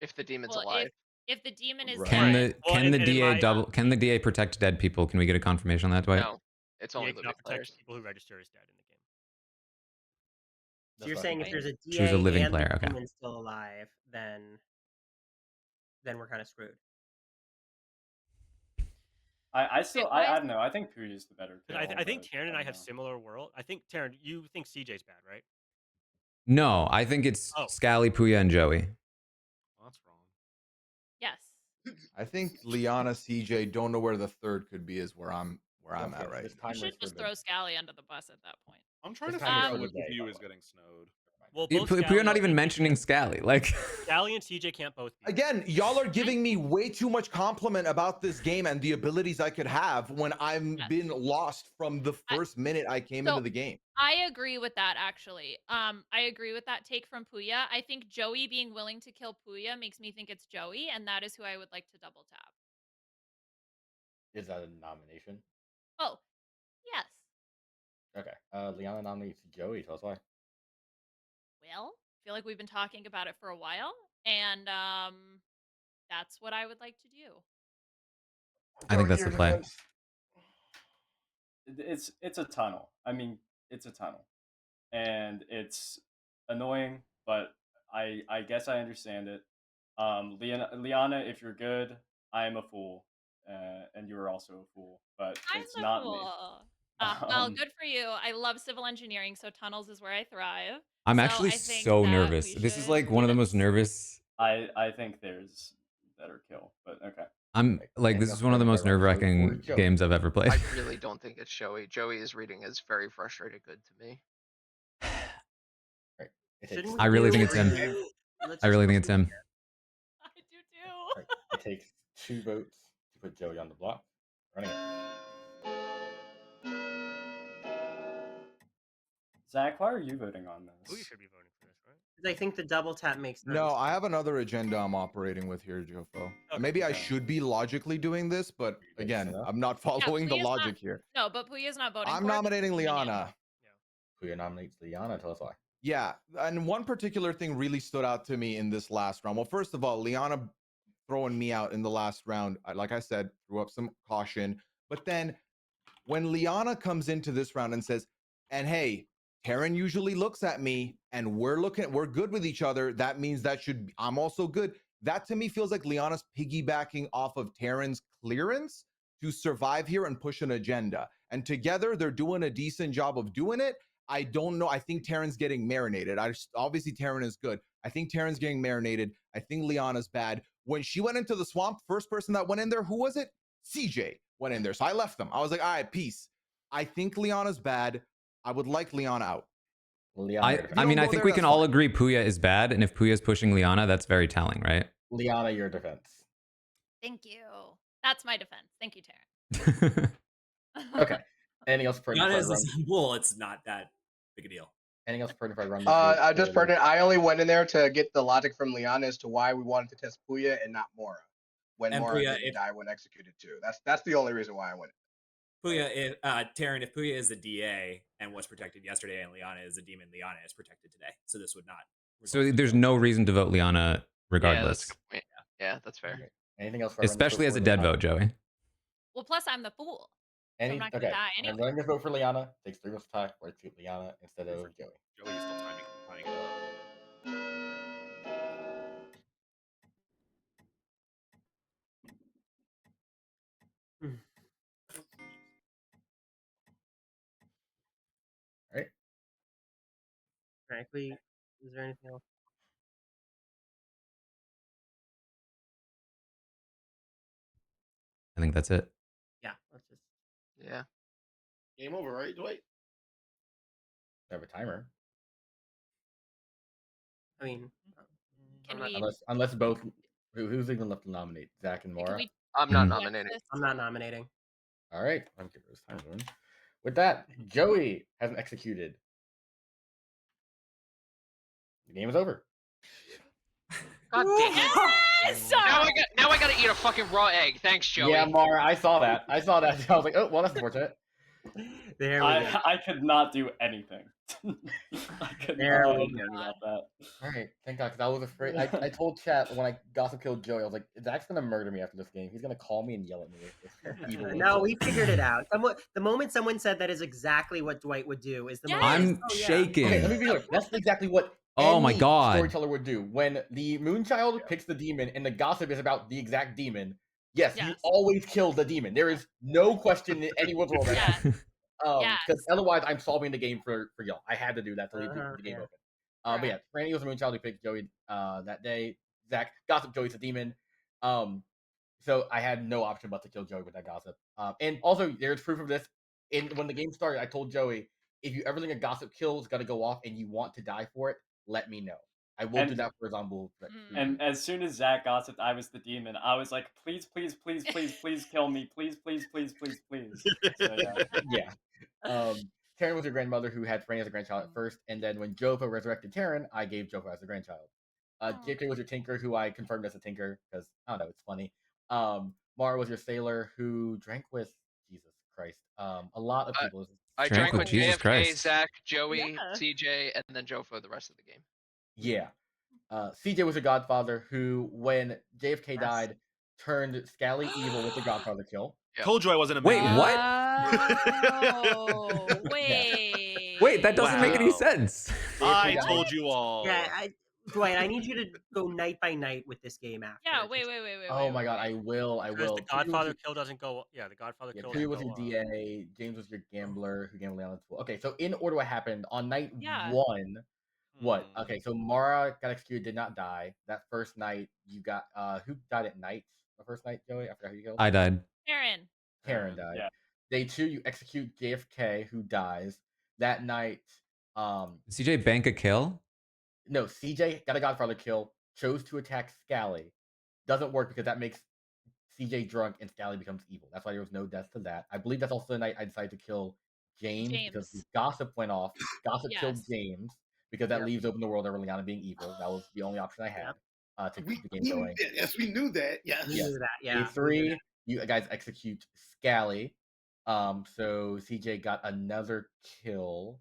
If the demon's alive. If the demon is Can dead, the DA Can the DA protect dead people? Can we get a confirmation on that, Dwight? No, it's only DA living cannot protect players. people who register as dead in the game. So you're saying if there's a DA Choose a living and player, the okay. demon's still alive, then we're kind of screwed. I still Wait, why I is don't know. I think Puya's the better 'Cause kill. I think but Taran and I don't have know. similar world. I think Taran, you think CJ's bad, right? No, I think it's Oh. Scally, Puya, and Joey. That's wrong. Yes. I think Liana, CJ, don't know where the third could be is where I'm Okay, at right this now. You timer should is for just the throw Scally under the bus at that point. I'm trying this to timer figure is out for the which day. of you by is the way. getting snowed. Well, both Puya Scally not and even CJ mentioning can't- Scally. Like, Scally and CJ can't both be. Again, y'all are giving me way too much compliment about this game and the abilities I could have when I'm Yes. been lost from the first minute I came So into the game. I agree with that actually. I agree with that take from Puya. I think Joey being willing to kill Puya makes me think it's Joey, and that is who I would like to double tap. Is that a nomination? Oh, yes. Okay. Liana nominates Joey. Tell us why. Well, I feel like we've been talking about it for a while, and that's what I would like to do. I think that's the play. It's a tunnel. I mean, it's a tunnel, and it's annoying, but I guess I understand it. Liana, if you're good, I am a fool, and you're also a fool, but I'm it's the not me. fool. Well, good for you. I love civil engineering, so tunnels is where I thrive. I'm So actually I think so that nervous. we This is should like one do of the most this. nervous. I think there's better kill, but okay. I'm like, this is one of the most nerve-wracking games I've ever played. I really don't think it's Joey. Joey's reading is very frustrated good to me. Shouldn't we I really think do- it's him. Let's I really just think it's him. I do too. It takes 2 votes to put Joey on the block. Running it. Zach, why are you voting on this? We should be voting for this, right? I think the double tap makes sense. No, I have another agenda I'm operating with here, Jofo. Maybe I should be logically doing this, but again, I'm not following the Puya's not- logic here. No, but Puya's not voting. I'm for it. nominating He's voting in. Liana. Puya nominates Liana. Tell us why. Yeah, and one particular thing really stood out to me in this last round. Well, first of all, Liana throwing me out in the last round, like I said, threw up some caution. But then when Liana comes into this round and says, and hey, Taran usually looks at me and we're good with each other, that means I'm also good. That to me feels like Liana's piggybacking off of Taran's clearance to survive here and push an agenda. And together they're doing a decent job of doing it. I don't know. I think Taran's getting marinated. Obviously Taran is good. I think Taran's getting marinated. I think Liana's bad. When she went into the swamp, first person that went in there, who was it? CJ went in there. So I left them. I was like, all right, peace. I think Liana's bad. I would like Liana out. I mean, I think we can all agree Puya is bad, and if Puya is pushing Liana, that's very telling, right? Liana, your defense. Thank you. That's my defense. Thank you, Taran. Okay. Anything else for Liana is the same bull. It's not that big a deal. Anything else for if I run this? I just pertinent. I only went in there to get the logic from Liana as to why we wanted to test Puya and not Mora. When And Mora Puya, didn't die when executed too. That's the only reason why I went. Puya, Taran, if Puya is the DA and was protected yesterday, and Liana is the demon, Liana is protected today. So this would not. So there's no reason to vote Liana regardless. Yeah, that's fair. Anything else? Especially as a dead vote, Joey. Well, plus I'm the fool. So I'm not gonna Okay. die anyway. I'm running this vote for Liana. Takes 3 votes to tie. We're to Liana instead of Joey. Joey is still tying it up. All right. Frankly, is there anything else? I think that's it. Yeah, let's just. Yeah. Game over, right, Dwight? I have a timer. I mean, Can we? Unless both. Who's even left to nominate? Zach and Mora. I'm not nominating. I'm not nominating. All right. I'm giving those time zone. With that, Joey hasn't executed. The game is over. God damn it. Yes! Now I gotta eat a fucking raw egg. Thanks, Joey. Yeah, Mara, I saw that. I was like, oh, well, that's unfortunate. There we go. I could not do anything. I could There not we do anything about that. All right, thank God, because I was afraid. I told chat when I gossip killed Joey, I was like, Zach's gonna murder me after this game. He's gonna call me and yell at me. It's evil. No, we figured it out. The moment someone said that is exactly what Dwight would do is the moment. I'm shaking. Okay, let me be clear. That's exactly what Oh my any God. storyteller would do. When the Moonchild picks the demon and the gossip is about the exact demon, Yes, you always kill the demon. There is no question in anyone's world that Yes. because Yes. otherwise I'm solving the game for y'all. I had to do that to leave the game Yeah. open. But yeah, Franny was a Moonchild who picked Joey that day. Zach, Gossip Joey's a demon. So I had no option but to kill Joey with that Gossip. And also, there's proof of this. When the game started, I told Joey, if you ever think a Gossip kill is going to go off and you want to die for it, let me know. I will do that for a Zombie. And as soon as Zach gossiped I was the demon, I was like, please, please, please, please, please kill me. Please, please, please, please, please. So yeah. Taryn was your grandmother who had Franny as a grandchild at first, and then when Jova resurrected Taryn, I gave Jova as a grandchild. JK was your tinker who I confirmed as a tinker because I don't know, it's funny. Mara was your sailor who drank with Jesus Christ. A lot of people. I drank with JFK, Zach, Joey, CJ, and then Joe for the rest of the game. Yeah. CJ was your godfather who, when JFK died, turned Scally evil with the godfather kill. Told you I wasn't a Wait, minion. what? Oh, wait. Wait, that doesn't make any Wow. sense. I told you all. Yeah, Dwayne, I need you to go night by night with this game after. Yeah, wait. Oh my god, I will. Because the Godfather kill doesn't go. Yeah, the Godfather kill. Tuya doesn't was go your up. DA. James was your gambler who gambled on the pool. Okay, so in order what happened on night Yeah. 1. What? Okay, so Mara got executed, did not die. That first night, you got who died at night? The first night, Joey? I forgot who you killed. I died. Karen died. Yeah. Day 2, you execute JFK, who dies. That night, CJ bank a kill? No, CJ got a Godfather kill, chose to attack Scally. Doesn't work because that makes CJ drunk and Scally becomes evil. That's why there was no death to that. I believe that's also the night I decided to kill James. Because the Gossip went off. Gossip killed James because that leaves open the world over Liana being evil. That was the only option I had to keep the game going. Yes, we knew that. Yes. We knew that, yeah. Day 3, you guys execute Scally. So CJ got another kill.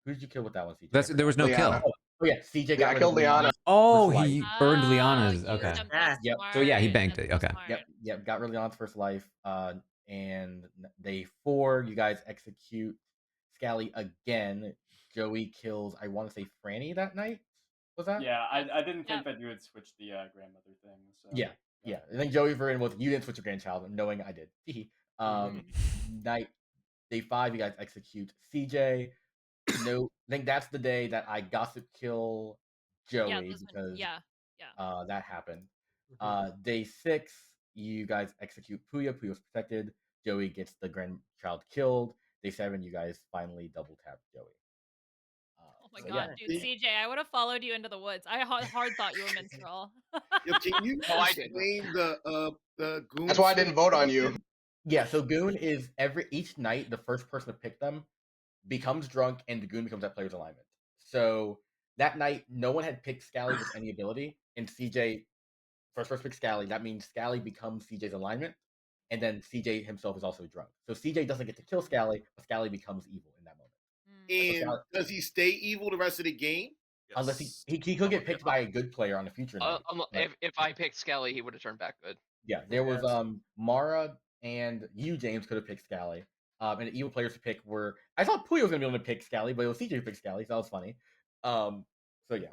Who did you kill with that one, CJ? There was no Liana. kill. Oh yeah, CJ got I killed Liana. Oh, first he life. burned Liana's. Okay. Yep. So yeah, he banked it. Okay. Yep. Got rid of Liana's first life. And day 4, you guys execute Scally again. Joey kills, I want to say, Franny that night. Was that? Yeah, I didn't think that you would switch the grandmother thing. So. Yeah. I think Joey's version was you didn't switch your grandchild, knowing I did. Night day 5, you guys execute CJ. No, I think that's the day that I gossip kill Joey because that happened. Day 6, you guys execute Puya. Puya's protected. Joey gets the grandchild killed. Day 7, you guys finally double tap Joey. Oh my god, dude, CJ, I would have followed you into the woods. I hard thought you were minstrel. Can you explain the goon? That's why I didn't vote on you. Yeah, so Goon is each night the first person to pick them becomes drunk and the Goon becomes that player's alignment. So that night, no one had picked Scally with any ability, and CJ first picked Scally. That means Scally becomes CJ's alignment, and then CJ himself is also drunk. So CJ doesn't get to kill Scally, but Scally becomes evil in that moment. And does he stay evil the rest of the game? Unless he could get picked by a good player on a future night. If I picked Scally, he would have turned back good. Yeah, there was Mara and you, James, could have picked Scally. And the evil players to pick were I thought Puyo was gonna be able to pick Scally, but it was CJ who picked Scally, so that was funny. So yeah.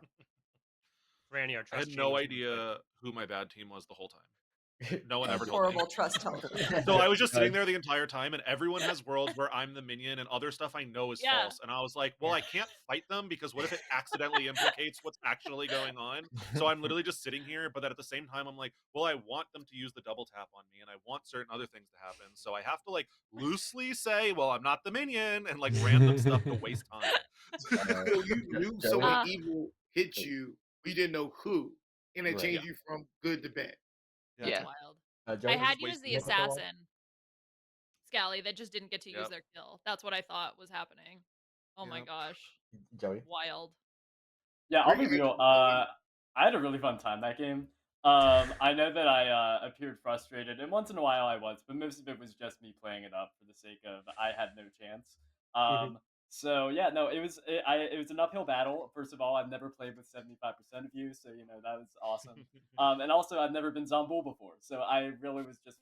Franny, our I had no idea who my bad team was the whole time. No one ever told me. Horrible trust television. So I was just sitting there the entire time, and everyone has worlds where I'm the minion, and other stuff I know is false. And I was like, well, I can't fight them because what if it accidentally implicates what's actually going on? So I'm literally just sitting here, but then at the same time, I'm like, well, I want them to use the double tap on me, and I want certain other things to happen. So I have to like loosely say, well, I'm not the minion, and like random stuff to waste time. So you knew someone evil hit you, but you didn't know who, and it changed you from good to bad. That's wild. I had you as the assassin, Scally, that just didn't get to use their kill. That's what I thought was happening. Oh my gosh. Joey? Wild. Yeah, I'll be real. I had a really fun time that game. I know that I appeared frustrated, and once in a while I was, but most of it was just me playing it up for the sake of I had no chance. So yeah, no, it was an uphill battle. First of all, I've never played with 75% of you, so you know that was awesome. And also, I've never been Zombool before, so I really was just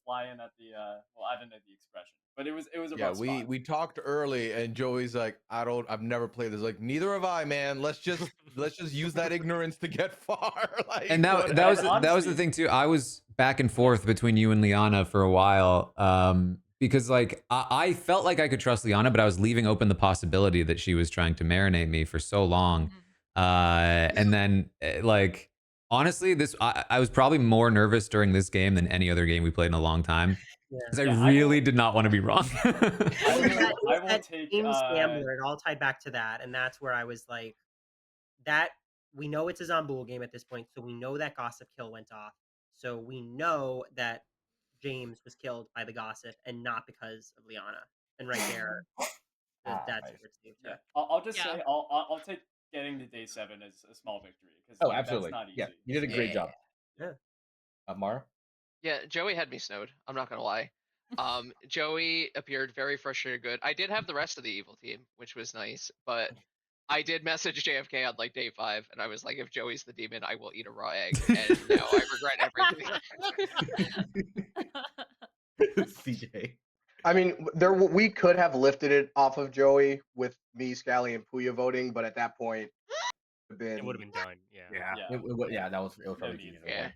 flying at the well, I don't know the expression, but it was a rough spot. we talked early, and Joey's like, I've never played this. Like, neither have I, man. Let's just use that ignorance to get far. Like, And that was the thing too. I was back and forth between you and Liana for a while. Because like I felt like I could trust Liana, but I was leaving open the possibility that she was trying to marinate me for so long. And then like honestly, I was probably more nervous during this game than any other game we played in a long time. Because I really did not want to be wrong. I will take James Gambler. It all tied back to that, and that's where I was like, that we know it's a Zomboul game at this point, so we know that gossip kill went off. So we know that James was killed by the gossip and not because of Liana. And right there, that's where it's due to. Yeah, I'll just say I'll take getting to day 7 as a small victory because Oh, like, absolutely. that's not easy. Yeah, you did a great job. Yeah. Mara? Yeah, Joey had me snowed. I'm not gonna lie. Joey appeared very frustrated. Good. I did have the rest of the evil team, which was nice, but I did message JFK on like day 5, and I was like, if Joey's the demon, I will eat a raw egg, and now I regret everything. CJ. I mean, we could have lifted it off of Joey with me, Scally, and Puya voting, but at that point, it would have been done. Yeah. That was probably easier. Yeah.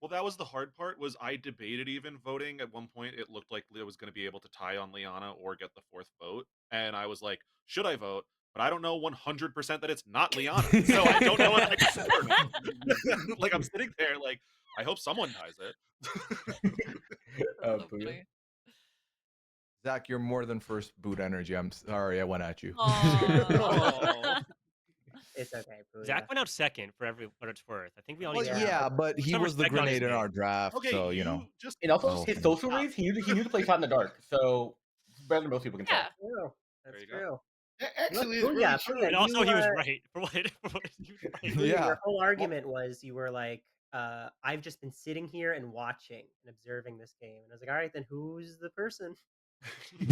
Well, that was the hard part. Was I debated even voting at one point. It looked like Leo was going to be able to tie on Liana or get the 4th vote, and I was like, should I vote? But I don't know 100% that it's not Liana, so I don't know what I can support. Like I'm sitting there, like I hope someone ties it. Zach, you're more than first boot energy. I'm sorry I went at you. It's okay. Puya. Zach went out second for what it's worth. I think we all Well, need to yeah, but he some was the respect on his grenade in name. our draft, Okay, so you know. And also his social reads, he knew to play shot in the dark, so it's better than most people can Yeah. tell. True. That's true. Actually, Look, it's really Puya, true. Puya, And also, you, he was right. For what he was right. Puya, your whole argument was you were like, I've just been sitting here and watching and observing this game. And I was like, all right, then who's the person?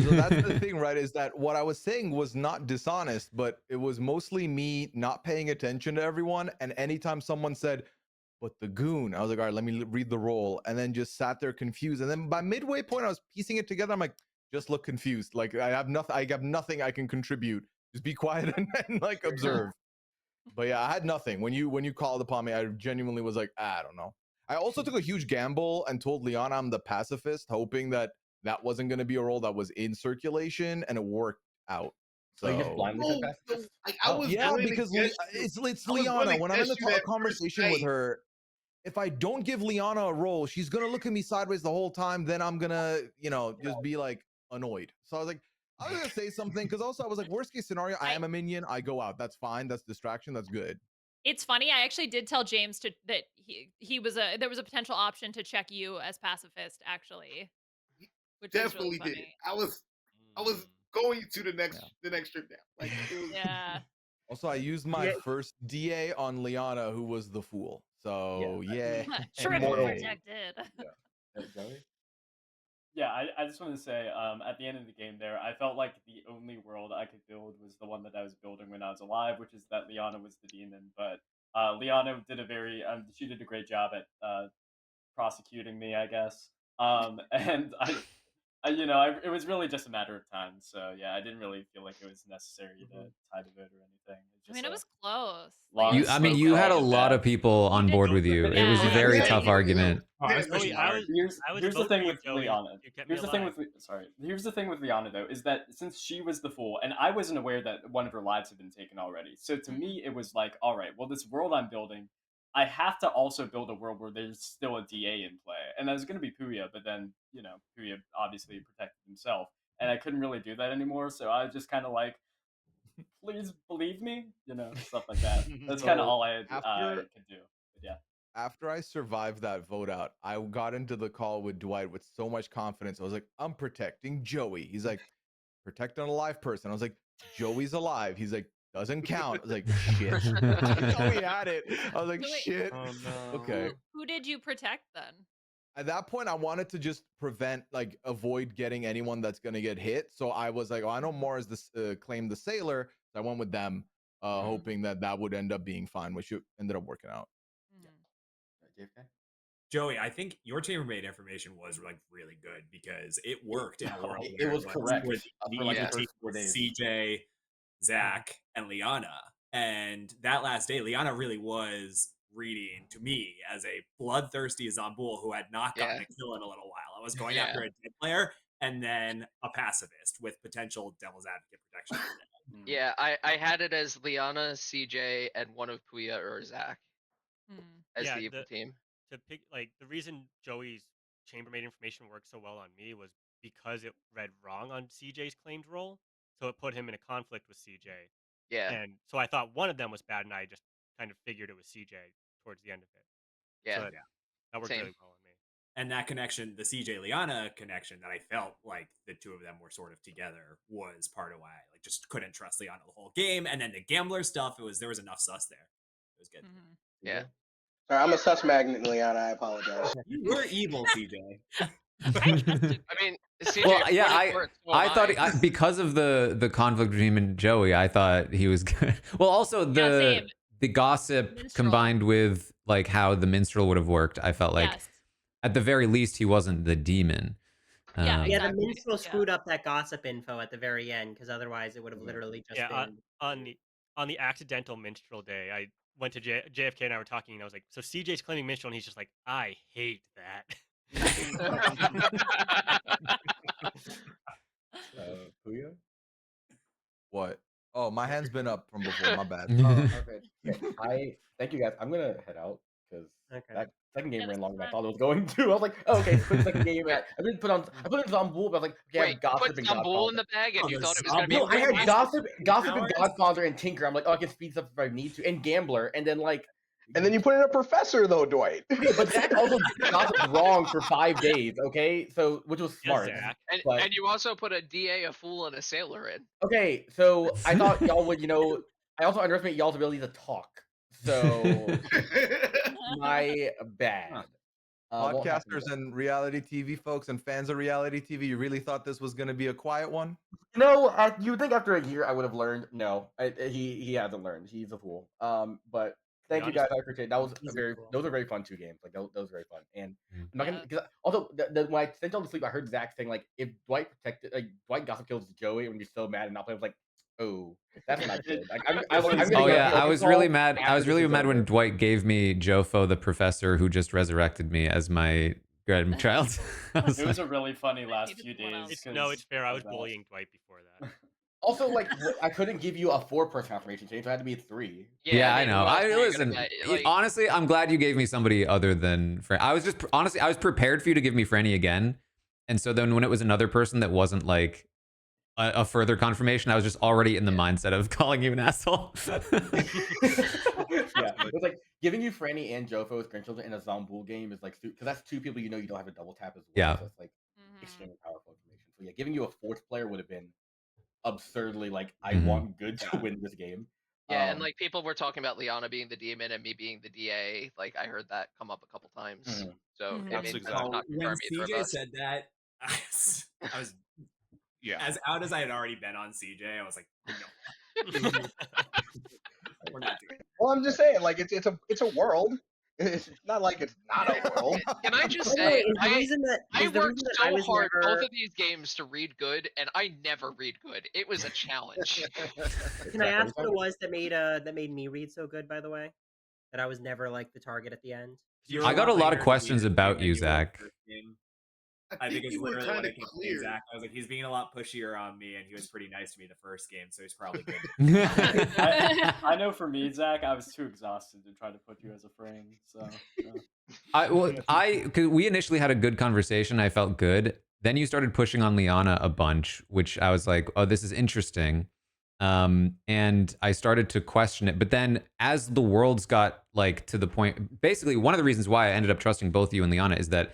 So that's the thing, right? Is that what I was saying was not dishonest, but it was mostly me not paying attention to everyone. And anytime someone said, but the goon, I was like, all right, let me read the roll. And then just sat there confused. And then by midway point, I was piecing it together. I'm like, just look confused. Like I have nothing I can contribute. Just be quiet and like observe. But yeah, I had nothing. When you called upon me, I genuinely was like, I don't know. I also took a huge gamble and told Liana I'm the pacifist, hoping that wasn't going to be a role that was in circulation, and it worked out. So you just blindly said pacifist? I was yeah, going because against you. it's I was Liana. going When I'm in against you a that first conversation with night. her, if I don't give Liana a role, she's gonna look at me sideways the whole time. Then I'm gonna, just be like annoyed. So I was like, I was gonna say something because also I was like, worst case scenario, I am a minion. I go out. That's fine. That's distraction. That's good. It's funny. I actually did tell James that there was a potential option to check you as pacifist, actually, which Definitely was really did. funny. I was going to the next trip down. Like it was, Yeah. Also, I used my first DA on Liana, who was the fool. So yeah, Triple protected. Yeah, I just want to say, at the end of the game there, I felt like the only world I could build was the one that I was building when I was alive, which is that Liana was the demon. But Liana did she did a great job at prosecuting me, I guess. And it was really just a matter of time. So yeah, I didn't really feel like it was necessary to tie the vote or anything. I mean, it was close. You had a lot of people on board with you. It was a very tough argument. Here's the thing with Joey. Liana. You kept me Here's the thing alive. Here's the thing with Liana though, is that since she was the fool, and I wasn't aware that one of her lives had been taken already. So to me, it was like, all right, well, this world I'm building, I have to also build a world where there's still a DA in play, and that was going to be Puya, but then Puya obviously protected himself, and I couldn't really do that anymore. So I was just kind of like, please believe me, stuff like that. That's kind of all I could do. But yeah. After I survived that vote out, I got into the call with Dwight with so much confidence. I was like, I'm protecting Joey. He's like, protect an alive person. I was like, Joey's alive. He's like, doesn't count. I was like, shit. I thought we had it. I was like, shit. Oh, no. Okay. Who did you protect then? At that point, I wanted to just avoid getting anyone that's going to get hit. So I was like, I know Mars claimed the sailor. So I went with them, hoping that would end up being fine, which ended up working out. Joey, I think your chambermaid information was like really good because it worked in a world. It was correct with for like the first 4 days. CJ, Zach, and Liana. And that last day, Liana really was reading to me as a bloodthirsty Zambul who had not gotten Yeah. a kill in a little while. I was going Yeah. after a dead player and then a pacifist with potential devil's advocate protection. Yeah, I had it as Liana, CJ, and one of Puya or Zach as Yeah, the evil team. to pick like the reason Joey's chambermaid information worked so well on me was because it read wrong on CJ's claimed role, so it put him in a conflict with CJ. Yeah. And so I thought one of them was bad, and I just kind of figured it was CJ towards the end of it. Yeah. So that worked really well on me. And that connection, the CJ Liana connection that I felt like the two of them were sort of together was part of why I like just couldn't trust Liana the whole game. And then the gambler stuff, there was enough sus there. It was good. Yeah. Sorry, I'm a sus magnet, Liana. I apologize. You were evil, CJ. I mean, CJ, Well, yeah, I so thought am I. because of the conflict between him and Joey, I thought he was good. Well, also the gossip combined with like how the minstrel would have worked, I felt like at the very least he wasn't the demon. Yeah, the minstrel screwed up that gossip info at the very end because otherwise it would have literally just been on the accidental minstrel day. I went to JFK and I were talking, and I was like, "So CJ's claiming minstrel," and he's just like, "I hate that." Puya? What? Oh, my hand's been up from before. My bad. Okay. Thank you guys. I'm gonna head out because that second game ran longer than I thought it was going to. I was like, oh, okay, put the second game. I didn't put in Zambul, but I was like, okay, I have Gossip put and Zambul Godfather. in the bag and you thought it was gonna be. No, I had Gossip and Godfather and Tinker. I'm like, oh, I can speed stuff if I need to, and Gambler, and then like. And then you put in a professor though, Dwight. Okay, but Zach also gossiped wrong for 5 days. Okay, so which was smart. And you also put a DA, a fool, and a sailor in. Okay, so I thought y'all would, I also underestimate y'all's ability to talk. So my bad. Podcasters and reality TV folks and fans of reality TV, you really thought this was going to be a quiet one? No, you would think after a year I would have learned. No, he hasn't learned. He's a fool. But thank you guys. I appreciate it. That was those are very fun 2 games. Like those were very fun. And I'm not gonna, cause also when I sent y'all to sleep, I heard Zach saying like if Dwight Gossip kills Joey when you're so mad and not play, I was like, oh, that's when I played. I was really mad. I was really mad when Dwight gave me Jofo, the professor who just resurrected me as my grandchild. It was a really funny last few days. No, it's fair. I was bullying Dwight before that. Also, like, I couldn't give you a 4-person confirmation change, so it had to be 3. Yeah, I know. Listen. Honestly, I'm glad you gave me somebody other than Franny. I was prepared for you to give me Franny again, and so then when it was another person that wasn't like a further confirmation, I was just already in the mindset of calling you an asshole. Yeah, it's like giving you Franny and Jofo as grandchildren in a Zambul game is like, because that's 2 people you don't have a double tap as well. Yeah. So it's like extremely powerful information. So yeah, giving you a 4th player would have been absurdly like, I want good to win this game. Yeah, and like people were talking about Liana being the demon and me being the DA. Like I heard that come up a couple times. So it made sense to not When confirm either of CJ us. said that, I was as out as I had already been on CJ. I was like, no. We're not doing it. Well, I'm just saying, like it's a world. It's not like it's not a world. Can I just say, I worked so hard both of these games to read good, and I never read good. It was a challenge. Can I ask what it was that made me read so good? By the way, that I was never like the target at the end. I got a lot of questions about you, Zach. I think it's you were literally what kinda I kept saying, clear. Zach. I was like, he's being a lot pushier on me, and he was pretty nice to me the first game, so he's probably good. I know for me, Zach, I was too exhausted to try to put you as a frame. So cause we initially had a good conversation. I felt good. Then you started pushing on Liana a bunch, which I was like, oh, this is interesting. And I started to question it. But then as the worlds got like to the point, basically one of the reasons why I ended up trusting both you and Liana is that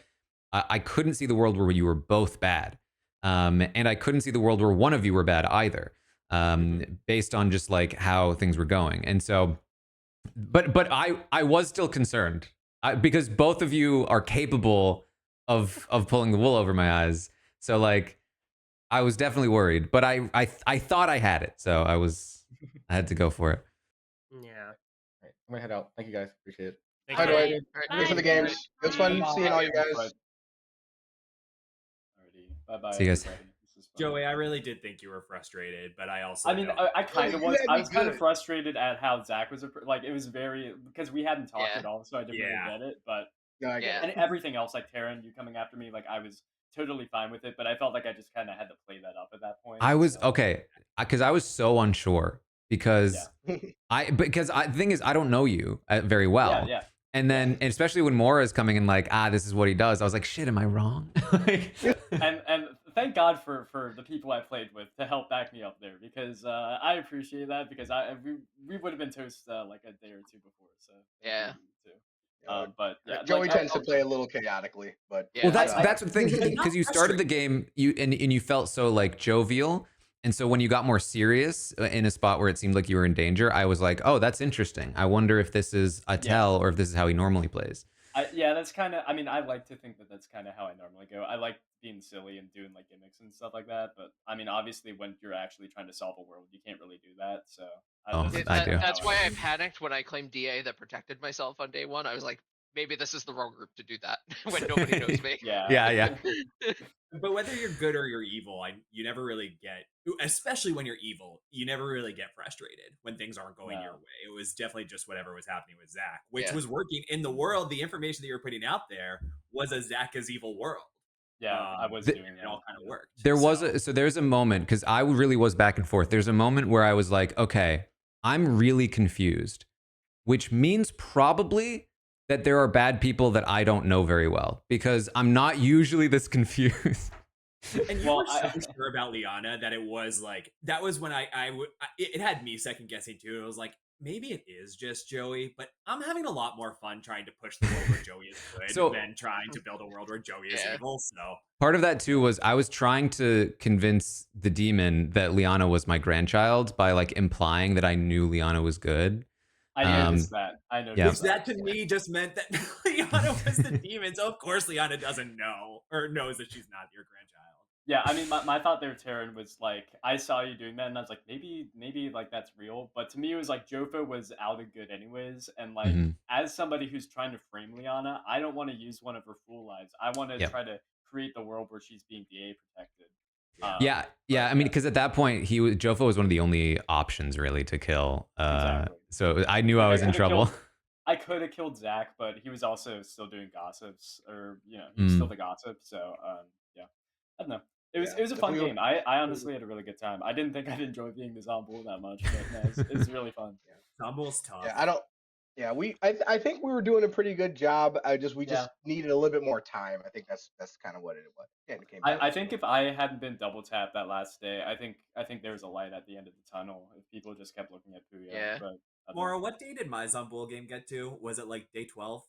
I couldn't see the world where you were both bad. And I couldn't see the world where one of you were bad either, based on just like how things were going. And so, but I was still concerned because both of you are capable of pulling the wool over my eyes. So like, I was definitely worried, but I thought I had it. So I had to go for it. Yeah. All right, I'm gonna head out. Thank you guys. Appreciate it. Bye, Dwight. Good for the games. It was fun seeing all you guys. Bye bye. See you guys. Joey, I really did think you were frustrated, but I also I mean, know I kind of you was. had I me was kind of good. frustrated at how Zach was like. It was very because we hadn't talked Yeah. at all, so I didn't really Yeah. get it. But No, I get Yeah. and everything else, like Taran, you coming after me, like I was totally fine with it. But I felt like I just kind of had to play that up at that point. I was so. okay because I was so unsure because it. the thing is I don't know you very well. Yeah. And then, and especially when Mora is coming in, like, this is what he does. I was like, shit, am I wrong? Like, And thank God for the people I played with to help back me up there because I appreciate that because we would have been toast like a day or two before. So thank Yeah. you too. But yeah, Joey like, tends to play a little chaotically, but Yeah. well, that's I- that's the thing because you started the game, and you felt so like jovial, and so when you got more serious in a spot where it seemed like you were in danger, I was like, oh, that's interesting. I wonder if this is a tell or if this is how he normally plays. yeah, that's kind of. I mean, I like to think that that's kind of how I normally go. I like being silly and doing like gimmicks and stuff like that. But I mean, obviously, when you're actually trying to solve a world, you can't really do that. So I do. That's why I panicked when I claimed DA that protected myself on day one. I was like, maybe this is the wrong group to do that when nobody knows me. Yeah. But whether you're good or you're evil, you never really get, especially when you're evil, you never really get frustrated when things aren't going your way. It was definitely just whatever was happening with Zach, which was working in the world. The information that you were putting out there was a Zach is evil world. Yeah, I was doing it all kind of worked. There's a moment because I really was back and forth. There's a moment where I was like, okay, I'm really confused, which means probably that there are bad people that I don't know very well because I'm not usually this confused. And you were so sure about Liana that it was like, that was when it had me second guessing too. It was like, maybe it is just Joey, but I'm having a lot more fun trying to push the world where Joey is good than trying to build a world where Joey is evil. So part of that too was I was trying to convince the demon that Liana was my grandchild by like implying that I knew Liana was good. I noticed that. Which that to me just meant that Liana was the demon. So of course Liana doesn't know or knows that she's not your grandchild. Yeah, I mean, my thought there, Taran, was like, I saw you doing that, and I was like, maybe like that's real. But to me, it was like Jofo was out of good anyways, and like as somebody who's trying to frame Liana, I don't want to use one of her fool lives. I want to try to create the world where she's being DA protected. Yeah. I mean, because at that point, Jofo was one of the only options really to kill. Exactly. So I knew I was in trouble. I could have killed Zach, but he was also still doing gossips, or he was still the gossip. So yeah, I don't know. It was a fun game. I honestly had a really good time. I didn't think I'd enjoy being the Zombul that much, but no, it's really fun. Zombul's tough. Yeah, I think we were doing a pretty good job. We just needed a little bit more time. I think that's kind of what it was. I think if I hadn't been double tapped that last day, I think there was a light at the end of the tunnel if people just kept looking at Puya. Yeah. But Maura, what day did my Zombul game get to? Was it like day 12?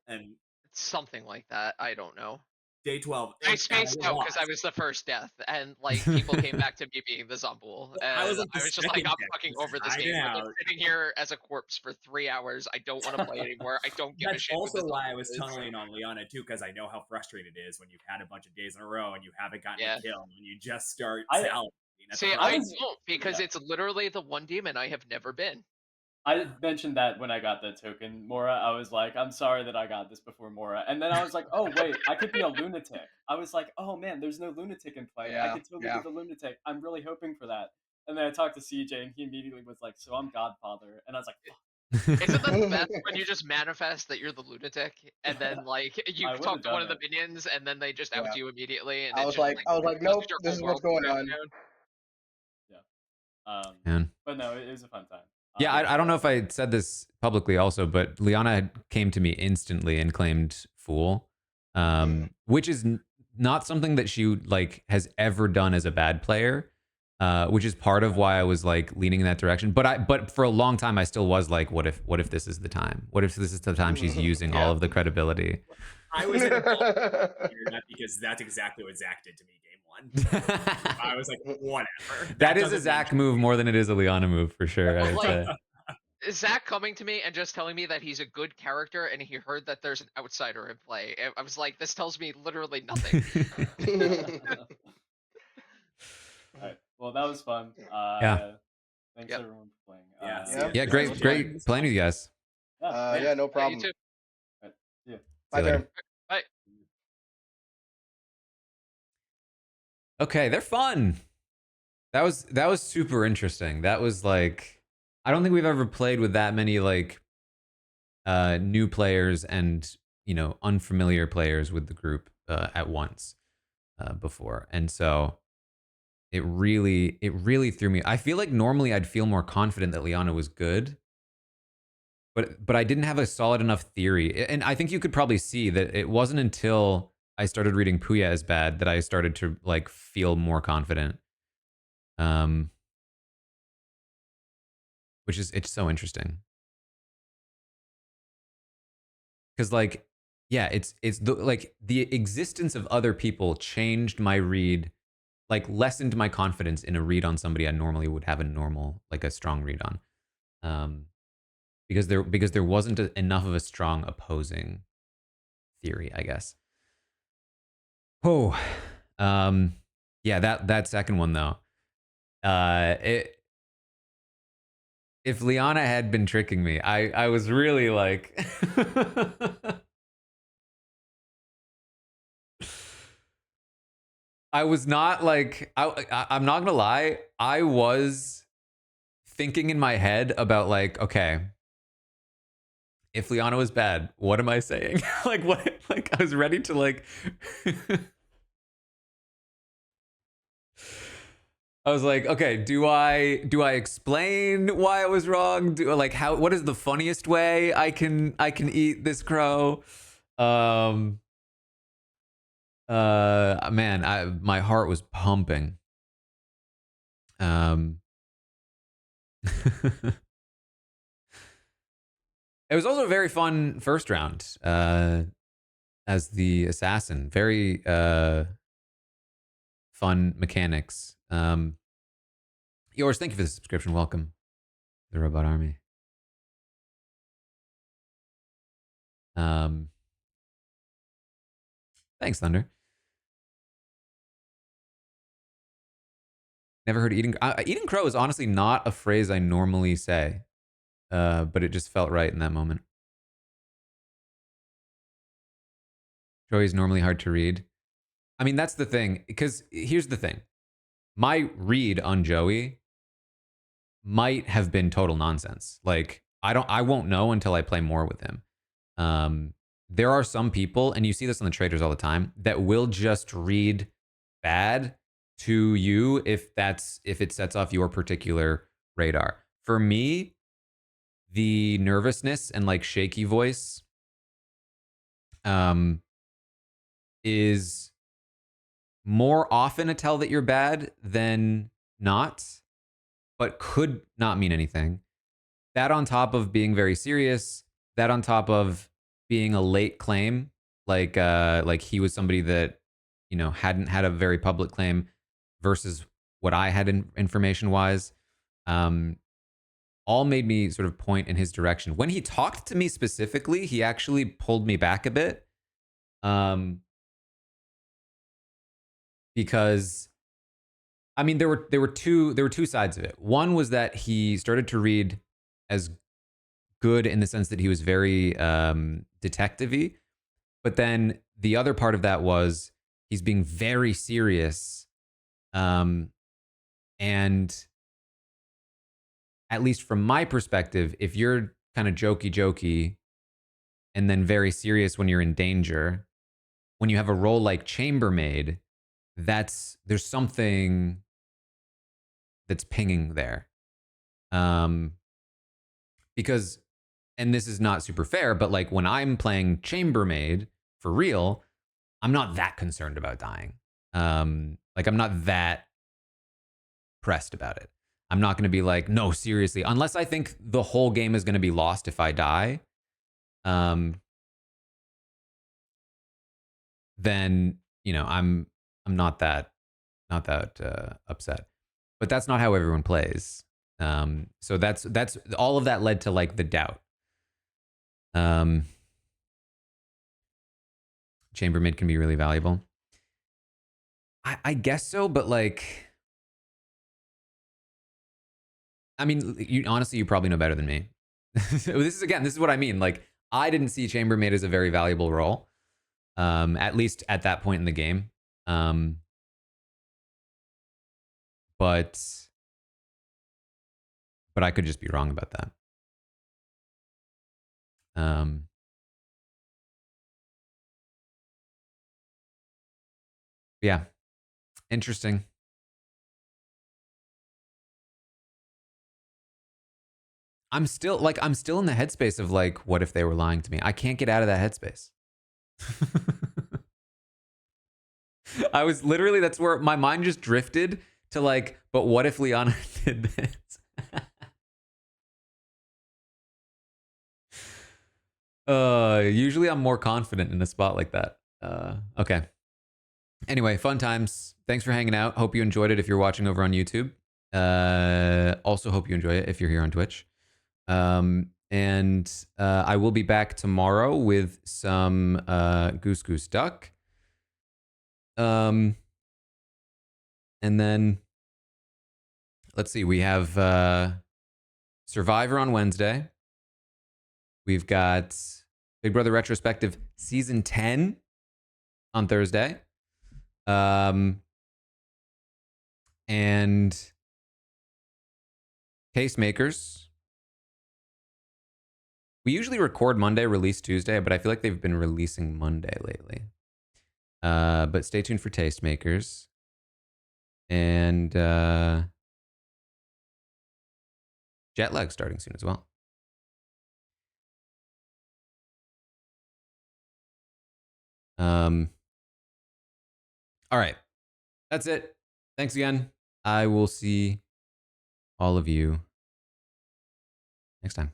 And something like that. I don't know. Day 12. I spaced out because I was the first death, and like people came back to me being the Zombul. And I was just like, I'm fucking over this game. I've been sitting here as a corpse for 3 hours. I don't want to play anymore. I don't give a shit. That's also why I was tunneling on Liana too, because I know how frustrating it is when you've had a bunch of days in a row and you haven't gotten a kill, and you just start salivating. See, I don't, because it's literally the one demon I have never been. I mentioned that when I got the token, Mora. I was like, I'm sorry that I got this before Mora. And then I was like, oh, wait, I could be a lunatic. I was like, oh, man, there's no lunatic in play. I could totally be the lunatic. I'm really hoping for that. And then I talked to CJ, and he immediately was like, so I'm Godfather. And I was like, fuck. Isn't that the best when you just manifest that you're the lunatic, and then like you talk to one of the minions, and then they just out you immediately? And I was like, nope, this is what's going on. Man. But no, it was a fun time. Yeah, I don't know if I said this publicly also, but Liana came to me instantly and claimed Fool, which is not something that she like has ever done as a bad player, which is part of why I was like leaning in that direction. But for a long time, I still was like, what if this is the time? What if this is the time she's using all of the credibility? I was in a because that's exactly what Zach did to me game one. I was like, whatever. That is a Zach move more than it is a Liana move for sure. I'd say. Zach coming to me and just telling me that he's a good character and he heard that there's an outsider in play. I was like, this tells me literally nothing. All right. Well, that was fun. Thanks everyone for playing. Yeah, great playing with you guys. No problem. You too. Yeah. Bye, Darren. Bye. Okay, they're fun. That was super interesting. That was like, I don't think we've ever played with that many like new players and unfamiliar players with the group at once before, and so it really threw me. I feel like normally I'd feel more confident that Liana was good, but I didn't have a solid enough theory, and I think you could probably see that it wasn't until I started reading Puya as bad that I started to like feel more confident. Which is, it's so interesting because like, yeah, it's like the existence of other people changed my read, like lessened my confidence in a read on somebody I normally would have a normal, like a strong read on, because there wasn't enough of a strong opposing theory, I guess. Oh, yeah, that second one though, if Liana had been tricking me, I was really like. I was not like, I'm not gonna lie, I was thinking in my head about like, okay, if Liana was bad, what am I saying? Like what? Like I was ready to like. I was like, okay, do I explain why I was wrong? What is the funniest way I can eat this crow? Man, my heart was pumping. It was also a very fun first round as the assassin. Very fun mechanics. Yours, thank you for the subscription. Welcome to the Robot Army. Thanks, Thunder. Never heard eating. Eating crow is honestly not a phrase I normally say, but it just felt right in that moment. Joey is normally hard to read. I mean, that's the thing. Because here's the thing: my read on Joey might have been total nonsense. Like I won't know until I play more with him. There are some people, and you see this on the traders all the time, that will just read bad to you if it sets off your particular radar. For me, the nervousness and like shaky voice is more often a tell that you're bad than not, but could not mean anything. That on top of being very serious, that on top of being a late claim, like he was somebody that hadn't had a very public claim versus what I had information wise, all made me sort of point in his direction. When he talked to me specifically, he actually pulled me back a bit, because I mean there were two sides of it. One was that he started to read as good in the sense that he was very detective-y, but then the other part of that was he's being very serious, and at least from my perspective, if you're kind of jokey and then very serious when you're in danger, when you have a role like chambermaid, there's something that's pinging there, because, and this is not super fair, but like when I'm playing chambermaid for real, I'm not that concerned about dying. Like I'm not that pressed about it. I'm not going to be like, no, seriously, unless I think the whole game is going to be lost if I die. Then I'm not that upset. But that's not how everyone plays. So that's all of that led to like the doubt. Chambermaid can be really valuable. I guess so, but like, I mean, honestly, you probably know better than me. This is what I mean. Like, I didn't see chambermaid as a very valuable role, at least at that point in the game. but I could just be wrong about that. Yeah, interesting. I'm still in the headspace of like, what if they were lying to me? I can't get out of that headspace. I was literally, that's where my mind just drifted to like, but what if Liana did this? Usually I'm more confident in a spot like that. Okay. Anyway, fun times. Thanks for hanging out. Hope you enjoyed it if you're watching over on YouTube. Also hope you enjoy it if you're here on Twitch. And I will be back tomorrow with some Goose Goose Duck. And then let's see, we have Survivor on Wednesday. We've got Big Brother Retrospective Season 10 on Thursday. And Tastemakers. We usually record Monday, release Tuesday, but I feel like they've been releasing Monday lately. But stay tuned for Tastemakers. And Jetlag starting soon as well. All right. That's it. Thanks again. I will see all of you next time.